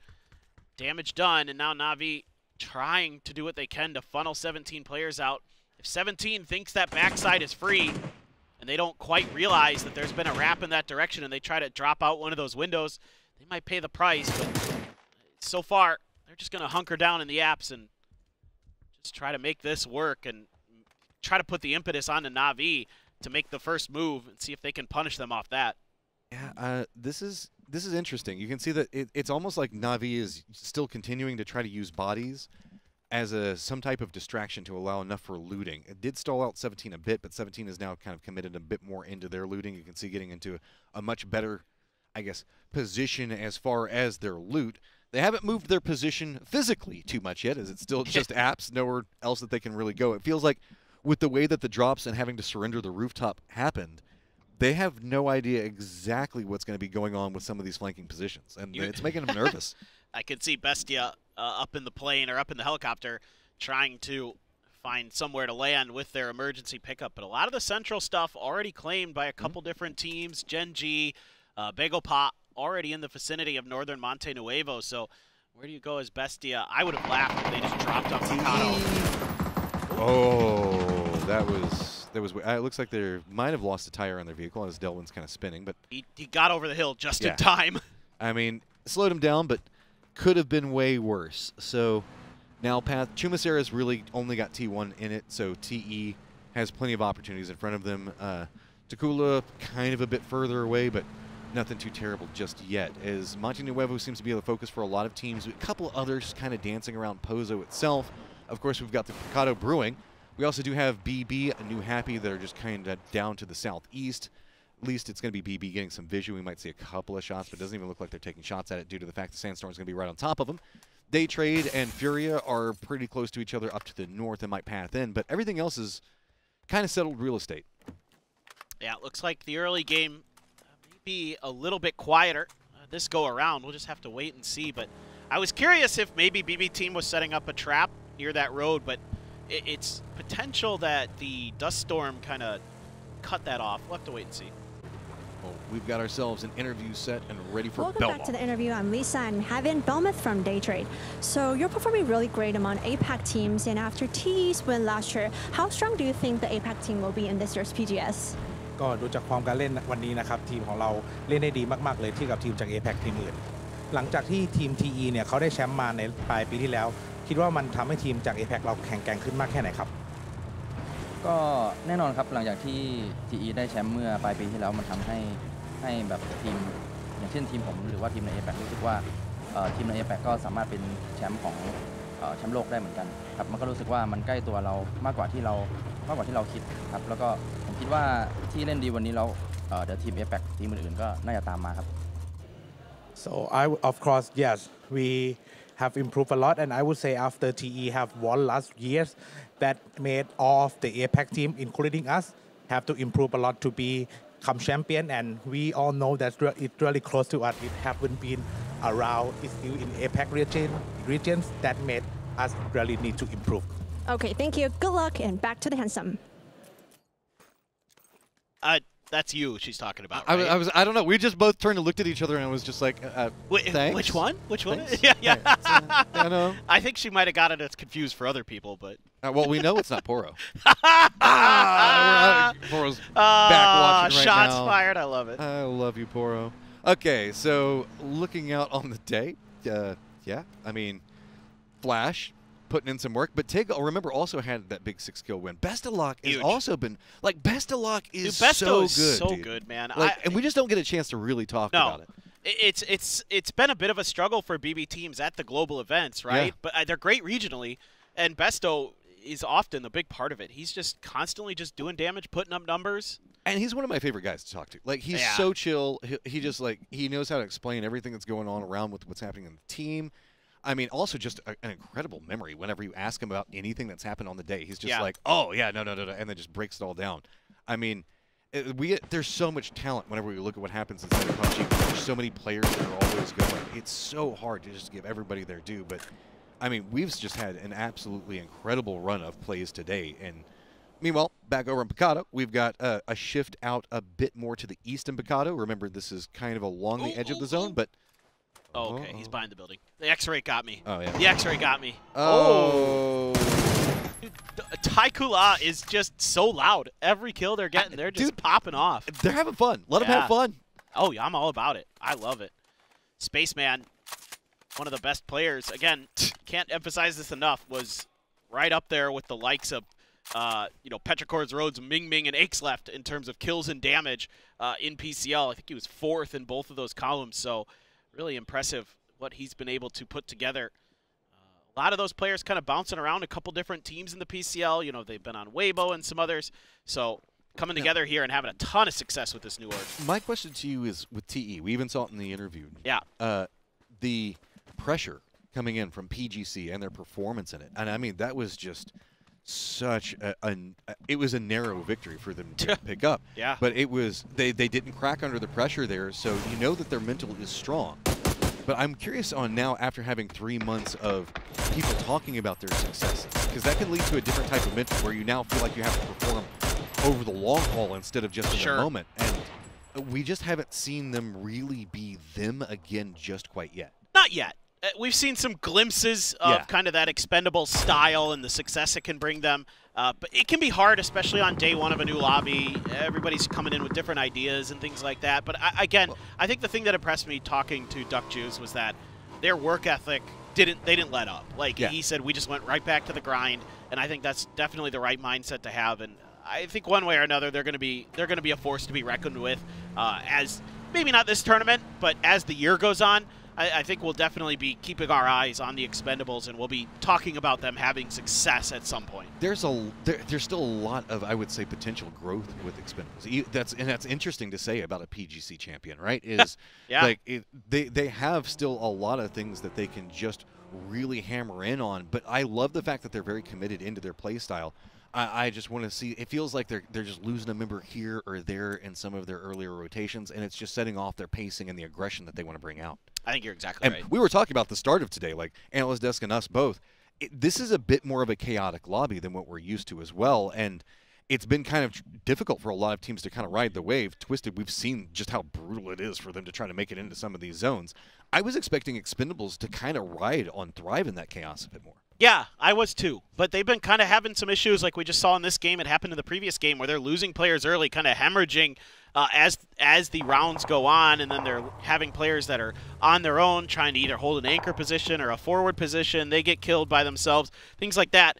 Damage done. And now Na'Vi trying to do what they can to funnel 17 players out. If 17 thinks that backside is free and they don't quite realize that there's been a wrap in that direction and they try to drop out one of those windows, they might pay the price. But so far, they're just going to hunker down in the apps and just try to make this work and try to put the impetus onto Na'Vi to make the first move and see if they can punish them off that. Yeah, this is interesting. You can see that it's almost like Na'Vi is still continuing to try to use bodies as some type of distraction to allow enough for looting. It did stall out 17 a bit, but 17 is now kind of committed a bit more into their looting. You can see getting into a much better, I guess, position as far as their loot. They haven't moved their position physically too much yet, as it's still just apps, nowhere else that they can really go. It feels like with the way that the drops and having to surrender the rooftop happened, they have no idea exactly what's going to be going on with some of these flanking positions, and it's making them nervous. I can see Bestia up in the plane or up in the helicopter trying to find somewhere to land with their emergency pickup, but a lot of the central stuff already claimed by a couple different teams. Gen G, Bagel Pot, already in the vicinity of northern Monte Nuevo, so where do you go as Bestia? I would have laughed if they just dropped off Picado. Oh, that was It looks like they might have lost a tire on their vehicle as Delvin's kind of spinning, but he got over the hill just in time. I mean, slowed him down, but could have been way worse. So now Chumasera's really only got T1 in it, so TE has plenty of opportunities in front of them. Takula kind of a bit further away, but nothing too terrible just yet, as Monte Nuevo seems to be the focus for a lot of teams. A couple others kind of dancing around Pozo itself. Of course, we've got the Picado brewing. We also do have BB, a New Happy, that are just kind of down to the southeast. At least it's going to be BB getting some vision. We might see a couple of shots, but it doesn't even look like they're taking shots at it due to the fact the Sandstorm is going to be right on top of them. Daytrade and Furia are pretty close to each other up to the north and might path in, but everything else is kind of settled real estate. Yeah, it looks like the early game be a little bit quieter this go around. We'll just have to wait and see. But I was curious if maybe BB team was setting up a trap near that road, but it's potential that the dust storm kind of cut that off. We'll have to wait and see. Well, we've got ourselves an interview set and ready for Welcome Belmont. back to the interview. I'm Lisa and Havin Belmont from Daytrade. So you're performing really great among APAC teams, and after TE's win last year, how strong do you think the APAC team will be in this year's PGS? ก็ดูจากความการเล่นวันนี้นะครับทีมของเราเล่นได้ดีมากๆเลยที่กับทีมจาก APAC ทีมอื่นหลังจากที่ทีม TE เนี่ยเขาได้แชมป์มาในปลายปีที่แล้วคิดว่ามันทำให้ทีมจาก APAC เราแข็งแกร่งขึ้นมากแค่ไหนครับก็แน่นอนครับหลังจากที่ TE ได้แชมป์เมื่อปลายปีที่แล้วมันทำให้แบบทีมอย่างเช่นทีมผมหรือว่าทีมใน APAC รู้สึกว่าทีมใน APAC ก็สามารถเป็นแชมป์ของแชมป์โลกได้เหมือนกันครับมันก็รู้สึกว่ามันใกล้ตัวเรามากกว่าที่เราคิดครับแล้วก็ผมคิดว่าที่เล่นดีวันนี้แล้วเดี๋ยวทีม APAC ทีมอื่นๆก็น่าจะตามมาครับ So of course yes we have improved a lot and I would say after TE have won last years that made all of the APAC team including us have to improve a lot to become champion and we all know that it's really close to us. It haven't been around. It's still in APAC regions that made us really need to improve. Okay, thank you. Good luck and back to the handsome. That's you she's talking about, right? I don't know. We just both turned and looked at each other and I was just like, thanks. Which one? Which one? Thanks. Yeah. I know. I think she might have gotten it confused for other people, but... well, we know it's not Poro. Poro's back watching right shots now. fired. I love it. I love you, Poro. Okay, so looking out on the day, yeah, I mean, Flash putting in some work, but Tig, remember, also had that big 6-kill win. Best of Luck has also been, like, Best of Luck is so good, so dude. good, man. Like, and we just don't get a chance to really talk about it. It's been a bit of a struggle for BB teams at the global events, right? Yeah. But they're great regionally, and Besto is often the big part of it. He's just constantly just doing damage, putting up numbers. And he's one of my favorite guys to talk to. Like, he's so chill. He just, like, he knows how to explain everything that's going on around with what's happening in the team. I mean, also just an incredible memory. Whenever you ask him about anything that's happened on the day, he's just like, oh, yeah, no, and then just breaks it all down. I mean, there's so much talent whenever we look at what happens inside of PUBG. There's so many players that are always going. It's so hard to just give everybody their due. But, I mean, we've just had an absolutely incredible run of plays today. And meanwhile, back over in Picado, we've got a shift out a bit more to the east in Picado. Remember, this is kind of along the edge of the zone, but... Oh, okay, he's behind the building. The X-ray got me. Oh, yeah. The X-ray got me. Oh. Dude, Taikula is just so loud. Every kill they're getting, they're just popping off. They're having fun. Let them have fun. Oh, yeah, I'm all about it. I love it. Spaceman, one of the best players. Again, can't emphasize this enough, was right up there with the likes of Petrichor's, Rhodes, Ming Ming, and Aches left in terms of kills and damage in PCL. I think he was 4th in both of those columns, so really impressive what he's been able to put together. A lot of those players kind of bouncing around a couple different teams in the PCL. You know, they've been on Weibo and some others. So coming together here and having a ton of success with this new org. My question to you is with TE. We even saw it in the interview. Yeah. The pressure coming in from PGC and their performance in it. And I mean, that was just such it was a narrow victory for them to pick up. Yeah. But it was, they didn't crack under the pressure there, so you know that their mental is strong. But I'm curious on now, after having 3 months of people talking about their successes, because that can lead to a different type of mental where you now feel like you have to perform over the long haul instead of just in the moment. And we just haven't seen them really be them again just quite yet. Not yet. We've seen some glimpses of kind of that expendable style and the success it can bring them. But it can be hard, especially on day one of a new lobby. Everybody's coming in with different ideas and things like that. But again, I think the thing that impressed me talking to Duck Juice was that their work ethic didn't let up. Like he said, we just went right back to the grind, and I think that's definitely the right mindset to have. And I think one way or another, they're going to be a force to be reckoned with. As maybe not this tournament, but as the year goes on, I think we'll definitely be keeping our eyes on the Expendables, and we'll be talking about them having success at some point. There's still a lot of, I would say, potential growth with Expendables. That's interesting to say about a PGC champion, right? Is like they have still a lot of things that they can just really hammer in on. But I love the fact that they're very committed into their play style. I just want to see. It feels like they're just losing a member here or there in some of their earlier rotations, and it's just setting off their pacing and the aggression that they want to bring out. I think you're exactly right. We were talking about the start of today, like Analyst Desk and us both. This is a bit more of a chaotic lobby than what we're used to as well, and it's been kind of difficult for a lot of teams to kind of ride the wave. Twisted, we've seen just how brutal it is for them to try to make it into some of these zones. I was expecting Expendables to kind of thrive in that chaos a bit more. Yeah, I was too. But they've been kind of having some issues like we just saw in this game. It happened in the previous game where they're losing players early, kind of hemorrhaging as the rounds go on, and then they're having players that are on their own trying to either hold an anchor position or a forward position. They get killed by themselves. Things like that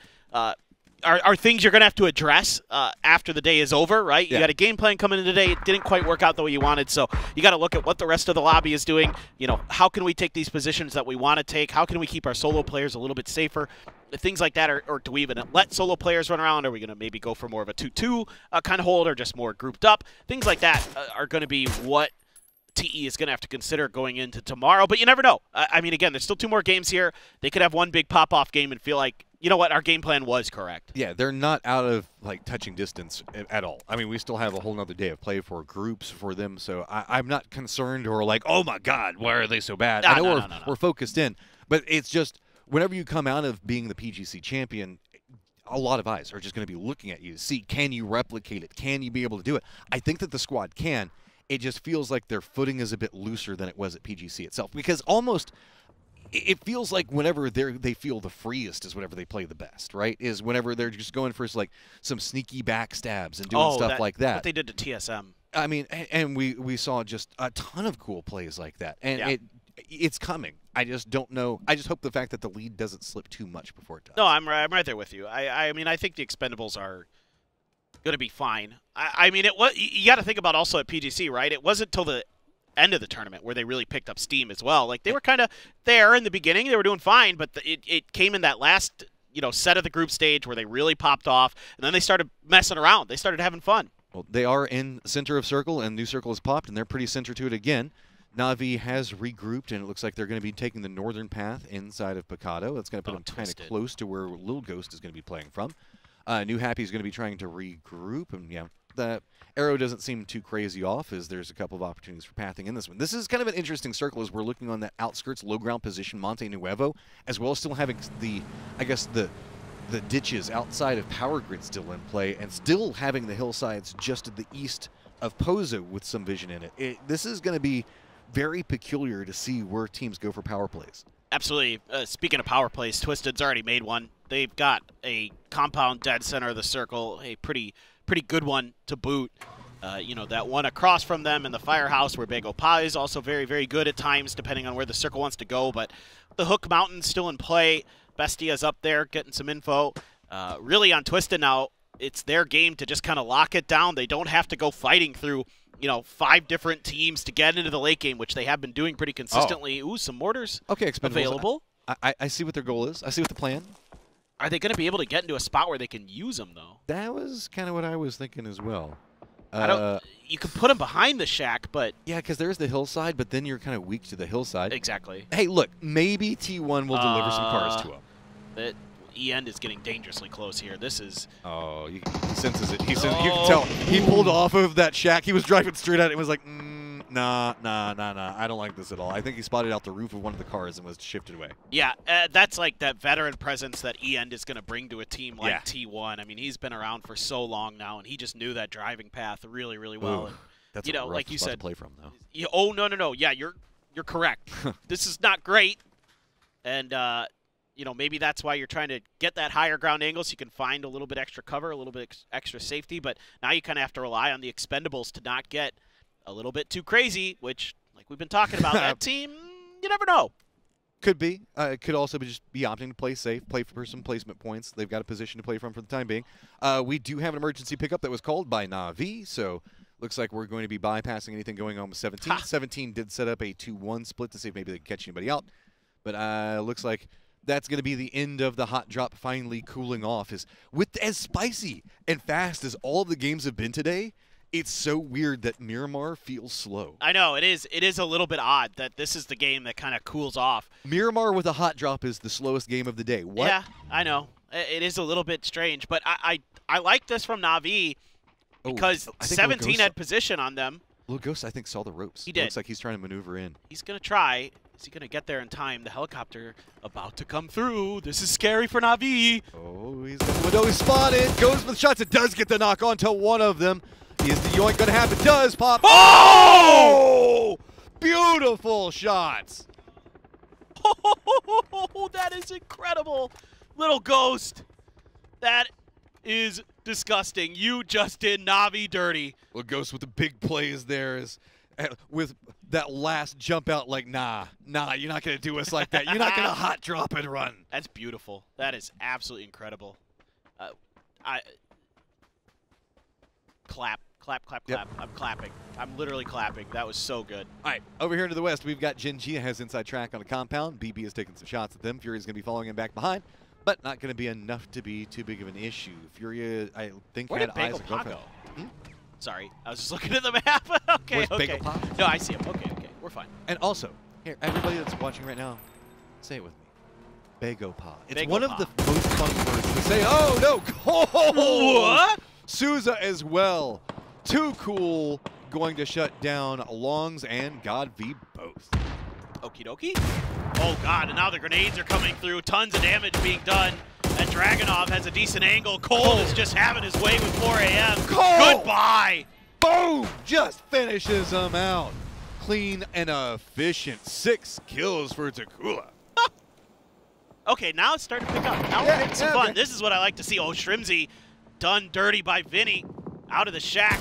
are things you're going to have to address after the day is over, right? You got a game plan coming in today. It didn't quite work out the way you wanted, so you got to look at what the rest of the lobby is doing. You know, how can we take these positions that we want to take? How can we keep our solo players a little bit safer? Things like that, or do we even let solo players run around? Are we going to maybe go for more of a 2-2 kind of hold, or just more grouped up? Things like that are going to be what TE is going to have to consider going into tomorrow, but you never know. I mean, again, there's still 2 more games here. They could have one big pop-off game and feel like, you know what, our game plan was correct. Yeah, they're not out of like touching distance at all. I mean, we still have a whole nother day of play for groups for them, so I'm not concerned or like, oh my God, why are they so bad? I know we're focused in, but it's just whenever you come out of being the PGC champion, a lot of eyes are just going to be looking at you to see, can you replicate it? Can you be able to do it? I think that the squad can. It just feels like their footing is a bit looser than it was at PGC itself, because almost it feels like whenever they feel the freest is whenever they play the best, right? Is whenever they're just going for like some sneaky backstabs and doing stuff like that. What they did to TSM. I mean, and we saw just a ton of cool plays like that, and it's coming. I just don't know. I just hope the fact that the lead doesn't slip too much before it does. No, I'm right there with you. I mean, I think the Expendables are going to be fine. I mean, you got to think about also at PGC, right? It wasn't till the end of the tournament where they really picked up steam as well. Like, they were kind of there in the beginning. They were doing fine, but it came in that last, set of the group stage where they really popped off, and then they started messing around. They started having fun. Well, they are in center of circle, and new circle has popped, and they're pretty center to it again. Na'Vi has regrouped, and it looks like they're going to be taking the northern path inside of Picado. That's going to put them kind of close to where Lil Ghost is going to be playing from. New Happy is going to be trying to regroup, and the arrow doesn't seem too crazy off, as there's a couple of opportunities for pathing in this one. This is kind of an interesting circle as we're looking on that outskirts low ground position, Monte Nuevo, as well as still having the ditches outside of Power Grid still in play, and still having the hillsides just to the east of Pozo with some vision in it. This is going to be very peculiar to see where teams go for power plays. Absolutely. Speaking of power plays, Twisted's already made one. They've got a compound dead center of the circle, a pretty good one to boot. That one across from them in the firehouse where Bagel Pie is also very, very good at times, depending on where the circle wants to go. But the Hook Mountain's still in play. Bestia's up there getting some info. Really on Twisted now, it's their game to just kind of lock it down. They don't have to go fighting through 5 different teams to get into the late game, which they have been doing pretty consistently. Ooh, some mortars available. I see what their goal is. I see what the plan. Are they going to be able to get into a spot where they can use them, though? That was kind of what I was thinking as well. You could put them behind the shack, but... Yeah, because there's the hillside, but then you're kind of weak to the hillside. Exactly. Hey, look, maybe T1 will deliver some cars to him. E-End is getting dangerously close here. This is... Oh, he senses it. You can tell. He pulled off of that shack. He was driving straight at it and was like, nah, I don't like this at all. I think he spotted out the roof of one of the cars and was shifted away. Yeah, that's like that veteran presence that E-End is going to bring to a team like T1. I mean, he's been around for so long now, and he just knew that driving path really, really well. Ooh, and, that's a rough like you spot said, to play from, though. No. Yeah, you're correct. This is not great. And you know, maybe that's why you're trying to get that higher ground angle so you can find a little bit extra cover, a little bit extra safety. But now you kind of have to rely on the expendables to not get a little bit too crazy, which, like we've been talking about, that team, you never know. Could be. It could also just be opting to play safe, play for some placement points. They've got a position to play from for the time being. We do have an emergency pickup that was called by Na'Vi, so looks like we're going to be bypassing anything going on with 17. 17 did set up a 2-1 split to see if maybe they can catch anybody out. But looks like that's going to be the end of the hot drop finally cooling off. With as spicy and fast as all the games have been today, it's so weird that Miramar feels slow. I know, it is. It is a little bit odd that this is the game that kind of cools off. Miramar with a hot drop is the slowest game of the day. What? Yeah, I know. It is a little bit strange, but I like this from Na'Vi because 17 had position on them. Lil Ghost, I think, saw the ropes. He did. Looks like he's trying to maneuver in. He's going to try. Is he going to get there in time? The helicopter about to come through. This is scary for Na'Vi. Oh, he's got the window. He's spotted. Goes for the shots. It does get the knock onto one of them. Is the yoink going to happen? Does pop. Oh! Beautiful shots. Oh, that is incredible. Little Ghost. That is disgusting. You just did Na'Vi dirty. Lil Ghost with the big plays there with that last jump out like, nah, you're not going to do us like that. You're not going to hot drop and run. That's beautiful. That is absolutely incredible. Clap. Yep. I'm clapping. I'm literally clapping. That was so good. All right, over here to the west, we've got Genji has inside track on a compound. BB is taking some shots at them. Fury's going to be following him back behind, but not going to be enough to be too big of an issue. Fury, I think, had eyes on Gopher. Sorry, I was just looking at the map. Okay. No, I see him. Okay, we're fine. And also, here, everybody that's watching right now, say it with me. Bagopod. It's one of the most fun words to say. Oh, no. Oh! What? Souza as well. Too cool. Going to shut down Longs and God V both. Okie dokie. Oh, God, and now the grenades are coming through. Tons of damage being done. And Dragunov has a decent angle. Cold is just having his way with 4 a.m. Goodbye. Boom! Just finishes him out. Clean and efficient. 6 kills for Takula. Okay, now it's starting to pick up. Now we're having some fun. This is what I like to see. Oh, Shrimzy done dirty by Vinny. Out of the shack,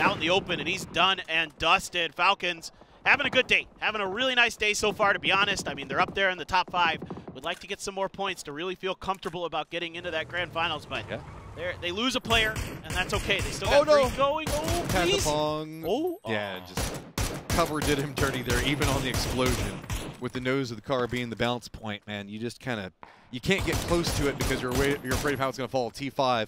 out in the open, and he's done and dusted. Falcons having a good day. Having a really nice day so far, to be honest. I mean, they're up there in the top 5. Would like to get some more points to really feel comfortable about getting into that grand finals, but they lose a player, and that's okay. They still got 3 going. Oh, please. Yeah, just cover did him dirty there, even on the explosion. With the nose of the car being the bounce point, man, you just kind of, you can't get close to it because you're afraid of how it's going to fall. T5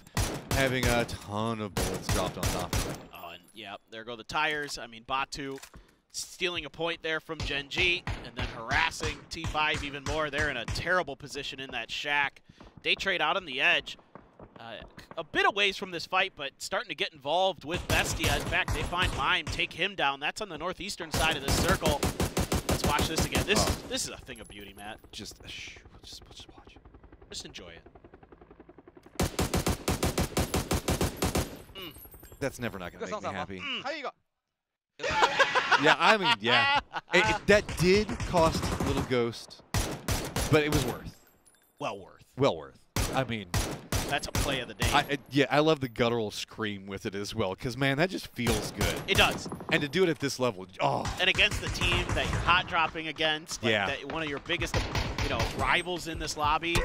having a ton of bullets dropped on top of it. Oh, and yeah, there go the tires. I mean, Batu stealing a point there from Genji and then harassing T5 even more. They're in a terrible position in that shack. Day trade out on the edge. A bit of ways from this fight, but starting to get involved with Bestia. In fact, they find Mime, take him down. That's on the northeastern side of this circle. Let's watch this again. This is a thing of beauty, Matt. Just watch. Just enjoy it. That's never not going to make me happy. Yeah, I mean, yeah. That did cost Little Ghost, but it was worth. Well worth. Well worth. I mean, that's a play of the day. I love the guttural scream with it as well, because, man, that just feels good. It does. And to do it at this level, And against the team that you're hot dropping against, like one of your biggest, rivals in this lobby.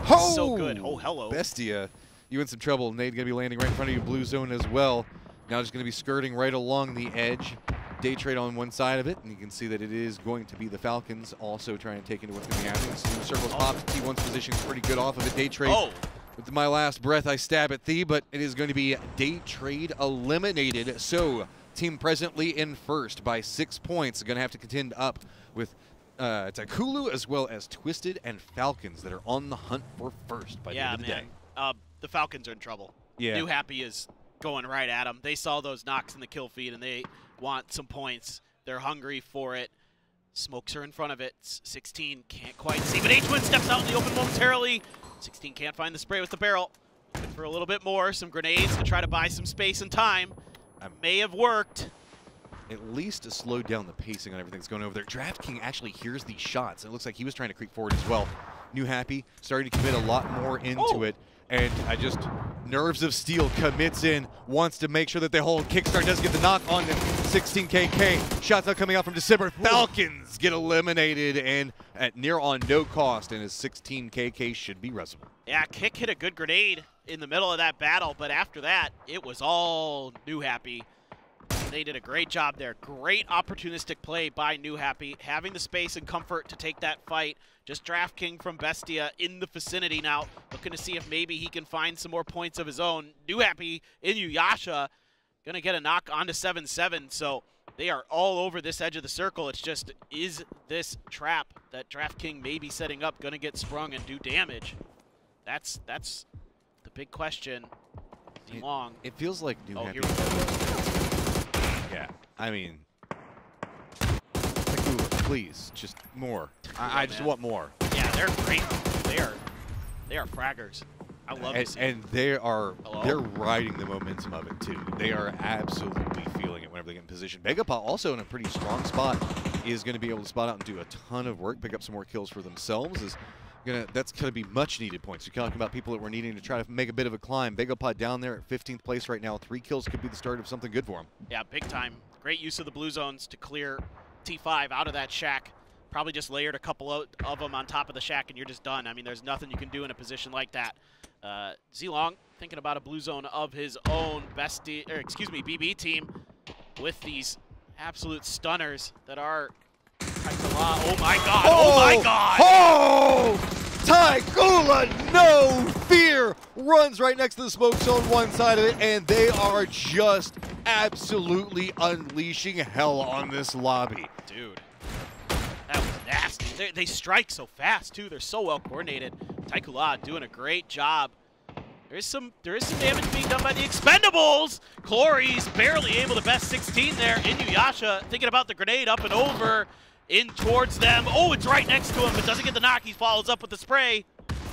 So good. Oh, hello. Bestia, you in some trouble. Nade's going to be landing right in front of you, blue zone as well. Now just going to be skirting right along the edge. Day trade on one side of it, and you can see that it is going to be the Falcons also trying to take into what's going to be happening. Circles popped. T1's position is pretty good off of it. Day trade. With my last breath, I stab at Thee, but it is going to be day trade eliminated. So, team presently in first by 6 points. Going to have to contend up with Takulu as well as Twisted and Falcons that are on the hunt for first by the end of the day. The Falcons are in trouble. Yeah. New Happy is going right at them. They saw those knocks in the kill feed, and they want some points. They're hungry for it. Smokes are in front of it. 16 can't quite see, but H1 steps out in the open momentarily. 16 can't find the spray with the barrel. Looking for a little bit more. Some grenades to try to buy some space and time. May have worked. At least to slow down the pacing on everything that's going over there. DraftKings actually hears these shots. It looks like he was trying to creep forward as well. New Happy starting to commit a lot more into it. And Nerves of Steel commits in, wants to make sure that the whole kickstart doesn't get the knock on the 16KK. Shots not coming out from December. Falcons get eliminated and at near on no cost, and his 16KK should be reservable. Yeah, Kick hit a good grenade in the middle of that battle, but after that, it was all New Happy. They did a great job there. Great opportunistic play by New Happy, having the space and comfort to take that fight. Just DraftKing from Bestia in the vicinity now, looking to see if maybe he can find some more points of his own. New Happy, Inuyasha, going to get a knock onto 7-7, so they are all over this edge of the circle. It's just, is this trap that DraftKing may be setting up going to get sprung and do damage? That's the big question. Long. It feels like New Happy. Yeah, I mean, please, just more. I just want more. Yeah, they're great. They are fraggers. I love it. And they're riding the momentum of it too. They are absolutely feeling it whenever they get in position. Begapa also in a pretty strong spot is going to be able to spot out and do a ton of work, pick up some more kills for themselves. That's going to be much needed points. You're talking about people that were needing to try to make a bit of a climb. Begapa down there at 15th place right now. 3 kills could be the start of something good for him. Yeah, big time. Great use of the blue zones to clear T5 out of that shack. Probably just layered a couple of them on top of the shack and you're just done. I mean, there's nothing you can do in a position like that. Zilong thinking about a blue zone of his own BB team with these absolute stunners that are Oh my god! Oh my god! Oh! Taikula, no fear, runs right next to the smoke zone, one side of it, and they are just absolutely unleashing hell on this lobby. Dude, that was nasty. They strike so fast too. They're so well coordinated. Taikula doing a great job. There is some damage being done by the Expendables. Clory's barely able to best 16 there. Inuyasha thinking about the grenade up and over. In towards them. Oh, it's right next to him, but doesn't get the knock. He follows up with the spray.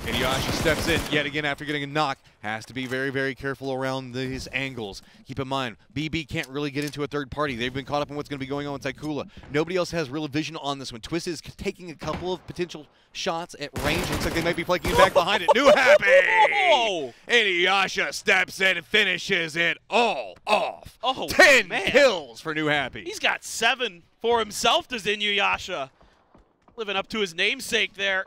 Inuyasha steps in yet again after getting a knock. Has to be very, very careful around these angles. Keep in mind, BB can't really get into a third party. They've been caught up in what's going to be going on with Taikula. Nobody else has real vision on this one. Twist is taking a couple of potential shots at range. Looks like they might be flanking back behind it. New Happy! Inuyasha steps in and finishes it all off. 10 kills for New Happy. He's got 7 for himself, does Inuyasha. Living up to his namesake there.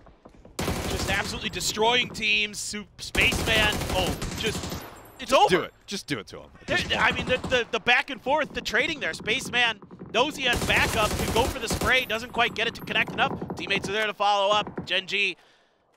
Just absolutely destroying teams. Spaceman. It's over. Just do it to him. I mean, the back and forth, the trading there. Spaceman knows he has backup, can go for the spray, doesn't quite get it to connect enough. Teammates are there to follow up. Genji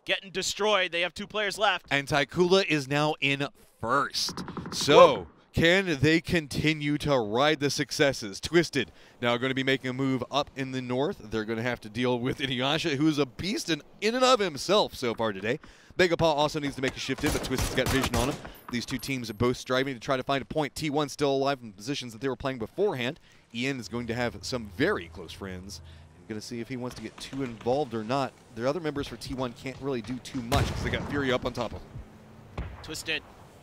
getting destroyed. They have 2 players left. And Taikula is now in first. So, can they continue to ride the successes? Twisted now going to be making a move up in the north. They're going to have to deal with Inuyasha, who's a beast in and of himself so far today. Begapa also needs to make a shift in, but Twisted's got vision on him. These 2 teams are both striving to try to find a point. T1 still alive in positions that they were playing beforehand. Ian is going to have some very close friends. I'm going to see if he wants to get too involved or not. The other members for T1 can't really do too much because they got Fury up on top of them. Twisted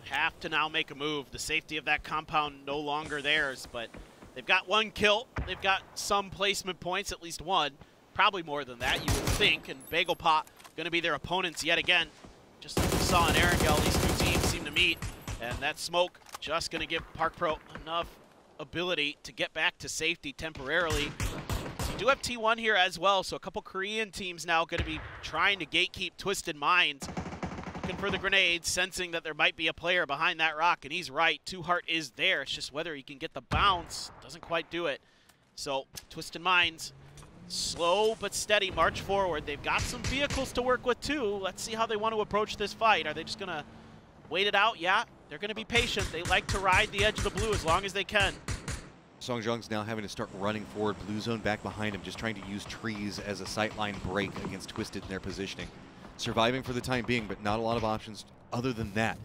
have to now make a move. The safety of that compound no longer theirs, but they've got 1 kill. They've got some placement points, at least 1. Probably more than that, you would think. And Bagelpot going to be their opponents yet again. Just like we saw in Erangel, these 2 teams seem to meet. And that smoke just going to give Park Pro enough ability to get back to safety temporarily. So you do have T1 here as well, so a couple Korean teams now going to be trying to gatekeep Twisted Minds. Looking for the grenades, sensing that there might be a player behind that rock, and he's right. 2 Heart is there. It's just whether he can get the bounce. Doesn't quite do it. So, Twisted Minds, slow but steady march forward. They've got some vehicles to work with, too. Let's see how they want to approach this fight. Are they just going to wait it out? Yeah, they're going to be patient. They like to ride the edge of the blue as long as they can. Songjung's now having to start running forward. Blue zone back behind him, just trying to use trees as a sightline break against Twisted in their positioning. Surviving for the time being, but not a lot of options other than that.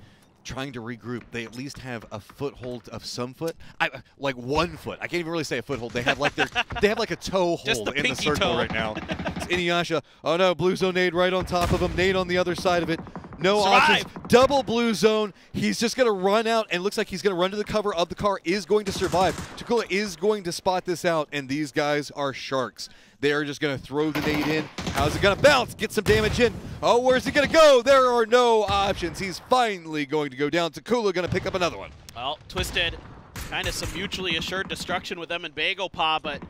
Trying to regroup. They at least have a foothold of some foot. Like 1 foot. I can't even really say a foothold. They have like they have like a toe hold in the circle right now. It's Inuyasha. Oh no, blue zone nade right on top of him. Nade on the other side of it. No Survive. options. Double blue zone. He's just going to run out, and looks like he's going to run to the cover of the car. Is going to survive. Takula is going to spot this out, and these guys are sharks. They are just going to throw the nade in. How's it going to bounce? Get some damage in. Oh, where's he going to go? There are no options. He's finally going to go down. Takula going to pick up another one. Well, Twisted, kind of some mutually assured destruction with them and Bagopah, but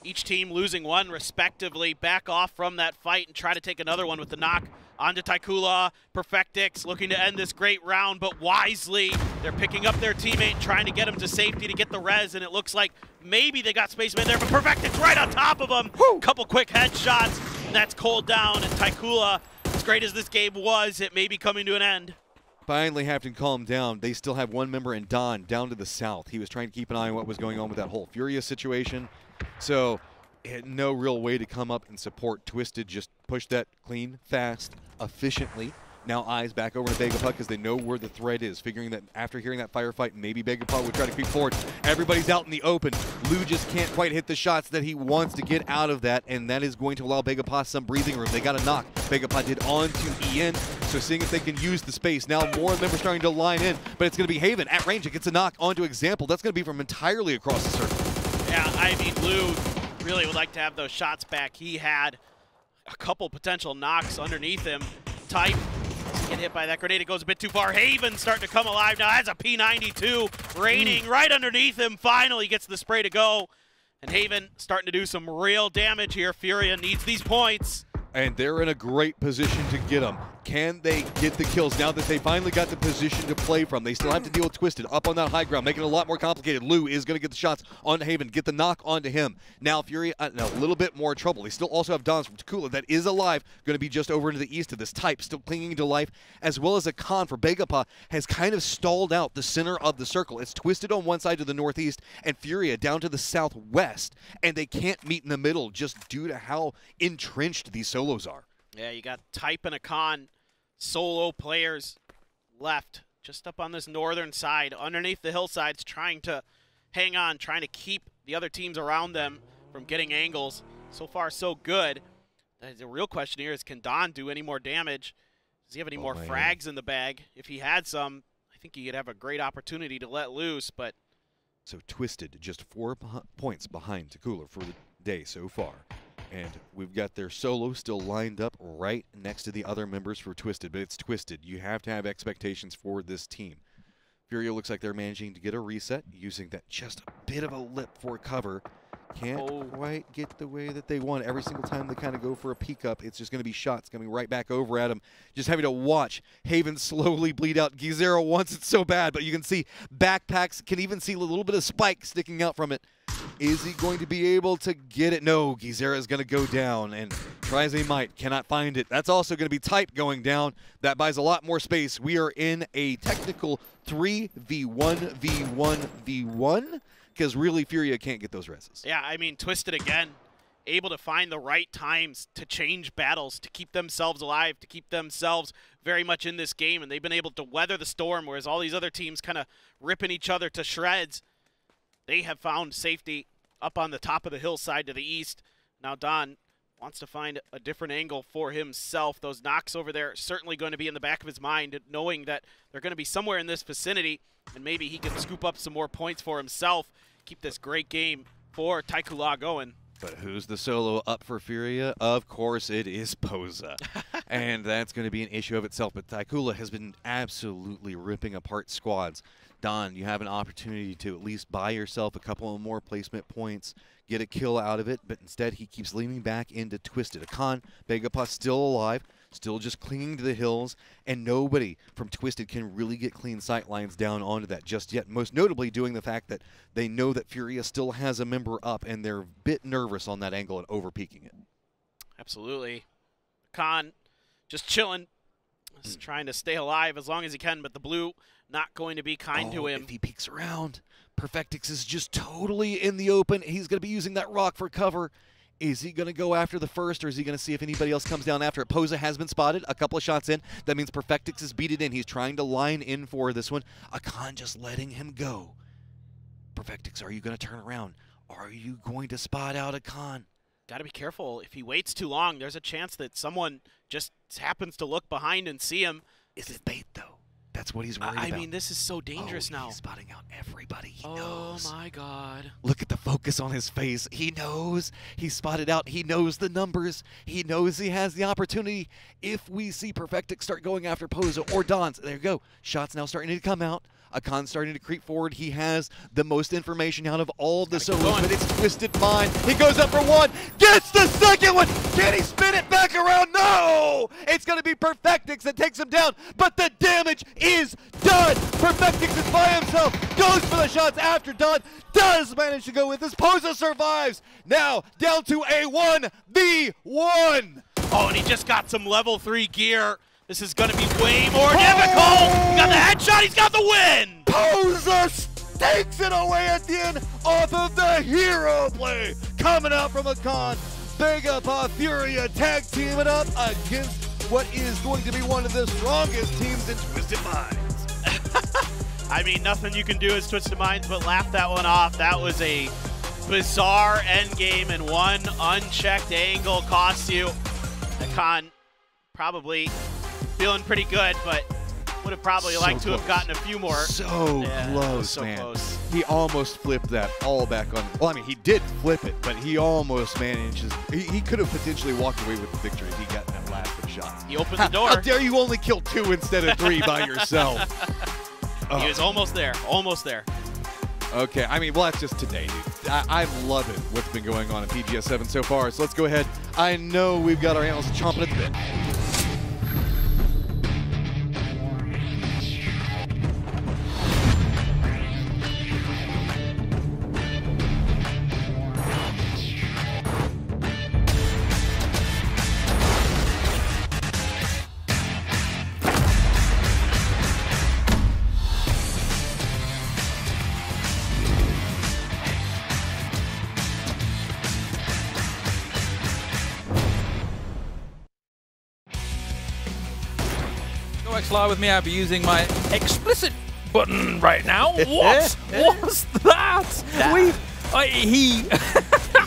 each team losing one respectively. Back off from that fight and try to take another one with the knock onto Taikula. Perfectix looking to end this great round, but wisely they're picking up their teammate, trying to get him to safety to get the res, and it looks like maybe they got Spaceman there, but Perfectix right on top of him. Couple quick headshots, and that's cold down, and Taikula, as great as this game was, it may be coming to an end. Finally have to calm down. They still have one member in Don down to the south. He was trying to keep an eye on what was going on with that whole Furious situation. So had no real way to come up and support Twisted. Just push that clean, fast, efficiently. Now eyes back over to Bagopah because they know where the threat is, figuring that after hearing that firefight, maybe Bagopah would try to creep forward. Everybody's out in the open. Lou just can't quite hit the shots that he wants to get out of that, and that is going to allow Bagopah some breathing room. They got a knock. Bagopah did on to EN, so seeing if they can use the space. Now more members starting to line in, but it's going to be Haven at range. It gets a knock onto Example. That's going to be from entirely across the circle. Yeah, I mean, Lou really would like to have those shots back. He had a couple potential knocks underneath him. Type doesn't get hit by that grenade. It goes a bit too far. Haven starting to come alive now. Has a P92 raining right underneath him. Finally gets the spray to go. And Haven starting to do some real damage here. Furia needs these points. And they're in a great position to get them. Can they get the kills now that they finally got the position to play from? They still have to deal with Twisted up on that high ground, making it a lot more complicated. Lou is going to get the shots onto Haven, get the knock onto him. Now Fury in a little bit more trouble. They still also have Dons from Takula that is alive, going to be just over to the east of this. Type still clinging to life, as well as a Khan for Bagopah has kind of stalled out the center of the circle. It's Twisted on one side to the northeast and Furia down to the southwest, and they can't meet in the middle just due to how entrenched these solos are. Yeah, you got Type and a Khan solo players left just up on this northern side, underneath the hillsides, trying to hang on, trying to keep the other teams around them from getting angles. So far, so good. The real question here is, can Don do any more damage? Does he have any more frags in the bag? If he had some, I think he could have a great opportunity to let loose, but... So Twisted just 4 points behind Takula for the day so far. And we've got their solo still lined up right next to the other members for Twisted, but it's Twisted. You have to have expectations for this team. Furia looks like they're managing to get a reset, using that just a bit of a lip for cover. Can't quite get the way that they want. Every single time they kind of go for a peek up, it's just going to be shots coming right back over at them. Just having to watch Haven slowly bleed out. Gizero wants it so bad, but you can see backpacks, can even see a little bit of spike sticking out from it. Is he going to be able to get it? No, Gizera is going to go down, and try as he might, cannot find it. That's also going to be Type going down. That buys a lot more space. We are in a technical 3v1v1v1, because really Furia can't get those reses. Yeah, I mean, Twisted again, able to find the right times to change battles, to keep themselves alive, to keep themselves very much in this game, and they've been able to weather the storm, whereas all these other teams kind of ripping each other to shreds. They have found safety up on the top of the hillside to the east. Now Don wants to find a different angle for himself. Those knocks over there are certainly going to be in the back of his mind, knowing that they're going to be somewhere in this vicinity, and maybe he can scoop up some more points for himself, keep this great game for Taikula going. But who's the solo up for Furia? Of course it is Posa. And that's going to be an issue of itself. But Taikula has been absolutely ripping apart squads. Don, you have an opportunity to at least buy yourself a couple of more placement points, get a kill out of it, but instead he keeps leaning back into Twisted. Akan, Bagopah still alive, still just clinging to the hills, and nobody from Twisted can really get clean sight lines down onto that just yet, most notably doing the fact that they know that Furia still has a member up, and they're a bit nervous on that angle and over-peaking it. Absolutely. Akan just chilling, just trying to stay alive as long as he can, but the blue not going to be kind to him. If he peeks around, Perfectix is just totally in the open. He's going to be using that rock for cover. Is he going to go after the first, or is he going to see if anybody else comes down after it? Posa has been spotted, a couple of shots in. That means Perfectix has beat it in. He's trying to line in for this one. Akan just letting him go. Perfectix, are you going to turn around? Are you going to spot out Akan? Got to be careful. If he waits too long, there's a chance that someone just happens to look behind and see him. Is it bait, though? That's what he's worried about. I mean, this is so dangerous now. He's spotting out everybody. He knows. Oh, my God. Look at the focus on his face. He knows. He's spotted out. He knows the numbers. He knows he has the opportunity. If we see Perfectic start going after Pozo or Dons, there you go. Shots now starting to come out. Akan's starting to creep forward. He has the most information out of all the solos, but it's Twisted Mind. He goes up for one, gets the second one. Can he spin it back around? No! It's going to be Perfectix that takes him down, but the damage is done. Perfectix is by himself, goes for the shots after Don, does manage to go with this. Pozo survives. Now down to a 1v1. Oh, and he just got some level 3 gear. This is going to be way more difficult. He got the headshot. He's got the win. Pozo takes it away at the end off of the hero play. Coming out from Akan. Big up Furia tag teaming up against what is going to be one of the strongest teams in Twisted Minds. I mean, nothing you can do as Twisted Minds but laugh that one off. That was a bizarre endgame, and one unchecked angle costs you. Akan probably feeling pretty good, but would have probably liked to have gotten a few more. So close, man. Close. He almost flipped that all back on. Well, I mean, he did flip it, but he almost manages. He could have potentially walked away with the victory if he got that last of shots. He opened the door. How dare you only kill 2 instead of 3 by yourself? He was almost there. Almost there. Okay, I mean, well, that's just today, dude. I'm loving what's been going on in PGS 7 so far, so let's go ahead. I know we've got our analysts chomping at the bit. Live with me, I'll be using my explicit button right now. What was that?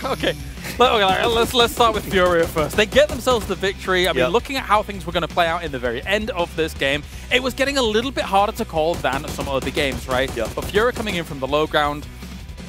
Okay. Let's start with Furia first. They get themselves the victory. I mean, looking at how things were going to play out in the very end of this game, it was getting a little bit harder to call than some other games, right? But Furia coming in from the low ground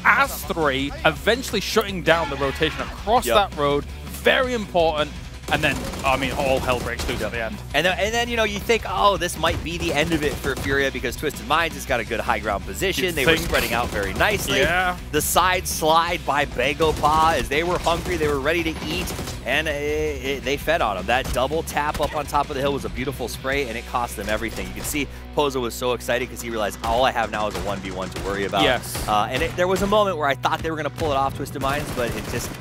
as 3, eventually shutting down the rotation across that road, very important. And then, I mean, all hell breaks loose at the end. And then, you know, you think, oh, this might be the end of it for Furia because Twisted Minds has got a good high ground position. They were spreading out very nicely. Yeah. The side slide by Begopa as they were hungry, they were ready to eat, and they fed on them. That double tap up on top of the hill was a beautiful spray, and it cost them everything. You can see Pozo was so excited because he realized all I have now is a 1v1 to worry about. Yes. And there was a moment where I thought they were going to pull it off, Twisted Minds, but it just...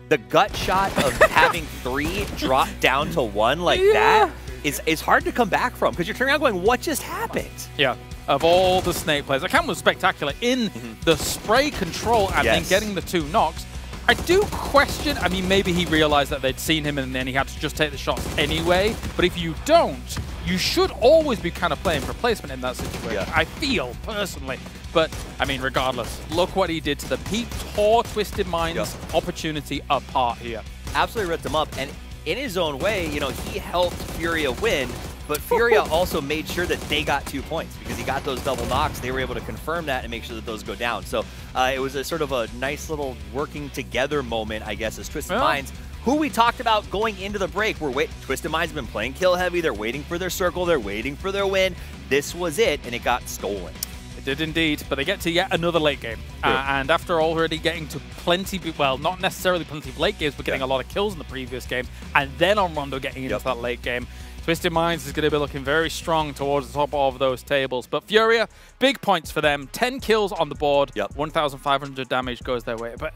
The gut shot of having 3 drop down to 1 like that is hard to come back from because you're turning around going, what just happened? Yeah. Of all the Snake players, Akan was spectacular in the spray control and then getting the 2 knocks. I do question, I mean, maybe he realized that they'd seen him and then he had to just take the shots anyway. But if you don't, you should always be kind of playing for placement in that situation. I feel, personally. But, I mean, regardless, look what he did to the Pete tore Twisted Minds opportunity apart here. Absolutely ripped him up. And in his own way, you know, he helped Furia win, but Furia also made sure that they got 2 points because he got those double knocks. They were able to confirm that and make sure that those go down. So it was a sort of a nice little working together moment, I guess, as Twisted Minds, who we talked about going into the break. Twisted Minds have been playing kill heavy. They're waiting for their circle. They're waiting for their win. This was it, and it got stolen. It did indeed, but they get to yet another late game. And after already getting to plenty, well, not necessarily plenty of late games, but getting a lot of kills in the previous game, and then on Rondo getting into that late game, Twisted Minds is going to be looking very strong towards the top of those tables. But Furia, big points for them. 10 kills on the board, 1,500 damage goes their way. But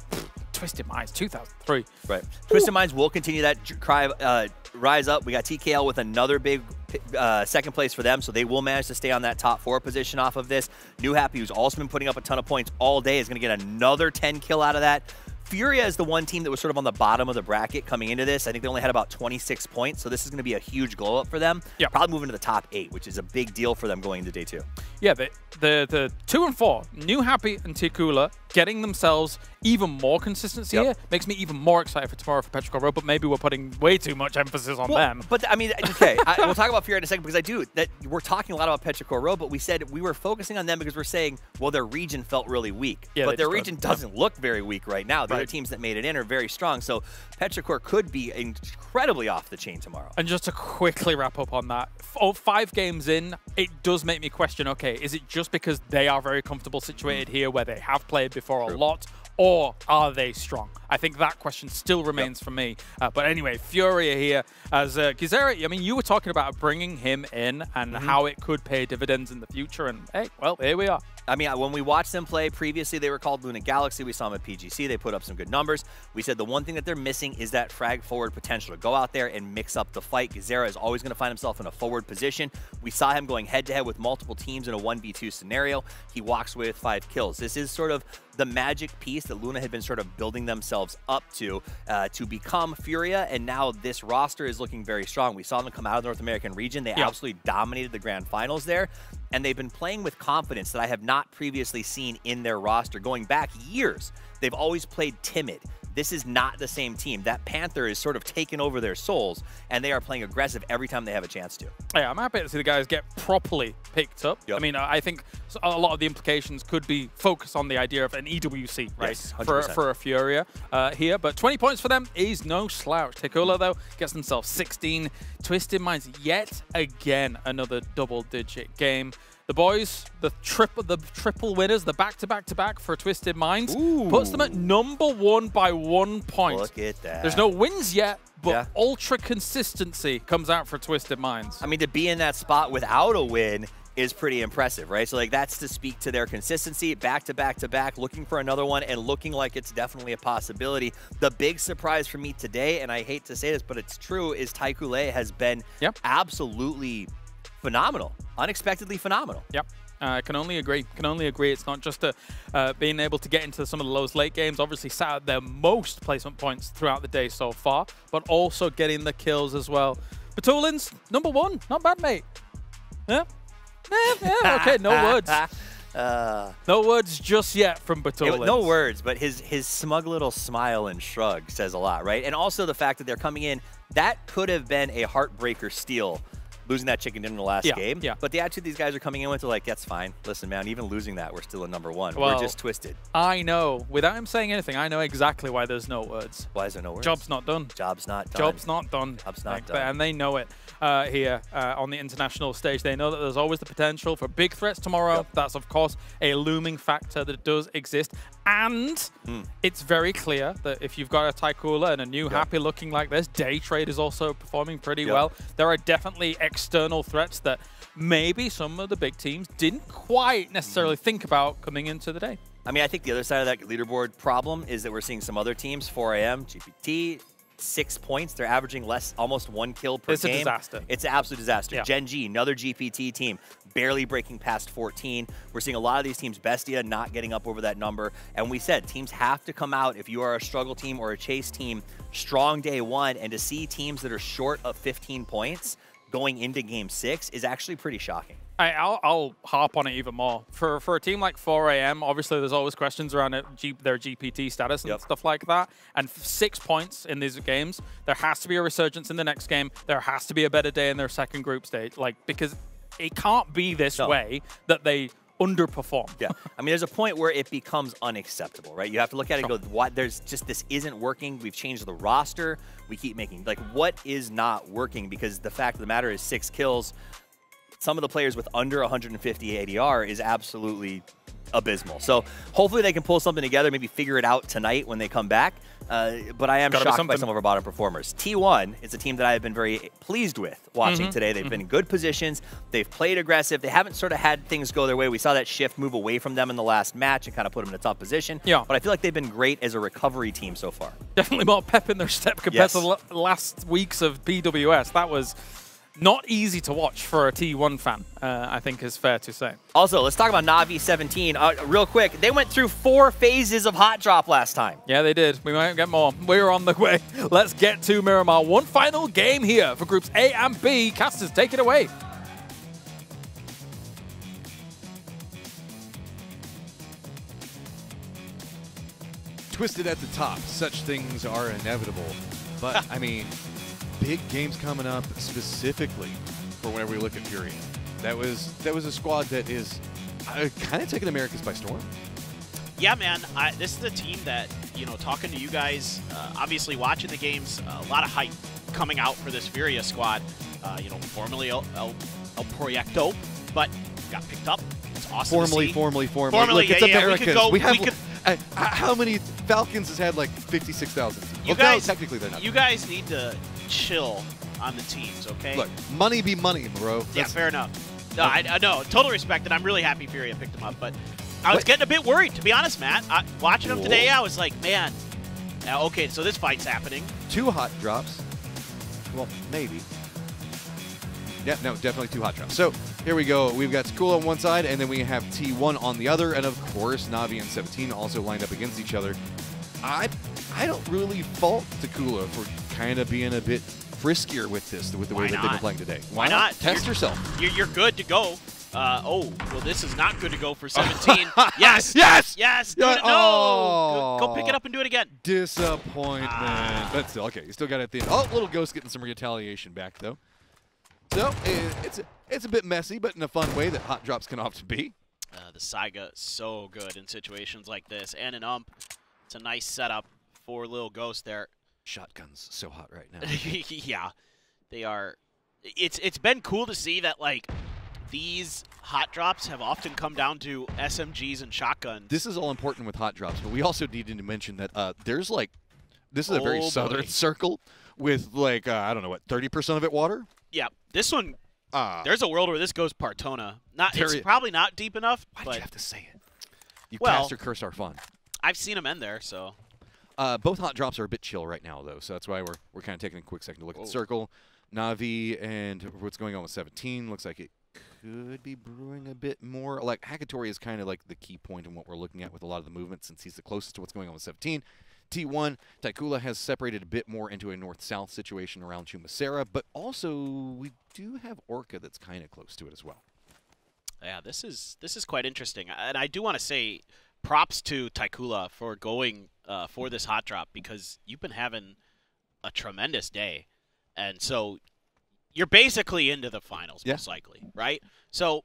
Twisted Minds, 2003. Right. Twisted Minds will continue that rise up. We got TKL with another big second place for them, so they will manage to stay on that top 4 position off of this. New Happy, who's also been putting up a ton of points all day, is going to get another 10 kill out of that. Furia is the one team that was sort of on the bottom of the bracket coming into this. I think they only had about 26 points, so this is going to be a huge glow up for them. Probably moving to the top 8, which is a big deal for them going into day 2. Yeah, the 2 and 4, New Happy and Tikula, getting themselves even more consistency here makes me even more excited for tomorrow for Petrichor Road, but maybe we're putting way too much emphasis on them. But I mean, okay, we'll talk about Fury in a second, because we're talking a lot about Petrichor Road, but we said we were focusing on them because we're saying, well, their region felt really weak. Yeah, but their region doesn't look very weak right now. The other teams that made it in are very strong, so Petrichor could be incredibly off the chain tomorrow. And just to quickly wrap up on that, 5 games in, it does make me question, okay, is it just because they are very comfortable situated here where they have played before a lot, or are they strong? I think that question still remains for me. But anyway, Furia here as Gizera, I mean, you were talking about bringing him in and how it could pay dividends in the future, and hey, well, here we are. I mean, when we watched them play previously, they were called Luna Galaxy. We saw them at PGC. They put up some good numbers. We said the one thing that they're missing is that frag forward potential to go out there and mix up the fight. Gizera is always going to find himself in a forward position. We saw him going head-to-head with multiple teams in a 1v2 scenario. He walks away with 5 kills. This is sort of the magic piece that Luna had been sort of building themselves up to become Furia, and now this roster is looking very strong. We saw them come out of the North American region. They absolutely dominated the grand finals there, and they've been playing with confidence that I have not previously seen in their roster going back years. They've always played timid. This is not the same team. That Panther is sort of taken over their souls, and they are playing aggressive every time they have a chance to. Yeah, I'm happy to see the guys get properly picked up. I mean, I think a lot of the implications could be focused on the idea of an EWC, right, yes, for a Furia here. But 20 points for them is no slouch. Tekula, though, gets themselves 16. Twisted Minds, yet again, another double-digit game. The boys, the triple winners, the back-to-back-to-back for Twisted Minds, puts them at #1 by 1 point. Look at that. There's no wins yet, but ultra consistency comes out for Twisted Minds. I mean, to be in that spot without a win is pretty impressive, right? So, like, that's to speak to their consistency, back-to-back-to-back, looking for another one and looking like it's definitely a possibility. The big surprise for me today, and I hate to say this, but it's true, is Taikule has been absolutely phenomenal. Unexpectedly phenomenal. Yep. Can only agree. Can only agree. It's not just being able to get into some of the lowest late games, obviously sat at their most placement points throughout the day so far, but also getting the kills as well. Batulins, #1. Not bad, mate. Yeah? Yeah, okay, no words. No words just yet from Batulins. No words, but his smug little smile and shrug says a lot, right? And also the fact that they're coming in, that could have been a heartbreaker steal, losing that chicken dinner in the last game. But the attitude these guys are coming in with, they're like, that's fine. Listen, man, even losing that, we're still a #1. Well, we're just twisted. I know. Without him saying anything, I know exactly why there's no words. Why is there no words? Job's not done. Job's not done. Job's not done. Job's not done. And they know it here on the international stage. They know that there's always the potential for big threats tomorrow. That's, of course, a looming factor that does exist. And it's very clear that if you've got a Taikula and a new Happy looking like this, Day Trade is also performing pretty well. There are definitely external threats that maybe some of the big teams didn't quite necessarily think about coming into the day. I mean, I think the other side of that leaderboard problem is that we're seeing some other teams, 4AM, GPT, 6 points. They're averaging almost 1 kill per game. It's a disaster. It's an absolute disaster. Gen G, another GPT team, barely breaking past 14. We're seeing a lot of these teams, Bestia, not getting up over that number. And we said teams have to come out, if you are a struggle team or a chase team, strong day 1. And to see teams that are short of 15 points going into game 6 is actually pretty shocking. I'll harp on it even more. For a team like 4AM, obviously there's always questions around their GPT status and stuff like that. And 6 points in these games, there has to be a resurgence in the next game. There has to be a better day in their second group stage. Because it can't be this way that they underperform. I mean, there's a point where it becomes unacceptable, right? You have to look at it and go, what? There's just, this isn't working. We've changed the roster. We keep making, what is not working? Because the fact of the matter is 6 kills. Some of the players with under 150 ADR is absolutely abysmal. So hopefully they can pull something together, maybe figure it out tonight when they come back. But I am shocked by some of our bottom performers. T1 is a team that I have been very pleased with watching today. They've been in good positions. They've played aggressive. They haven't sort of had things go their way. We saw that shift move away from them in the last match and kind of put them in a tough position. But I feel like they've been great as a recovery team so far. Definitely more pep in their step compared to the last weeks of PWS. That was not easy to watch for a T1 fan, I think is fair to say. Also, let's talk about Na'Vi 17 real quick. They went through 4 phases of hot drop last time. Yeah, they did. We might get more. We're on the way. Let's get to Miramar. One final game here for groups A and B. Casters, take it away. twisted at the top. Such things are inevitable. But, I mean, big games coming up specifically for whenever we look at Fury. That was a squad that is kind of taking Americas by storm. Yeah, man. This is a team that, you know, talking to you guys, obviously watching the games, a lot of hype coming out for this Furia squad. You know, formerly El Proyecto, but got picked up. It's awesome Formerly. Look, it's Americas. How many Falcons has had like 56,000? You guys, technically they're not. You guys need to chill on the teams, okay? Look, money be money, bro. Yeah, fair enough. No, I know, total respect, and I'm really happy Furia picked him up, but I was getting a bit worried, to be honest, Matt. Watching him today, I was like, man, okay, so this fight's happening. 2 hot drops. Well, maybe. Yeah, no, definitely 2 hot drops. So here we go. We've got Takula on one side, and then we have T1 on the other, and of course, Navi and 17 also lined up against each other. I don't really fault Takula for kind of being a bit friskier with this, with the way that they've been playing today. Why not? Test yourself. You're good to go. Oh, well, this is not good to go for 17. Yes! Yes! Yes! No! Oh. Go pick it up and do it again. Disappointment. But still, okay, you still got it at the end. Oh, Little Ghost getting some retaliation back, though. So, it's a bit messy, but in a fun way that hot drops can often be. The Saiga so good in situations like this. And an ump. It's a nice setup for Lil Ghost there. Shotguns so hot right now. Yeah, they are. It's been cool to see that, like, these hot drops have often come down to SMGs and shotguns. This is all important with hot drops, but we also needed to mention that there's, like, this is a very southern circle with, like, I don't know, what, 30% of it water? Yeah, this one, there's a world where this goes Partona. It's probably not deep enough. Why'd but you have to say it? You cast or curse our fun. I've seen them end there, so. Both hot drops are a bit chill right now, though, so that's why we're kind of taking a quick second to look at the circle. Navi and what's going on with 17 looks like it could be brewing a bit more. Like, Hakatori is kind of like the key point in what we're looking at with a lot of the movement since he's the closest to what's going on with 17. T1, Taikula has separated a bit more into a north-south situation around Chumasera, but also we do have Orca that's kind of close to it as well. Yeah, this is quite interesting. And I do want to say props to Taikula for going for this hot drop because you've been having a tremendous day. And so you're basically into the finals, most likely, right? So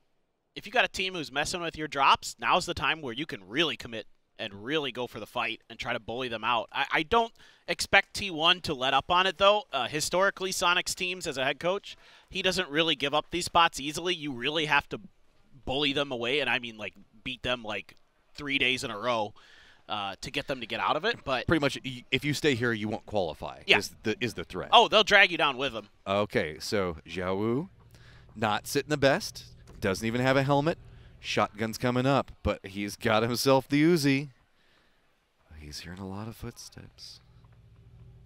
if you got a team who's messing with your drops, now's the time where you can really commit and really go for the fight and try to bully them out. I don't expect T1 to let up on it, though. Historically, Sonic's teams, as a head coach, he doesn't really give up these spots easily. You really have to bully them away, and I mean, like, beat them, like, 3 days in a row to get them to get out of it. But pretty much, if you stay here, you won't qualify. Yeah. is the threat. Oh, they'll drag you down with them. Okay, so Xiao Wu, not sitting the best, doesn't even have a helmet. Shotgun's coming up, but he's got himself the Uzi. He's hearing a lot of footsteps.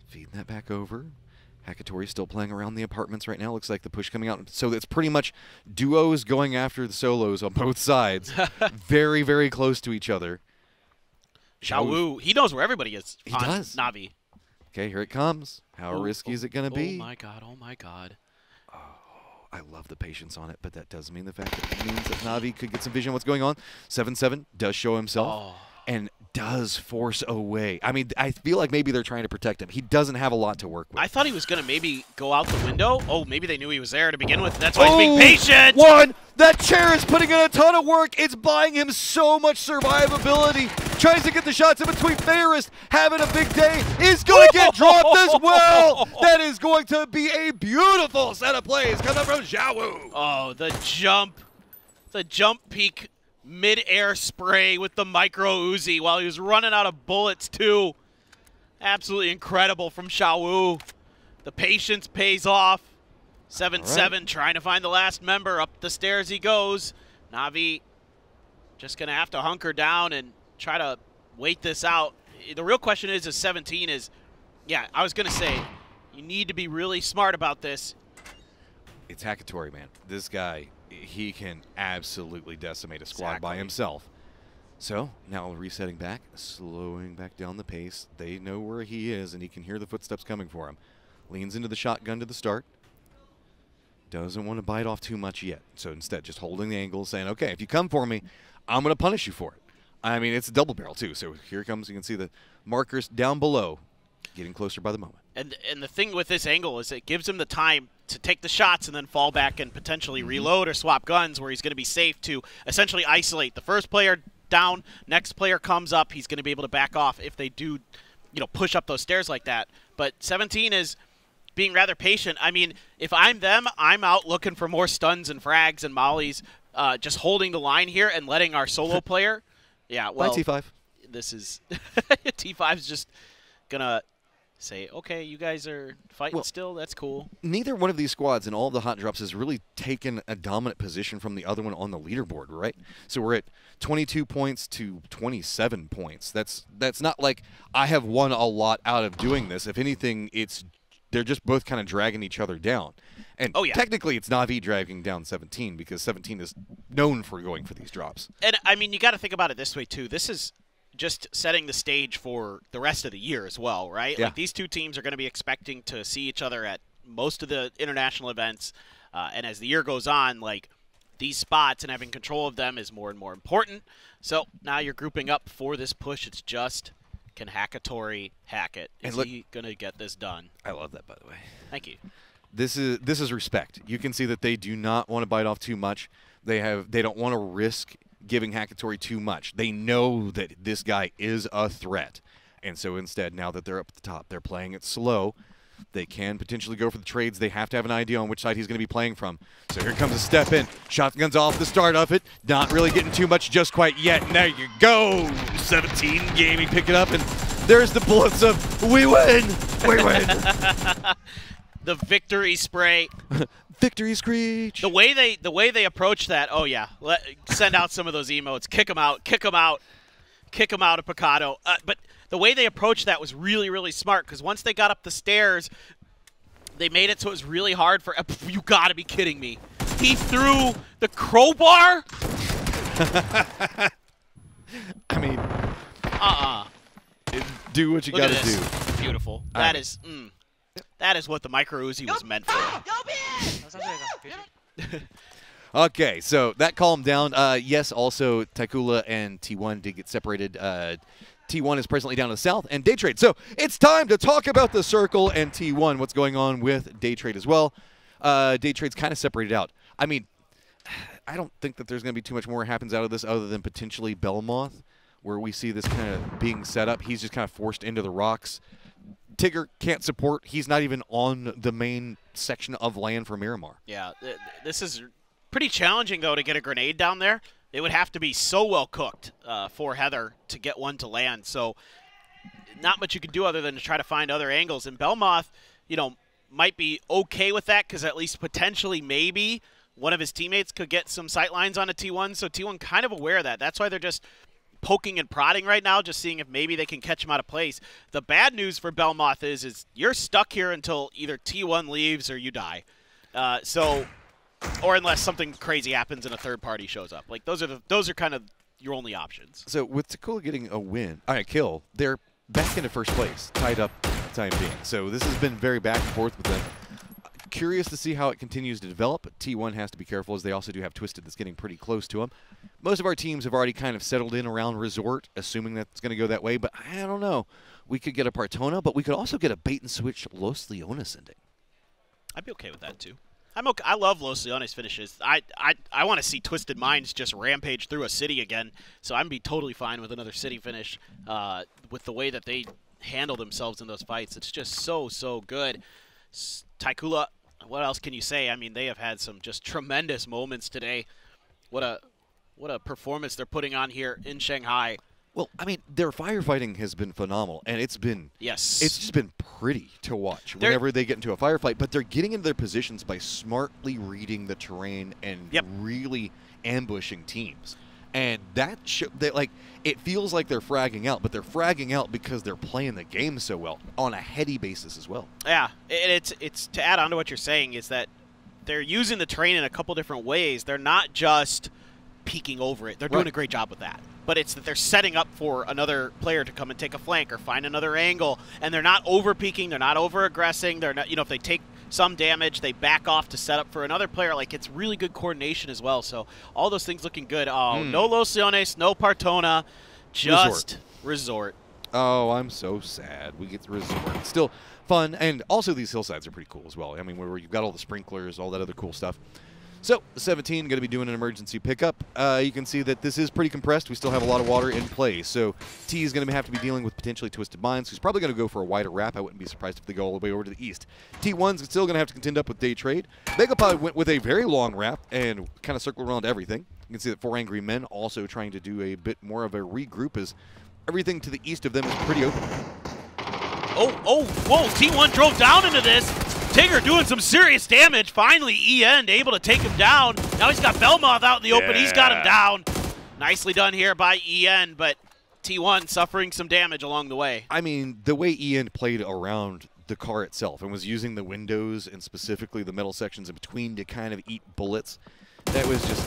Feeding that back over. Hakatori's still playing around the apartments right now. Looks like the push coming out. So it's pretty much duos going after the solos on both sides. Very, very close to each other. Xiao Wu, he knows where everybody is. He does. Navi. Okay, here it comes. How risky is it going to be? Oh, my God. Oh, my God. I love the patience on it, but that does mean the fact that it means that Navi could get some vision of what's going on. 7-7 does show himself and does force away. I mean, I feel like maybe they're trying to protect him. He doesn't have a lot to work with. I thought he was going to maybe go out the window. Oh, maybe they knew he was there to begin with. That's why he's being patient. That chair is putting in a ton of work. It's buying him so much survivability. Tries to get the shots in between. Fairest having a big day. Is going to get dropped as well. That is going to be a beautiful set of plays coming from Xiao Wu. Oh, the jump peak mid-air spray with the micro Uzi while he was running out of bullets too. Absolutely incredible from Xiao Wu. The patience pays off. 7-7 trying to find the last member. Up the stairs he goes. Navi just going to have to hunker down and try to wait this out. The real question is 17 is, yeah, I was going to say, you need to be really smart about this. It's Hakatori, man. This guy, he can absolutely decimate a squad by himself. So now resetting back, slowing back down the pace. They know where he is, and he can hear the footsteps coming for him. Leans into the shotgun to the start. Doesn't want to bite off too much yet. So instead, just holding the angle, saying, okay, if you come for me, I'm going to punish you for it. I mean, it's a double barrel, too. So here it comes. You can see the markers down below getting closer by the moment. And the thing with this angle is it gives him the time to take the shots and then fall back and potentially reload or swap guns, where he's going to be safe to essentially isolate the first player down. Next player comes up. He's going to be able to back off if they do, push up those stairs like that. But 17 is being rather patient. I mean, if I'm them, I'm out looking for more stuns and frags and mollies, just holding the line here and letting our solo player. Yeah, well, bye, T5. This is T5's just gonna say, okay, you guys are fighting still. That's cool. Neither one of these squads in all of the hot drops has really taken a dominant position from the other one on the leaderboard, right? So we're at 22 points to 27 points. That's not like I have won a lot out of doing this. If anything, they're just both kind of dragging each other down. And technically it's Na'Vi dragging down 17 because 17 is known for going for these drops. And, I mean, you got to think about it this way, too. This is just setting the stage for the rest of the year as well, right? Yeah. Like, these two teams are going to be expecting to see each other at most of the international events. And as the year goes on, like, these spots and having control of them is more and more important. So now you're grouping up for this push. It's just, can Hackatory hack it? Is he going to get this done? I love that, by the way. Thank you. This is respect. You can see that they do not want to bite off too much. They don't want to risk giving Hackatory too much. They know that this guy is a threat. And so instead, now that they're up at the top, they're playing it slow. They can potentially go for the trades. They have to have an idea on which side he's going to be playing from. So here comes a step in. Shotgun's off the start of it. Not really getting too much just quite yet. And there you go. 17 Gaming pick it up. And there's the bullets of we win. We win. The victory spray. Victory screech. The way they approach that, oh yeah, send out some of those emotes, kick them out, kick them out of Picado. But the way they approached that was really, really smart, because once they got up the stairs, they made it so it was really hard for. You gotta be kidding me! He threw the crowbar. I mean, do what you gotta do. Beautiful. That is. That is what the micro Uzi was meant for. Okay, so that calmed down. Yes, also Taikula and T1 did get separated. T1 is presently down to the south, and Daytrade. So it's time to talk about the circle and T1, what's going on with Daytrade as well. Daytrade's kind of separated out. I mean, I don't think that there's going to be too much more happens out of this other than potentially Belmoth, where we see this kind of being set up. He's just kind of forced into the rocks. Tigger can't support. He's not even on the main section of land for Miramar. Yeah, this is pretty challenging, though, to get a grenade down there. It would have to be so well cooked for Heather to get one to land. So not much you can do other than to try to find other angles. And Belmoth, might be okay with that because at least potentially maybe one of his teammates could get some sight lines on a T1. So T1 kind of aware of that. That's why they're just poking and prodding right now, just seeing if maybe they can catch him out of place. The bad news for Belmoth is you're stuck here until either T1 leaves or you die. Or unless something crazy happens and a third party shows up. Like those are kind of your only options. So with Takula getting a kill, they're back into first place, tied up for the time being. So this has been very back and forth with them. Curious to see how it continues to develop. T1 has to be careful, as they also do have Twisted that's getting pretty close to him. Most of our teams have already kind of settled in around Resort, assuming that's going to go that way, but I don't know. We could get a Partona, but we could also get a bait-and-switch Los Leones ending. I'd be okay with that, too. I'm okay. I love Los Leones finishes. I want to see Twisted Minds just rampage through a city again, so I'd be totally fine with another city finish with the way that they handle themselves in those fights. It's just so good. Taikula, what else can you say? I mean, they have had some just tremendous moments today. What a performance they're putting on here in Shanghai. Well, I mean, their firefighting has been phenomenal, and it's just been pretty to watch whenever they get into a firefight. But they're getting into their positions by smartly reading the terrain and really ambushing teams. And it feels like they're fragging out, but they're fragging out because they're playing the game so well on a heady basis as well. Yeah, it's to add on to what you're saying is that they're using the terrain in a couple different ways. They're not just peeking over it. They're doing a great job with that. But it's that they're setting up for another player to come and take a flank or find another angle, and they're not over-peeking, they're not over-aggressing, they're not, if they take some damage, they back off to set up for another player. Like, it's really good coordination as well. So all those things looking good. Oh, no Los Leones, no Partona. Just Resort. Oh, I'm so sad. We get to Resort. Still fun, and also these hillsides are pretty cool as well. I mean, where you've got all the sprinklers, all that other cool stuff. So, 17 going to be doing an emergency pickup. You can see that this is pretty compressed. We still have a lot of water in play. So, T is going to have to be dealing with potentially Twisted Minds, who's probably going to go for a wider wrap. I wouldn't be surprised if they go all the way over to the east. T1's still going to have to contend up with Day Trade. Megapod went with a very long wrap and kind of circled around everything. You can see that 4 Angry Men also trying to do a bit more of a regroup as everything to the east of them is pretty open. Oh, whoa, T1 drove down into this. Tigger doing some serious damage. Finally, E-End able to take him down. Now he's got Belmoth out in the open. He's got him down. Nicely done here by E-End, but T1 suffering some damage along the way. I mean, the way E-End played around the car itself and was using the windows and specifically the metal sections in between to kind of eat bullets, that was just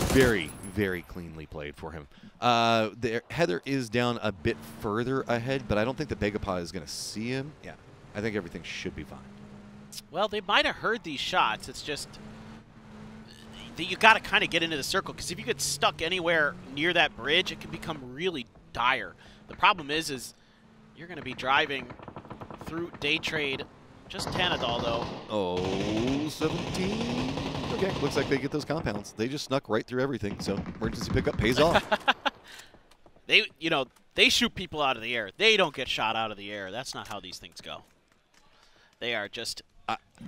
very, very cleanly played for him. Heather is down a bit further ahead, but I don't think the Begapod is going to see him. Yeah, I think everything should be fine. Well, they might have heard these shots. It's just you got to kind of get into the circle, because if you get stuck anywhere near that bridge, it can become really dire. The problem is you're going to be driving through Day Trade. Just Tanadol, though. Oh, 17. Okay, looks like they get those compounds. They just snuck right through everything, so emergency pickup pays off. They shoot people out of the air. They don't get shot out of the air. That's not how these things go. They are just...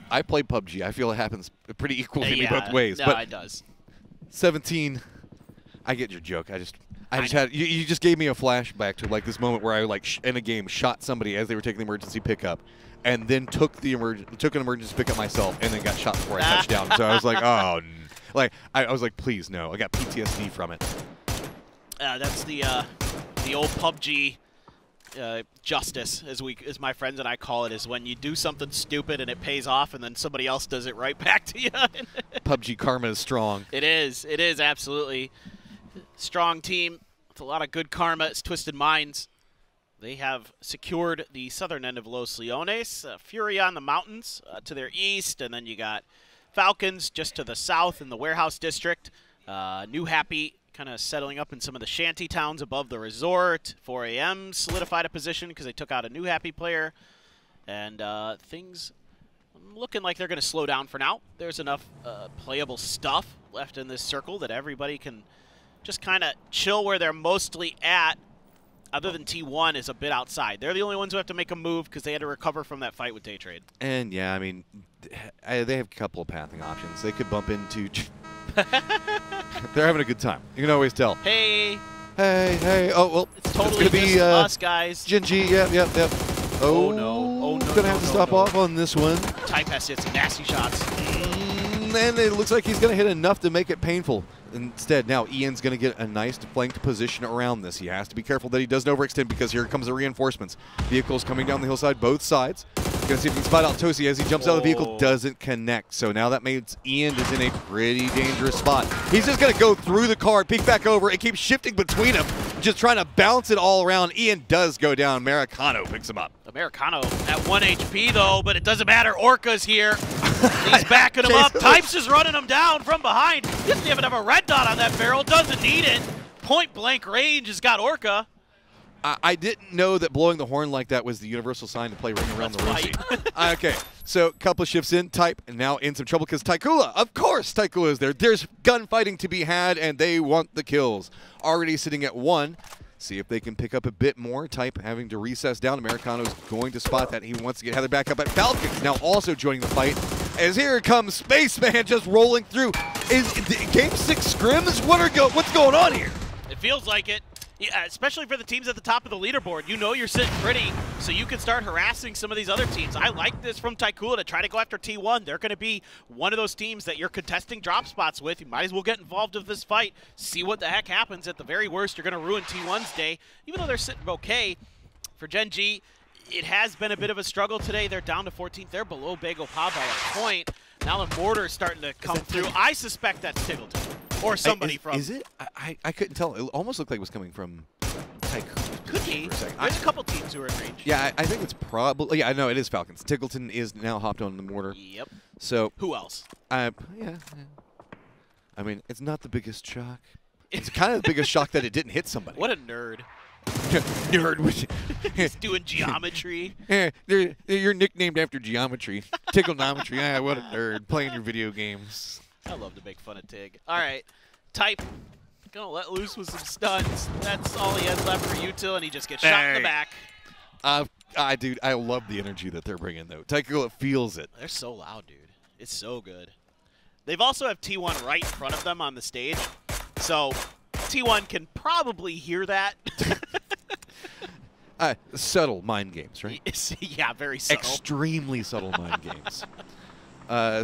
I play PUBG. I feel it happens pretty equally to me both ways. No, but it does. 17, I get your joke. I just had you just gave me a flashback to like this moment where I like in a game shot somebody as they were taking the emergency pickup, and then took an emergency pickup myself, and then got shot before I touched down. So I was like, oh, I was like, please no. I got PTSD from it. That's the old PUBG. Justice, as my friends and I call it, is when you do something stupid and it pays off, and then somebody else does it right back to you. PUBG karma is strong. It is absolutely strong team with a lot of good karma. It's Twisted Minds. They have secured the southern end of Los Leones. Fury on the mountains to their east, and then you got Falcons just to the south in the Warehouse District. New Happy kind of settling up in some of the shanty towns above the resort. 4 a.m. solidified a position because they took out a New Happy player. And things looking like they're going to slow down for now. There's enough playable stuff left in this circle that everybody can just kind of chill where they're mostly at, other than T1 is a bit outside. They're the only ones who have to make a move because they had to recover from that fight with Day Trade. And, yeah, I mean, they have a couple of pathing options. They could bump into... They're having a good time. You can always tell. Hey. Oh, well, it's totally gonna be, just us, guys. Genji, yep. Oh, no. Gonna have to stop off on this one. Type has hit some nasty shots. And it looks like he's going to hit enough to make it painful. Instead, now Ian's going to get a nice flanked position around this. He has to be careful that he doesn't overextend because here comes the reinforcements. Vehicles coming down the hillside, both sides. Going to see if he can spot out Tosi as he jumps out of the vehicle. Doesn't connect. So now that means Ian is in a pretty dangerous spot. He's just going to go through the car, peek back over, and keep shifting between them, just trying to bounce it all around. Ian does go down. Americano picks him up. Americano at 1 HP, though, but it doesn't matter. Orca's here. He's backing him up. Types is running him down from behind. He doesn't even have a red dot on that barrel. Doesn't need it. Point blank range has got Orca. I didn't know that blowing the horn like that was the universal sign to play Ring Around the Rosie. Okay, so a couple of shifts in. Type now in some trouble because Taikula, of course Taikula is there. There's gunfighting to be had, and they want the kills. Already sitting at 1. See if they can pick up a bit more. Type having to recess down. Americano's going to spot that. He wants to get Heather back up. At Falcons now also joining the fight. As here comes Spaceman just rolling through. Is Game 6 scrims? What's going on here? It feels like it. Yeah, especially for the teams at the top of the leaderboard. You know you're sitting pretty, so you can start harassing some of these other teams. I like this from Taikula to try to go after T1. They're going to be one of those teams that you're contesting drop spots with. You might as well get involved with this fight, see what the heck happens. At the very worst, you're going to ruin T1's day, even though they're sitting okay. For Gen G, it has been a bit of a struggle today. They're down to 14th. They're below Bagel Pa by a point. Now the mortar is starting to come through. I suspect that's Tiggleton. Or somebody from... Is it? I couldn't tell. It almost looked like it was coming from Tycoon. Could be. There's a couple teams who are in range. Yeah, I think it's probably... Yeah, no, it is Falcons. Tiggleton is now hopped on the mortar. Yep. So... Who else? Yeah. I mean, it's not the biggest shock. It's kind of the biggest shock that it didn't hit somebody. What a nerd. Nerd. He's doing geometry. You're nicknamed after geometry. Trigonometry. Ah, what a nerd. Playing your video games. I love to make fun of Tig. All right. Type. Gonna let loose with some stuns. That's all he has left for util, and he just gets shot in the back. Dude, I love the energy that they're bringing, though. Tycoon feels it. They're so loud, dude. It's so good. They've also have T1 right in front of them on the stage, so T1 can probably hear that. Subtle mind games, right? Yeah, very subtle. Extremely subtle mind games.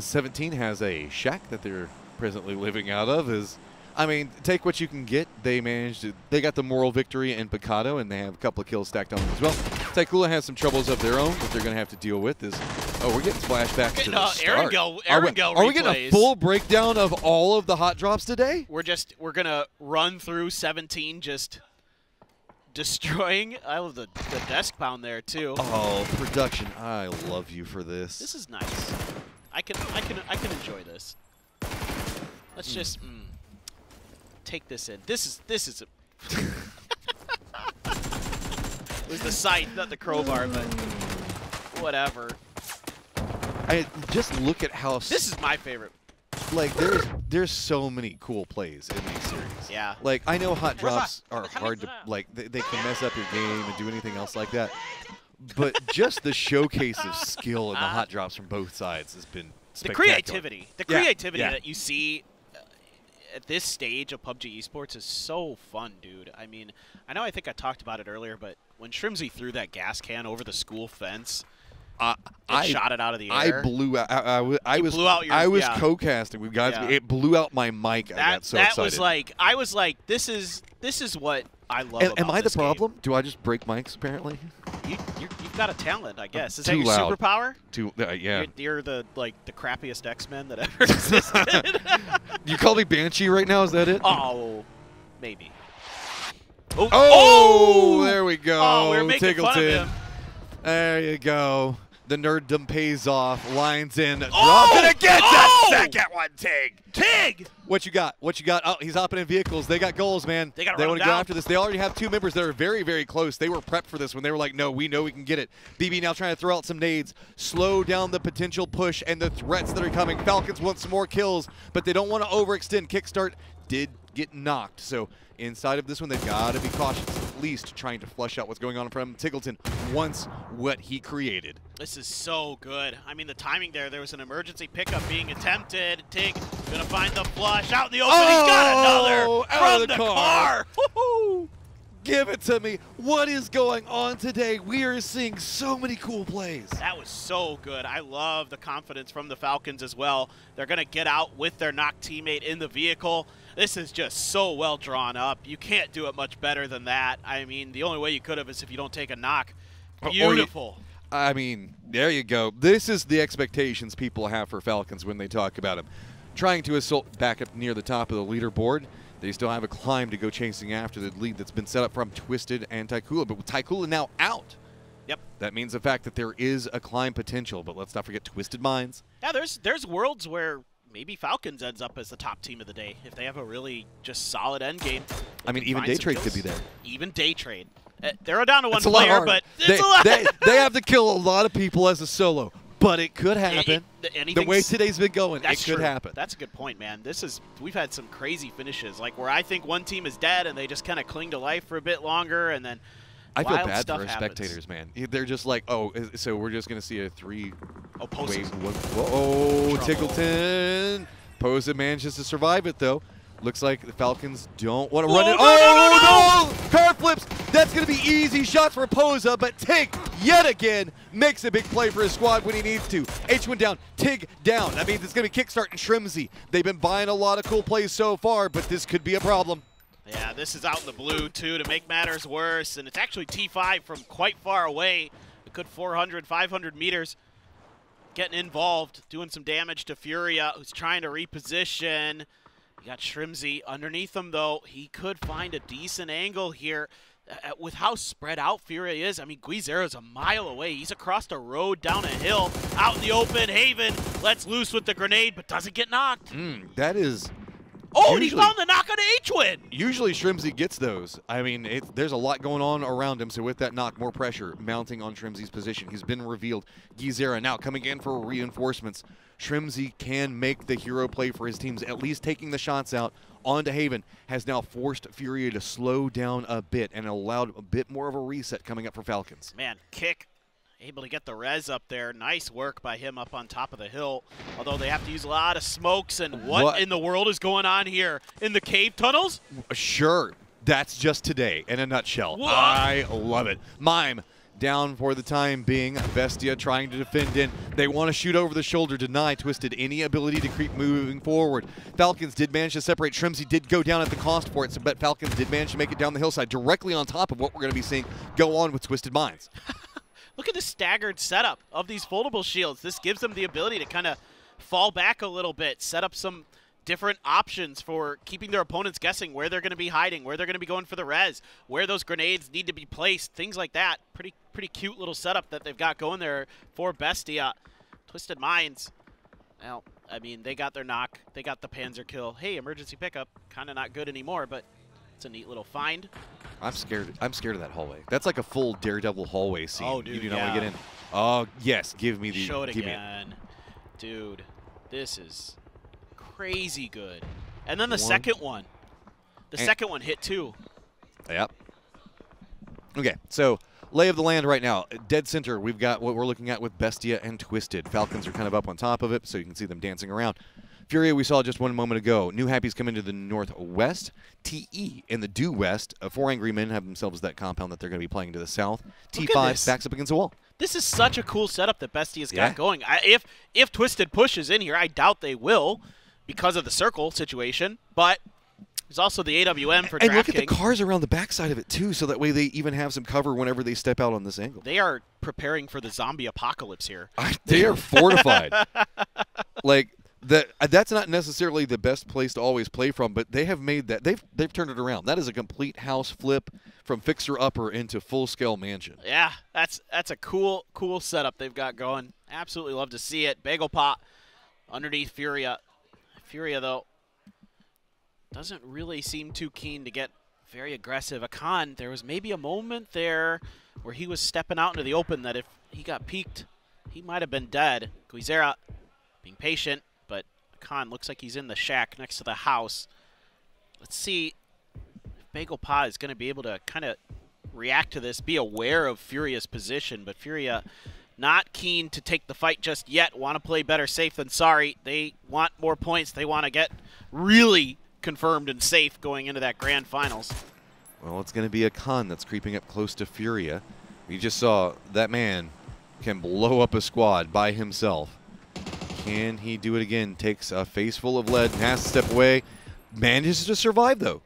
17 has a shack that they're presently living out of. I mean, take what you can get. They got the moral victory in Picado, and they have a couple of kills stacked on them as well. Taikula has some troubles of their own that they're going to have to deal with. We're getting flashbacks to the start. Are we getting a full breakdown of all of the hot drops today? We're going to run through 17 just destroying. I love the desk pound there, too. Oh, production. I love you for this. This is nice. I can enjoy this. Let's just take this in. This is a it was the sight, not the crowbar, but whatever. Just look at how this is my favorite. Like there's so many cool plays in these series. Yeah. Like I know hot drops are hard to they can mess up your game and do anything else like that. But just the showcase of skill in the hot drops from both sides has been spectacular. The creativity that you see at this stage of PUBG Esports is so fun, dude. I mean, I think I talked about it earlier, but when Shrimzy threw that gas can over the school fence, shot it out of the air. I blew out. I was co-casting with guys. Yeah. It blew out my mic. I got so excited. I was like, this is what I love. Am I the problem? Game. Do I just break mics? Apparently. You've got a talent, I guess. Is that your superpower? Yeah. You're the crappiest X-Men that ever existed. You call me Banshee right now? Is that it? Oh, maybe. Oh, there we go. Oh, we're making fun of him. There you go. The nerddom pays off. Lines in. Drops it again. That second one, Tig. Tig! What you got? What you got? Oh, he's hopping in vehicles. They got goals, man. They want to go after this. They already have two members that are very, very close. They were prepped for this when they were like, no, we know we can get it. BB now trying to throw out some nades. Slow down the potential push and the threats that are coming. Falcons want some more kills, but they don't want to overextend. Kickstart did get knocked. So inside of this one, they've got to be cautious, at least trying to flush out what's going on in front of him. Tiggleton wants what he created. This is so good. I mean, the timing there was an emergency pickup being attempted. Tig gonna find the flush out in the open. He's got another from the car. Woohoo! Give it to me. What is going on today? We are seeing so many cool plays. That was so good. I love the confidence from the Falcons as well. They're going to get out with their knocked teammate in the vehicle. This is just so well drawn up. You can't do it much better than that. I mean, the only way you could have is if you don't take a knock. Beautiful. I mean, there you go. This is the expectations people have for Falcons when they talk about him. Trying to assault back up near the top of the leaderboard. They still have a climb to go chasing after the lead that's been set up from Twisted and Taikula. But with Taikula now out, that means the fact that there is a climb potential. But let's not forget Twisted Minds. Yeah, there's worlds where maybe Falcons ends up as the top team of the day if they have a really just solid end game. I mean, even Day Trade could be there. Even Day Trade. They're down to one player, but it's a lot. They have to kill a lot of people as a solo. But it could happen. The way today's been going, it could happen. That's a good point, man. We've had some crazy finishes, like where I think one team is dead and they just kind of cling to life for a bit longer, and then I feel bad for our spectators, man. They're just like, oh, so we're just gonna see a three. Oh, Posa. Oh, Tiggleton. Posa manages to survive it though. Looks like the Falcons don't want to run it. No! Car flips. That's going to be easy shots for Posa, but Tig, yet again, makes a big play for his squad when he needs to. H1 down, Tig down. That means it's going to be Kickstart and Shrimzy. They've been buying a lot of cool plays so far, but this could be a problem. Yeah, this is out in the blue, too, to make matters worse, and it's actually T5 from quite far away, a good 400, 500 meters. Getting involved, doing some damage to Furia, who's trying to reposition. You got Shrimzy underneath him, though. He could find a decent angle here. With how spread out Furia is, I mean, Guizera's a mile away. He's across the road, down a hill, out in the open. Haven lets loose with the grenade, but doesn't get knocked. That is Oh, and he found the knock on H-Win. Usually Shrimzy gets those. I mean, there's a lot going on around him, so with that knock, more pressure mounting on Shrimzy's position. He's been revealed. Gizera now coming in for reinforcements. Shrimzy can make the hero play for his teams, at least taking the shots out onto Haven, has now forced Furia to slow down a bit and allowed a bit more of a reset coming up for Falcons. Man, Kick able to get the res up there. Nice work by him up on top of the hill, although they have to use a lot of smokes. And what in the world is going on here in the cave tunnels? Sure, that's just today in a nutshell. What? I love it. Mime down for the time being. Bestia trying to defend in. They want to shoot over the shoulder, deny Twisted any ability to creep moving forward. Falcons did manage to separate. Shrimzy did go down at the cost for it, so but Falcons did manage to make it down the hillside directly on top of what we're going to be seeing go on with Twisted Minds. Look at the staggered setup of these foldable shields. This gives them the ability to kind of fall back a little bit, set up some different options for keeping their opponents guessing where they're going to be hiding, where they're going to be going for the res, where those grenades need to be placed, things like that. Pretty cute little setup that they've got going there for Bestia. Twisted Minds, well, I mean, they got their knock. They got the Panzer kill. Hey, emergency pickup, kind of not good anymore, but it's a neat little find. I'm scared of that hallway. That's like a full Daredevil hallway scene. Oh, dude, you do not want to get in. Oh, yes, give me the. Show it again. Dude, this is crazy good. And then the second one. The second one hit too. Yep. Okay, so lay of the land right now. Dead center, we've got what we're looking at with Bestia and Twisted. Falcons are kind of up on top of it, so you can see them dancing around. Furia, we saw just one moment ago. New Happy's come into the northwest. TE in the due west. 4 Angry Men have themselves that compound that they're going to be playing to the south. T5 backs up against the wall. This is such a cool setup that Bestia's got going. If Twisted pushes in here, I doubt they will because of the circle situation, but there's also the AWM for DraftKings. And look at the cars around the backside of it, too, so that way they even have some cover whenever they step out on this angle. They are preparing for the zombie apocalypse here. They are fortified. Like, that's not necessarily the best place to always play from, but they have made that. They've turned it around. That is a complete house flip from fixer-upper into full-scale mansion. Yeah, that's a cool setup they've got going. Absolutely love to see it. Bagel Pot underneath Furia. Furia, though, doesn't really seem too keen to get very aggressive. Akan, there was maybe a moment there where he was stepping out into the open that if he got peeked, he might have been dead. Guizera being patient, but Akan looks like he's in the shack next to the house. Let's see if Bagel Pot is going to be able to kind of react to this, be aware of Furia's position, but Furia not keen to take the fight just yet, want to play better safe than sorry. They want more points. They want to get really confirmed and safe going into that grand finals. Well, it's going to be Akan that's creeping up close to Furia. We just saw that man can blow up a squad by himself. Can he do it again? Takes a face full of lead and has to step away. Manages to survive, though.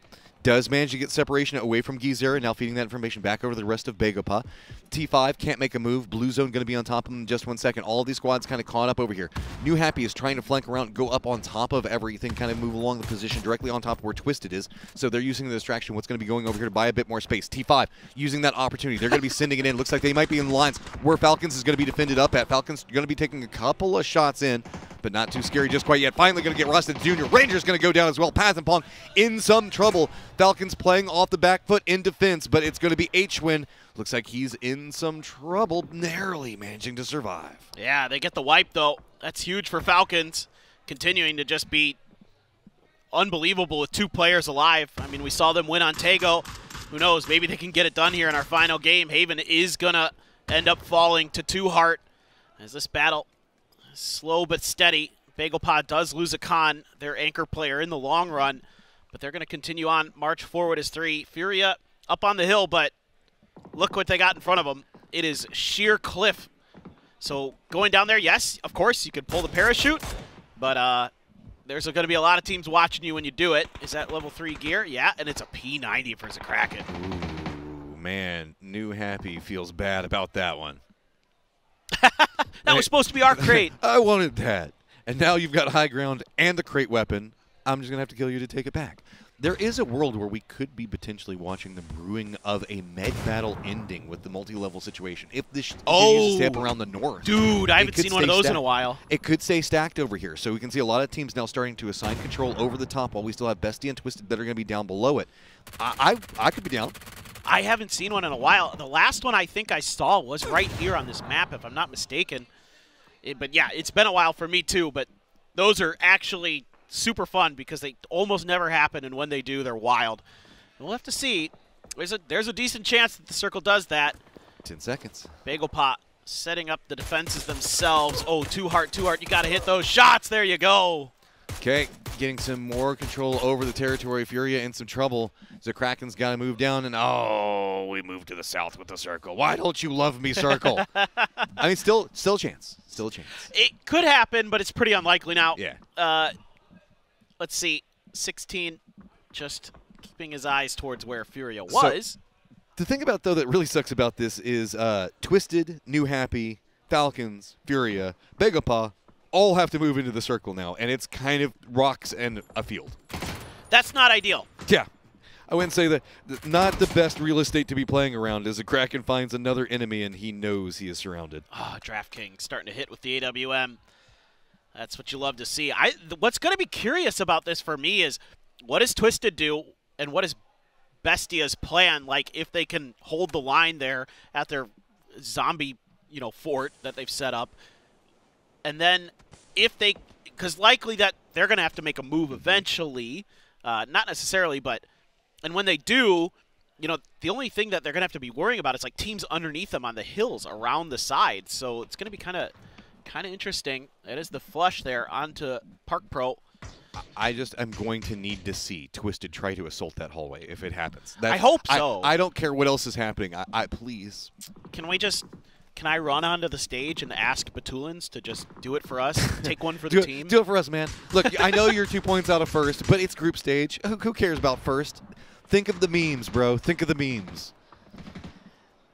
Does manage to get separation away from Gizera, now feeding that information back over to the rest of Begopa. T5 can't make a move. Blue Zone going to be on top of him in just 1 second. All of these squads kind of caught up over here. New Happy is trying to flank around, go up on top of everything, kind of move along the position directly on top of where Twisted is. So they're using the distraction. What's going to be going over here to buy a bit more space. T5 using that opportunity. They're going to be sending it in. Looks like they might be in the lines where Falcons is going to be defended up at. Falcons going to be taking a couple of shots in, but not too scary just quite yet. Finally going to get Rusted Jr. Ranger's going to go down as well. Paz and Pong in some trouble. Falcons playing off the back foot in defense, but it's going to be H-Win. Looks like he's in some trouble, narrowly managing to survive. Yeah, they get the wipe, though. That's huge for Falcons, continuing to just be unbelievable with 2 players alive. I mean, we saw them win on Tego. Who knows? Maybe they can get it done here in our final game. Haven is going to end up falling to 2 Heart as this battle is slow but steady. Bagelpod does lose Akan, their anchor player, in the long run, but they're going to continue on, march forward as 3. Furia up on the hill, but look what they got in front of them. It is sheer cliff. So going down there, yes, of course, you could pull the parachute, but there's going to be a lot of teams watching you when you do it. Is that level 3 gear? Yeah, and it's a P90 for Zakraken. Ooh, man, New Happy feels bad about that one. That was supposed to be our crate. I wanted that. And now you've got high ground and the crate weapon. I'm just going to have to kill you to take it back. There is a world where we could be potentially watching the brewing of a med battle ending with the multi-level situation. If this continues to stay up around the north. Dude, I haven't seen one of those in a while. It could stay stacked over here. So we can see a lot of teams now starting to assign control over the top while we still have Bestia and Twisted that are going to be down below it. I could be down. I haven't seen one in a while. The last one I think I saw was right here on this map, if I'm not mistaken. But yeah, it's been a while for me too, but those are actually super fun because they almost never happen, and when they do, they're wild. And we'll have to see. There's a decent chance that the circle does that. 10 seconds. Bagel Pot setting up the defenses themselves. Oh, too hard. You got to hit those shots. There you go. Okay, getting some more control over the territory. Furia in some trouble. The Kraken's got to move down, and oh, we moved to the south with the circle. Why don't you love me, circle? I mean, still a chance. Still a chance. It could happen, but it's pretty unlikely now. Yeah. Let's see. 16 just keeping his eyes towards where Furia was. So, the thing about, though, that really sucks about this is Twisted, New Happy, Falcons, Furia, Begapa all have to move into the circle now, and it's kind of rocks and a field. That's not ideal. Yeah. I wouldn't say that. Not the best real estate to be playing around as the Kraken finds another enemy and he knows he is surrounded. Oh, DraftKings starting to hit with the AWM. That's what you love to see. What's going to be curious about this for me is what does Twisted do and what is Bestia's plan, like if they can hold the line there at their zombie, fort that they've set up. And then if they, because likely that they're going to have to make a move eventually, not necessarily, but, and when they do, the only thing that they're going to have to be worrying about is like teams underneath them on the hills around the sides. So it's going to be kind of interesting. It is the flush there onto Park Pro. I'm going to need to see Twisted try to assault that hallway if it happens. I hope so. I don't care what else is happening. Please. Can I run onto the stage and ask Batulins to just do it for us? Take one for the team? Do it for us, man. Look, I know you're 2 points out of first, but it's group stage. Who cares about first? Think of the memes, bro. Think of the memes.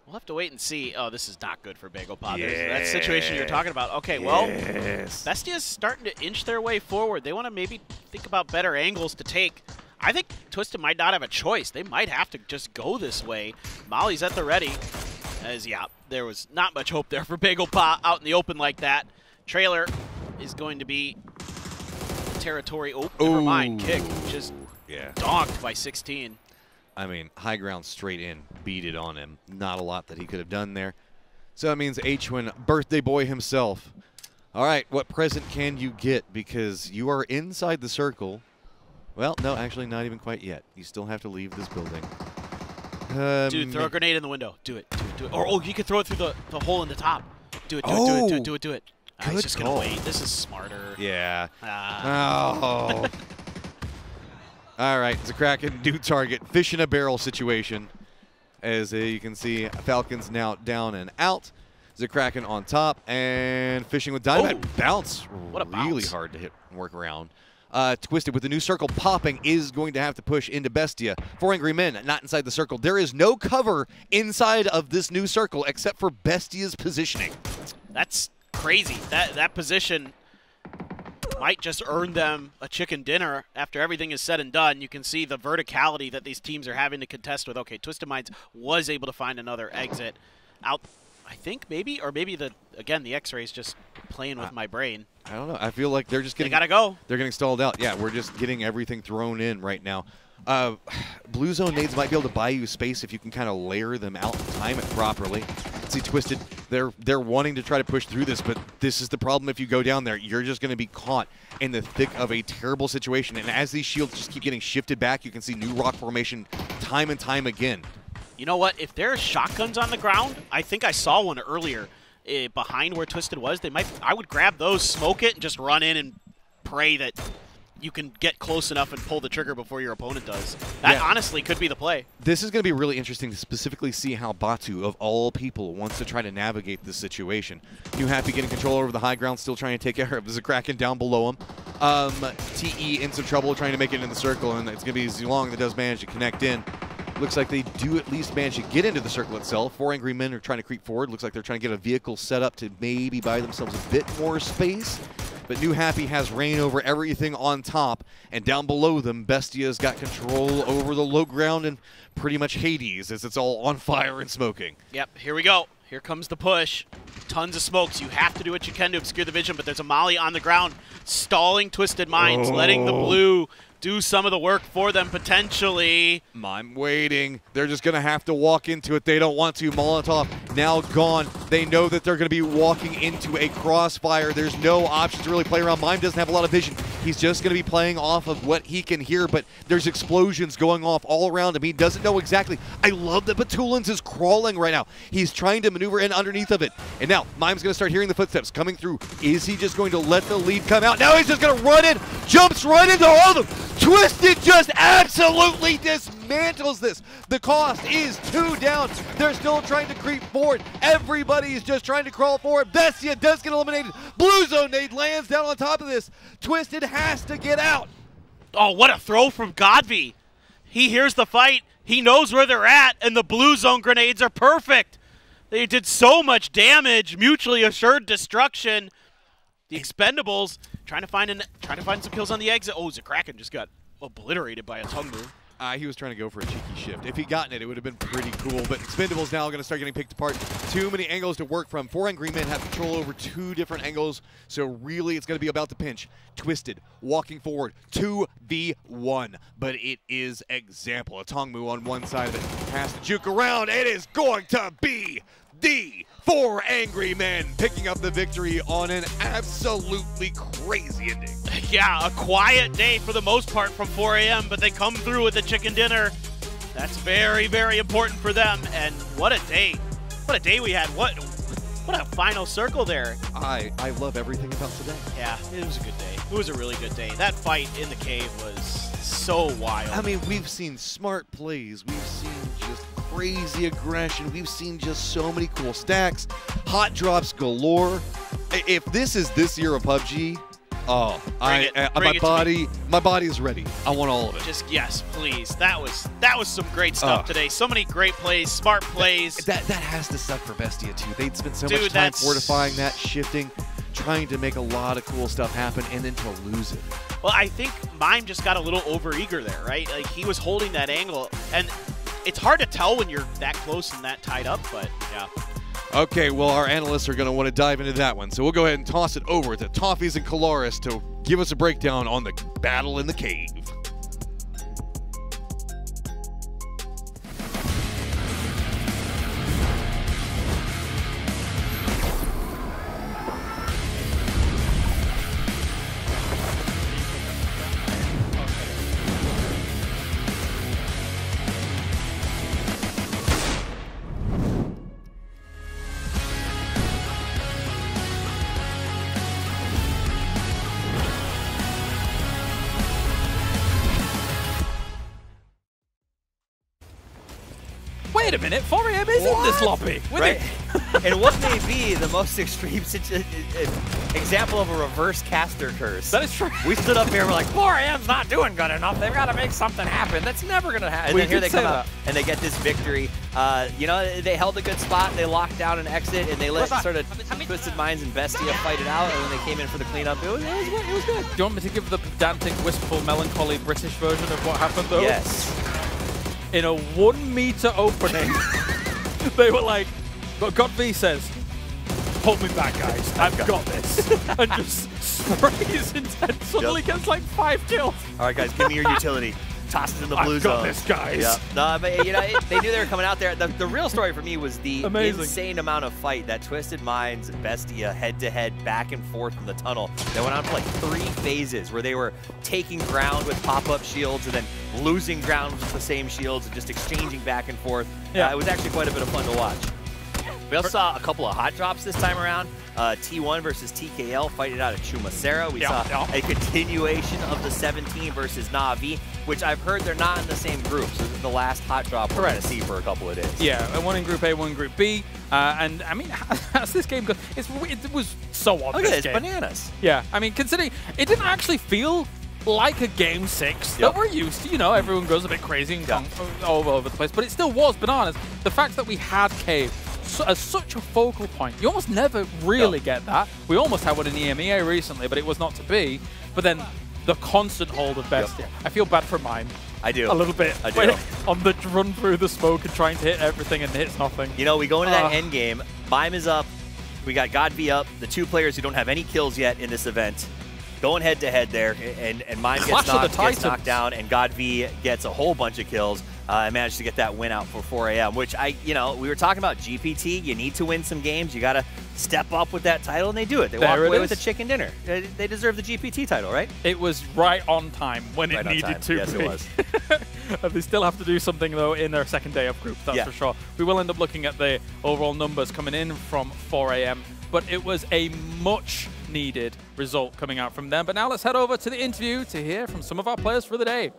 We'll have to wait and see. Oh, this is not good for Bagel Pot. That situation you're talking about. Okay, well, Bestia's starting to inch their way forward. They want to maybe think about better angles to take. I think Twisted might not have a choice. They might have to just go this way. Molly's at the ready. There was not much hope there for Bagel Pot out in the open like that. Trailer is going to be territory. Oh, never mind. Kick. Just donked by 16. I mean, high ground straight in, beat it on him. Not a lot that he could have done there. So that means H-Win, birthday boy himself. All right, what present can you get? Because you are inside the circle. Well, no, actually not even quite yet. You still have to leave this building. Dude, throw a grenade in the window. Do it. Or you could throw it through the hole in the top. Do it. He's just going to wait. This is smarter. Yeah. Oh. All right, it's a Kraken do target. Fish in a barrel situation. As you can see, Falcons now down and out. The Kraken on top and fishing with Dynamite. Bounce. What a bounce. Really hard to hit and work around. Twisted with the new circle popping is going to have to push into Bestia. 4 Angry Men not inside the circle. There is no cover inside of this new circle except for Bestia's positioning. That's crazy. That position might just earn them a chicken dinner after everything is said and done. You can see the verticality that these teams are having to contest with. Okay, Twisted Minds was able to find another exit out, I think, maybe, or maybe the X-Ray's just playing with my brain. I don't know. I feel like they're just getting. They gotta go. They're getting stalled out. Yeah, we're just getting everything thrown in right now. Blue zone nades might be able to buy you space if you can kind of layer them out and time it properly. See, Twisted, they're wanting to try to push through this, but this is the problem. If you go down there, you're just going to be caught in the thick of a terrible situation. And as these shields just keep getting shifted back, you can see new rock formation time and time again. You know what? If there are shotguns on the ground, I think I saw one earlier behind where Twisted was. I would grab those, smoke it, and just run in and pray that you can get close enough and pull the trigger before your opponent does. That honestly could be the play. This is going to be really interesting to specifically see how Batu, of all people, wants to try to navigate this situation. New Happy getting control over the high ground, still trying to take care of. There's a Kraken down below him. TE in some trouble trying to make it in the circle, and it's going to be Zilong that does manage to connect in. Looks like they do at least manage to get into the circle itself. 4 Angry Men are trying to creep forward. Looks like they're trying to get a vehicle set up to maybe buy themselves a bit more space. but New Happy has reign over everything on top, and down below them, Bestia's got control over the low ground and pretty much Hades as it's all on fire and smoking. Yep, here we go. Here comes the push. Tons of smokes. You have to do what you can to obscure the vision, but there's a molly on the ground stalling Twisted Minds, letting the blue do some of the work for them potentially. I'm waiting. They're just going to have to walk into it. They don't want to. Molotov now gone. They know that they're going to be walking into a crossfire. There's no option to really play around. Mime doesn't have a lot of vision. He's just going to be playing off of what he can hear, but there's explosions going off all around him. He doesn't know exactly. I love that Batulins is crawling right now. He's trying to maneuver in underneath of it. And now Mime's going to start hearing the footsteps coming through. Is he just going to let the lead come out? Now he's just going to run in, jumps right into all of them. Twisted just absolutely dismantles this. The cost is 2 down. They're still trying to creep forward. Everybody's just trying to crawl forward. Bestia does get eliminated. Blue Zone nade lands down on top of this. Twisted has to get out. Oh, what a throw from Godby. He hears the fight. He knows where they're at, and the Blue Zone grenades are perfect. They did so much damage. Mutually assured destruction. The Expendables trying to find some kills on the exit. Oh, Kraken just got obliterated by a tongue move. He was trying to go for a cheeky shift. If he'd gotten it, it would have been pretty cool. But Expendables now going to start getting picked apart. Too many angles to work from. 4 Angry Men have control over 2 different angles. So really, it's going to be about the pinch. Twisted walking forward. 2v1. But it is example. A Tongmu on one side of it. Has to juke around. It is going to be the 4 Angry Men picking up the victory on an absolutely crazy ending. Yeah, a quiet day for the most part from 4 a.m., but they come through with a chicken dinner. That's very, very important for them. And what a day. What a day we had. What a final circle there. I love everything about today. Yeah, it was a good day. It was a really good day. That fight in the cave was so wild. I mean, we've seen smart plays. We've seen just crazy aggression. We've seen just so many cool stacks. Hot drops galore. If this is this year of PUBG, oh, my body is ready. I want all of it. Just yes, please. That was some great stuff today. So many great plays, smart plays. That has to suck for Bestia too. They'd spent so much time fortifying that, shifting, trying to make a lot of cool stuff happen, and then to lose it. Well, I think Mime just got a little overeager there, right? Like he was holding that angle, and it's hard to tell when you're that close and that tied up, but yeah. Okay, well, our analysts are going to want to dive into that one, so we'll go ahead and toss it over to Toffees and Colaris to give us a breakdown on the battle in the cave. Wait a minute, 4 a.m. is in this lobby. Right. And what may be the most extreme example of a reverse caster curse. That is true. We stood up here and we're like, 4 a.m.'s not doing good enough. They've got to make something happen. That's never going to happen. And then here they come out and they get this victory. You know, they held a good spot. They locked down an exit and they let sort of Twisted Minds and Bestia fight it out. And then they came in for the cleanup. It was good. Do you want me to give the pedantic, wistful, melancholy British version of what happened though? Yes. In a 1 meter opening, they were like, God V says, hold me back, guys. I've got this. And just sprays intense. Suddenly gets like 5 kills. All right, guys, give me your utility. Toss it in the blue zone. I've got this, guys. Yeah. No, but you know, they knew they were coming out there. The real story for me was the insane amount of fight that Twisted Minds and Bestia head-to-head, back and forth from the tunnel. They went on for like 3 phases where they were taking ground with pop-up shields and then losing ground with the same shields and just exchanging back and forth. Yeah. It was actually quite a bit of fun to watch. We also saw a couple of hot drops this time around. T1 versus TKL fight it out at Chumacera. We saw a continuation of the 17 versus Na'Vi, which I've heard they're not in the same group. So this is the last hot drop we're going to see for a couple of days. Yeah, one in Group A, one in Group B. And I mean, as this game goes, it was so odd. Look at this, bananas. Yeah, I mean, considering it didn't actually feel like a Game 6 that we're used to. You know, everyone goes a bit crazy and all over the place, but it still was bananas. The fact that we had Cave as such a focal point. You almost never really get that. We almost had one in EMEA recently, but it was not to be. But then the constant hold of Bestia. I feel bad for mine. I do. A little bit. I do. On the run through the smoke and trying to hit everything and hits nothing. You know, we go into that end game. Mime is up. We got GodV up. The two players who don't have any kills yet in this event. Going head-to-head there, and Mime gets knocked down, and GodV gets a whole bunch of kills. I managed to get that win out for 4 AM, which we were talking about GPT. You need to win some games. You got to step up with that title, and they do it. They walk away with a chicken dinner. They deserve the GPT title, right? It was right on time when it needed to be. Yes, it was. They still have to do something, though, in their second day of group, that's for sure. We will end up looking at the overall numbers coming in from 4 AM, but it was a much needed result coming out from them. But now let's head over to the interview to hear from some of our players for the day.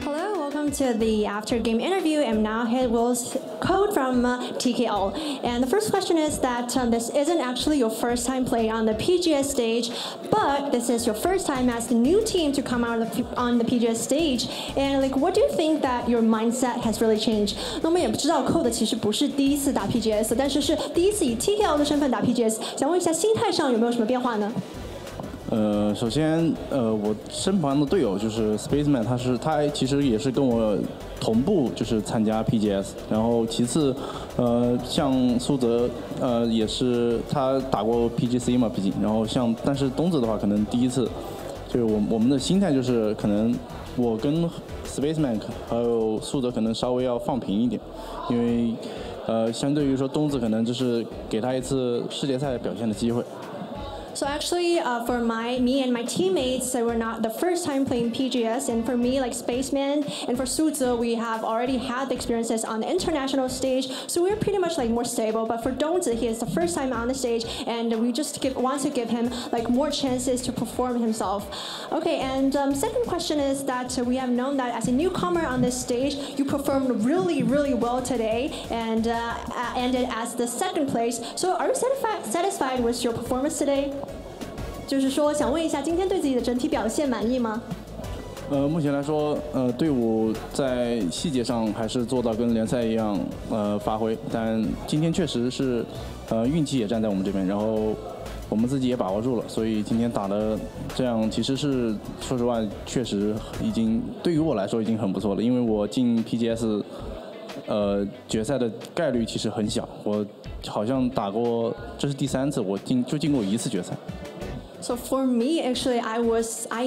Hello, welcome to the after game interview. I'm now here with Code from TKO. And the first question is that this isn't actually your first time playing on the PGS stage, but this is your first time as the new team to come out on the PGS stage. And like, what do you think that your mindset has really changed? 那我们也不知道 Code 其实不是第一次打 PGS， 但是是第一次以 TKO 的身份打 PGS。想问一下，心态上有没有什么变化呢？首先，我身旁的队友就是 Spaceman， 他其实也是跟我同步就是参加 PGS， 然后其次，像苏泽，也是他打过 PGC 嘛，毕竟，然后但是东子的话可能第一次，就是我们的心态就是可能我跟 Spaceman 还有苏泽可能稍微要放平一点，因为相对于说东子可能就是给他一次世界赛表现的机会。So actually, for me and my teammates, we're not the first time playing PGS, and for me, like Spaceman, and for Suzu, we have already had the experiences on the international stage, so we're pretty much like more stable. But for Dongzi, he is the first time on the stage, and we just want to give him like more chances to perform himself. Okay, and second question is that we have known that as a newcomer on this stage, you performed really, really well today, and ended as the second place. So are you satisfied with your performance today? 就是说，想问一下，今天对自己的整体表现满意吗？目前来说，队伍在细节上还是做到跟联赛一样，发挥。但今天确实是，运气也站在我们这边，然后我们自己也把握住了，所以今天打的这样，其实是说实话，确实已经对于我来说已经很不错了。因为我进 PGS，决赛的概率其实很小，我好像打过，这是第3次，我进过1次决赛。So for me, actually, I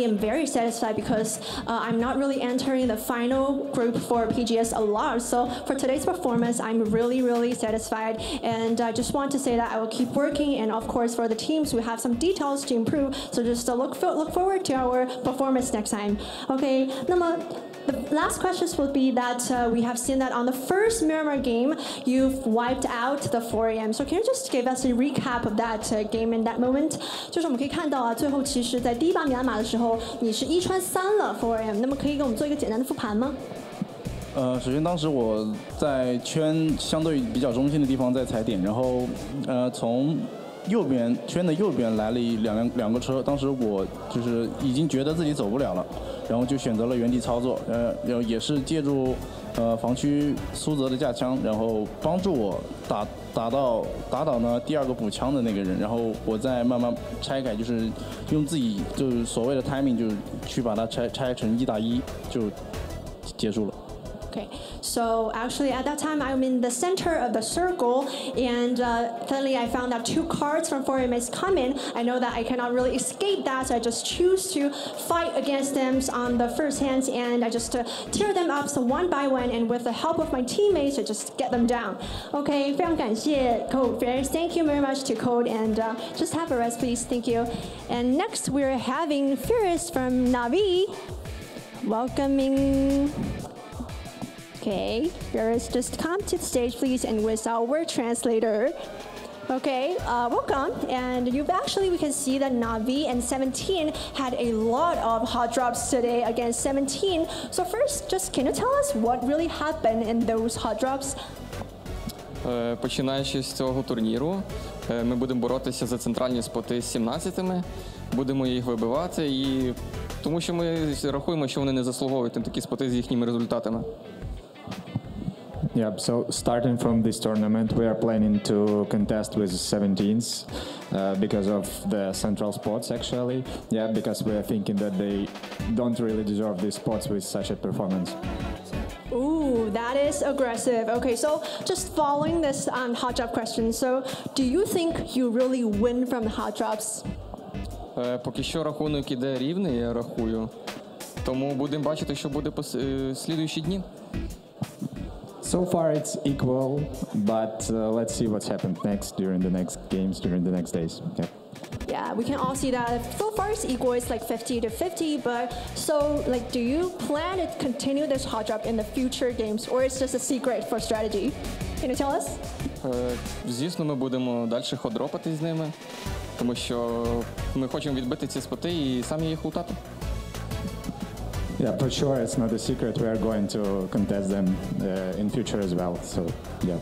am very satisfied because I'm not really entering the final group for PGS a lot. So for today's performance, I'm really, really satisfied. And I just want to say that I will keep working. And of course, for the teams, we have some details to improve. So just look forward to our performance next time. Okay, 那么 the last questions will be that we have seen that on the first Miramar game, you've wiped out the 4 AM. So can you just give us a recap of that game in that moment? 就是我们可以看到啊，最后其实在第一把米兰马的时候，你是1穿3了 4 AM。那么可以给我们做一个简单的复盘吗？首先当时我在圈相对比较中心的地方在踩点，然后从圈的右边来了两个车，当时我就是已经觉得自己走不了了，然后就选择了原地操作，然后也是借助防区苏泽的架枪，然后帮助我打倒呢第2个补枪的那个人，然后我再慢慢拆开，就是用自己就是所谓的 timing 就去把它拆成1打1就结束了。Okay, so actually at that time I'm in the center of the circle, and suddenly I found that 2 cards from 4 AM is coming. I know that I cannot really escape that, so I just choose to fight against them on the first hands, and I just tear them up so one by one, and with the help of my teammates, I just get them down. Okay, 非常感谢 Code. Thank you very much to Code, and just have a rest, please. Thank you. And next we're having Furious from Navi. Welcoming. Okay, Furious, just come to the stage, please, and with our translator. Okay, welcome. And we can see that Navi and 17 had a lot of hot drops today against 17. So first, just can you tell us what really happened in those hot drops? Починаючи з цього турніру, ми будемо боротися за центральні споти з 17-ми, будемо їх вибивати і Тому що ми рахуємо, що вони не заслуговують на такі споти з їхніми результатами. Yeah, so starting from this tournament, we are planning to contest with 17s because of the central spots, actually. Yeah, because we are thinking that they don't really deserve these spots with such a performance. Ooh, that is aggressive. Okay, so just following this hot drop question, so do you think you really win from the hot drops? Поки що рахунок іде рівний, я рахую. Тому будемо бачити, що буде слідуючі дні. So far it's equal, but let's see what's happened next during the next games, during the next days. Okay. Yeah, we can all see that so far it's equal, it's like 50-50, but so like do you plan to continue this hot drop in the future games or it's just a secret for strategy? Can you tell us? Звісно, ми будемо далі ходропати з ними, тому що ми хочемо відбити ці споти і самі їх лутати. Yeah, for sure, it's not a secret. We are going to contest them in future as well. So, yeah.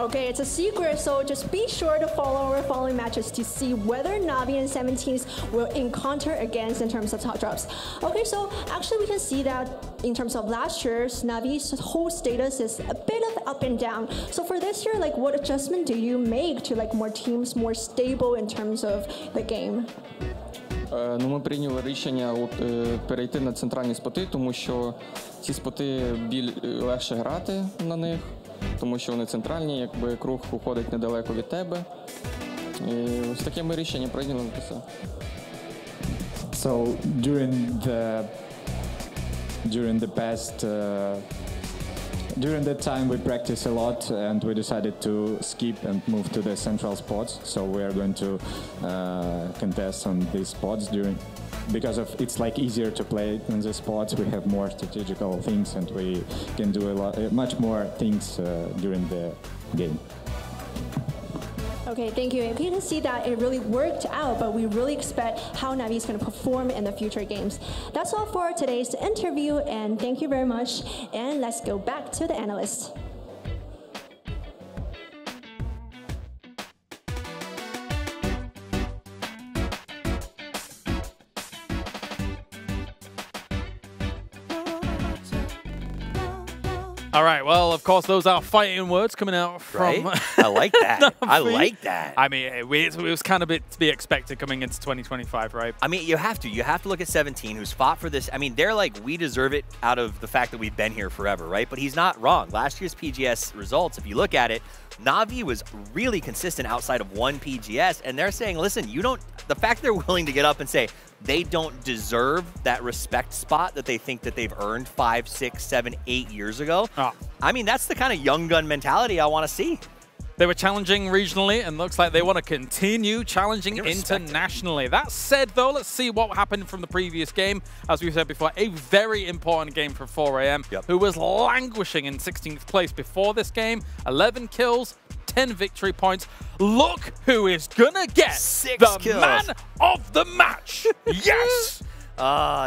Okay, it's a secret, so just be sure to follow our following matches to see whether Navi and 17s will encounter against in terms of top drops. Okay, so actually we can see that in terms of last year's, Navi's whole status is a bit of up and down. So for this year, like what adjustment do you make to like more teams, more stable in terms of the game? Ну, ми прийняли рішення перейти на центральні споти, тому що ці споти легше грати на них, тому що вони центральні, якби круг уходить недалеко від тебе. І ось таке ми рішення прийняли. So during that time we practiced a lot and we decided to skip and move to the central spots. So we are going to contest on these spots because of it's like easier to play in the spots. We have more strategical things and we can do much more things during the game. Okay, thank you. And you can see that it really worked out, but we really expect how Navi is going to perform in the future games. That's all for today's interview, and thank you very much. And let's go back to the analysts. All right, well, of course, those are fighting words coming out from... Right? I like that. I like that. I mean, it was kind of to be expected coming into 2025, right? I mean, you have to. You have to look at 17, who's fought for this. I mean, they're like, we deserve it out of the fact that we've been here forever, right? But he's not wrong. Last year's PGS results, if you look at it, Navi was really consistent outside of one PGS, and they're saying, listen, you don't... The fact they're willing to get up and say, they don't deserve that respect spot that they think that they've earned 5, 6, 7, 8 years ago. I mean, that's the kind of young gun mentality I want to see. They were challenging regionally, and looks like they want to continue challenging internationally. That said, though, let's see what happened from the previous game. As we said before, a very important game for 4 AM, who was languishing in 16th place before this game. 11 kills, 10 victory points. Look who is gonna get 6 the kills. man of the match. Yes!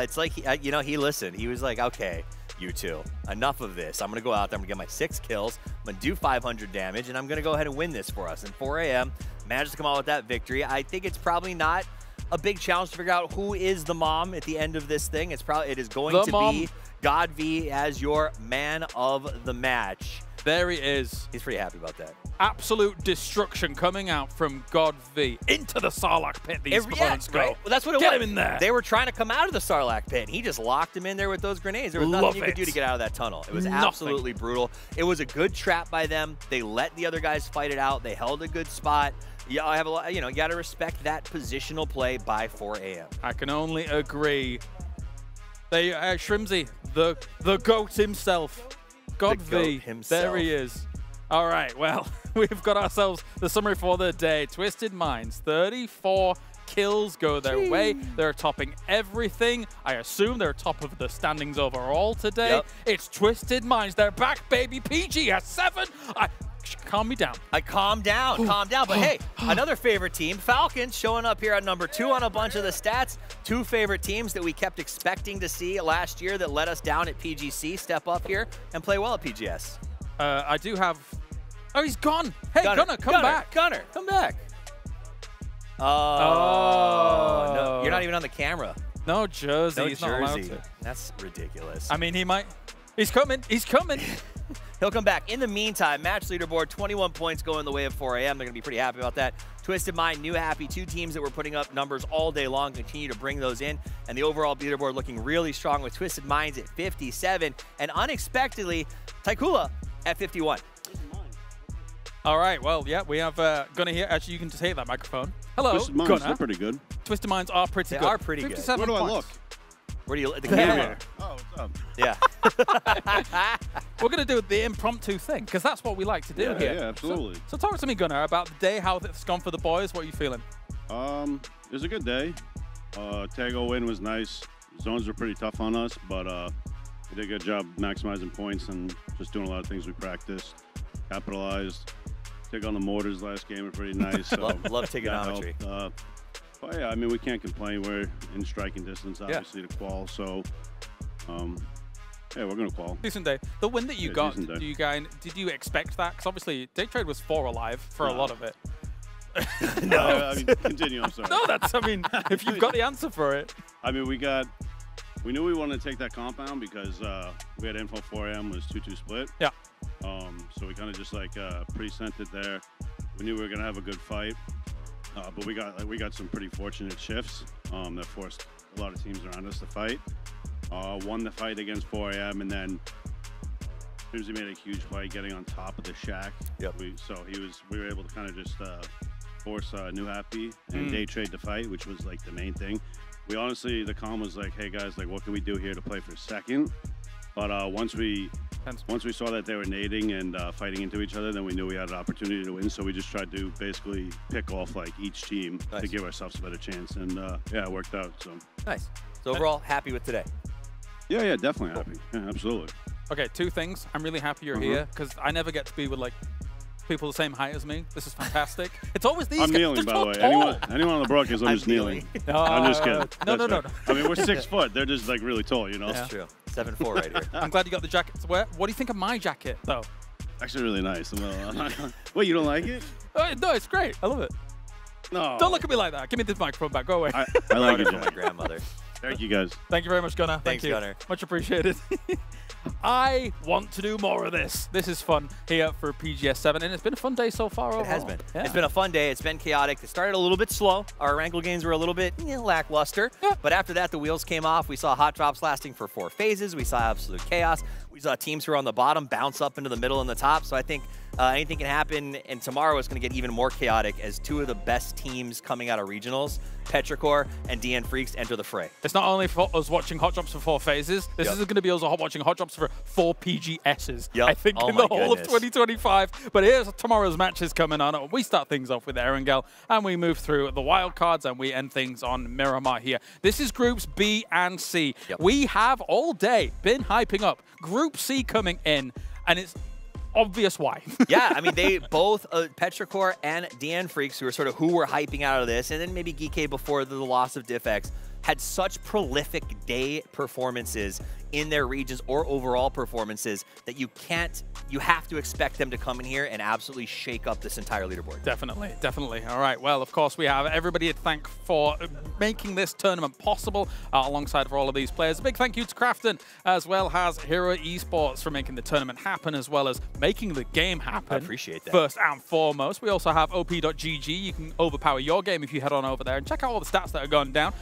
It's like, he listened. He was like, okay, you two, enough of this. I'm going to go out there, I'm going to get my 6 kills, I'm going to do 500 damage, and I'm going to go ahead and win this for us. And 4 AM managed to come out with that victory. I think it's probably not a big challenge to figure out who is the mom at the end of this thing. It is going to be God V as your man of the match. There he is. He's pretty happy about that. Absolute destruction coming out from God V into the Sarlacc pit. These opponents go. Right? Well, that's what it was. Get him in there. They were trying to come out of the Sarlacc pit, and he just locked him in there with those grenades. There was nothing you could do to get out of that tunnel. It was absolutely brutal. It was a good trap by them. They let the other guys fight it out. They held a good spot. Yeah, I have a lot. You got to respect that positional play by 4 AM. I can only agree. They Shrimsy, the GOAT himself. God V, there he is. All right, well, we've got ourselves the summary for the day. Twisted Minds, 34 kills go their way. They're topping everything. I assume they're top of the standings overall today. It's Twisted Minds. They're back, baby. PGS 7. Calm me down. Calm down, But hey, another favorite team, Falcons, showing up here at number 2 on a bunch of the stats. 2 favorite teams that we kept expecting to see last year that let us down at PGC step up here and play well at PGS. I do have... Oh, he's gone. Hey, Gunner, come back. Gunner, come back. Oh, no, you're not even on the camera. No jersey. No He's jersey. not allowed to. That's ridiculous. I mean, he might. He's coming. He's coming. He'll come back. In the meantime, match leaderboard, 21 points going the way of 4 a.m. They're going to be pretty happy about that. Twisted Mind, New Happy, 2 teams that were putting up numbers all day long, continue to bring those in. And the overall leaderboard looking really strong with Twisted Minds at 57. And unexpectedly, Taikula at 51. All right, well, yeah, we have Gunnar here. Actually, you can just take that microphone. Hello, Twisted Minds, Gunnar. they're pretty good. Twisted Minds are pretty good. They are pretty good. 57 Where do I points. look? Where do you look? The camera. Oh, what's up? Yeah. We're going to do the impromptu thing, because that's what we like to do here. Yeah, absolutely. So talk to me, Gunnar, about the day, how it's gone for the boys. What are you feeling? It was a good day. Tago win was nice. Zones were pretty tough on us, but we did a good job maximizing points and just doing a lot of things we practiced, capitalized. Take on the mortars last game were pretty nice. So love trigonometry. But yeah, I mean, we can't complain. We're in striking distance, obviously, to qual. So, yeah, we're going to qual. Decent day. The win that you got, decent day. did you expect that? Because obviously, Day Trade was 4 alive for a lot of it. No, I mean, continue. I'm sorry. No, that's, I mean, if you've got the answer for it. I mean, we knew we wanted to take that compound because we had info 4 a.m. was 2-2 split. Yeah. So we kind of just like pre-sent it there. We knew we were going to have a good fight. But we got some pretty fortunate shifts that forced a lot of teams around us to fight. Won the fight against 4 a.m. and then He made a huge play getting on top of the shack. Yep. We were able to kind of just force New Happy and Day Trade to fight, which was like the main thing. We honestly, the comm was like, hey guys, like what can we do here to play for second? But once we saw that they were nading and fighting into each other, then we knew we had an opportunity to win. So we just tried to basically pick off like each team to give ourselves a better chance. And yeah, it worked out. So nice. So overall, happy with today. Yeah, definitely happy. Yeah, absolutely. Okay, two things. I'm really happy you're here because I never get to be with like people the same height as me. This is fantastic. It's always these I'm guys. kneeling, by the way. Anyone on the broadcast, I'm just kneeling. I'm just kidding. No. I mean, we're 6 foot. They're just like really tall, you know? That's true. 7'4" right here. I'm glad you got the jacket to wear. What do you think of my jacket, though? Actually, really nice. Wait, you don't like it? No, it's great. I love it. No. Don't look at me like that. Give me this microphone back. Go away. I like it, from my grandmother. Thank you, guys. Thank you very much, Gunnar. Thanks, Thank you. Gunnar. Much appreciated. I want to do more of this. This is fun here for PGS7, and it's been a fun day so far overall. It has been. Yeah. It's been a fun day. It's been chaotic. It started a little bit slow. Our Wrangle games were a little bit lackluster. Yeah. But after that, the wheels came off. We saw hot drops lasting for 4 phases. We saw absolute chaos. We saw teams who are on the bottom bounce up into the middle and the top. So I think anything can happen, and tomorrow is going to get even more chaotic as 2 of the best teams coming out of regionals, Apr-4 and DN Freaks, enter the fray. It's not only for us watching hot drops for 4 phases. This is going to be us watching hot drops for 4 PGSs. I think in the whole of 2025. But here's tomorrow's matches coming on. We start things off with Erangel, and we move through the wild cards, and we end things on Miramar here. This is groups B and C. We have all day been hyping up Group C coming in, and it's obvious why. Yeah, I mean, they both, Apr-4 and DN Freaks, who were hyping out of this, and then maybe Geeky before the loss of DiffX, had such prolific day performances in their regions or overall performances that you have to expect them to come in here and absolutely shake up this entire leaderboard. Definitely, definitely. All right, well, of course, we have everybody to thank for making this tournament possible alongside for all of these players. A big thank you to Crafton, as well as Hero Esports for making the tournament happen, as well as making the game happen. I appreciate that. First and foremost, we also have op.gg. You can overpower your game if you head on over there and check out all the stats that are going down.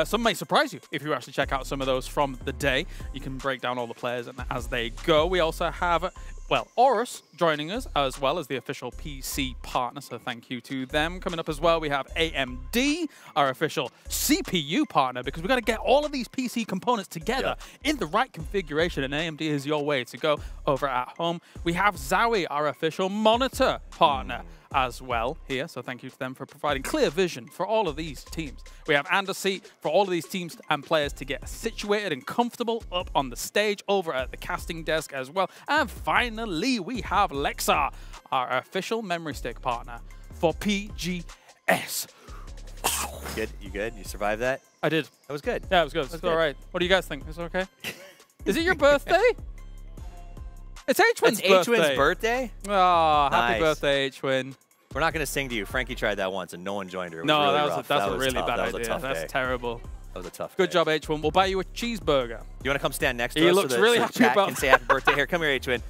Some may surprise you if you actually check out some of those from the day. You can break down all the players as they go. We also have, well, Aurus joining us as well as the official PC partner, so thank you to them. Coming up as well, we have AMD, our official CPU partner, because we've got to get all of these PC components together in the right configuration, and AMD is your way to go over at home. We have Zowie, our official monitor partner as well here, so thank you to them for providing clear vision for all of these teams. We have Anderseat for all of these teams and players to get situated and comfortable up on the stage over at the casting desk as well. And finally, we have Lexar, our official memory stick partner for PGS. Good? You good? You survived that? I did. That was good. Yeah, it was good. It's all right. What do you guys think? Is it okay? Is it your birthday? It's H-Win's birthday. It's H-Win's birthday? Oh, happy birthday, H-Win. We're not going to sing to you. Frankie tried that once, and no one joined her. It was no, really that was rough. that's a really tough. bad that was idea. a tough That's day. terrible. That was a tough Good day. job, H1. We'll buy you a cheeseburger. You want to come stand next to He us looks so that, really so happy chat about can say happy birthday? Here, come here, H-Win.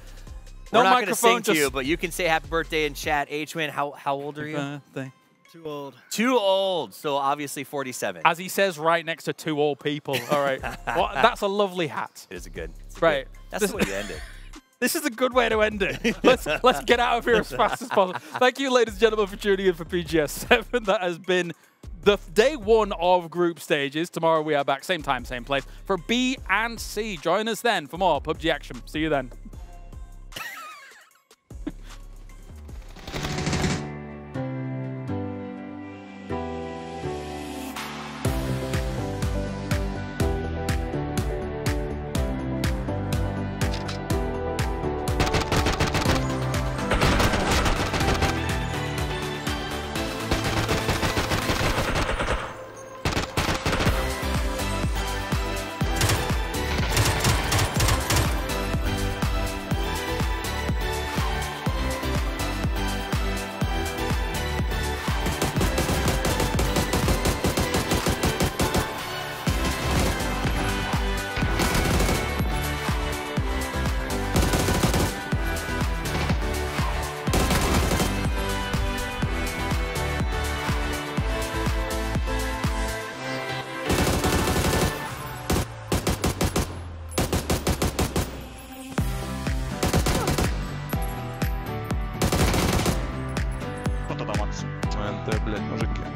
No We're not going to microphone, sing to you, just- but you can say happy birthday in chat. H-Win, how old are you? Birthday. Too old. Too old. So obviously 47. As he says, right next to 2 old people. All right. Well, that's a lovely hat. It is a good. Right. That's the way you end it. This is a good way to end it. Let's get out of here as fast as possible. Thank you, ladies and gentlemen, for tuning in for PGS 7. That has been the day 1 of group stages. Tomorrow we are back, same time, same place, for B and C. Join us then for more PUBG action. See you then. блядь, мужики.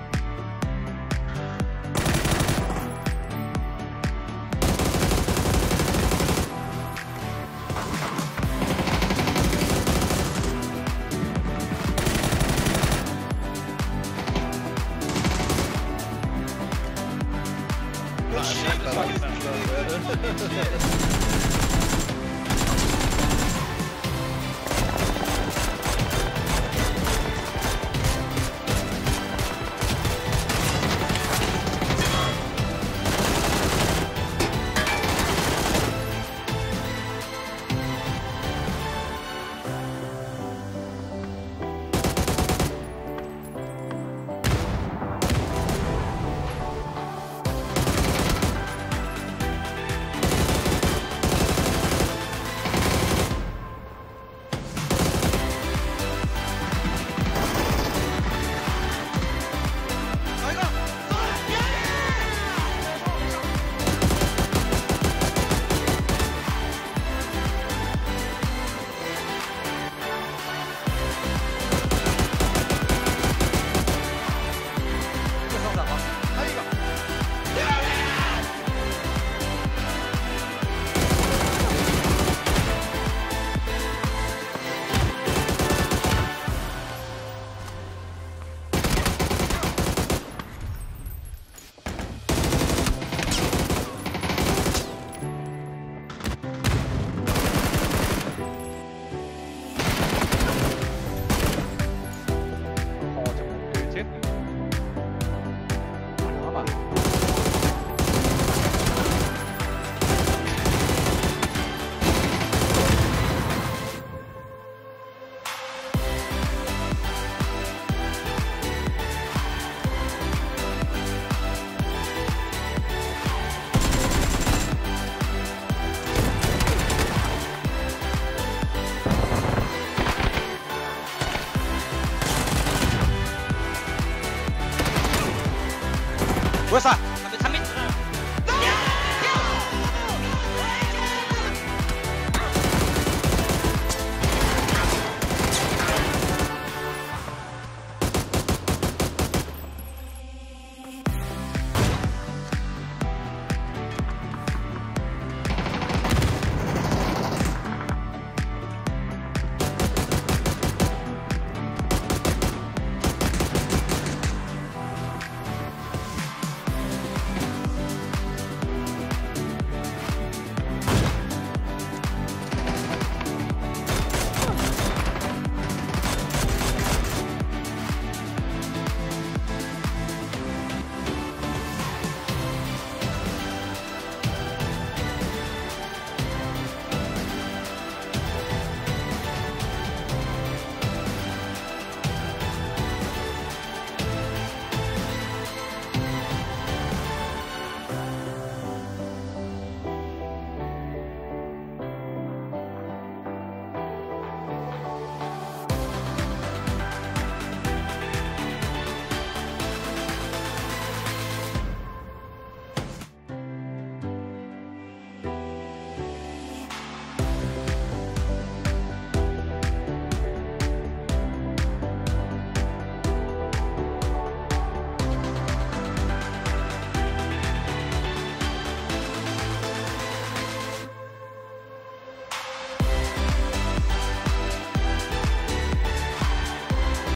Where's that?